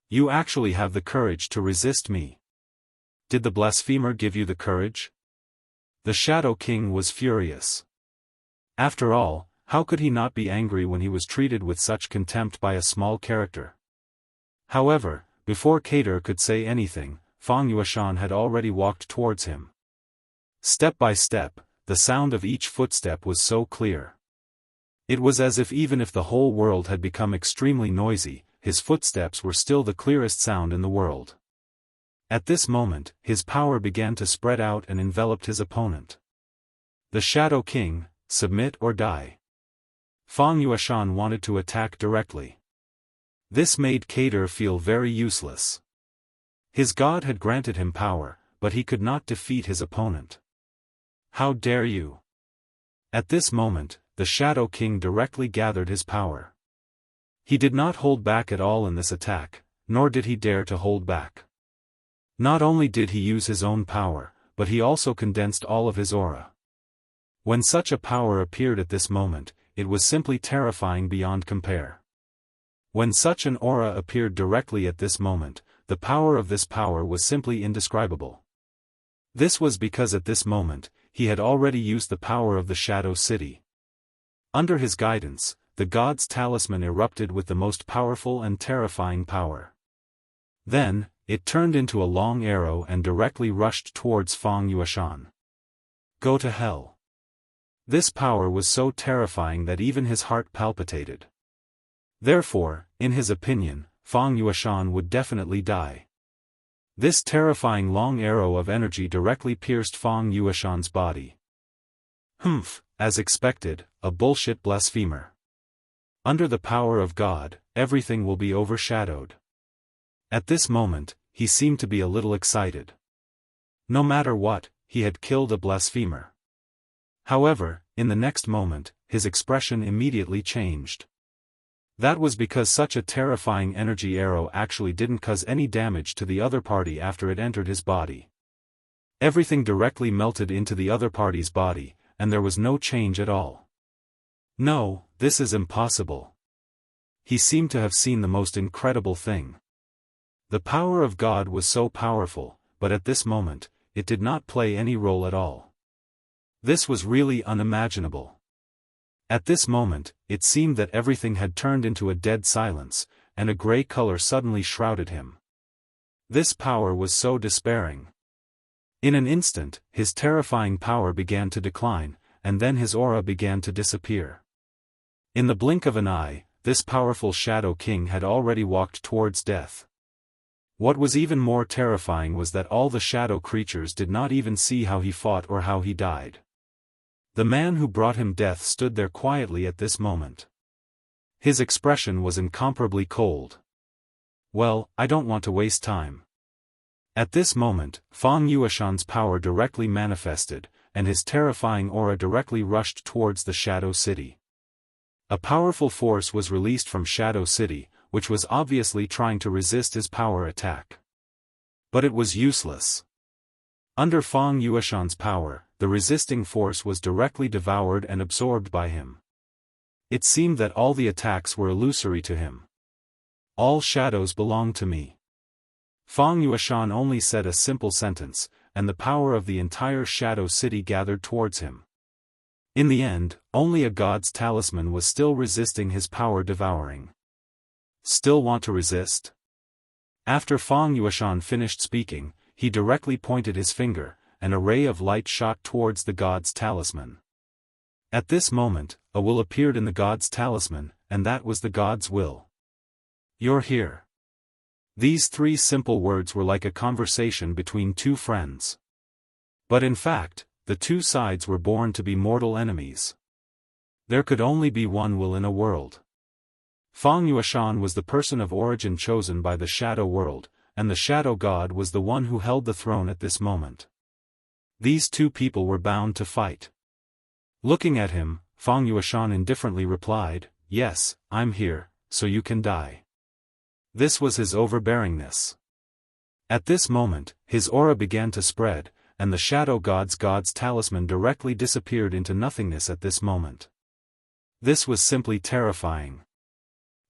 "You actually have the courage to resist me. Did the blasphemer give you the courage?" The Shadow King was furious. After all, how could he not be angry when he was treated with such contempt by a small character? However, before Cater could say anything, Fang Yuashan had already walked towards him. Step by step, the sound of each footstep was so clear. It was as if even if the whole world had become extremely noisy, his footsteps were still the clearest sound in the world. At this moment, his power began to spread out and enveloped his opponent. The Shadow King, submit or die. Fang Yuashan wanted to attack directly. This made Cater feel very useless. His god had granted him power, but he could not defeat his opponent. How dare you? At this moment, the Shadow King directly gathered his power. He did not hold back at all in this attack, nor did he dare to hold back. Not only did he use his own power, but he also condensed all of his aura. When such a power appeared at this moment, it was simply terrifying beyond compare. When such an aura appeared directly at this moment, the power of this power was simply indescribable. This was because at this moment, he had already used the power of the Shadow City. Under his guidance, the god's talisman erupted with the most powerful and terrifying power. Then, it turned into a long arrow and directly rushed towards Fang Yuashan. Go to hell. This power was so terrifying that even his heart palpitated. Therefore, in his opinion, Fang Yueshan would definitely die. This terrifying long arrow of energy directly pierced Fang Yueshan's body. Humph, as expected, a bullshit blasphemer. Under the power of God, everything will be overshadowed. At this moment, he seemed to be a little excited. No matter what, he had killed a blasphemer. However, in the next moment, his expression immediately changed. That was because such a terrifying energy arrow actually didn't cause any damage to the other party after it entered his body. Everything directly melted into the other party's body, and there was no change at all. No, this is impossible. He seemed to have seen the most incredible thing. The power of God was so powerful, but at this moment, it did not play any role at all. This was really unimaginable. At this moment, it seemed that everything had turned into a dead silence, and a gray color suddenly shrouded him. This power was so despairing. In an instant, his terrifying power began to decline, and then his aura began to disappear. In the blink of an eye, this powerful Shadow King had already walked towards death. What was even more terrifying was that all the shadow creatures did not even see how he fought or how he died. The man who brought him death stood there quietly at this moment. His expression was incomparably cold. Well, I don't want to waste time. At this moment, Fang Yueshan's power directly manifested, and his terrifying aura directly rushed towards the Shadow City. A powerful force was released from Shadow City, which was obviously trying to resist his power attack. But it was useless. Under Fang Yueshan's power, the resisting force was directly devoured and absorbed by him. It seemed that all the attacks were illusory to him. All shadows belong to me. Fang Yueshan only said a simple sentence, and the power of the entire Shadow City gathered towards him. In the end, only a god's talisman was still resisting his power devouring. Still want to resist? After Fang Yueshan finished speaking, he directly pointed his finger, and a ray of light shot towards the god's talisman. At this moment, a will appeared in the god's talisman, and that was the god's will. You're here. These three simple words were like a conversation between two friends. But in fact, the two sides were born to be mortal enemies. There could only be one will in a world. Fang Yueshan was the person of origin chosen by the Shadow World, and the Shadow God was the one who held the throne at this moment. These two people were bound to fight. Looking at him, Fang Yueshan indifferently replied, "Yes, I'm here, so you can die." This was his overbearingness. At this moment, his aura began to spread, and the Shadow God's talisman directly disappeared into nothingness at this moment. This was simply terrifying.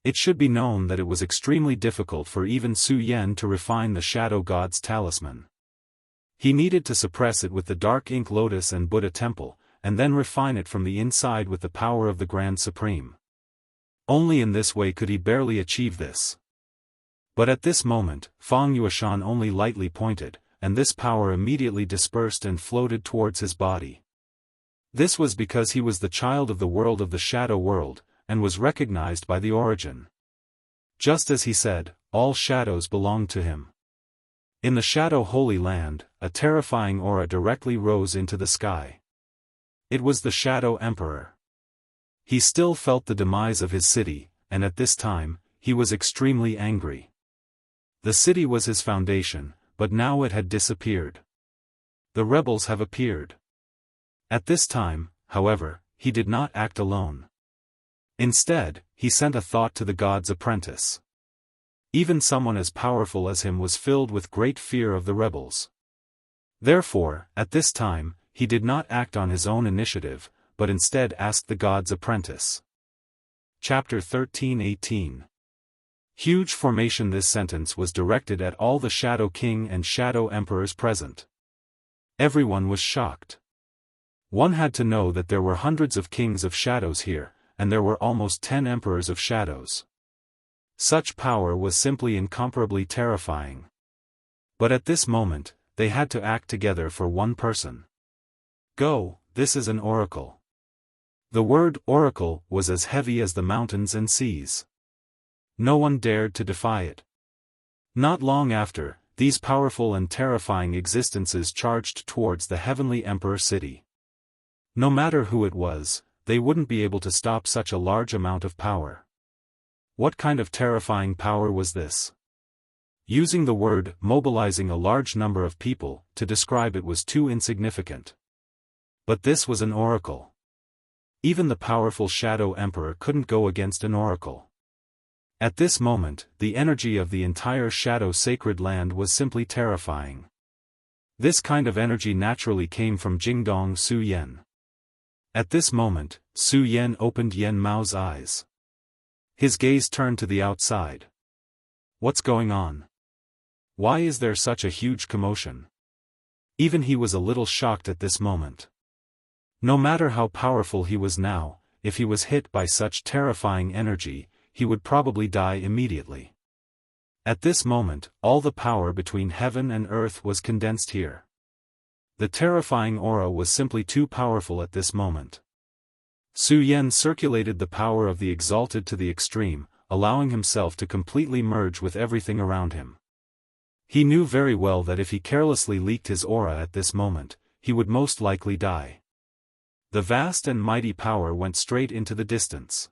It should be known that it was extremely difficult for even Su Yan to refine the Shadow God's talisman. He needed to suppress it with the Dark Ink Lotus and Buddha Temple, and then refine it from the inside with the power of the Grand Supreme. Only in this way could he barely achieve this. But at this moment, Fang Yueshan only lightly pointed, and this power immediately dispersed and floated towards his body. This was because he was the child of the world of the Shadow World, and was recognized by the origin. Just as he said, all shadows belonged to him. In the Shadow Holy Land, a terrifying aura directly rose into the sky. It was the Shadow Emperor. He still felt the demise of his city, and at this time, he was extremely angry. The city was his foundation, but now it had disappeared. The rebels have appeared. At this time, however, he did not act alone. Instead, he sent a thought to the god's apprentice. Even someone as powerful as him was filled with great fear of the rebels. Therefore, at this time, he did not act on his own initiative, but instead asked the god's apprentice. Chapter 13:18. Huge formation. This sentence was directed at all the Shadow King and Shadow Emperors present. Everyone was shocked. One had to know that there were hundreds of kings of shadows here, and there were almost 10 emperors of shadows. Such power was simply incomparably terrifying. But at this moment, they had to act together for one person. Go, this is an oracle. The word oracle was as heavy as the mountains and seas. No one dared to defy it. Not long after, these powerful and terrifying existences charged towards the heavenly emperor city. No matter who it was, they wouldn't be able to stop such a large amount of power. What kind of terrifying power was this? Using the word mobilizing a large number of people to describe it was too insignificant. But this was an oracle. Even the powerful Shadow Emperor couldn't go against an oracle. At this moment, the energy of the entire Shadow Sacred Land was simply terrifying. This kind of energy naturally came from Jingdong Su Yan. At this moment, Su Yan opened Yan Mao's eyes. His gaze turned to the outside. What's going on? Why is there such a huge commotion? Even he was a little shocked at this moment. No matter how powerful he was now, if he was hit by such terrifying energy, he would probably die immediately. At this moment, all the power between heaven and earth was condensed here. The terrifying aura was simply too powerful at this moment. Su Yan circulated the power of the exalted to the extreme, allowing himself to completely merge with everything around him. He knew very well that if he carelessly leaked his aura at this moment, he would most likely die. The vast and mighty power went straight into the distance.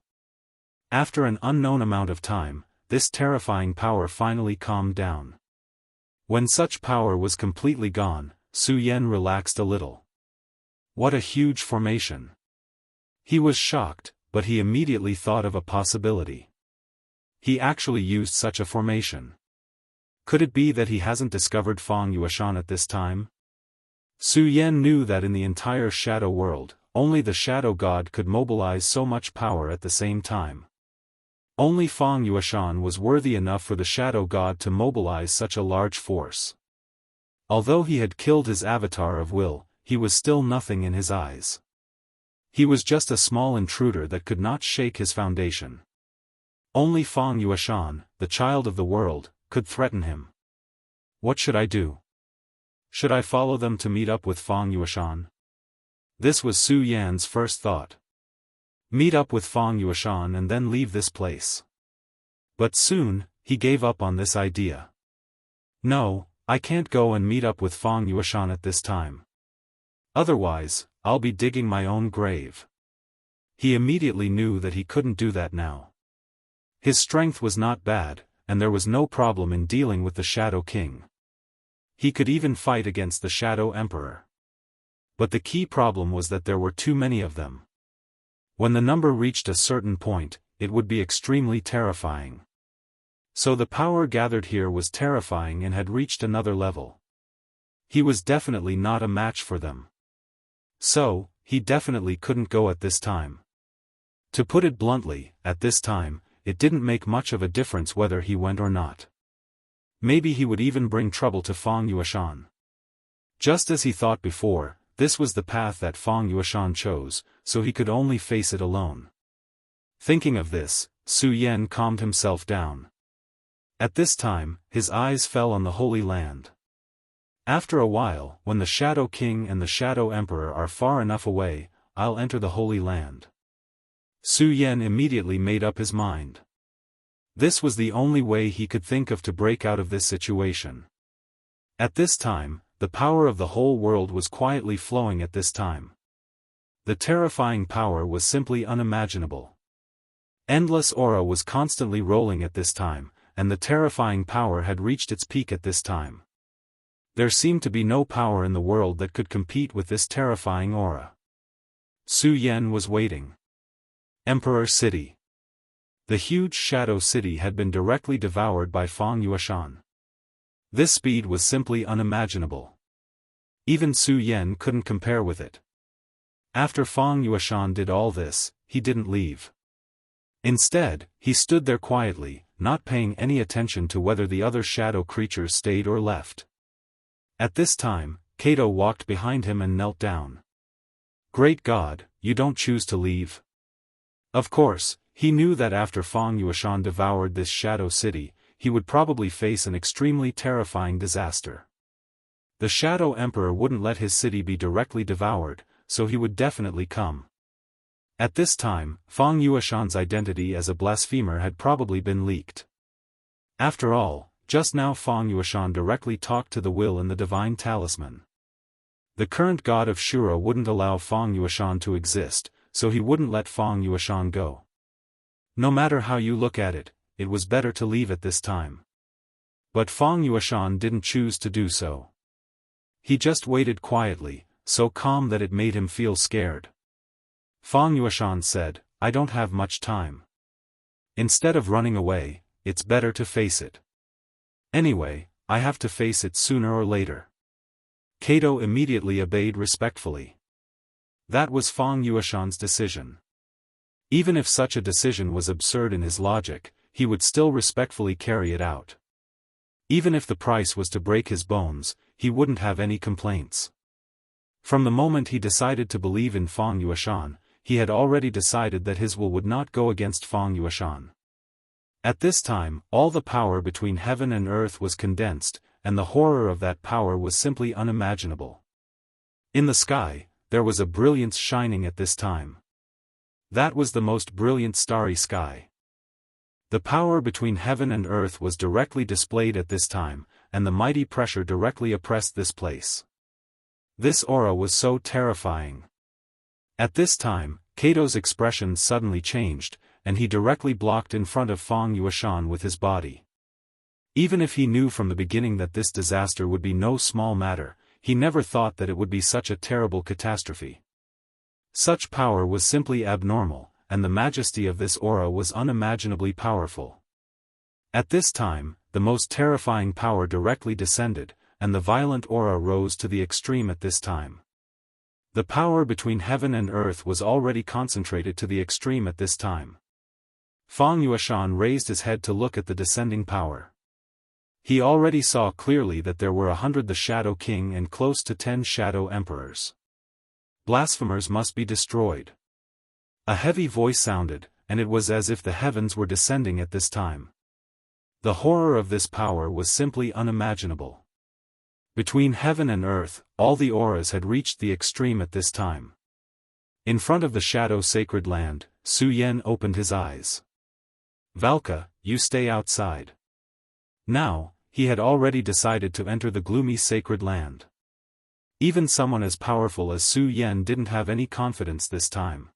After an unknown amount of time, this terrifying power finally calmed down. When such power was completely gone, Su Yan relaxed a little. What a huge formation! He was shocked, but he immediately thought of a possibility. He actually used such a formation. Could it be that he hasn't discovered Feng Yueshan at this time? Su Yan knew that in the entire shadow world, only the shadow god could mobilize so much power at the same time. Only Feng Yueshan was worthy enough for the shadow god to mobilize such a large force. Although he had killed his avatar of will, he was still nothing in his eyes. He was just a small intruder that could not shake his foundation. Only Feng Yueshan, the child of the world, could threaten him. What should I do? Should I follow them to meet up with Feng Yueshan? This was Su Yan's first thought. Meet up with Feng Yueshan and then leave this place. But soon, he gave up on this idea. No, I can't go and meet up with Feng Yueshan at this time. Otherwise, I'll be digging my own grave. He immediately knew that he couldn't do that now. His strength was not bad, and there was no problem in dealing with the Shadow King. He could even fight against the Shadow Emperor. But the key problem was that there were too many of them. When the number reached a certain point, it would be extremely terrifying. So the power gathered here was terrifying and had reached another level. He was definitely not a match for them. So, he definitely couldn't go at this time. To put it bluntly, at this time, it didn't make much of a difference whether he went or not. Maybe he would even bring trouble to Feng Yueshan. Just as he thought before, this was the path that Feng Yueshan chose, so he could only face it alone. Thinking of this, Su Yan calmed himself down. At this time, his eyes fell on the Holy Land. After a while, when the Shadow King and the Shadow Emperor are far enough away, I'll enter the Holy Land. Su Yan immediately made up his mind. This was the only way he could think of to break out of this situation. At this time, the power of the whole world was quietly flowing at this time. The terrifying power was simply unimaginable. Endless aura was constantly rolling at this time, and the terrifying power had reached its peak at this time. There seemed to be no power in the world that could compete with this terrifying aura. Su Yan was waiting. Emperor City. The huge shadow city had been directly devoured by Feng Yueshan. This speed was simply unimaginable. Even Su Yan couldn't compare with it. After Feng Yueshan did all this, he didn't leave. Instead, he stood there quietly, not paying any attention to whether the other shadow creatures stayed or left. At this time, Kato walked behind him and knelt down. Great God, you don't choose to leave? Of course, he knew that after Feng Yueshan devoured this shadow city, he would probably face an extremely terrifying disaster. The Shadow Emperor wouldn't let his city be directly devoured, so he would definitely come. At this time, Fang Yueshan's identity as a blasphemer had probably been leaked. After all, just now Fang Yueshan directly talked to the will in the divine talisman. The current god of Shura wouldn't allow Fang Yueshan to exist, so he wouldn't let Fang Yueshan go. No matter how you look at it, it was better to leave at this time. But Fang Yueshan didn't choose to do so. He just waited quietly, so calm that it made him feel scared. Fang Yueshan said, "I don't have much time. Instead of running away, it's better to face it. Anyway, I have to face it sooner or later." Kato immediately obeyed respectfully. That was Fang Yueshan's decision. Even if such a decision was absurd in his logic, he would still respectfully carry it out. Even if the price was to break his bones, he wouldn't have any complaints. From the moment he decided to believe in Fang Yueshan, he had already decided that his will would not go against Fang Yueshan. At this time, all the power between heaven and earth was condensed, and the horror of that power was simply unimaginable. In the sky, there was a brilliance shining at this time. That was the most brilliant starry sky. The power between heaven and earth was directly displayed at this time, and the mighty pressure directly oppressed this place. This aura was so terrifying. At this time, Kato's expression suddenly changed, and he directly blocked in front of Fang Yueshan with his body. Even if he knew from the beginning that this disaster would be no small matter, he never thought that it would be such a terrible catastrophe. Such power was simply abnormal, and the majesty of this aura was unimaginably powerful. At this time, the most terrifying power directly descended, and the violent aura rose to the extreme at this time. The power between heaven and earth was already concentrated to the extreme at this time. Fang Yueshan raised his head to look at the descending power. He already saw clearly that there were 100 the Shadow King and close to 10 Shadow Emperors. Blasphemers must be destroyed. A heavy voice sounded, and it was as if the heavens were descending at this time. The horror of this power was simply unimaginable. Between heaven and earth, all the auras had reached the extreme at this time. In front of the Shadow Sacred Land, Su Yan opened his eyes. "Valka, you stay outside." Now, he had already decided to enter the gloomy sacred land. Even someone as powerful as Su Yan didn't have any confidence this time.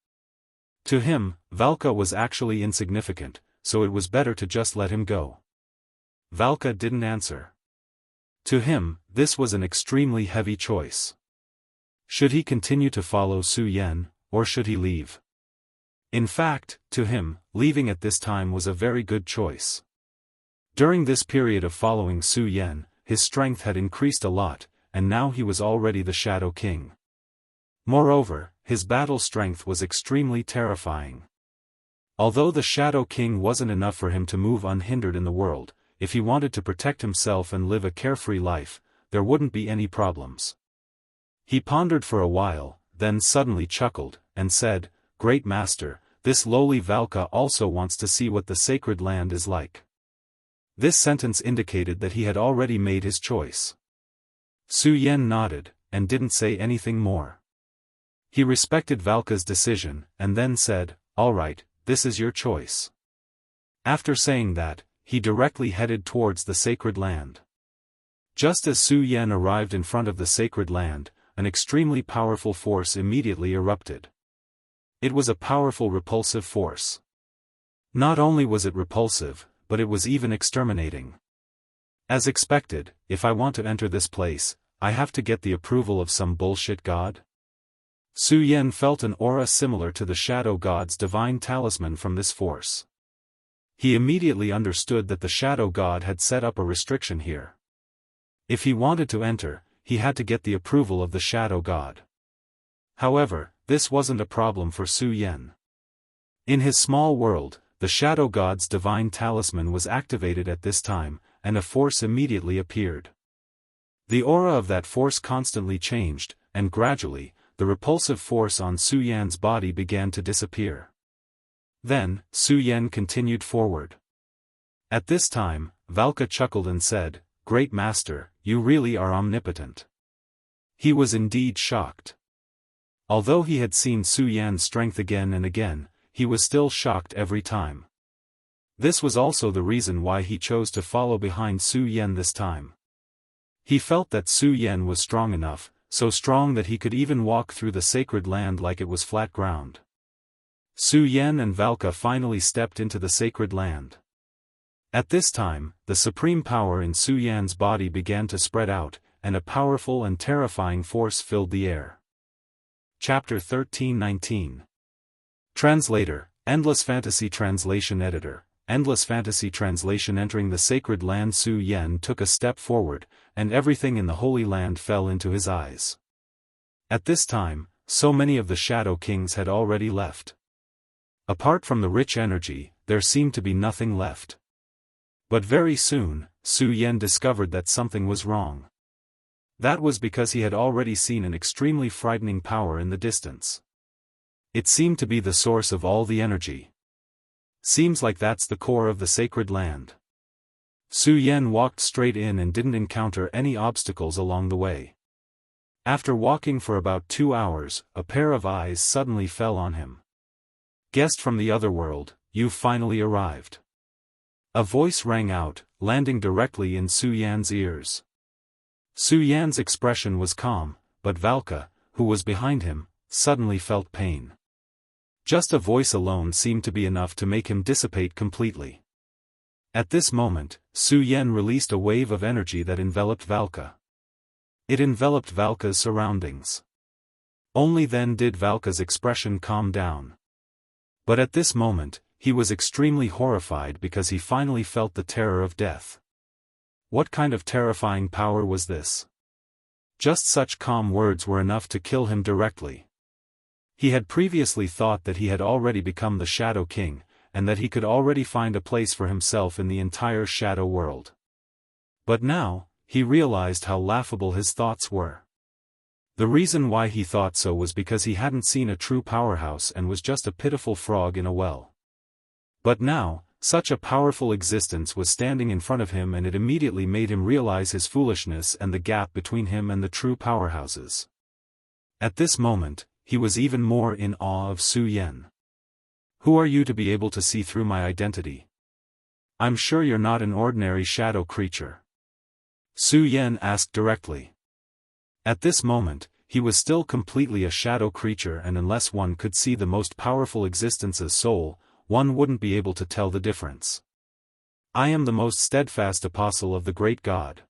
To him, Valka was actually insignificant, so it was better to just let him go. Valka didn't answer. To him, this was an extremely heavy choice. Should he continue to follow Su Yan, or should he leave? In fact, to him, leaving at this time was a very good choice. During this period of following Su Yan, his strength had increased a lot, and now he was already the Shadow King. Moreover, his battle strength was extremely terrifying. Although the Shadow King wasn't enough for him to move unhindered in the world, if he wanted to protect himself and live a carefree life, there wouldn't be any problems. He pondered for a while, then suddenly chuckled, and said, "Great Master, this lowly Valka also wants to see what the sacred land is like." This sentence indicated that he had already made his choice. Su Yan nodded, and didn't say anything more. He respected Valka's decision, and then said, "All right, this is your choice." After saying that, he directly headed towards the sacred land. Just as Su Yan arrived in front of the sacred land, an extremely powerful force immediately erupted. It was a powerful repulsive force. Not only was it repulsive, but it was even exterminating. As expected, if I want to enter this place, I have to get the approval of some bullshit god? Su Yan felt an aura similar to the shadow god's divine talisman from this force. He immediately understood that the shadow god had set up a restriction here. If he wanted to enter, he had to get the approval of the shadow god. However, this wasn't a problem for Su Yan. In his small world, the shadow god's divine talisman was activated at this time, and a force immediately appeared. The aura of that force constantly changed, and gradually, the repulsive force on Su Yan's body began to disappear. Then, Su Yan continued forward. At this time, Valka chuckled and said, "Great Master, you really are omnipotent." He was indeed shocked. Although he had seen Su Yan's strength again and again, he was still shocked every time. This was also the reason why he chose to follow behind Su Yan this time. He felt that Su Yan was strong enough, so strong that he could even walk through the sacred land like it was flat ground. Su Yan and Valka finally stepped into the sacred land. At this time, the supreme power in Su Yan's body began to spread out, and a powerful and terrifying force filled the air. Chapter 1319. Translator, Endless Fantasy Translation Editor, Endless Fantasy Translation. Entering the sacred land, Su Yan took a step forward, and everything in the Holy Land fell into his eyes. At this time, so many of the Shadow Kings had already left. Apart from the rich energy, there seemed to be nothing left. But very soon, Su Yan discovered that something was wrong. That was because he had already seen an extremely frightening power in the distance. It seemed to be the source of all the energy. Seems like that's the core of the sacred land. Su Yan walked straight in and didn't encounter any obstacles along the way. After walking for about 2 hours, a pair of eyes suddenly fell on him. Guest from the other world, you've finally arrived. A voice rang out, landing directly in Su Yan's ears. Su Yan's expression was calm, but Valka, who was behind him, suddenly felt pain. Just a voice alone seemed to be enough to make him dissipate completely. At this moment, Su Yan released a wave of energy that enveloped Valka. It enveloped Valka's surroundings. Only then did Valka's expression calm down. But at this moment, he was extremely horrified because he finally felt the terror of death. What kind of terrifying power was this? Just such calm words were enough to kill him directly. He had previously thought that he had already become the Shadow King, and that he could already find a place for himself in the entire shadow world. But now, he realized how laughable his thoughts were. The reason why he thought so was because he hadn't seen a true powerhouse and was just a pitiful frog in a well. But now, such a powerful existence was standing in front of him, and it immediately made him realize his foolishness and the gap between him and the true powerhouses. At this moment, he was even more in awe of Su Yan. Who are you to be able to see through my identity? I'm sure you're not an ordinary shadow creature. Su Yan asked directly. At this moment, he was still completely a shadow creature, and unless one could see the most powerful existence's soul, one wouldn't be able to tell the difference. I am the most steadfast apostle of the great God.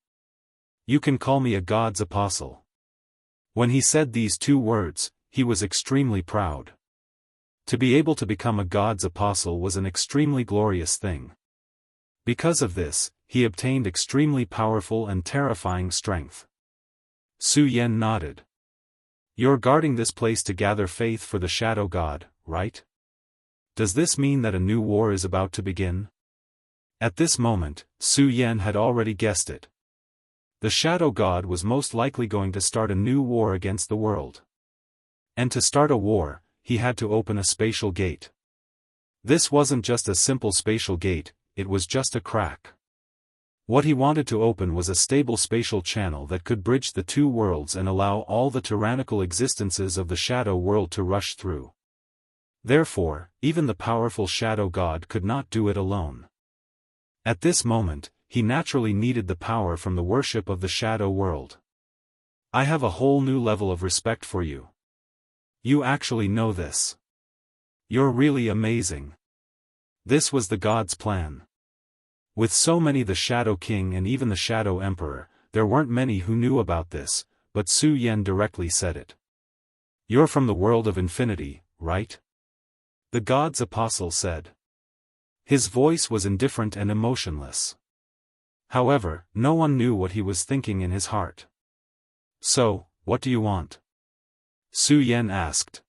You can call me a God's apostle. When he said these 2 words, he was extremely proud. To be able to become a God's apostle was an extremely glorious thing. Because of this, he obtained extremely powerful and terrifying strength. Su Yan nodded. You're guarding this place to gather faith for the Shadow God, right? Does this mean that a new war is about to begin? At this moment, Su Yan had already guessed it. The Shadow God was most likely going to start a new war against the world. And to start a war, he had to open a spatial gate. This wasn't just a simple spatial gate, it was just a crack. What he wanted to open was a stable spatial channel that could bridge the 2 worlds and allow all the tyrannical existences of the shadow world to rush through. Therefore, even the powerful Shadow God could not do it alone. At this moment, he naturally needed the power from the worship of the shadow world. I have a whole new level of respect for you. You actually know this. You're really amazing. This was the God's plan. With so many, the Shadow King and even the Shadow Emperor, there weren't many who knew about this, but Su Yan directly said it. You're from the world of infinity, right? The God's apostle said. His voice was indifferent and emotionless. However, no one knew what he was thinking in his heart. So, what do you want? Su Yan asked.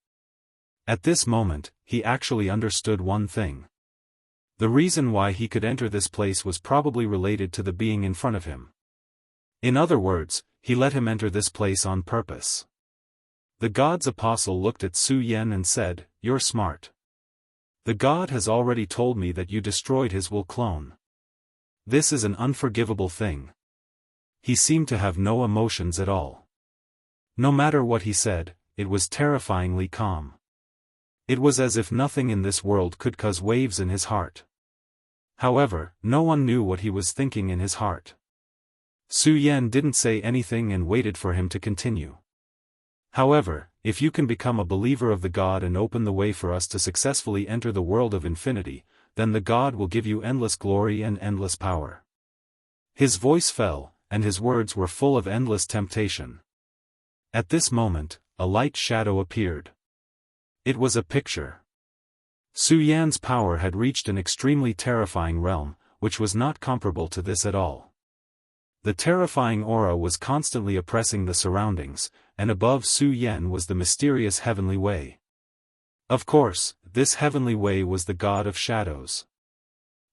At this moment, he actually understood one thing. The reason why he could enter this place was probably related to the being in front of him. In other words, he let him enter this place on purpose. The God's apostle looked at Su Yan and said, You're smart. The God has already told me that you destroyed his will clone. This is an unforgivable thing. He seemed to have no emotions at all. No matter what he said, it was terrifyingly calm. It was as if nothing in this world could cause waves in his heart. However, no one knew what he was thinking in his heart. Su Yan didn't say anything and waited for him to continue. However, if you can become a believer of the God and open the way for us to successfully enter the world of infinity, then the God will give you endless glory and endless power. His voice fell, and his words were full of endless temptation. At this moment, a light shadow appeared. It was a picture. Su Yan's power had reached an extremely terrifying realm, which was not comparable to this at all. The terrifying aura was constantly oppressing the surroundings, and above Su Yan was the mysterious heavenly way. Of course, this heavenly way was the God of Shadows.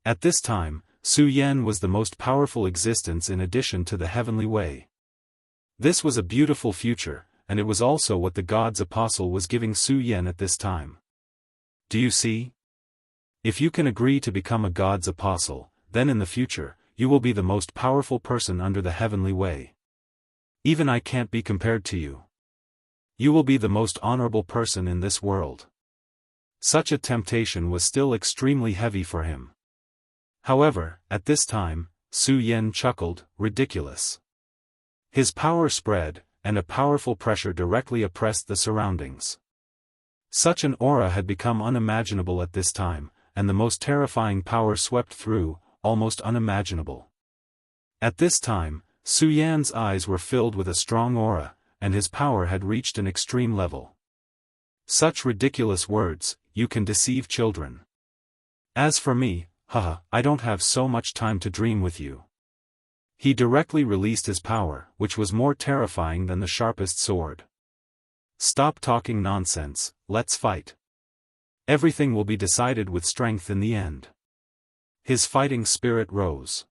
At this time, Su Yan was the most powerful existence in addition to the heavenly way. This was a beautiful future, and it was also what the God's apostle was giving Su Yan at this time. Do you see? If you can agree to become a God's apostle, then in the future, you will be the most powerful person under the heavenly way. Even I can't be compared to you. You will be the most honorable person in this world. Such a temptation was still extremely heavy for him. However, at this time, Su Yan chuckled, ridiculous. His power spread, and a powerful pressure directly oppressed the surroundings. Such an aura had become unimaginable at this time, and the most terrifying power swept through, almost unimaginable. At this time, Su Yan's eyes were filled with a strong aura, and his power had reached an extreme level. Such ridiculous words, you can deceive children. As for me, haha, I don't have so much time to dream with you. He directly released his power, which was more terrifying than the sharpest sword. Stop talking nonsense, let's fight. Everything will be decided with strength in the end. His fighting spirit rose.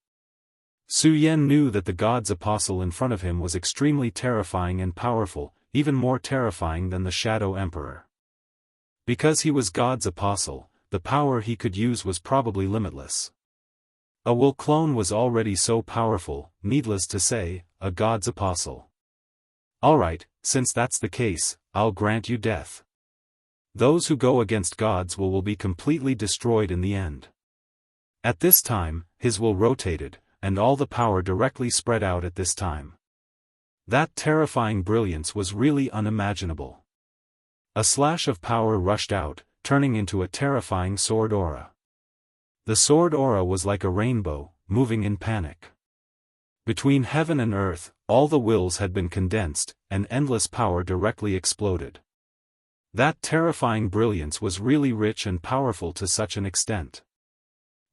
Su Yan knew that the God's apostle in front of him was extremely terrifying and powerful, even more terrifying than the Shadow Emperor. Because he was God's apostle, the power he could use was probably limitless. A Will clone was already so powerful, needless to say, a God's apostle. Alright, since that's the case, I'll grant you death. Those who go against God's will be completely destroyed in the end. At this time, his will rotated, and all the power directly spread out at this time. That terrifying brilliance was really unimaginable. A slash of power rushed out, turning into a terrifying sword aura. The sword aura was like a rainbow, moving in panic. Between heaven and earth, all the wills had been condensed, and endless power directly exploded. That terrifying brilliance was really rich and powerful to such an extent.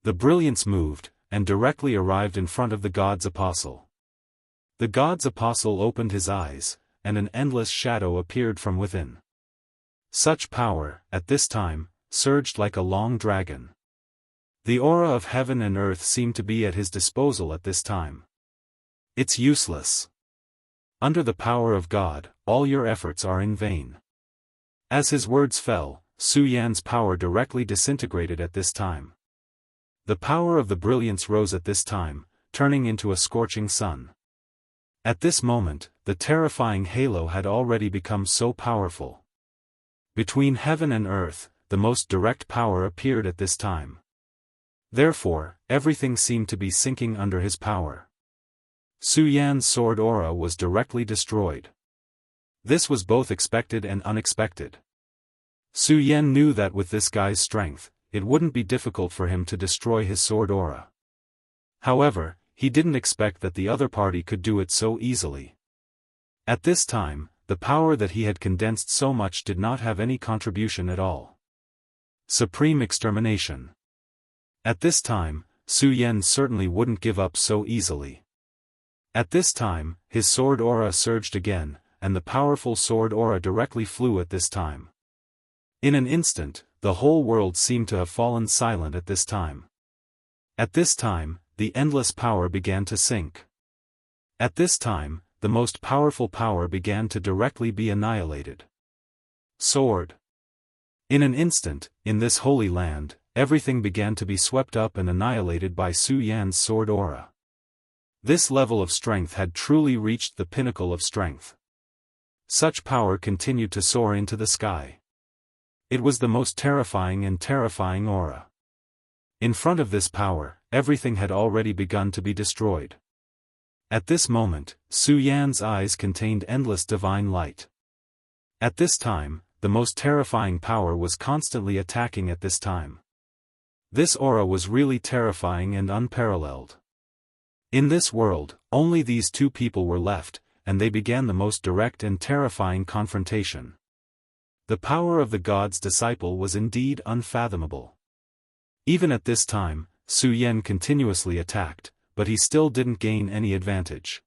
The brilliance moved, and directly arrived in front of the God's apostle. The God's apostle opened his eyes, and an endless shadow appeared from within. Such power, at this time, surged like a long dragon. The aura of heaven and earth seemed to be at his disposal at this time. It's useless. Under the power of God, all your efforts are in vain. As his words fell, Su Yan's power directly disintegrated at this time. The power of the brilliance rose at this time, turning into a scorching sun. At this moment, the terrifying halo had already become so powerful. Between heaven and earth, the most direct power appeared at this time. Therefore, everything seemed to be sinking under his power. Su Yan's sword aura was directly destroyed. This was both expected and unexpected. Su Yan knew that with this guy's strength, it wouldn't be difficult for him to destroy his sword aura. However, he didn't expect that the other party could do it so easily. At this time, the power that he had condensed so much did not have any contribution at all. Supreme extermination. At this time, Su Yan certainly wouldn't give up so easily. At this time, his sword aura surged again, and the powerful sword aura directly flew at this time. In an instant, the whole world seemed to have fallen silent at this time. At this time, the endless power began to sink. At this time, the most powerful power began to directly be annihilated. Sword. In an instant, in this holy land, everything began to be swept up and annihilated by Su Yan's sword aura. This level of strength had truly reached the pinnacle of strength. such power continued to soar into the sky. It was the most terrifying aura. In front of this power, everything had already begun to be destroyed. At this moment, Su Yan's eyes contained endless divine light. At this time, the most terrifying power was constantly attacking at this time. This aura was really terrifying and unparalleled. In this world, only these two people were left, and they began the most direct and terrifying confrontation. The power of the god's disciple was indeed unfathomable. Even at this time, Su Yan continuously attacked, but he still didn't gain any advantage.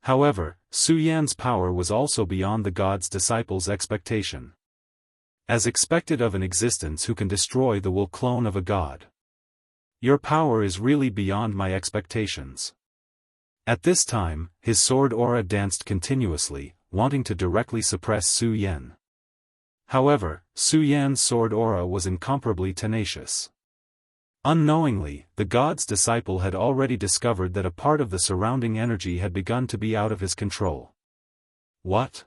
However, Su Yan's power was also beyond the god's disciple's expectation. As expected of an existence who can destroy the will clone of a god. Your power is really beyond my expectations. At this time, his sword aura danced continuously, wanting to directly suppress Su Yan. However, Su Yan's sword aura was incomparably tenacious. Unknowingly, the god's disciple had already discovered that a part of the surrounding energy had begun to be out of his control. What?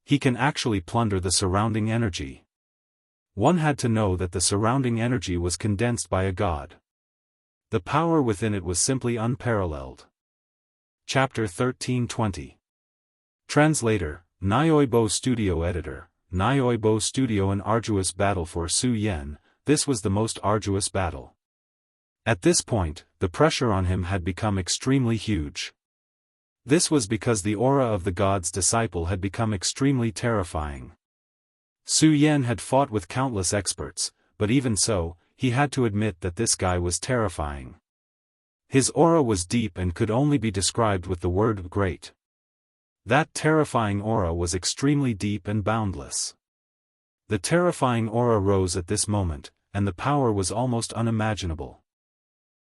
He can actually plunder the surrounding energy. One had to know that the surrounding energy was condensed by a god. The power within it was simply unparalleled. Chapter 1320. Translator, Nyoibo Studio Editor, Nyoibo Studio. An arduous battle for Su Yan. This was the most arduous battle. At this point, the pressure on him had become extremely huge. This was because the aura of the god's disciple had become extremely terrifying. Su Yan had fought with countless experts, but even so, he had to admit that this guy was terrifying. His aura was deep and could only be described with the word great. That terrifying aura was extremely deep and boundless. The terrifying aura rose at this moment, and the power was almost unimaginable.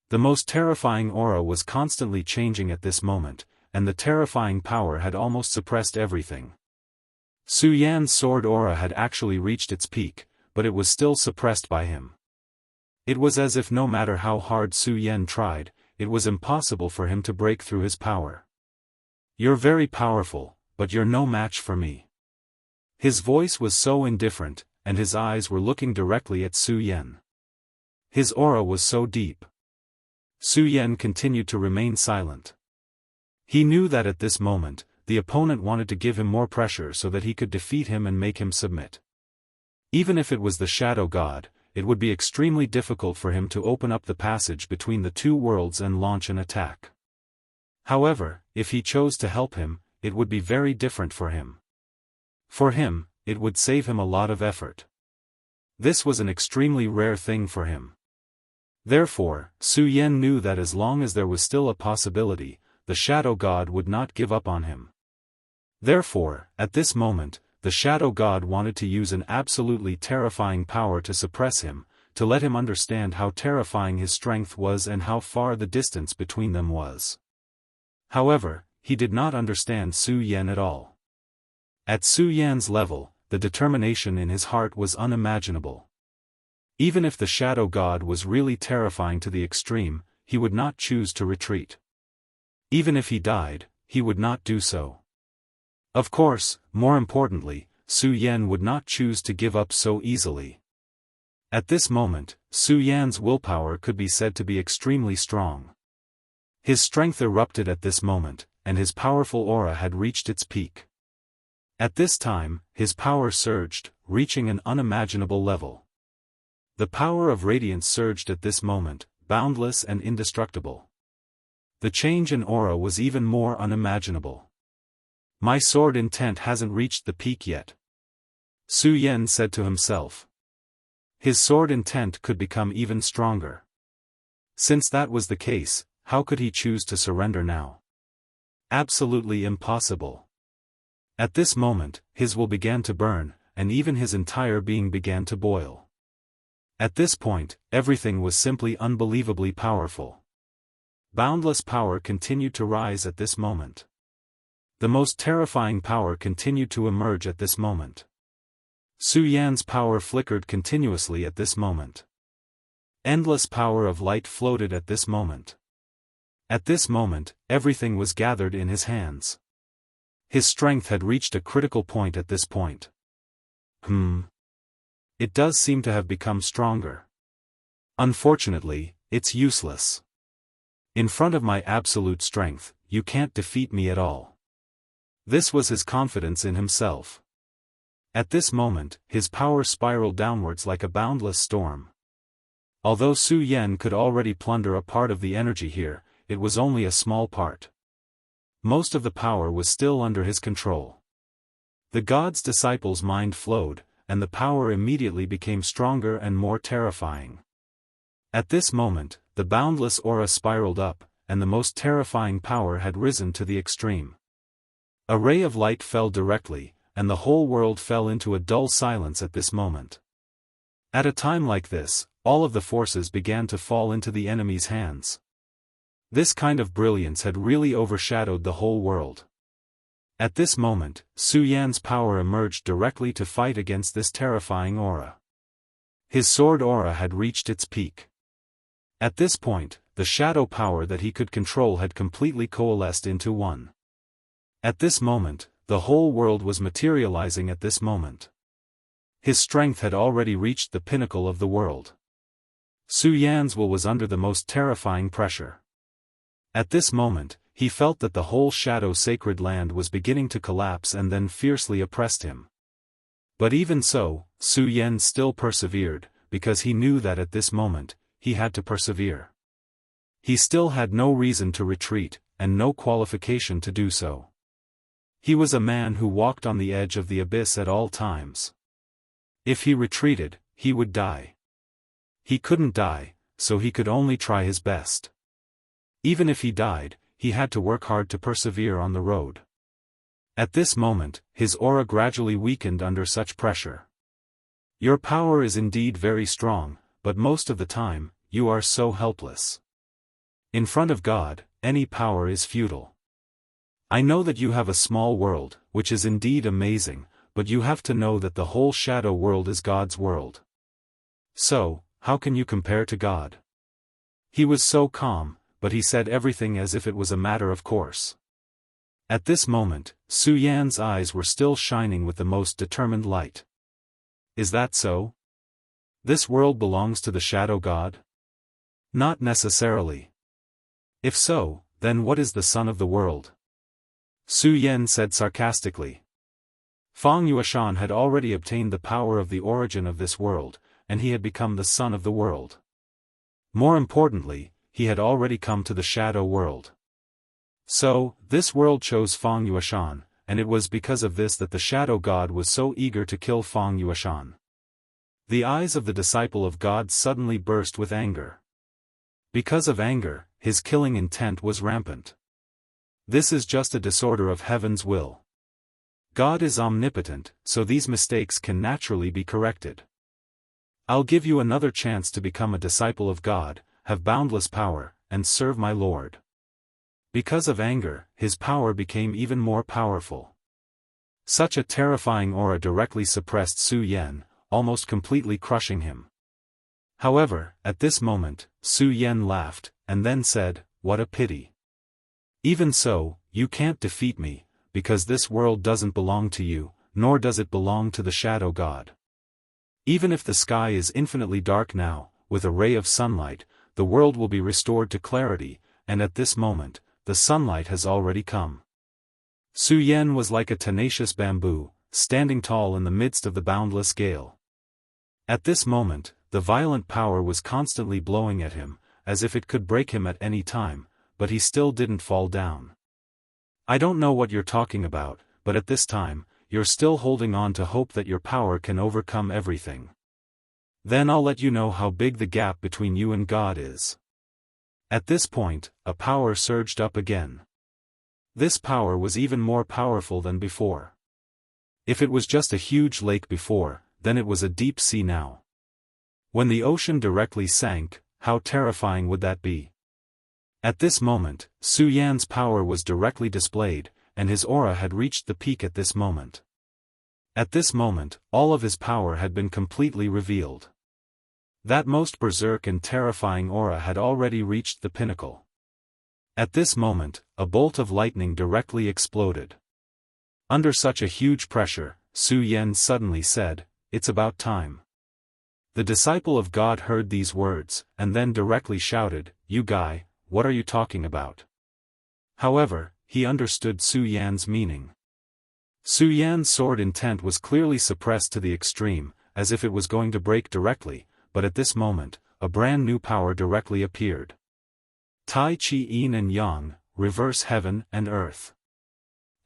The most terrifying aura was constantly changing at this moment, and the terrifying power had almost suppressed everything. Su Yan's sword aura had actually reached its peak, but it was still suppressed by him. It was as if no matter how hard Su Yan tried, it was impossible for him to break through his power. You're very powerful, but you're no match for me. His voice was so indifferent, and his eyes were looking directly at Su Yan. His aura was so deep. Su Yan continued to remain silent. He knew that at this moment, the opponent wanted to give him more pressure so that he could defeat him and make him submit. Even if it was the Shadow God, it would be extremely difficult for him to open up the passage between the two worlds and launch an attack. However, if he chose to help him, it would be very different for him. For him, it would save him a lot of effort. This was an extremely rare thing for him. Therefore, Su Yan knew that as long as there was still a possibility, the Shadow God would not give up on him. Therefore, at this moment, the Shadow God wanted to use an absolutely terrifying power to suppress him, to let him understand how terrifying his strength was and how far the distance between them was. However, he did not understand Su Yan at all. At Su Yan's level, the determination in his heart was unimaginable. Even if the Shadow God was really terrifying to the extreme, he would not choose to retreat. Even if he died, he would not do so. Of course, more importantly, Su Yan would not choose to give up so easily. At this moment, Su Yan's willpower could be said to be extremely strong. His strength erupted at this moment, and his powerful aura had reached its peak. At this time, his power surged, reaching an unimaginable level. The power of radiance surged at this moment, boundless and indestructible. The change in aura was even more unimaginable. My sword intent hasn't reached the peak yet. Su Yan said to himself. His sword intent could become even stronger. Since that was the case, how could he choose to surrender now? Absolutely impossible. At this moment, his will began to burn, and even his entire being began to boil. At this point, everything was simply unbelievably powerful. Boundless power continued to rise at this moment. The most terrifying power continued to emerge at this moment. Su Yan's power flickered continuously at this moment. Endless power of light floated at this moment. At this moment, everything was gathered in his hands. His strength had reached a critical point at this point. It does seem to have become stronger. Unfortunately, it's useless. In front of my absolute strength, you can't defeat me at all. This was his confidence in himself. At this moment, his power spiraled downwards like a boundless storm. Although Su Yan could already plunder a part of the energy here, it was only a small part. Most of the power was still under his control. The god's disciple's mind flowed, and the power immediately became stronger and more terrifying. At this moment, the boundless aura spiraled up, and the most terrifying power had risen to the extreme. A ray of light fell directly, and the whole world fell into a dull silence at this moment. At a time like this, all of the forces began to fall into the enemy's hands. This kind of brilliance had really overshadowed the whole world. At this moment, Su Yan's power emerged directly to fight against this terrifying aura. His sword aura had reached its peak. At this point, the shadow power that he could control had completely coalesced into one. At this moment, the whole world was materializing at this moment. His strength had already reached the pinnacle of the world. Su Yan's will was under the most terrifying pressure. At this moment, he felt that the whole shadow sacred land was beginning to collapse and then fiercely oppressed him. But even so, Su Yan still persevered, because he knew that at this moment, he had to persevere. He still had no reason to retreat, and no qualification to do so. He was a man who walked on the edge of the abyss at all times. If he retreated, he would die. He couldn't die, so he could only try his best. Even if he died, he had to work hard to persevere on the road. At this moment, his aura gradually weakened under such pressure. Your power is indeed very strong, but most of the time, you are so helpless. In front of God, any power is futile. I know that you have a small world, which is indeed amazing, but you have to know that the whole shadow world is God's world. So, how can you compare to God? He was so calm, but he said everything as if it was a matter of course. At this moment, Su Yan's eyes were still shining with the most determined light. Is that so? This world belongs to the shadow god? Not necessarily. If so, then what is the son of the world? Su Yan said sarcastically. Fang Yuashan had already obtained the power of the origin of this world, and he had become the son of the world. More importantly, he had already come to the shadow world. So, this world chose Fang Yuashan, and it was because of this that the shadow god was so eager to kill Fang Yuashan. The eyes of the disciple of God suddenly burst with anger. Because of anger, his killing intent was rampant. This is just a disorder of heaven's will. God is omnipotent, so these mistakes can naturally be corrected. I'll give you another chance to become a disciple of God, have boundless power, and serve my Lord. Because of anger, his power became even more powerful. Such a terrifying aura directly suppressed Su Yan, almost completely crushing him. However, at this moment, Su Yan laughed, and then said, "What a pity. Even so, you can't defeat me, because this world doesn't belong to you, nor does it belong to the shadow god. Even if the sky is infinitely dark now, with a ray of sunlight, the world will be restored to clarity, and at this moment, the sunlight has already come." Su Yan was like a tenacious bamboo, standing tall in the midst of the boundless gale. At this moment, the violent power was constantly blowing at him, as if it could break him at any time, but he still didn't fall down. I don't know what you're talking about, but at this time, you're still holding on to hope that your power can overcome everything. Then I'll let you know how big the gap between you and God is. At this point, a power surged up again. This power was even more powerful than before. If it was just a huge lake before, then it was a deep sea now. When the ocean directly sank, how terrifying would that be? At this moment, Su Yan's power was directly displayed, and his aura had reached the peak at this moment. At this moment, all of his power had been completely revealed. That most berserk and terrifying aura had already reached the pinnacle. At this moment, a bolt of lightning directly exploded. Under such a huge pressure, Su Yan suddenly said, "It's about time." The disciple of God heard these words, and then directly shouted, "You guy, what are you talking about?" However, he understood Su Yan's meaning. Su Yan's sword intent was clearly suppressed to the extreme, as if it was going to break directly, but at this moment, a brand new power directly appeared. Tai Chi Yin and Yang, reverse heaven and earth.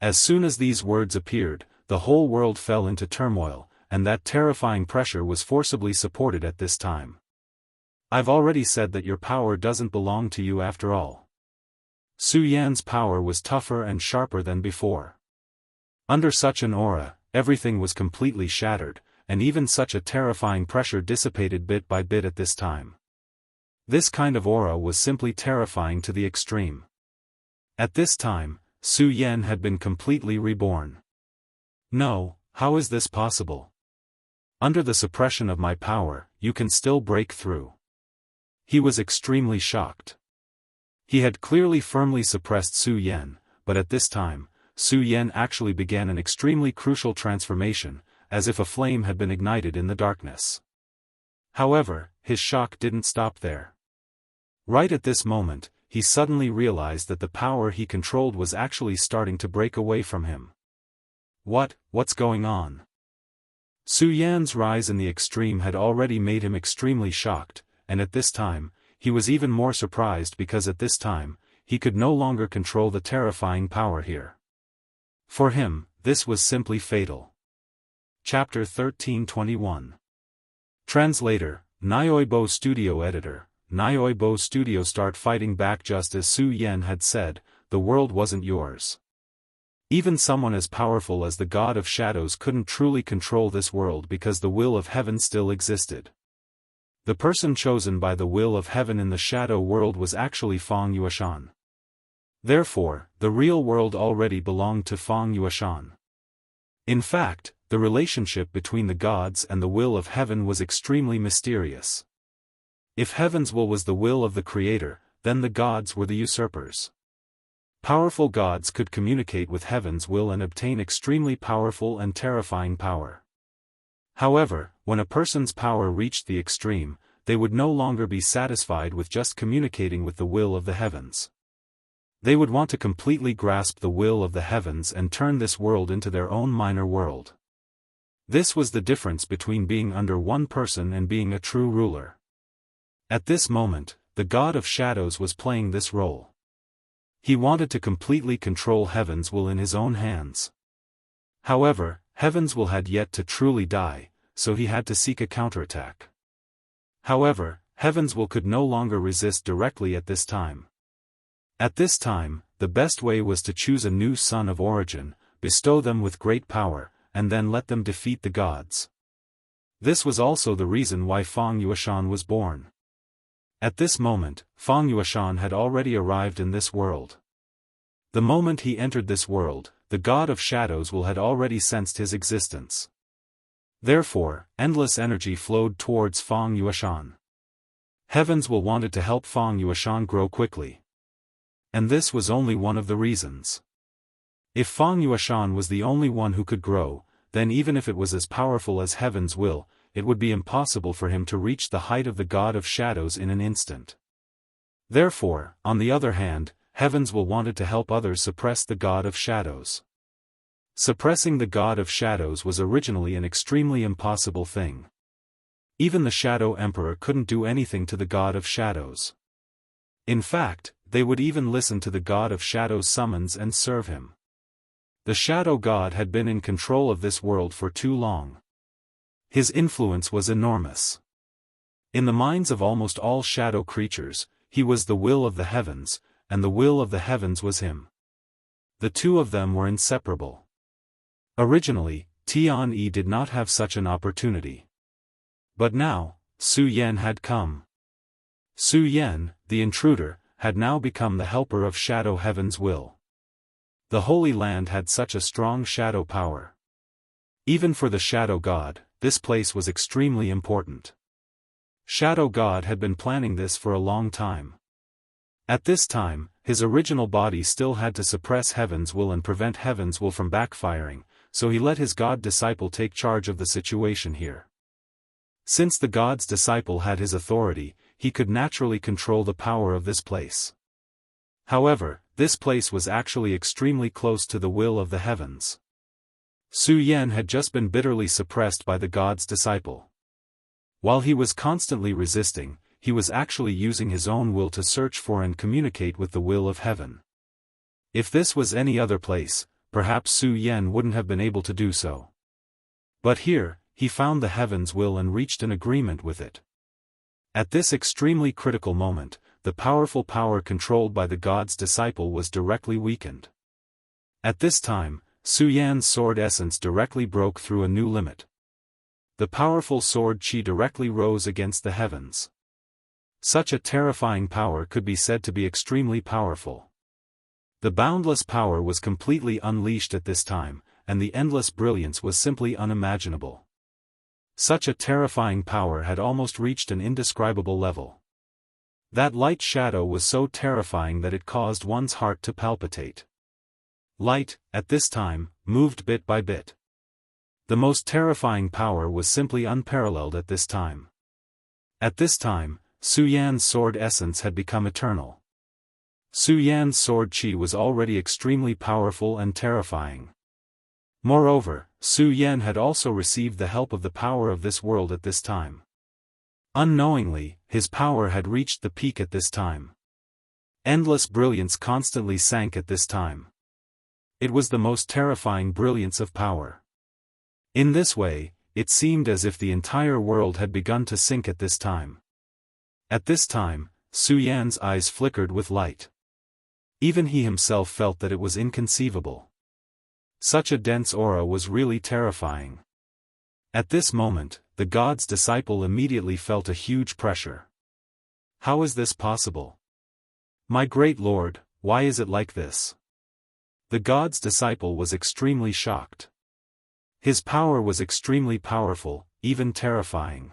As soon as these words appeared, the whole world fell into turmoil, and that terrifying pressure was forcibly supported at this time. I've already said that your power doesn't belong to you after all. Su Yan's power was tougher and sharper than before. Under such an aura, everything was completely shattered, and even such a terrifying pressure dissipated bit by bit at this time. This kind of aura was simply terrifying to the extreme. At this time, Su Yan had been completely reborn. No, how is this possible? Under the suppression of my power, you can still break through. He was extremely shocked. He had clearly firmly suppressed Su Yan, but at this time, Su Yan actually began an extremely crucial transformation, as if a flame had been ignited in the darkness. However, his shock didn't stop there. Right at this moment, he suddenly realized that the power he controlled was actually starting to break away from him. What's going on? Su Yan's rise in the extreme had already made him extremely shocked, and at this time, he was even more surprised because at this time, he could no longer control the terrifying power here. For him, this was simply fatal. Chapter 1321. Translator, Nyoibo Studio Editor. Nyoibo Studio start fighting back just as Su Yan had said, the world wasn't yours. Even someone as powerful as the God of Shadows couldn't truly control this world because the will of heaven still existed. The person chosen by the will of heaven in the shadow world was actually Feng Yueshan. Therefore, the real world already belonged to Feng Yueshan. In fact, the relationship between the gods and the will of heaven was extremely mysterious. If heaven's will was the will of the Creator, then the gods were the usurpers. Powerful gods could communicate with heaven's will and obtain extremely powerful and terrifying power. However, when a person's power reached the extreme, they would no longer be satisfied with just communicating with the will of the heavens. They would want to completely grasp the will of the heavens and turn this world into their own minor world. This was the difference between being under one person and being a true ruler. At this moment, the God of Shadows was playing this role. He wanted to completely control heaven's will in his own hands. However, heaven's will had yet to truly die, so he had to seek a counterattack. However, heaven's will could no longer resist directly at this time. At this time, the best way was to choose a new son of origin, bestow them with great power, and then let them defeat the gods. This was also the reason why Feng Yueshan was born. At this moment, Feng Yueshan had already arrived in this world. The moment he entered this world, the God of Shadows will had already sensed his existence. Therefore, endless energy flowed towards Feng Yueshan. Heaven's will wanted to help Feng Yueshan grow quickly. And this was only one of the reasons. If Feng Yueshan was the only one who could grow, then even if it was as powerful as heaven's will, it would be impossible for him to reach the height of the God of Shadows in an instant. Therefore, on the other hand, heaven's will wanted to help others suppress the God of Shadows. Suppressing the God of Shadows was originally an extremely impossible thing. Even the Shadow Emperor couldn't do anything to the God of Shadows. In fact, they would even listen to the God of Shadows' summons and serve him. The Shadow God had been in control of this world for too long. His influence was enormous. In the minds of almost all shadow creatures, he was the will of the heavens, and the will of the heavens was him. The two of them were inseparable. Originally, Tian-Yi did not have such an opportunity. But now, Su Yan had come. Su Yan, the intruder, had now become the helper of Shadow Heaven's will. The Holy Land had such a strong shadow power. Even for the Shadow God, this place was extremely important. Shadow God had been planning this for a long time. At this time, his original body still had to suppress Heaven's will and prevent Heaven's will from backfiring, so he let his god disciple take charge of the situation here. Since the god's disciple had his authority, he could naturally control the power of this place. However, this place was actually extremely close to the will of the heavens. Su Yan had just been bitterly suppressed by the god's disciple. While he was constantly resisting, he was actually using his own will to search for and communicate with the will of heaven. If this was any other place, perhaps Su Yan wouldn't have been able to do so. But here, he found the heaven's will and reached an agreement with it. At this extremely critical moment, the powerful power controlled by the god's disciple was directly weakened. At this time, Su Yan's sword essence directly broke through a new limit. The powerful sword qi directly rose against the heavens. Such a terrifying power could be said to be extremely powerful. The boundless power was completely unleashed at this time, and the endless brilliance was simply unimaginable. Such a terrifying power had almost reached an indescribable level. That light shadow was so terrifying that it caused one's heart to palpitate. Light, at this time, moved bit by bit. The most terrifying power was simply unparalleled at this time. At this time, Su Yan's sword essence had become eternal. Su Yan's sword qi was already extremely powerful and terrifying. Moreover, Su Yan had also received the help of the power of this world at this time. Unknowingly, his power had reached the peak at this time. Endless brilliance constantly sank at this time. It was the most terrifying brilliance of power. In this way, it seemed as if the entire world had begun to sink at this time. At this time, Su Yan's eyes flickered with light. Even he himself felt that it was inconceivable. Such a dense aura was really terrifying. At this moment, the god's disciple immediately felt a huge pressure. How is this possible? My great lord, why is it like this? The god's disciple was extremely shocked. His power was extremely powerful, even terrifying.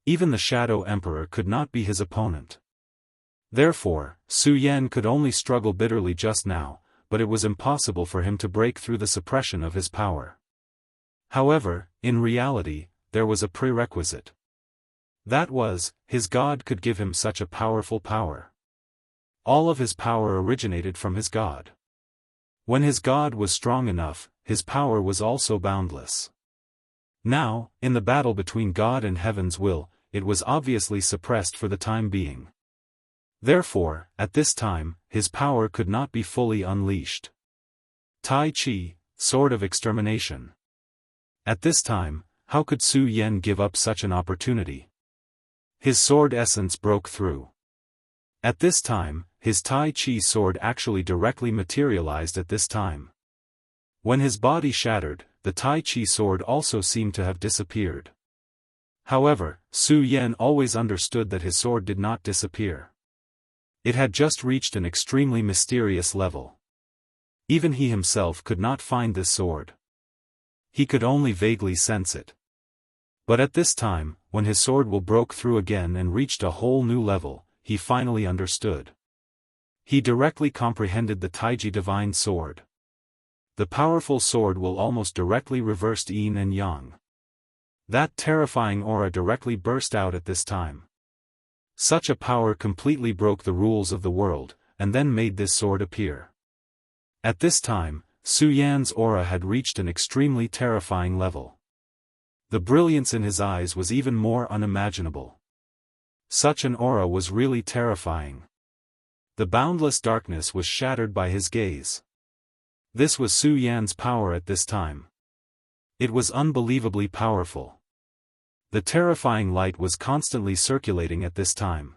Even the Shadow Emperor could not be his opponent. Therefore, Su Yan could only struggle bitterly just now, but it was impossible for him to break through the suppression of his power. However, in reality, there was a prerequisite. That was, his god could give him such a powerful power. All of his power originated from his god. When his god was strong enough, his power was also boundless. Now, in the battle between God and Heaven's will, it was obviously suppressed for the time being. Therefore, at this time, his power could not be fully unleashed. Tai Chi, Sword of Extermination. At this time, how could Su Yan give up such an opportunity? His sword essence broke through. At this time, his Tai Chi sword actually directly materialized at this time. When his body shattered, the Tai Chi sword also seemed to have disappeared. However, Su Yan always understood that his sword did not disappear. It had just reached an extremely mysterious level. Even he himself could not find this sword. He could only vaguely sense it. But at this time, when his sword will broke through again and reached a whole new level, he finally understood. He directly comprehended the Taiji divine sword. The powerful sword will almost directly reversed yin and yang. That terrifying aura directly burst out at this time. Such a power completely broke the rules of the world, and then made this sword appear. At this time, Su Yan's aura had reached an extremely terrifying level. The brilliance in his eyes was even more unimaginable. Such an aura was really terrifying. The boundless darkness was shattered by his gaze. This was Su Yan's power at this time. It was unbelievably powerful. The terrifying light was constantly circulating at this time.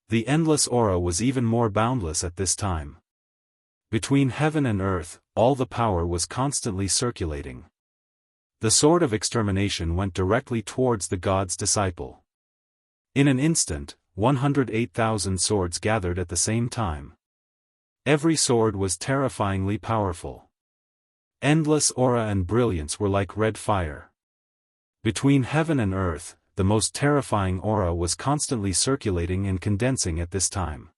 The endless aura was even more boundless at this time. Between heaven and earth, all the power was constantly circulating. The sword of extermination went directly towards the god's disciple. In an instant, 108,000 swords gathered at the same time. Every sword was terrifyingly powerful. Endless aura and brilliance were like red fire. Between heaven and earth, the most terrifying aura was constantly circulating and condensing at this time.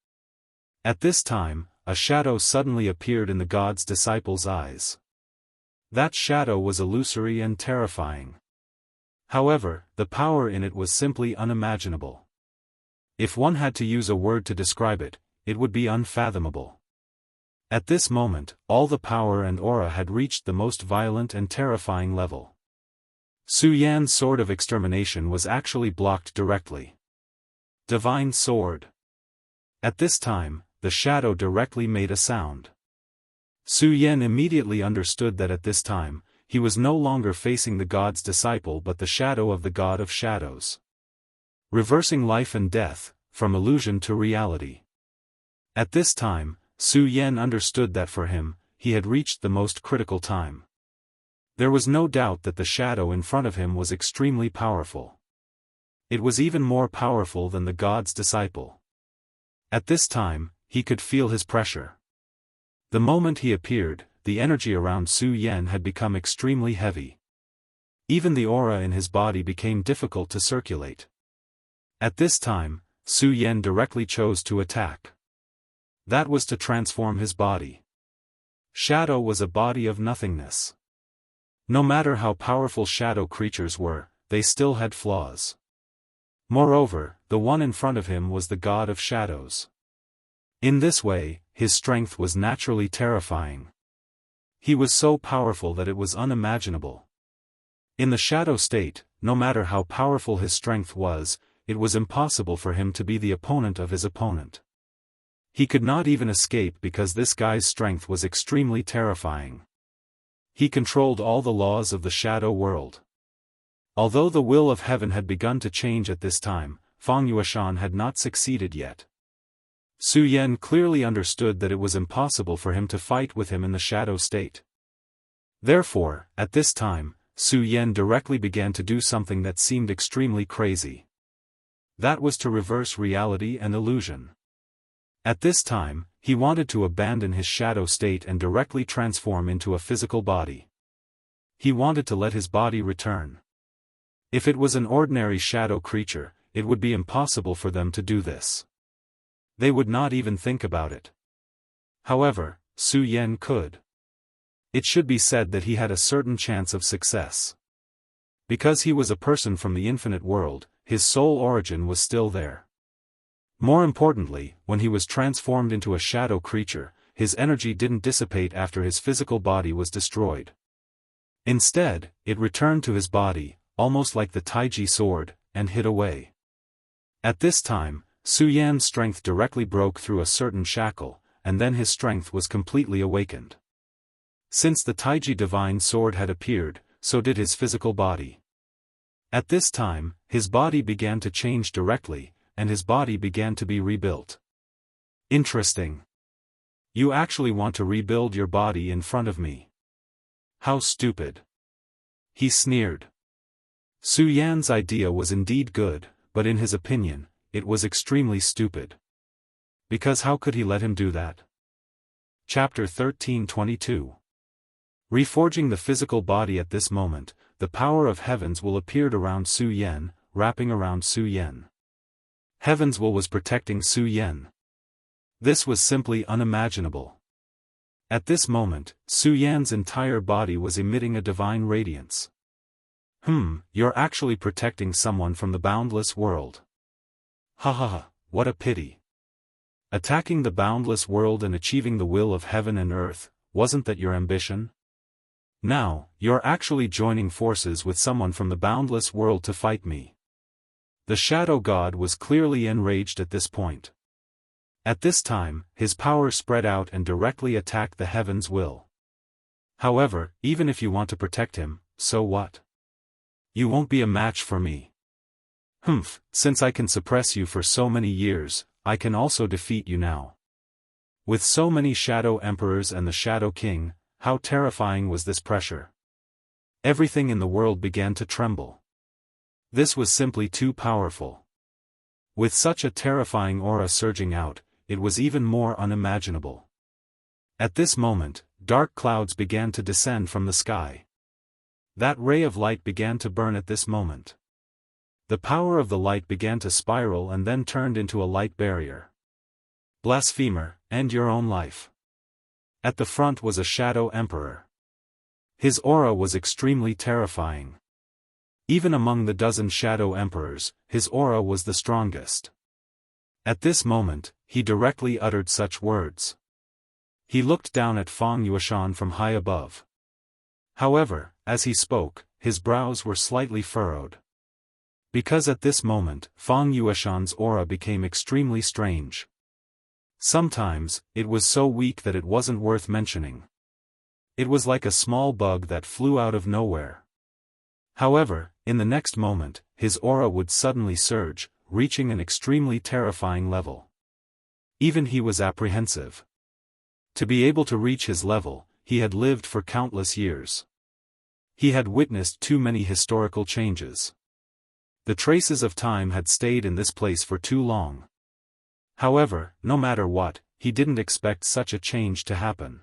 At this time, a shadow suddenly appeared in the god's disciple's eyes. That shadow was illusory and terrifying. However, the power in it was simply unimaginable. If one had to use a word to describe it, it would be unfathomable. At this moment, all the power and aura had reached the most violent and terrifying level. Su Yan's sword of extermination was actually blocked directly. Divine sword. At this time, the shadow directly made a sound. Su Yan immediately understood that at this time, he was no longer facing the god's disciple but the shadow of the god of shadows. Reversing life and death, from illusion to reality. At this time, Su Yan understood that for him, he had reached the most critical time. There was no doubt that the shadow in front of him was extremely powerful. It was even more powerful than the god's disciple. At this time, he could feel his pressure. The moment he appeared, the energy around Su Yan had become extremely heavy. Even the aura in his body became difficult to circulate. At this time, Su Yan directly chose to attack. That was to transform his body. Shadow was a body of nothingness. No matter how powerful shadow creatures were, they still had flaws. Moreover, the one in front of him was the god of shadows. In this way, his strength was naturally terrifying. He was so powerful that it was unimaginable. In the shadow state, no matter how powerful his strength was, it was impossible for him to be the opponent of his opponent. He could not even escape because this guy's strength was extremely terrifying. He controlled all the laws of the shadow world. Although the will of heaven had begun to change at this time, Fang Yueshan had not succeeded yet. Su Yan clearly understood that it was impossible for him to fight with him in the shadow state. Therefore, at this time, Su Yan directly began to do something that seemed extremely crazy. That was to reverse reality and illusion. At this time, he wanted to abandon his shadow state and directly transform into a physical body. He wanted to let his body return. If it was an ordinary shadow creature, it would be impossible for them to do this. They would not even think about it. However, Su Yan could. It should be said that he had a certain chance of success. Because he was a person from the infinite world, his soul origin was still there. More importantly, when he was transformed into a shadow creature, his energy didn't dissipate after his physical body was destroyed. Instead, it returned to his body, almost like the Taiji sword, and hid away. At this time, Su Yan's strength directly broke through a certain shackle, and then his strength was completely awakened. Since the Taiji divine sword had appeared, so did his physical body. At this time, his body began to change directly, and his body began to be rebuilt. Interesting. You actually want to rebuild your body in front of me. How stupid. He sneered. Su Yan's idea was indeed good, but in his opinion, it was extremely stupid. Because how could he let him do that? Chapter 13:22. Reforging the physical body. At this moment, the power of heavens will appeared around Su Yan, wrapping around Su Yan. Heaven's will was protecting Su Yan. This was simply unimaginable. At this moment, Su Yan's entire body was emitting a divine radiance. You're actually protecting someone from the boundless world. Ha ha ha, what a pity. Attacking the boundless world and achieving the will of heaven and earth, wasn't that your ambition? Now, you're actually joining forces with someone from the boundless world to fight me. The shadow god was clearly enraged at this point. At this time, his power spread out and directly attacked the heaven's will. However, even if you want to protect him, so what? You won't be a match for me. Since I can suppress you for so many years, I can also defeat you now. With so many shadow emperors and the shadow king, how terrifying was this pressure? Everything in the world began to tremble. This was simply too powerful. With such a terrifying aura surging out, it was even more unimaginable. At this moment, dark clouds began to descend from the sky. That ray of light began to burn at this moment. The power of the light began to spiral and then turned into a light barrier. Blasphemer, end your own life. At the front was a Shadow Emperor. His aura was extremely terrifying. Even among the dozen Shadow Emperors, his aura was the strongest. At this moment, he directly uttered such words. He looked down at Fang Yueshan from high above. However, as he spoke, his brows were slightly furrowed. Because at this moment, Fang Yueshan's aura became extremely strange. Sometimes, it was so weak that it wasn't worth mentioning. It was like a small bug that flew out of nowhere. However, in the next moment, his aura would suddenly surge, reaching an extremely terrifying level. Even he was apprehensive. To be able to reach his level, he had lived for countless years. He had witnessed too many historical changes. The traces of time had stayed in this place for too long. However, no matter what, he didn't expect such a change to happen.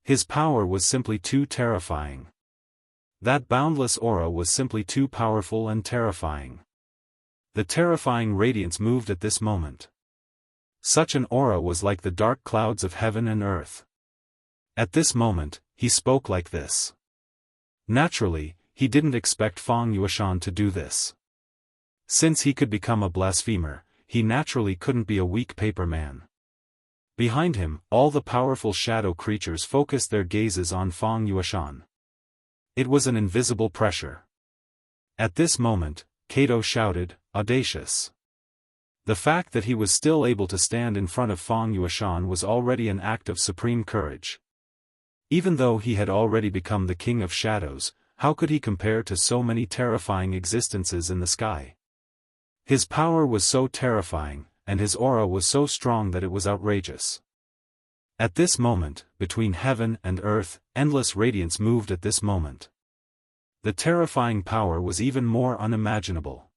His power was simply too terrifying. That boundless aura was simply too powerful and terrifying. The terrifying radiance moved at this moment. Such an aura was like the dark clouds of heaven and earth. At this moment, he spoke like this. Naturally, he didn't expect Fang Yueshan to do this. Since he could become a blasphemer, he naturally couldn't be a weak paper man. Behind him, all the powerful shadow creatures focused their gazes on Fang Yueshan. It was an invisible pressure. At this moment, Kato shouted, "Audacious." The fact that he was still able to stand in front of Fang Yueshan was already an act of supreme courage. Even though he had already become the king of shadows, how could he compare to so many terrifying existences in the sky? His power was so terrifying, and his aura was so strong that it was outrageous. At this moment, between heaven and earth, endless radiance moved at this moment. The terrifying power was even more unimaginable.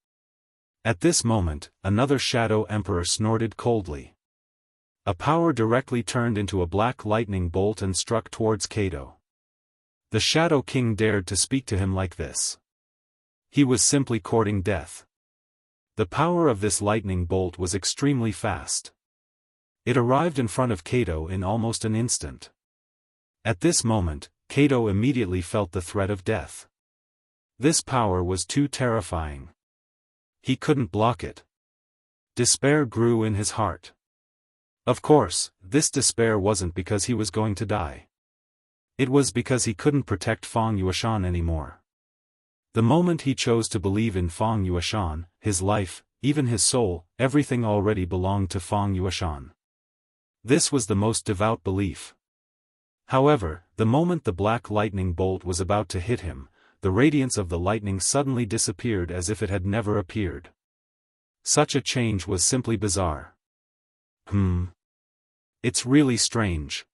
At this moment, another Shadow Emperor snorted coldly. A power directly turned into a black lightning bolt and struck towards Kato. The Shadow King dared to speak to him like this. He was simply courting death. The power of this lightning bolt was extremely fast. It arrived in front of Kato in almost an instant. At this moment, Kato immediately felt the threat of death. This power was too terrifying. He couldn't block it. Despair grew in his heart. Of course, this despair wasn't because he was going to die. It was because he couldn't protect Fang Yueshan anymore. The moment he chose to believe in Fang Yueshan, his life, even his soul, everything already belonged to Fang Yueshan. This was the most devout belief. However, the moment the black lightning bolt was about to hit him, the radiance of the lightning suddenly disappeared as if it had never appeared. Such a change was simply bizarre. It's really strange.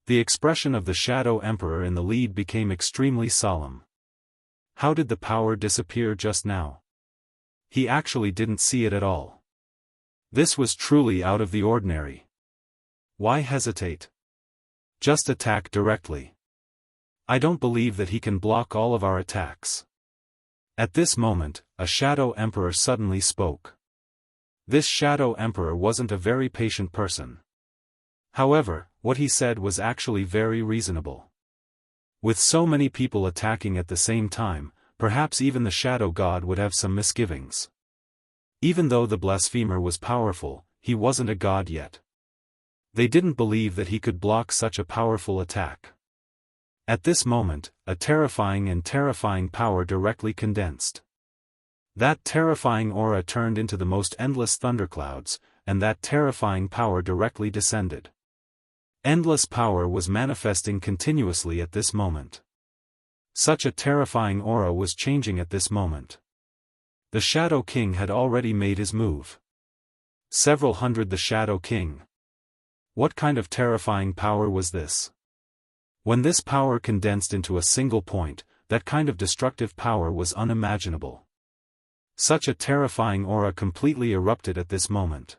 The expression of the Shadow Emperor in the lead became extremely solemn. How did the power disappear just now? He actually didn't see it at all. This was truly out of the ordinary. Why hesitate? Just attack directly. I don't believe that he can block all of our attacks. At this moment, a Shadow Emperor suddenly spoke. This Shadow Emperor wasn't a very patient person. However, what he said was actually very reasonable. With so many people attacking at the same time, perhaps even the Shadow God would have some misgivings. Even though the blasphemer was powerful, he wasn't a god yet. They didn't believe that he could block such a powerful attack. At this moment, a terrifying power directly condensed. That terrifying aura turned into the most endless thunderclouds, and that terrifying power directly descended. Endless power was manifesting continuously at this moment. Such a terrifying aura was changing at this moment. The Shadow King had already made his move. Several hundred the Shadow King. What kind of terrifying power was this? When this power condensed into a single point, that kind of destructive power was unimaginable. Such a terrifying aura completely erupted at this moment.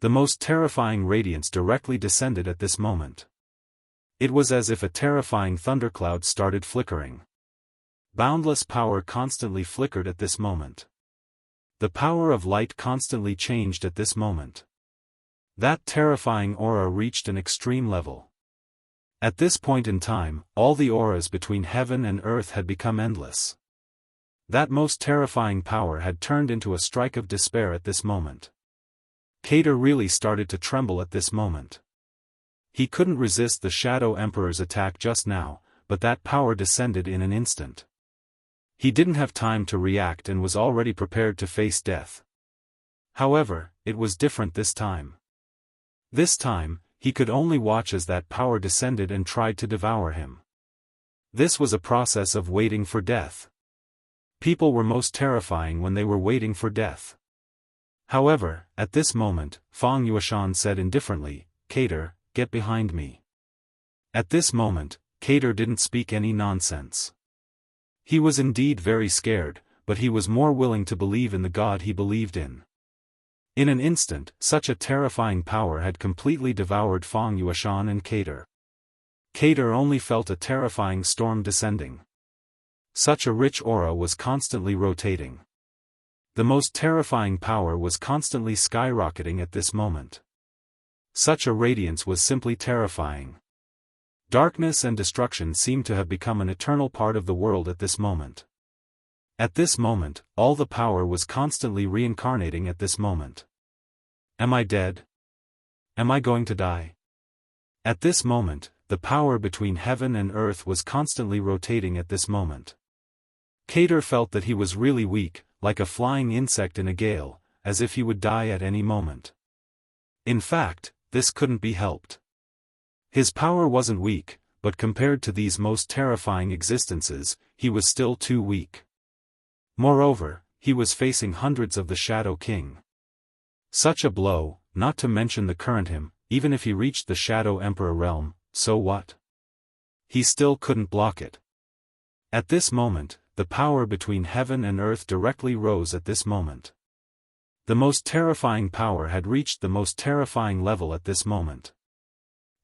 The most terrifying radiance directly descended at this moment. It was as if a terrifying thundercloud started flickering. Boundless power constantly flickered at this moment. The power of light constantly changed at this moment. That terrifying aura reached an extreme level. At this point in time, all the auras between heaven and earth had become endless. That most terrifying power had turned into a strike of despair at this moment. Cater really started to tremble at this moment. He couldn't resist the Shadow Emperor's attack just now, but that power descended in an instant. He didn't have time to react and was already prepared to face death. However, it was different this time. This time, he could only watch as that power descended and tried to devour him. This was a process of waiting for death. People were most terrifying when they were waiting for death. However, at this moment, Fang Yuashan said indifferently, "Cater, get behind me." At this moment, Cater didn't speak any nonsense. He was indeed very scared, but he was more willing to believe in the God he believed in. In an instant, such a terrifying power had completely devoured Fang Yuashan and Cater. Cater only felt a terrifying storm descending. Such a rich aura was constantly rotating. The most terrifying power was constantly skyrocketing at this moment. Such a radiance was simply terrifying. Darkness and destruction seemed to have become an eternal part of the world at this moment. At this moment, all the power was constantly reincarnating at this moment. Am I dead? Am I going to die? At this moment, the power between heaven and earth was constantly rotating at this moment. Cater felt that he was really weak, like a flying insect in a gale, as if he would die at any moment. In fact, this couldn't be helped. His power wasn't weak, but compared to these most terrifying existences, he was still too weak. Moreover, he was facing hundreds of the Shadow King. Such a blow, not to mention the current him, even if he reached the Shadow Emperor realm, so what? He still couldn't block it. At this moment, the power between heaven and earth directly rose at this moment. The most terrifying power had reached the most terrifying level at this moment.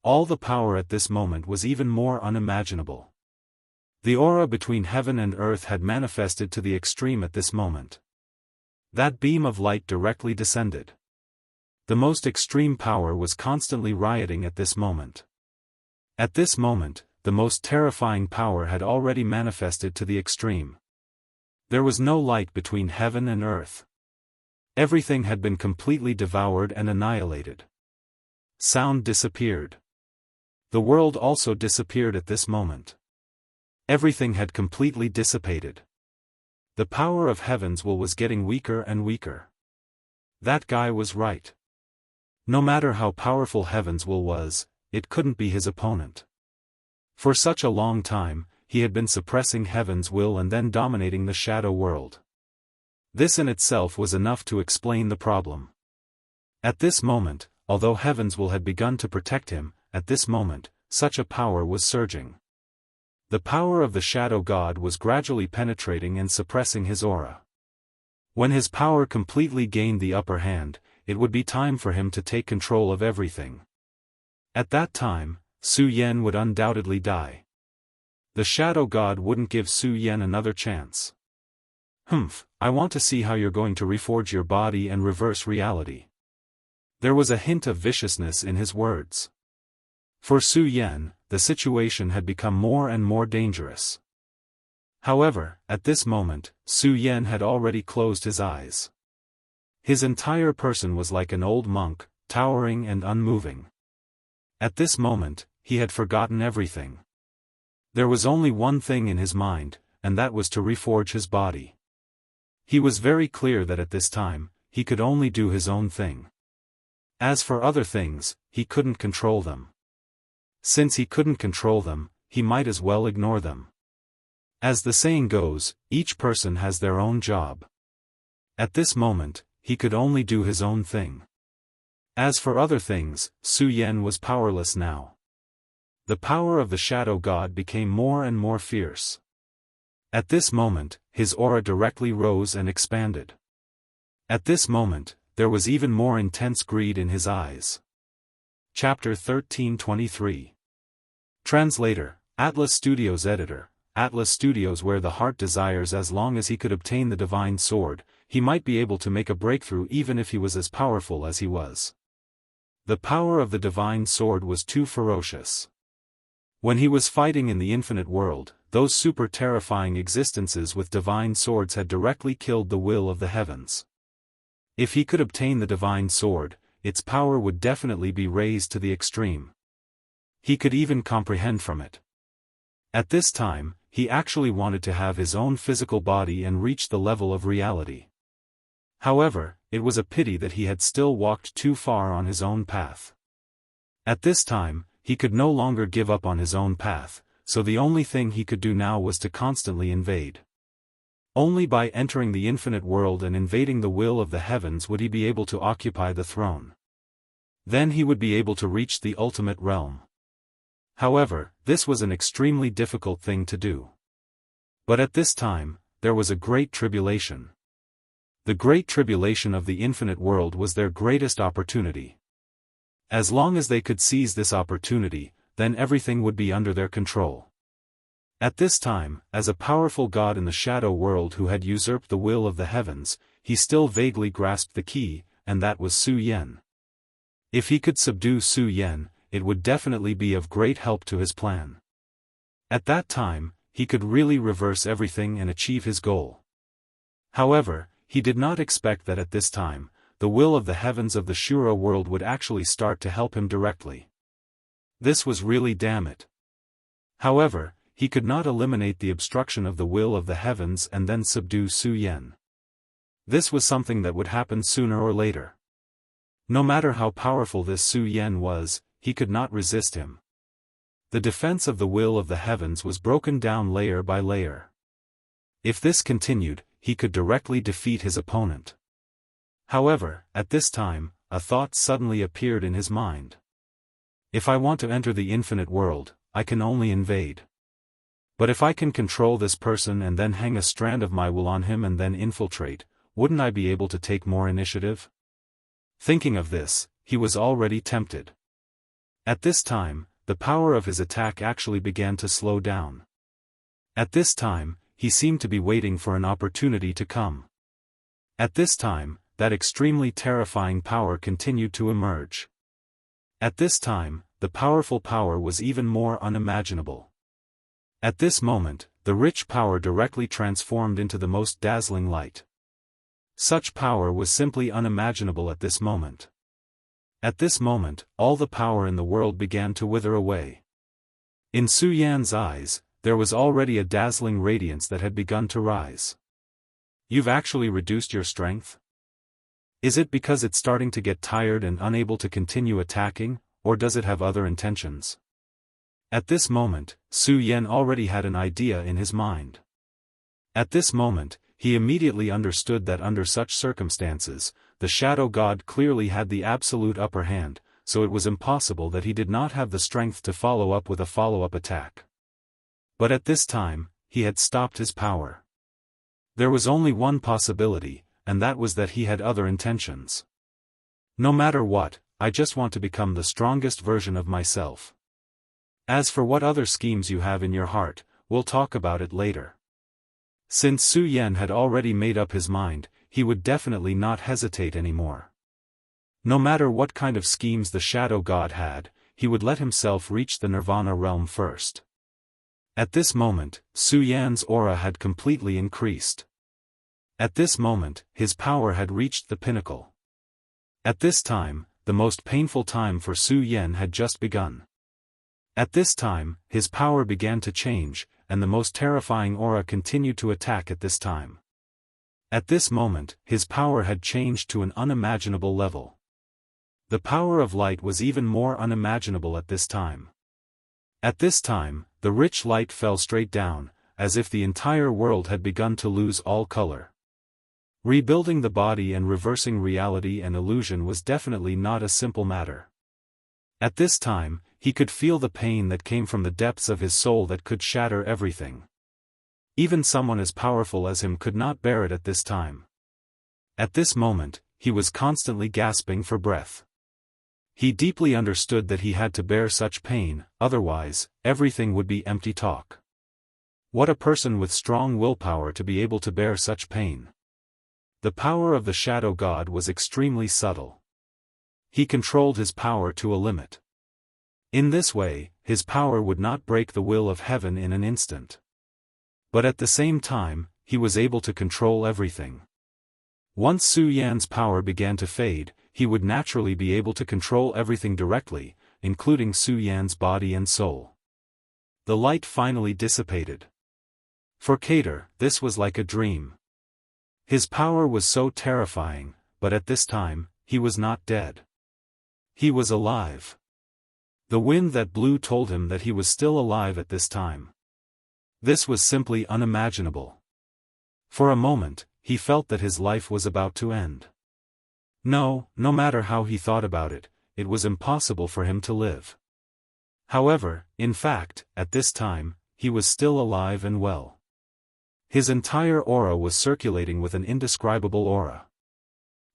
All the power at this moment was even more unimaginable. The aura between heaven and earth had manifested to the extreme at this moment. That beam of light directly descended. The most extreme power was constantly rioting at this moment. At this moment, the most terrifying power had already manifested to the extreme. There was no light between heaven and earth. Everything had been completely devoured and annihilated. Sound disappeared. The world also disappeared at this moment. Everything had completely dissipated. The power of Heaven's will was getting weaker and weaker. That guy was right. No matter how powerful Heaven's will was, it couldn't be his opponent. For such a long time, he had been suppressing Heaven's will and then dominating the shadow world. This in itself was enough to explain the problem. At this moment, although Heaven's will had begun to protect him, at this moment, such a power was surging. The power of the Shadow God was gradually penetrating and suppressing his aura. When his power completely gained the upper hand, it would be time for him to take control of everything. At that time, Su Yan would undoubtedly die. The Shadow God wouldn't give Su Yan another chance. I want to see how you're going to reforge your body and reverse reality. There was a hint of viciousness in his words. For Su Yan, the situation had become more and more dangerous. However, at this moment, Su Yan had already closed his eyes. His entire person was like an old monk, towering and unmoving. At this moment, he had forgotten everything. There was only one thing in his mind, and that was to reforge his body. He was very clear that at this time, he could only do his own thing. As for other things, he couldn't control them. Since he couldn't control them, he might as well ignore them. As the saying goes, each person has their own job. At this moment, he could only do his own thing. As for other things, Su Yan was powerless now. The power of the Shadow God became more and more fierce. At this moment, his aura directly rose and expanded. At this moment, there was even more intense greed in his eyes. Chapter 1323. Translator, Atlas Studios Editor. Atlas Studios, where the heart desires. As long as he could obtain the divine sword, he might be able to make a breakthrough even if he was as powerful as he was. The power of the divine sword was too ferocious. When he was fighting in the infinite world, those super terrifying existences with divine swords had directly killed the will of the heavens. If he could obtain the divine sword, its power would definitely be raised to the extreme. He could even comprehend from it. At this time, he actually wanted to have his own physical body and reach the level of reality. However, it was a pity that he had still walked too far on his own path. At this time, he could no longer give up on his own path, so the only thing he could do now was to constantly invade. Only by entering the infinite world and invading the will of the heavens would he be able to occupy the throne. Then he would be able to reach the ultimate realm. However, this was an extremely difficult thing to do. But at this time, there was a great tribulation. The great tribulation of the infinite world was their greatest opportunity. As long as they could seize this opportunity, then everything would be under their control. At this time, as a powerful god in the shadow world who had usurped the will of the heavens, he still vaguely grasped the key, and that was Su Yan. If he could subdue Su Yan, it would definitely be of great help to his plan. At that time, he could really reverse everything and achieve his goal. However, he did not expect that at this time, the will of the heavens of the Shura world would actually start to help him directly. This was really damn it. However, he could not eliminate the obstruction of the will of the heavens and then subdue Su Yan. This was something that would happen sooner or later. No matter how powerful this Su Yan was, he could not resist him. The defense of the will of the heavens was broken down layer by layer. If this continued, he could directly defeat his opponent. However, at this time, a thought suddenly appeared in his mind. If I want to enter the infinite world, I can only invade. But if I can control this person and then hang a strand of my will on him and then infiltrate, wouldn't I be able to take more initiative? Thinking of this, he was already tempted. At this time, the power of his attack actually began to slow down. At this time, he seemed to be waiting for an opportunity to come. At this time, that extremely terrifying power continued to emerge. At this time, the powerful power was even more unimaginable. At this moment, the rich power directly transformed into the most dazzling light. Such power was simply unimaginable at this moment. At this moment, all the power in the world began to wither away. In Su Yan's eyes, there was already a dazzling radiance that had begun to rise. You've actually reduced your strength? Is it because it's starting to get tired and unable to continue attacking, or does it have other intentions? At this moment, Su Yan already had an idea in his mind. At this moment, he immediately understood that under such circumstances, the shadow god clearly had the absolute upper hand, so it was impossible that he did not have the strength to follow up with a follow-up attack. But at this time, he had stopped his power. There was only one possibility, and that was that he had other intentions. No matter what, I just want to become the strongest version of myself. As for what other schemes you have in your heart, we'll talk about it later. Since Su Yan had already made up his mind, he would definitely not hesitate anymore. No matter what kind of schemes the shadow god had, he would let himself reach the nirvana realm first. At this moment, Su Yan's aura had completely increased. At this moment, his power had reached the pinnacle. At this time, the most painful time for Su Yan had just begun. At this time, his power began to change, and the most terrifying aura continued to attack at this time. At this moment, his power had changed to an unimaginable level. The power of light was even more unimaginable at this time. At this time, the rich light fell straight down, as if the entire world had begun to lose all color. Rebuilding the body and reversing reality and illusion was definitely not a simple matter. At this time, he could feel the pain that came from the depths of his soul that could shatter everything. Even someone as powerful as him could not bear it at this time. At this moment, he was constantly gasping for breath. He deeply understood that he had to bear such pain, otherwise, everything would be empty talk. What a person with strong willpower to be able to bear such pain. The power of the shadow god was extremely subtle. He controlled his power to a limit. In this way, his power would not break the will of heaven in an instant. But at the same time, he was able to control everything. Once Su Yan's power began to fade, he would naturally be able to control everything directly, including Su Yan's body and soul. The light finally dissipated. For Cater, this was like a dream. His power was so terrifying, but at this time, he was not dead. He was alive. The wind that blew told him that he was still alive at this time. This was simply unimaginable. For a moment, he felt that his life was about to end. No matter how he thought about it, it was impossible for him to live. However, in fact, at this time, he was still alive and well. His entire aura was circulating with an indescribable aura.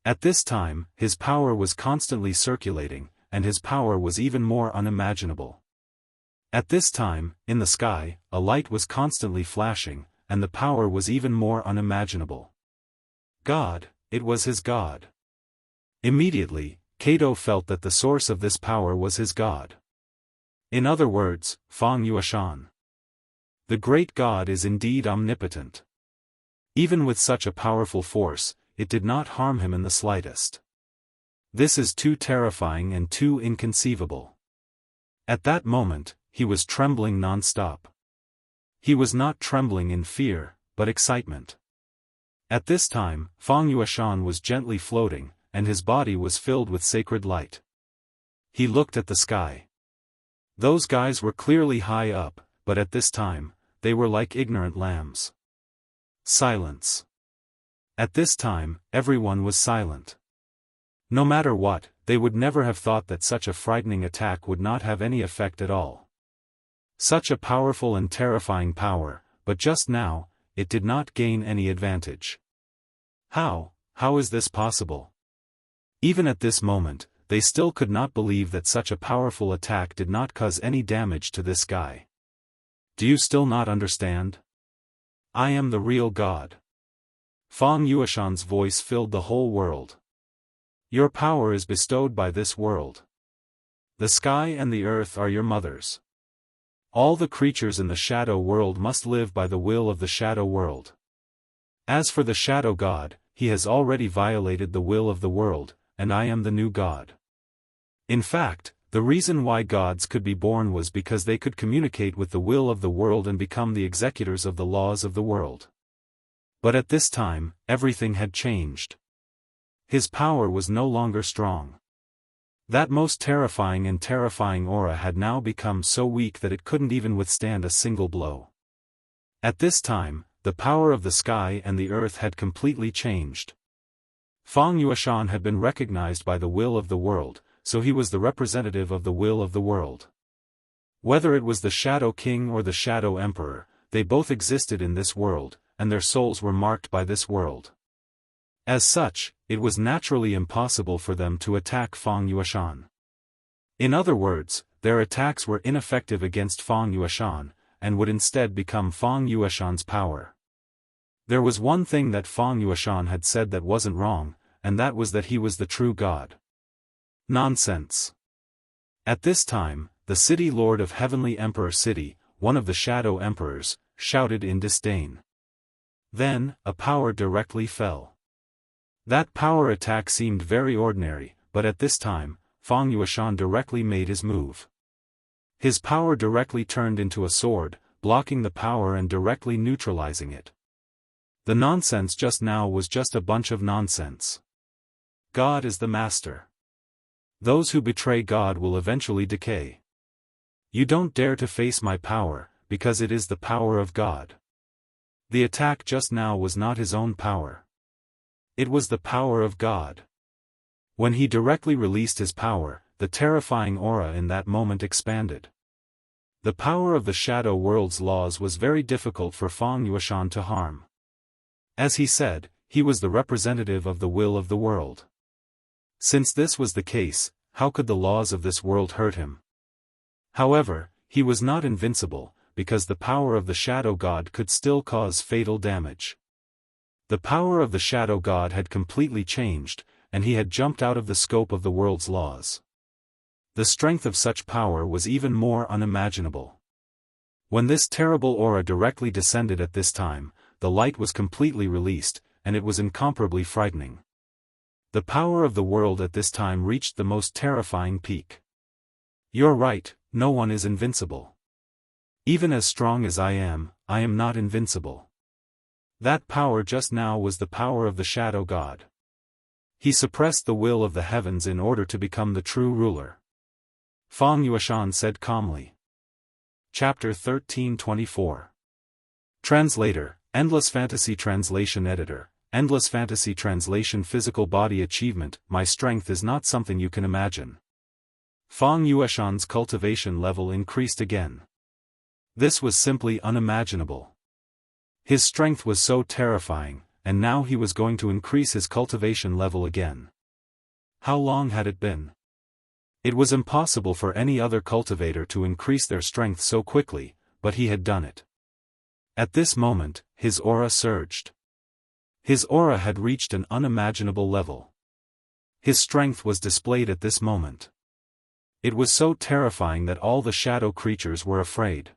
At this time, his power was constantly circulating, and his power was even more unimaginable. At this time, in the sky, a light was constantly flashing, and the power was even more unimaginable. God, it was his God. Immediately, Cato felt that the source of this power was his God. In other words, Fang Yuashan. The great God is indeed omnipotent. Even with such a powerful force, it did not harm him in the slightest. This is too terrifying and too inconceivable. At that moment, he was trembling non-stop. He was not trembling in fear, but excitement. At this time, Fang Yuashan was gently floating, and his body was filled with sacred light. He looked at the sky. Those guys were clearly high up, but at this time, they were like ignorant lambs. Silence. At this time, everyone was silent. No matter what, they would never have thought that such a frightening attack would not have any effect at all. Such a powerful and terrifying power, but just now, it did not gain any advantage. How is this possible? Even at this moment, they still could not believe that such a powerful attack did not cause any damage to this guy. Do you still not understand? I am the real God. Fang Yuashan's voice filled the whole world. Your power is bestowed by this world. The sky and the earth are your mothers. All the creatures in the shadow world must live by the will of the shadow world. As for the shadow god, he has already violated the will of the world, and I am the new god. In fact, the reason why gods could be born was because they could communicate with the will of the world and become the executors of the laws of the world. But at this time, everything had changed. His power was no longer strong. That most terrifying aura had now become so weak that it couldn't even withstand a single blow. At this time, the power of the sky and the earth had completely changed. Fang Yuashan had been recognized by the will of the world, so he was the representative of the will of the world. Whether it was the Shadow King or the Shadow Emperor, they both existed in this world, and their souls were marked by this world. As such, it was naturally impossible for them to attack Fang Yuashan. In other words, their attacks were ineffective against Fang Yuashan, and would instead become Fang Yuashan's power. There was one thing that Fang Yuashan had said that wasn't wrong, and that was that he was the true god. Nonsense. At this time, the city lord of Heavenly Emperor City, one of the Shadow Emperors, shouted in disdain. Then, a power directly fell. That power attack seemed very ordinary, but at this time, Fang Yuashan directly made his move. His power directly turned into a sword, blocking the power and directly neutralizing it. The nonsense just now was just a bunch of nonsense. God is the master. Those who betray God will eventually decay. You don't dare to face my power, because it is the power of God. The attack just now was not his own power. It was the power of God. When he directly released his power, the terrifying aura in that moment expanded. The power of the shadow world's laws was very difficult for Fang Yuashan to harm. As he said, he was the representative of the will of the world. Since this was the case, how could the laws of this world hurt him? However, he was not invincible, because the power of the shadow god could still cause fatal damage. The power of the shadow god had completely changed, and he had jumped out of the scope of the world's laws. The strength of such power was even more unimaginable. When this terrible aura directly descended at this time, the light was completely released, and it was incomparably frightening. The power of the world at this time reached the most terrifying peak. You're right, no one is invincible. Even as strong as I am not invincible. That power just now was the power of the Shadow God. He suppressed the will of the heavens in order to become the true ruler. Fang Yueshan said calmly. Chapter 1324. Translator, Endless Fantasy Translation Editor, Endless Fantasy Translation Physical Body Achievement. My strength is not something you can imagine. Fang Yueshan's cultivation level increased again. This was simply unimaginable. His strength was so terrifying, and now he was going to increase his cultivation level again. How long had it been? It was impossible for any other cultivator to increase their strength so quickly, but he had done it. At this moment, his aura surged. His aura had reached an unimaginable level. His strength was displayed at this moment. It was so terrifying that all the shadow creatures were afraid.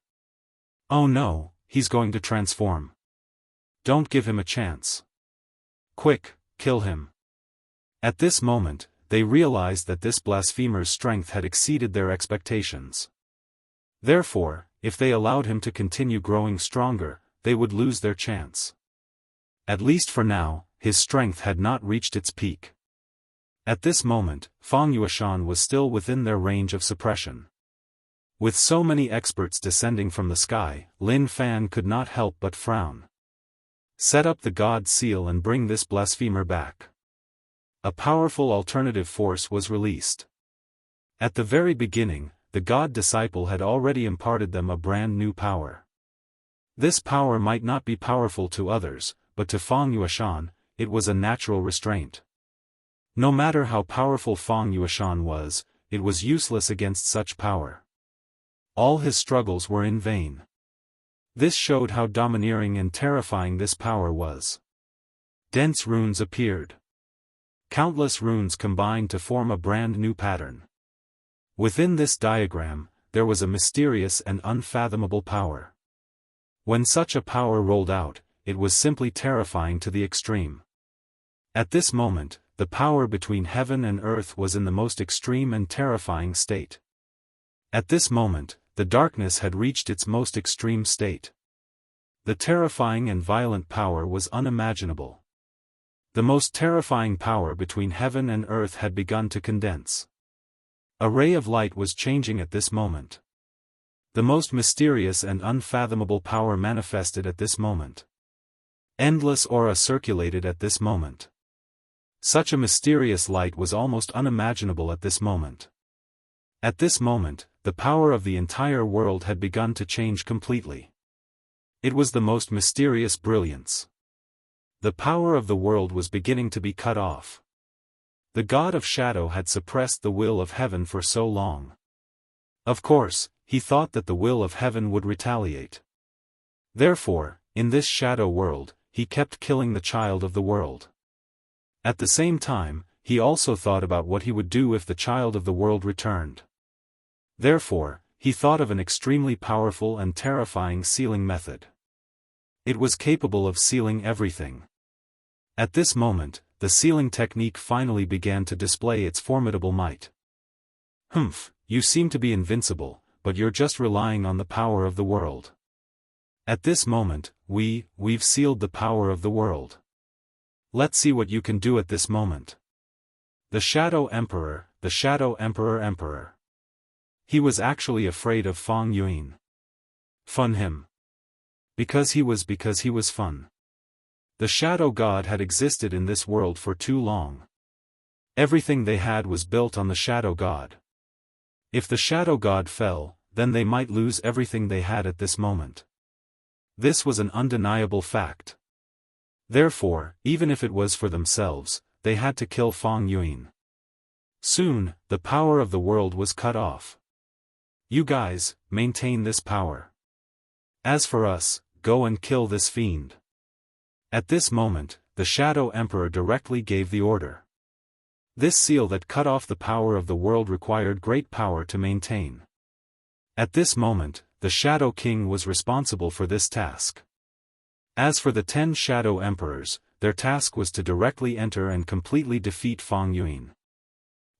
Oh no, he's going to transform. Don't give him a chance. Quick, kill him. At this moment, they realized that this blasphemer's strength had exceeded their expectations. Therefore, if they allowed him to continue growing stronger, they would lose their chance. At least for now, his strength had not reached its peak. At this moment, Fang Yueshan was still within their range of suppression. With so many experts descending from the sky, Lin Fan could not help but frown. Set up the God Seal and bring this blasphemer back. A powerful alternative force was released. At the very beginning, the God Disciple had already imparted them a brand new power. This power might not be powerful to others, but to Fang Yueshan, it was a natural restraint. No matter how powerful Fang Yueshan was, it was useless against such power. All his struggles were in vain. This showed how domineering and terrifying this power was. Dense runes appeared. Countless runes combined to form a brand new pattern. Within this diagram, there was a mysterious and unfathomable power. When such a power rolled out, it was simply terrifying to the extreme. At this moment, the power between heaven and earth was in the most extreme and terrifying state. At this moment, the darkness had reached its most extreme state. The terrifying and violent power was unimaginable. The most terrifying power between heaven and earth had begun to condense. A ray of light was changing at this moment. The most mysterious and unfathomable power manifested at this moment. Endless aura circulated at this moment. Such a mysterious light was almost unimaginable at this moment. At this moment, the power of the entire world had begun to change completely. It was the most mysterious brilliance. The power of the world was beginning to be cut off. The God of Shadow had suppressed the will of heaven for so long. Of course, he thought that the will of heaven would retaliate. Therefore, in this shadow world, he kept killing the child of the world. At the same time, he also thought about what he would do if the child of the world returned. Therefore, he thought of an extremely powerful and terrifying sealing method. It was capable of sealing everything. At this moment, the sealing technique finally began to display its formidable might. Humph, you seem to be invincible, but you're just relying on the power of the world. At this moment, we've sealed the power of the world. Let's see what you can do at this moment. The Shadow Emperor, the Shadow Emperor. He was actually afraid of Fang Yuan. Fun him. Because he was fun. The Shadow God had existed in this world for too long. Everything they had was built on the Shadow God. If the Shadow God fell, then they might lose everything they had at this moment. This was an undeniable fact. Therefore, even if it was for themselves, they had to kill Fang Yuan. Soon, the power of the world was cut off. You guys, maintain this power. As for us, go and kill this fiend. At this moment, the Shadow Emperor directly gave the order. This seal that cut off the power of the world required great power to maintain. At this moment, the Shadow King was responsible for this task. As for the 10 Shadow Emperors, their task was to directly enter and completely defeat Feng Yuan.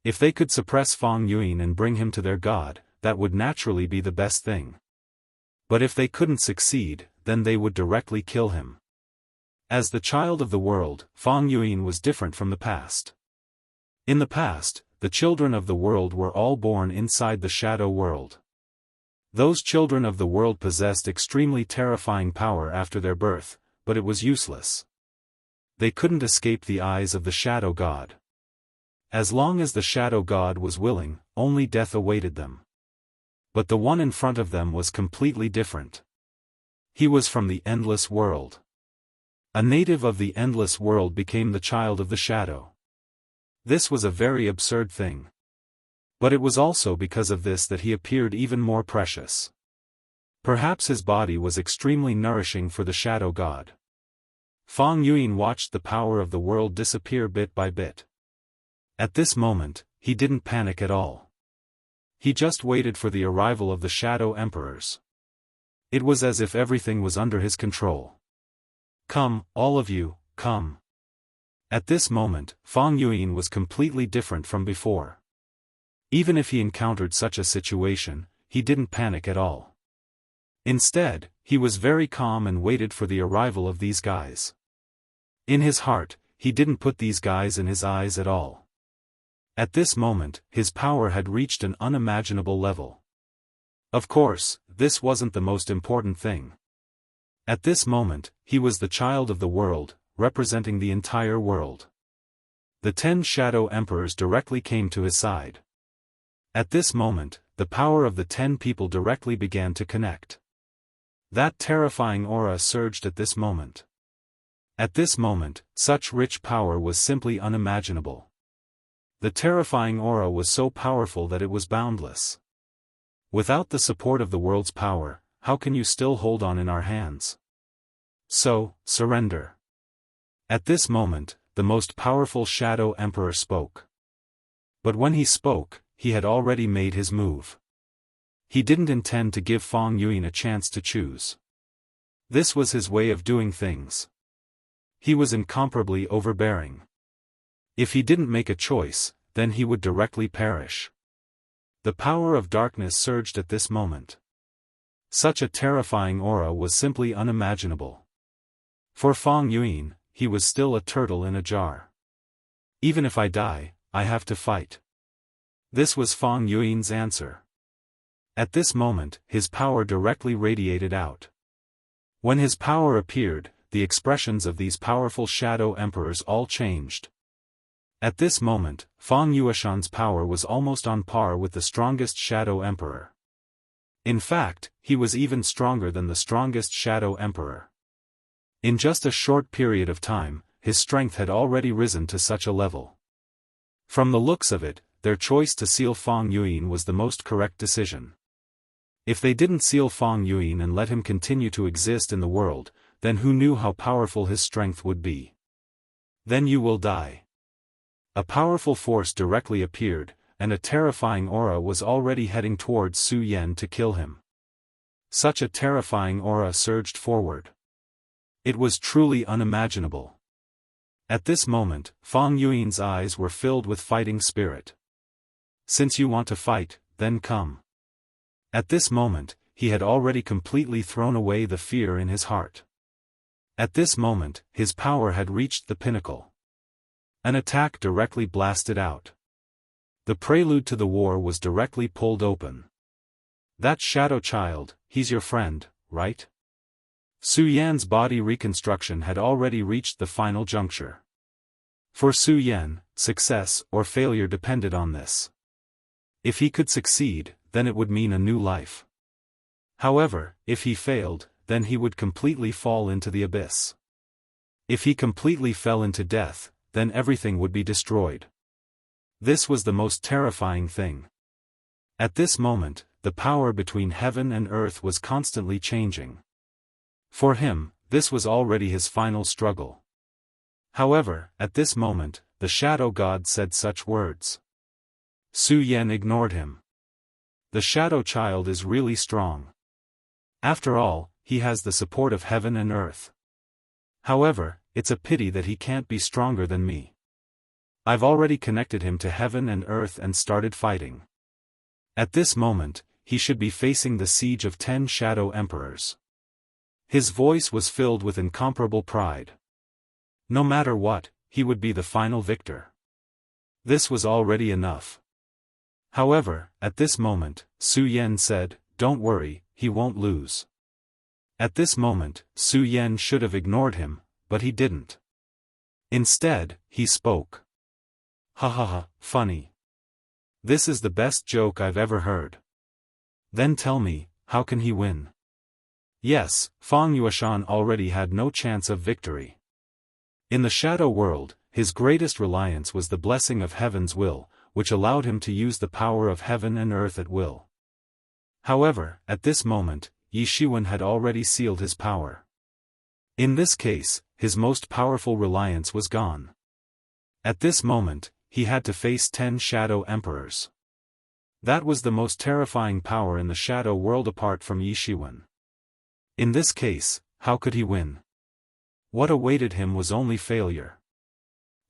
If they could suppress Feng Yuan and bring him to their god, that would naturally be the best thing. But if they couldn't succeed, then they would directly kill him. As the child of the world, Feng Yuan was different from the past. In the past, the children of the world were all born inside the shadow world. Those children of the world possessed extremely terrifying power after their birth, but it was useless. They couldn't escape the eyes of the Shadow God. As long as the Shadow God was willing, only death awaited them. But the one in front of them was completely different. He was from the endless world. A native of the endless world became the child of the Shadow. This was a very absurd thing. But it was also because of this that he appeared even more precious. Perhaps his body was extremely nourishing for the Shadow God. Feng Yuan watched the power of the world disappear bit by bit. At this moment, he didn't panic at all. He just waited for the arrival of the Shadow Emperors. It was as if everything was under his control. Come, all of you, come. At this moment, Feng Yuan was completely different from before. Even if he encountered such a situation, he didn't panic at all. Instead, he was very calm and waited for the arrival of these guys. In his heart, he didn't put these guys in his eyes at all. At this moment, his power had reached an unimaginable level. Of course, this wasn't the most important thing. At this moment, he was the child of the world, representing the entire world. The 10 Shadow Emperors directly came to his side. At this moment, the power of the 10 people directly began to connect. That terrifying aura surged at this moment. At this moment, such rich power was simply unimaginable. The terrifying aura was so powerful that it was boundless. Without the support of the world's power, how can you still hold on in our hands? So, surrender. At this moment, the most powerful Shadow Emperor spoke. But when he spoke, he had already made his move. He didn't intend to give Feng Yuan a chance to choose. This was his way of doing things. He was incomparably overbearing. If he didn't make a choice, then he would directly perish. The power of darkness surged at this moment. Such a terrifying aura was simply unimaginable. For Feng Yuan, he was still a turtle in a jar. Even if I die, I have to fight. This was Feng Yuan's answer. At this moment, his power directly radiated out. When his power appeared, the expressions of these powerful Shadow Emperors all changed. At this moment, Feng Yuashan's power was almost on par with the strongest Shadow Emperor. In fact, he was even stronger than the strongest Shadow Emperor. In just a short period of time, his strength had already risen to such a level. From the looks of it, their choice to seal Feng Yuan was the most correct decision. If they didn't seal Feng Yuan and let him continue to exist in the world, then who knew how powerful his strength would be? Then you will die. A powerful force directly appeared, and a terrifying aura was already heading towards Su Yan to kill him. Such a terrifying aura surged forward. It was truly unimaginable. At this moment, Feng Yuan's eyes were filled with fighting spirit. Since you want to fight, then come. At this moment, he had already completely thrown away the fear in his heart. At this moment, his power had reached the pinnacle. An attack directly blasted out. The prelude to the war was directly pulled open. That Shadow Child, he's your friend, right? Su Yan's body reconstruction had already reached the final juncture. For Su Yan, success or failure depended on this. If he could succeed, then it would mean a new life. However, if he failed, then he would completely fall into the abyss. If he completely fell into death, then everything would be destroyed. This was the most terrifying thing. At this moment, the power between heaven and earth was constantly changing. For him, this was already his final struggle. However, at this moment, the shadow god said such words. Su Yan ignored him. The shadow child is really strong. After all, he has the support of heaven and earth. However, it's a pity that he can't be stronger than me. I've already connected him to heaven and earth and started fighting. At this moment, he should be facing the siege of 10 shadow emperors. His voice was filled with incomparable pride. No matter what, he would be the final victor. This was already enough. However, at this moment, Su Yan said, "Don't worry, he won't lose." At this moment, Su Yan should have ignored him, but he didn't. Instead, he spoke. "Ha ha ha, funny. This is the best joke I've ever heard. Then tell me, how can he win?" Yes, Fang Yueshan already had no chance of victory. In the shadow world, his greatest reliance was the blessing of heaven's will, which allowed him to use the power of heaven and earth at will. However, at this moment, Yi Shiwen had already sealed his power. In this case, his most powerful reliance was gone. At this moment, he had to face 10 shadow emperors. That was the most terrifying power in the shadow world apart from Yi Shiwen. In this case, how could he win? What awaited him was only failure.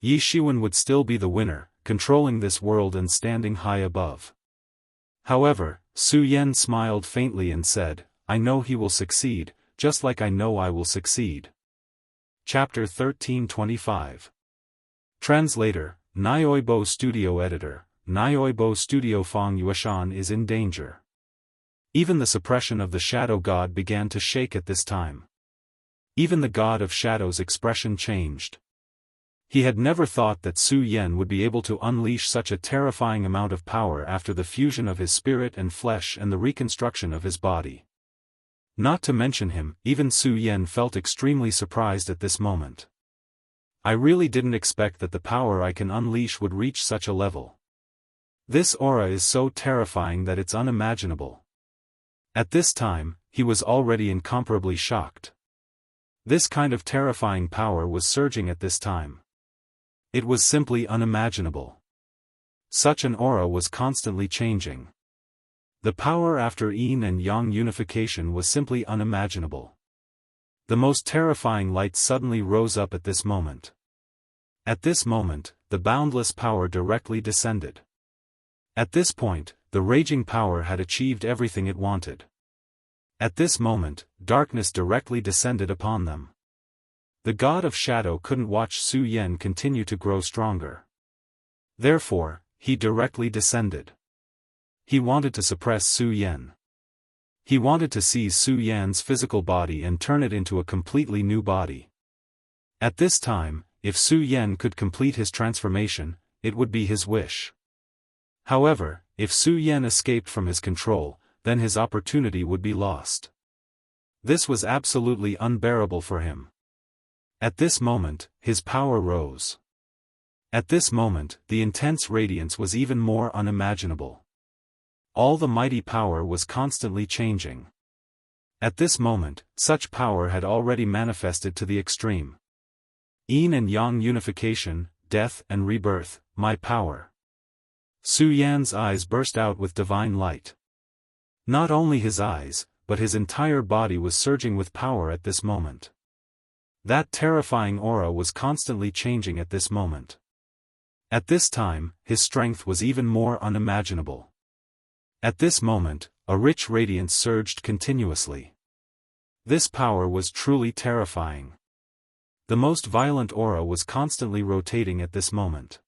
Yi Shiwen would still be the winner, controlling this world and standing high above. However, Su Yan smiled faintly and said, "I know he will succeed, just like I know I will succeed." Chapter 1325. Translator, Nioibo Studio Editor, Nioibo Studio. Fang Yueshan is in danger. Even the suppression of the shadow god began to shake at this time. Even the god of shadows' expression changed. He had never thought that Su Yan would be able to unleash such a terrifying amount of power after the fusion of his spirit and flesh and the reconstruction of his body. Not to mention him, even Su Yan felt extremely surprised at this moment. I really didn't expect that the power I can unleash would reach such a level. This aura is so terrifying that it's unimaginable. At this time, he was already incomparably shocked. This kind of terrifying power was surging at this time. It was simply unimaginable. Such an aura was constantly changing. The power after yin and yang unification was simply unimaginable. The most terrifying light suddenly rose up at this moment. At this moment, the boundless power directly descended. At this point, the raging power had achieved everything it wanted. At this moment, darkness directly descended upon them. The god of shadow couldn't watch Su Yan continue to grow stronger. Therefore, he directly descended. He wanted to suppress Su Yan. He wanted to seize Su Yan's physical body and turn it into a completely new body. At this time, if Su Yan could complete his transformation, it would be his wish. However, if Su Yan escaped from his control, then his opportunity would be lost. This was absolutely unbearable for him. At this moment, his power rose. At this moment, the intense radiance was even more unimaginable. All the mighty power was constantly changing. At this moment, such power had already manifested to the extreme. Yin and yang unification, death and rebirth, my power. Su Yan's eyes burst out with divine light. Not only his eyes, but his entire body was surging with power at this moment. That terrifying aura was constantly changing at this moment. At this time, his strength was even more unimaginable. At this moment, a rich radiance surged continuously. This power was truly terrifying. The most violent aura was constantly rotating at this moment.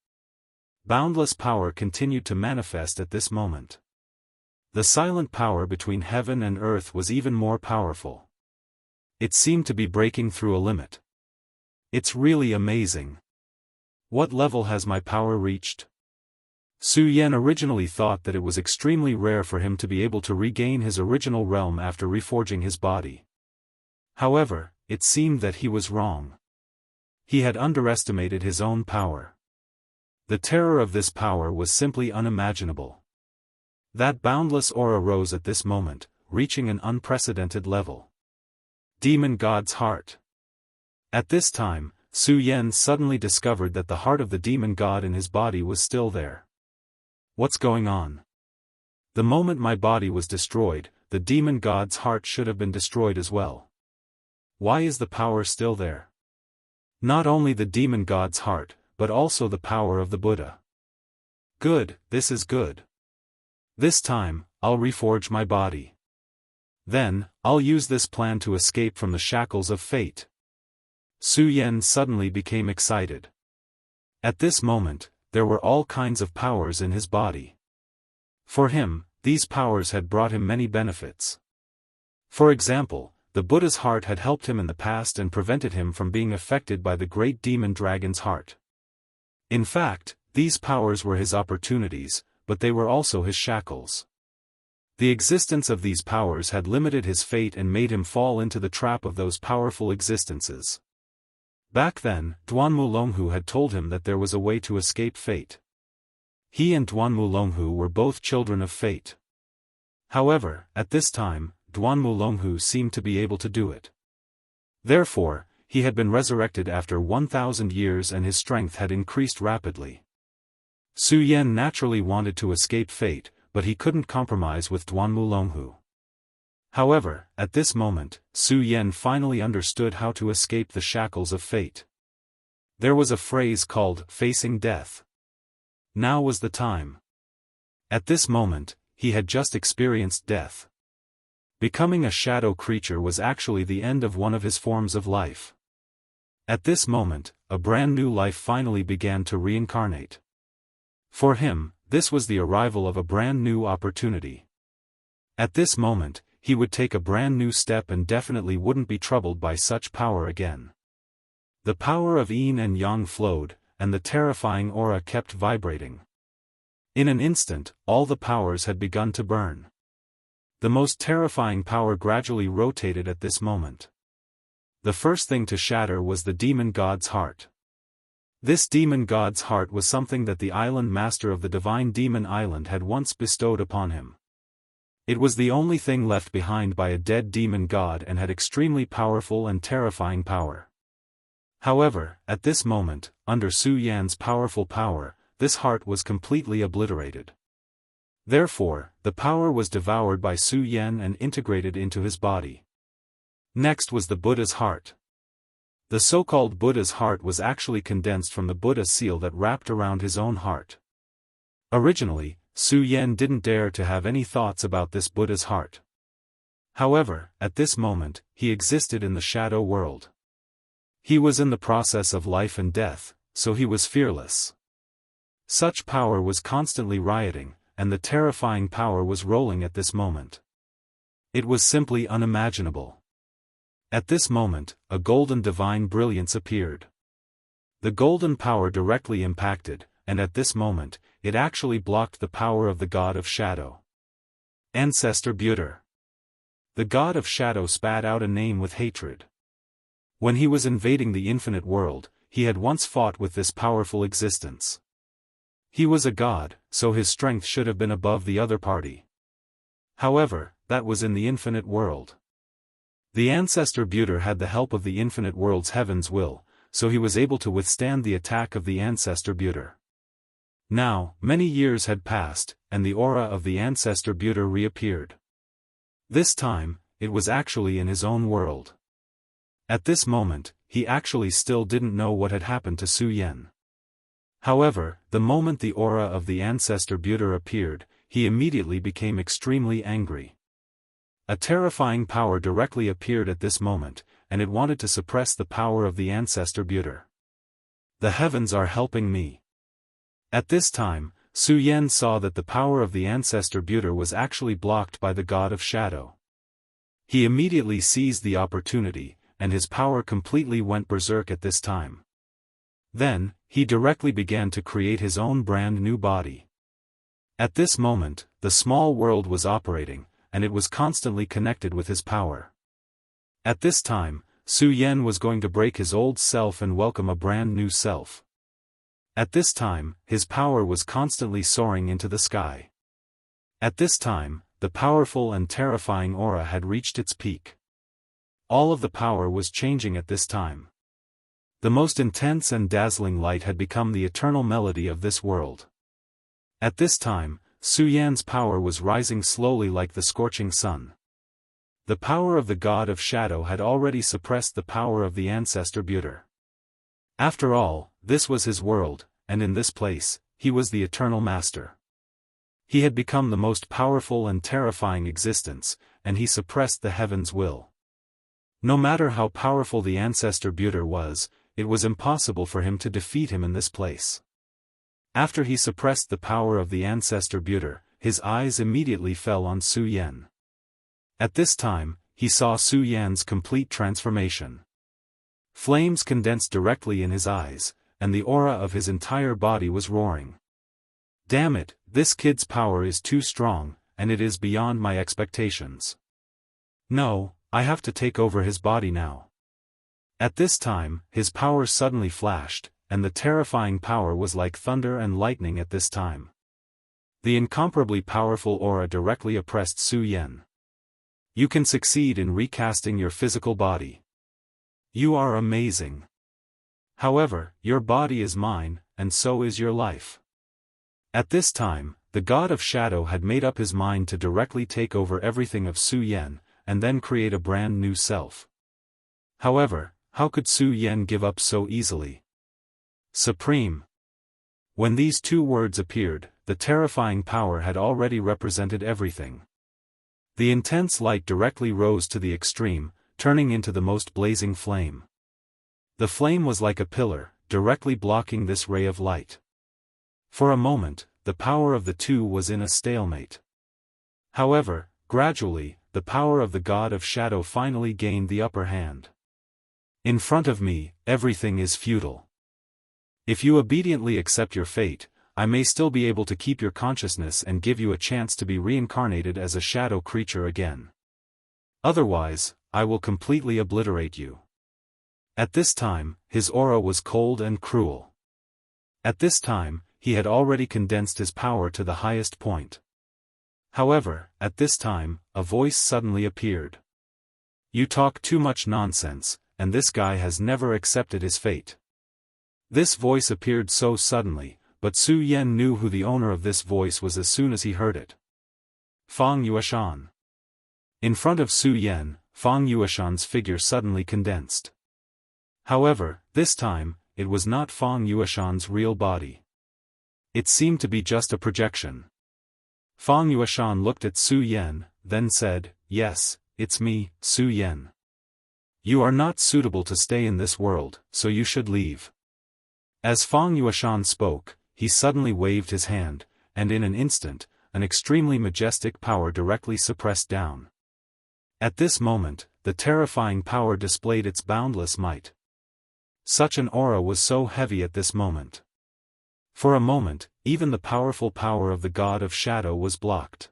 Boundless power continued to manifest at this moment. The silent power between heaven and earth was even more powerful. It seemed to be breaking through a limit. It's really amazing. What level has my power reached? Su Yan originally thought that it was extremely rare for him to be able to regain his original realm after reforging his body. However, it seemed that he was wrong. He had underestimated his own power. The terror of this power was simply unimaginable. That boundless aura rose at this moment, reaching an unprecedented level. Demon God's heart. At this time, Su Yan suddenly discovered that the heart of the demon god in his body was still there. What's going on? The moment my body was destroyed, the demon god's heart should have been destroyed as well. Why is the power still there? Not only the demon god's heart, but also the power of the Buddha. Good, this is good. This time, I'll reforge my body. Then, I'll use this plan to escape from the shackles of fate. Su Yan suddenly became excited. At this moment, there were all kinds of powers in his body. For him, these powers had brought him many benefits. For example, the Buddha's heart had helped him in the past and prevented him from being affected by the great demon dragon's heart. In fact, these powers were his opportunities, but they were also his shackles. The existence of these powers had limited his fate and made him fall into the trap of those powerful existences. Back then, Duanmu Longhu had told him that there was a way to escape fate. He and Duanmu Longhu were both children of fate. However, at this time, Duanmu Longhu seemed to be able to do it. Therefore, he had been resurrected after 1,000 years and his strength had increased rapidly. Su Yan naturally wanted to escape fate, but he couldn't compromise with Duanmu Longhu. However, at this moment, Su Yan finally understood how to escape the shackles of fate. There was a phrase called facing death. Now was the time. At this moment, he had just experienced death. Becoming a shadow creature was actually the end of one of his forms of life. At this moment, a brand new life finally began to reincarnate. For him, this was the arrival of a brand new opportunity. At this moment, he would take a brand new step and definitely wouldn't be troubled by such power again. The power of yin and yang flowed, and the terrifying aura kept vibrating. In an instant, all the powers had begun to burn. The most terrifying power gradually rotated at this moment. The first thing to shatter was the demon god's heart. This demon god's heart was something that the island master of the divine demon island had once bestowed upon him. It was the only thing left behind by a dead demon god and had extremely powerful and terrifying power. However, at this moment, under Su Yan's powerful power, this heart was completely obliterated. Therefore, the power was devoured by Su Yan and integrated into his body. Next was the Buddha's heart. The so-called Buddha's heart was actually condensed from the Buddha seal that wrapped around his own heart. Originally, Su Yan didn't dare to have any thoughts about this Buddha's heart. However, at this moment, he existed in the shadow world. He was in the process of life and death, so he was fearless. Such power was constantly rioting, and the terrifying power was rolling at this moment. It was simply unimaginable. At this moment, a golden divine brilliance appeared. The golden power directly impacted, and at this moment, it actually blocked the power of the god of shadow. Ancestor Buter. The god of shadow spat out a name with hatred. When he was invading the infinite world, he had once fought with this powerful existence. He was a god, so his strength should have been above the other party. However, that was in the infinite world. The ancestor Buter had the help of the infinite world's heaven's will, so he was able to withstand the attack of the ancestor Buter. Now, many years had passed, and the aura of the ancestor Buter reappeared. This time, it was actually in his own world. At this moment, he actually still didn't know what had happened to Su Yan. However, the moment the aura of the ancestor Buter appeared, he immediately became extremely angry. A terrifying power directly appeared at this moment, and it wanted to suppress the power of the ancestor Buter. The heavens are helping me. At this time, Su Yan saw that the power of the ancestor Buter was actually blocked by the god of shadow. He immediately seized the opportunity, and his power completely went berserk at this time. Then, he directly began to create his own brand new body. At this moment, the small world was operating, and it was constantly connected with his power. At this time, Su Yan was going to break his old self and welcome a brand new self. At this time, his power was constantly soaring into the sky. At this time, the powerful and terrifying aura had reached its peak. All of the power was changing at this time. The most intense and dazzling light had become the eternal melody of this world. At this time, Su Yan's power was rising slowly like the scorching sun. The power of the god of shadow had already suppressed the power of the ancestor Buter. After all, this was his world, and in this place, he was the eternal master. He had become the most powerful and terrifying existence, and he suppressed the heaven's will. No matter how powerful the ancestor Buter was, it was impossible for him to defeat him in this place. After he suppressed the power of the ancestor Buter, his eyes immediately fell on Su Yan. At this time, he saw Su Yan's complete transformation. Flames condensed directly in his eyes, and the aura of his entire body was roaring. Damn it, this kid's power is too strong, and it is beyond my expectations. No, I have to take over his body now. At this time, his power suddenly flashed, and the terrifying power was like thunder and lightning at this time. The incomparably powerful aura directly oppressed Su Yan. You can succeed in recasting your physical body. You are amazing. However, your body is mine, and so is your life. At this time, the god of shadow had made up his mind to directly take over everything of Su Yan, and then create a brand new self. However, how could Su Yan give up so easily? Supreme. When these two words appeared, the terrifying power had already represented everything. The intense light directly rose to the extreme, turning into the most blazing flame. The flame was like a pillar, directly blocking this ray of light. For a moment, the power of the two was in a stalemate. However, gradually, the power of the god of shadow finally gained the upper hand. In front of me, everything is futile. If you obediently accept your fate, I may still be able to keep your consciousness and give you a chance to be reincarnated as a shadow creature again. Otherwise, I will completely obliterate you. At this time, his aura was cold and cruel. At this time, he had already condensed his power to the highest point. However, at this time, a voice suddenly appeared. You talk too much nonsense, and this guy has never accepted his fate. This voice appeared so suddenly, but Su Yan knew who the owner of this voice was as soon as he heard it. Fang Yueshan. In front of Su Yan, Fang Yueshan's figure suddenly condensed. However, this time, it was not Fang Yueshan's real body. It seemed to be just a projection. Fang Yueshan looked at Su Yan, then said, "Yes, it's me, Su Yan. You are not suitable to stay in this world, so you should leave." As Fang Yueshan spoke, he suddenly waved his hand, and in an instant, an extremely majestic power directly suppressed down. At this moment, the terrifying power displayed its boundless might. Such an aura was so heavy at this moment. For a moment, even the powerful power of the god of shadow was blocked.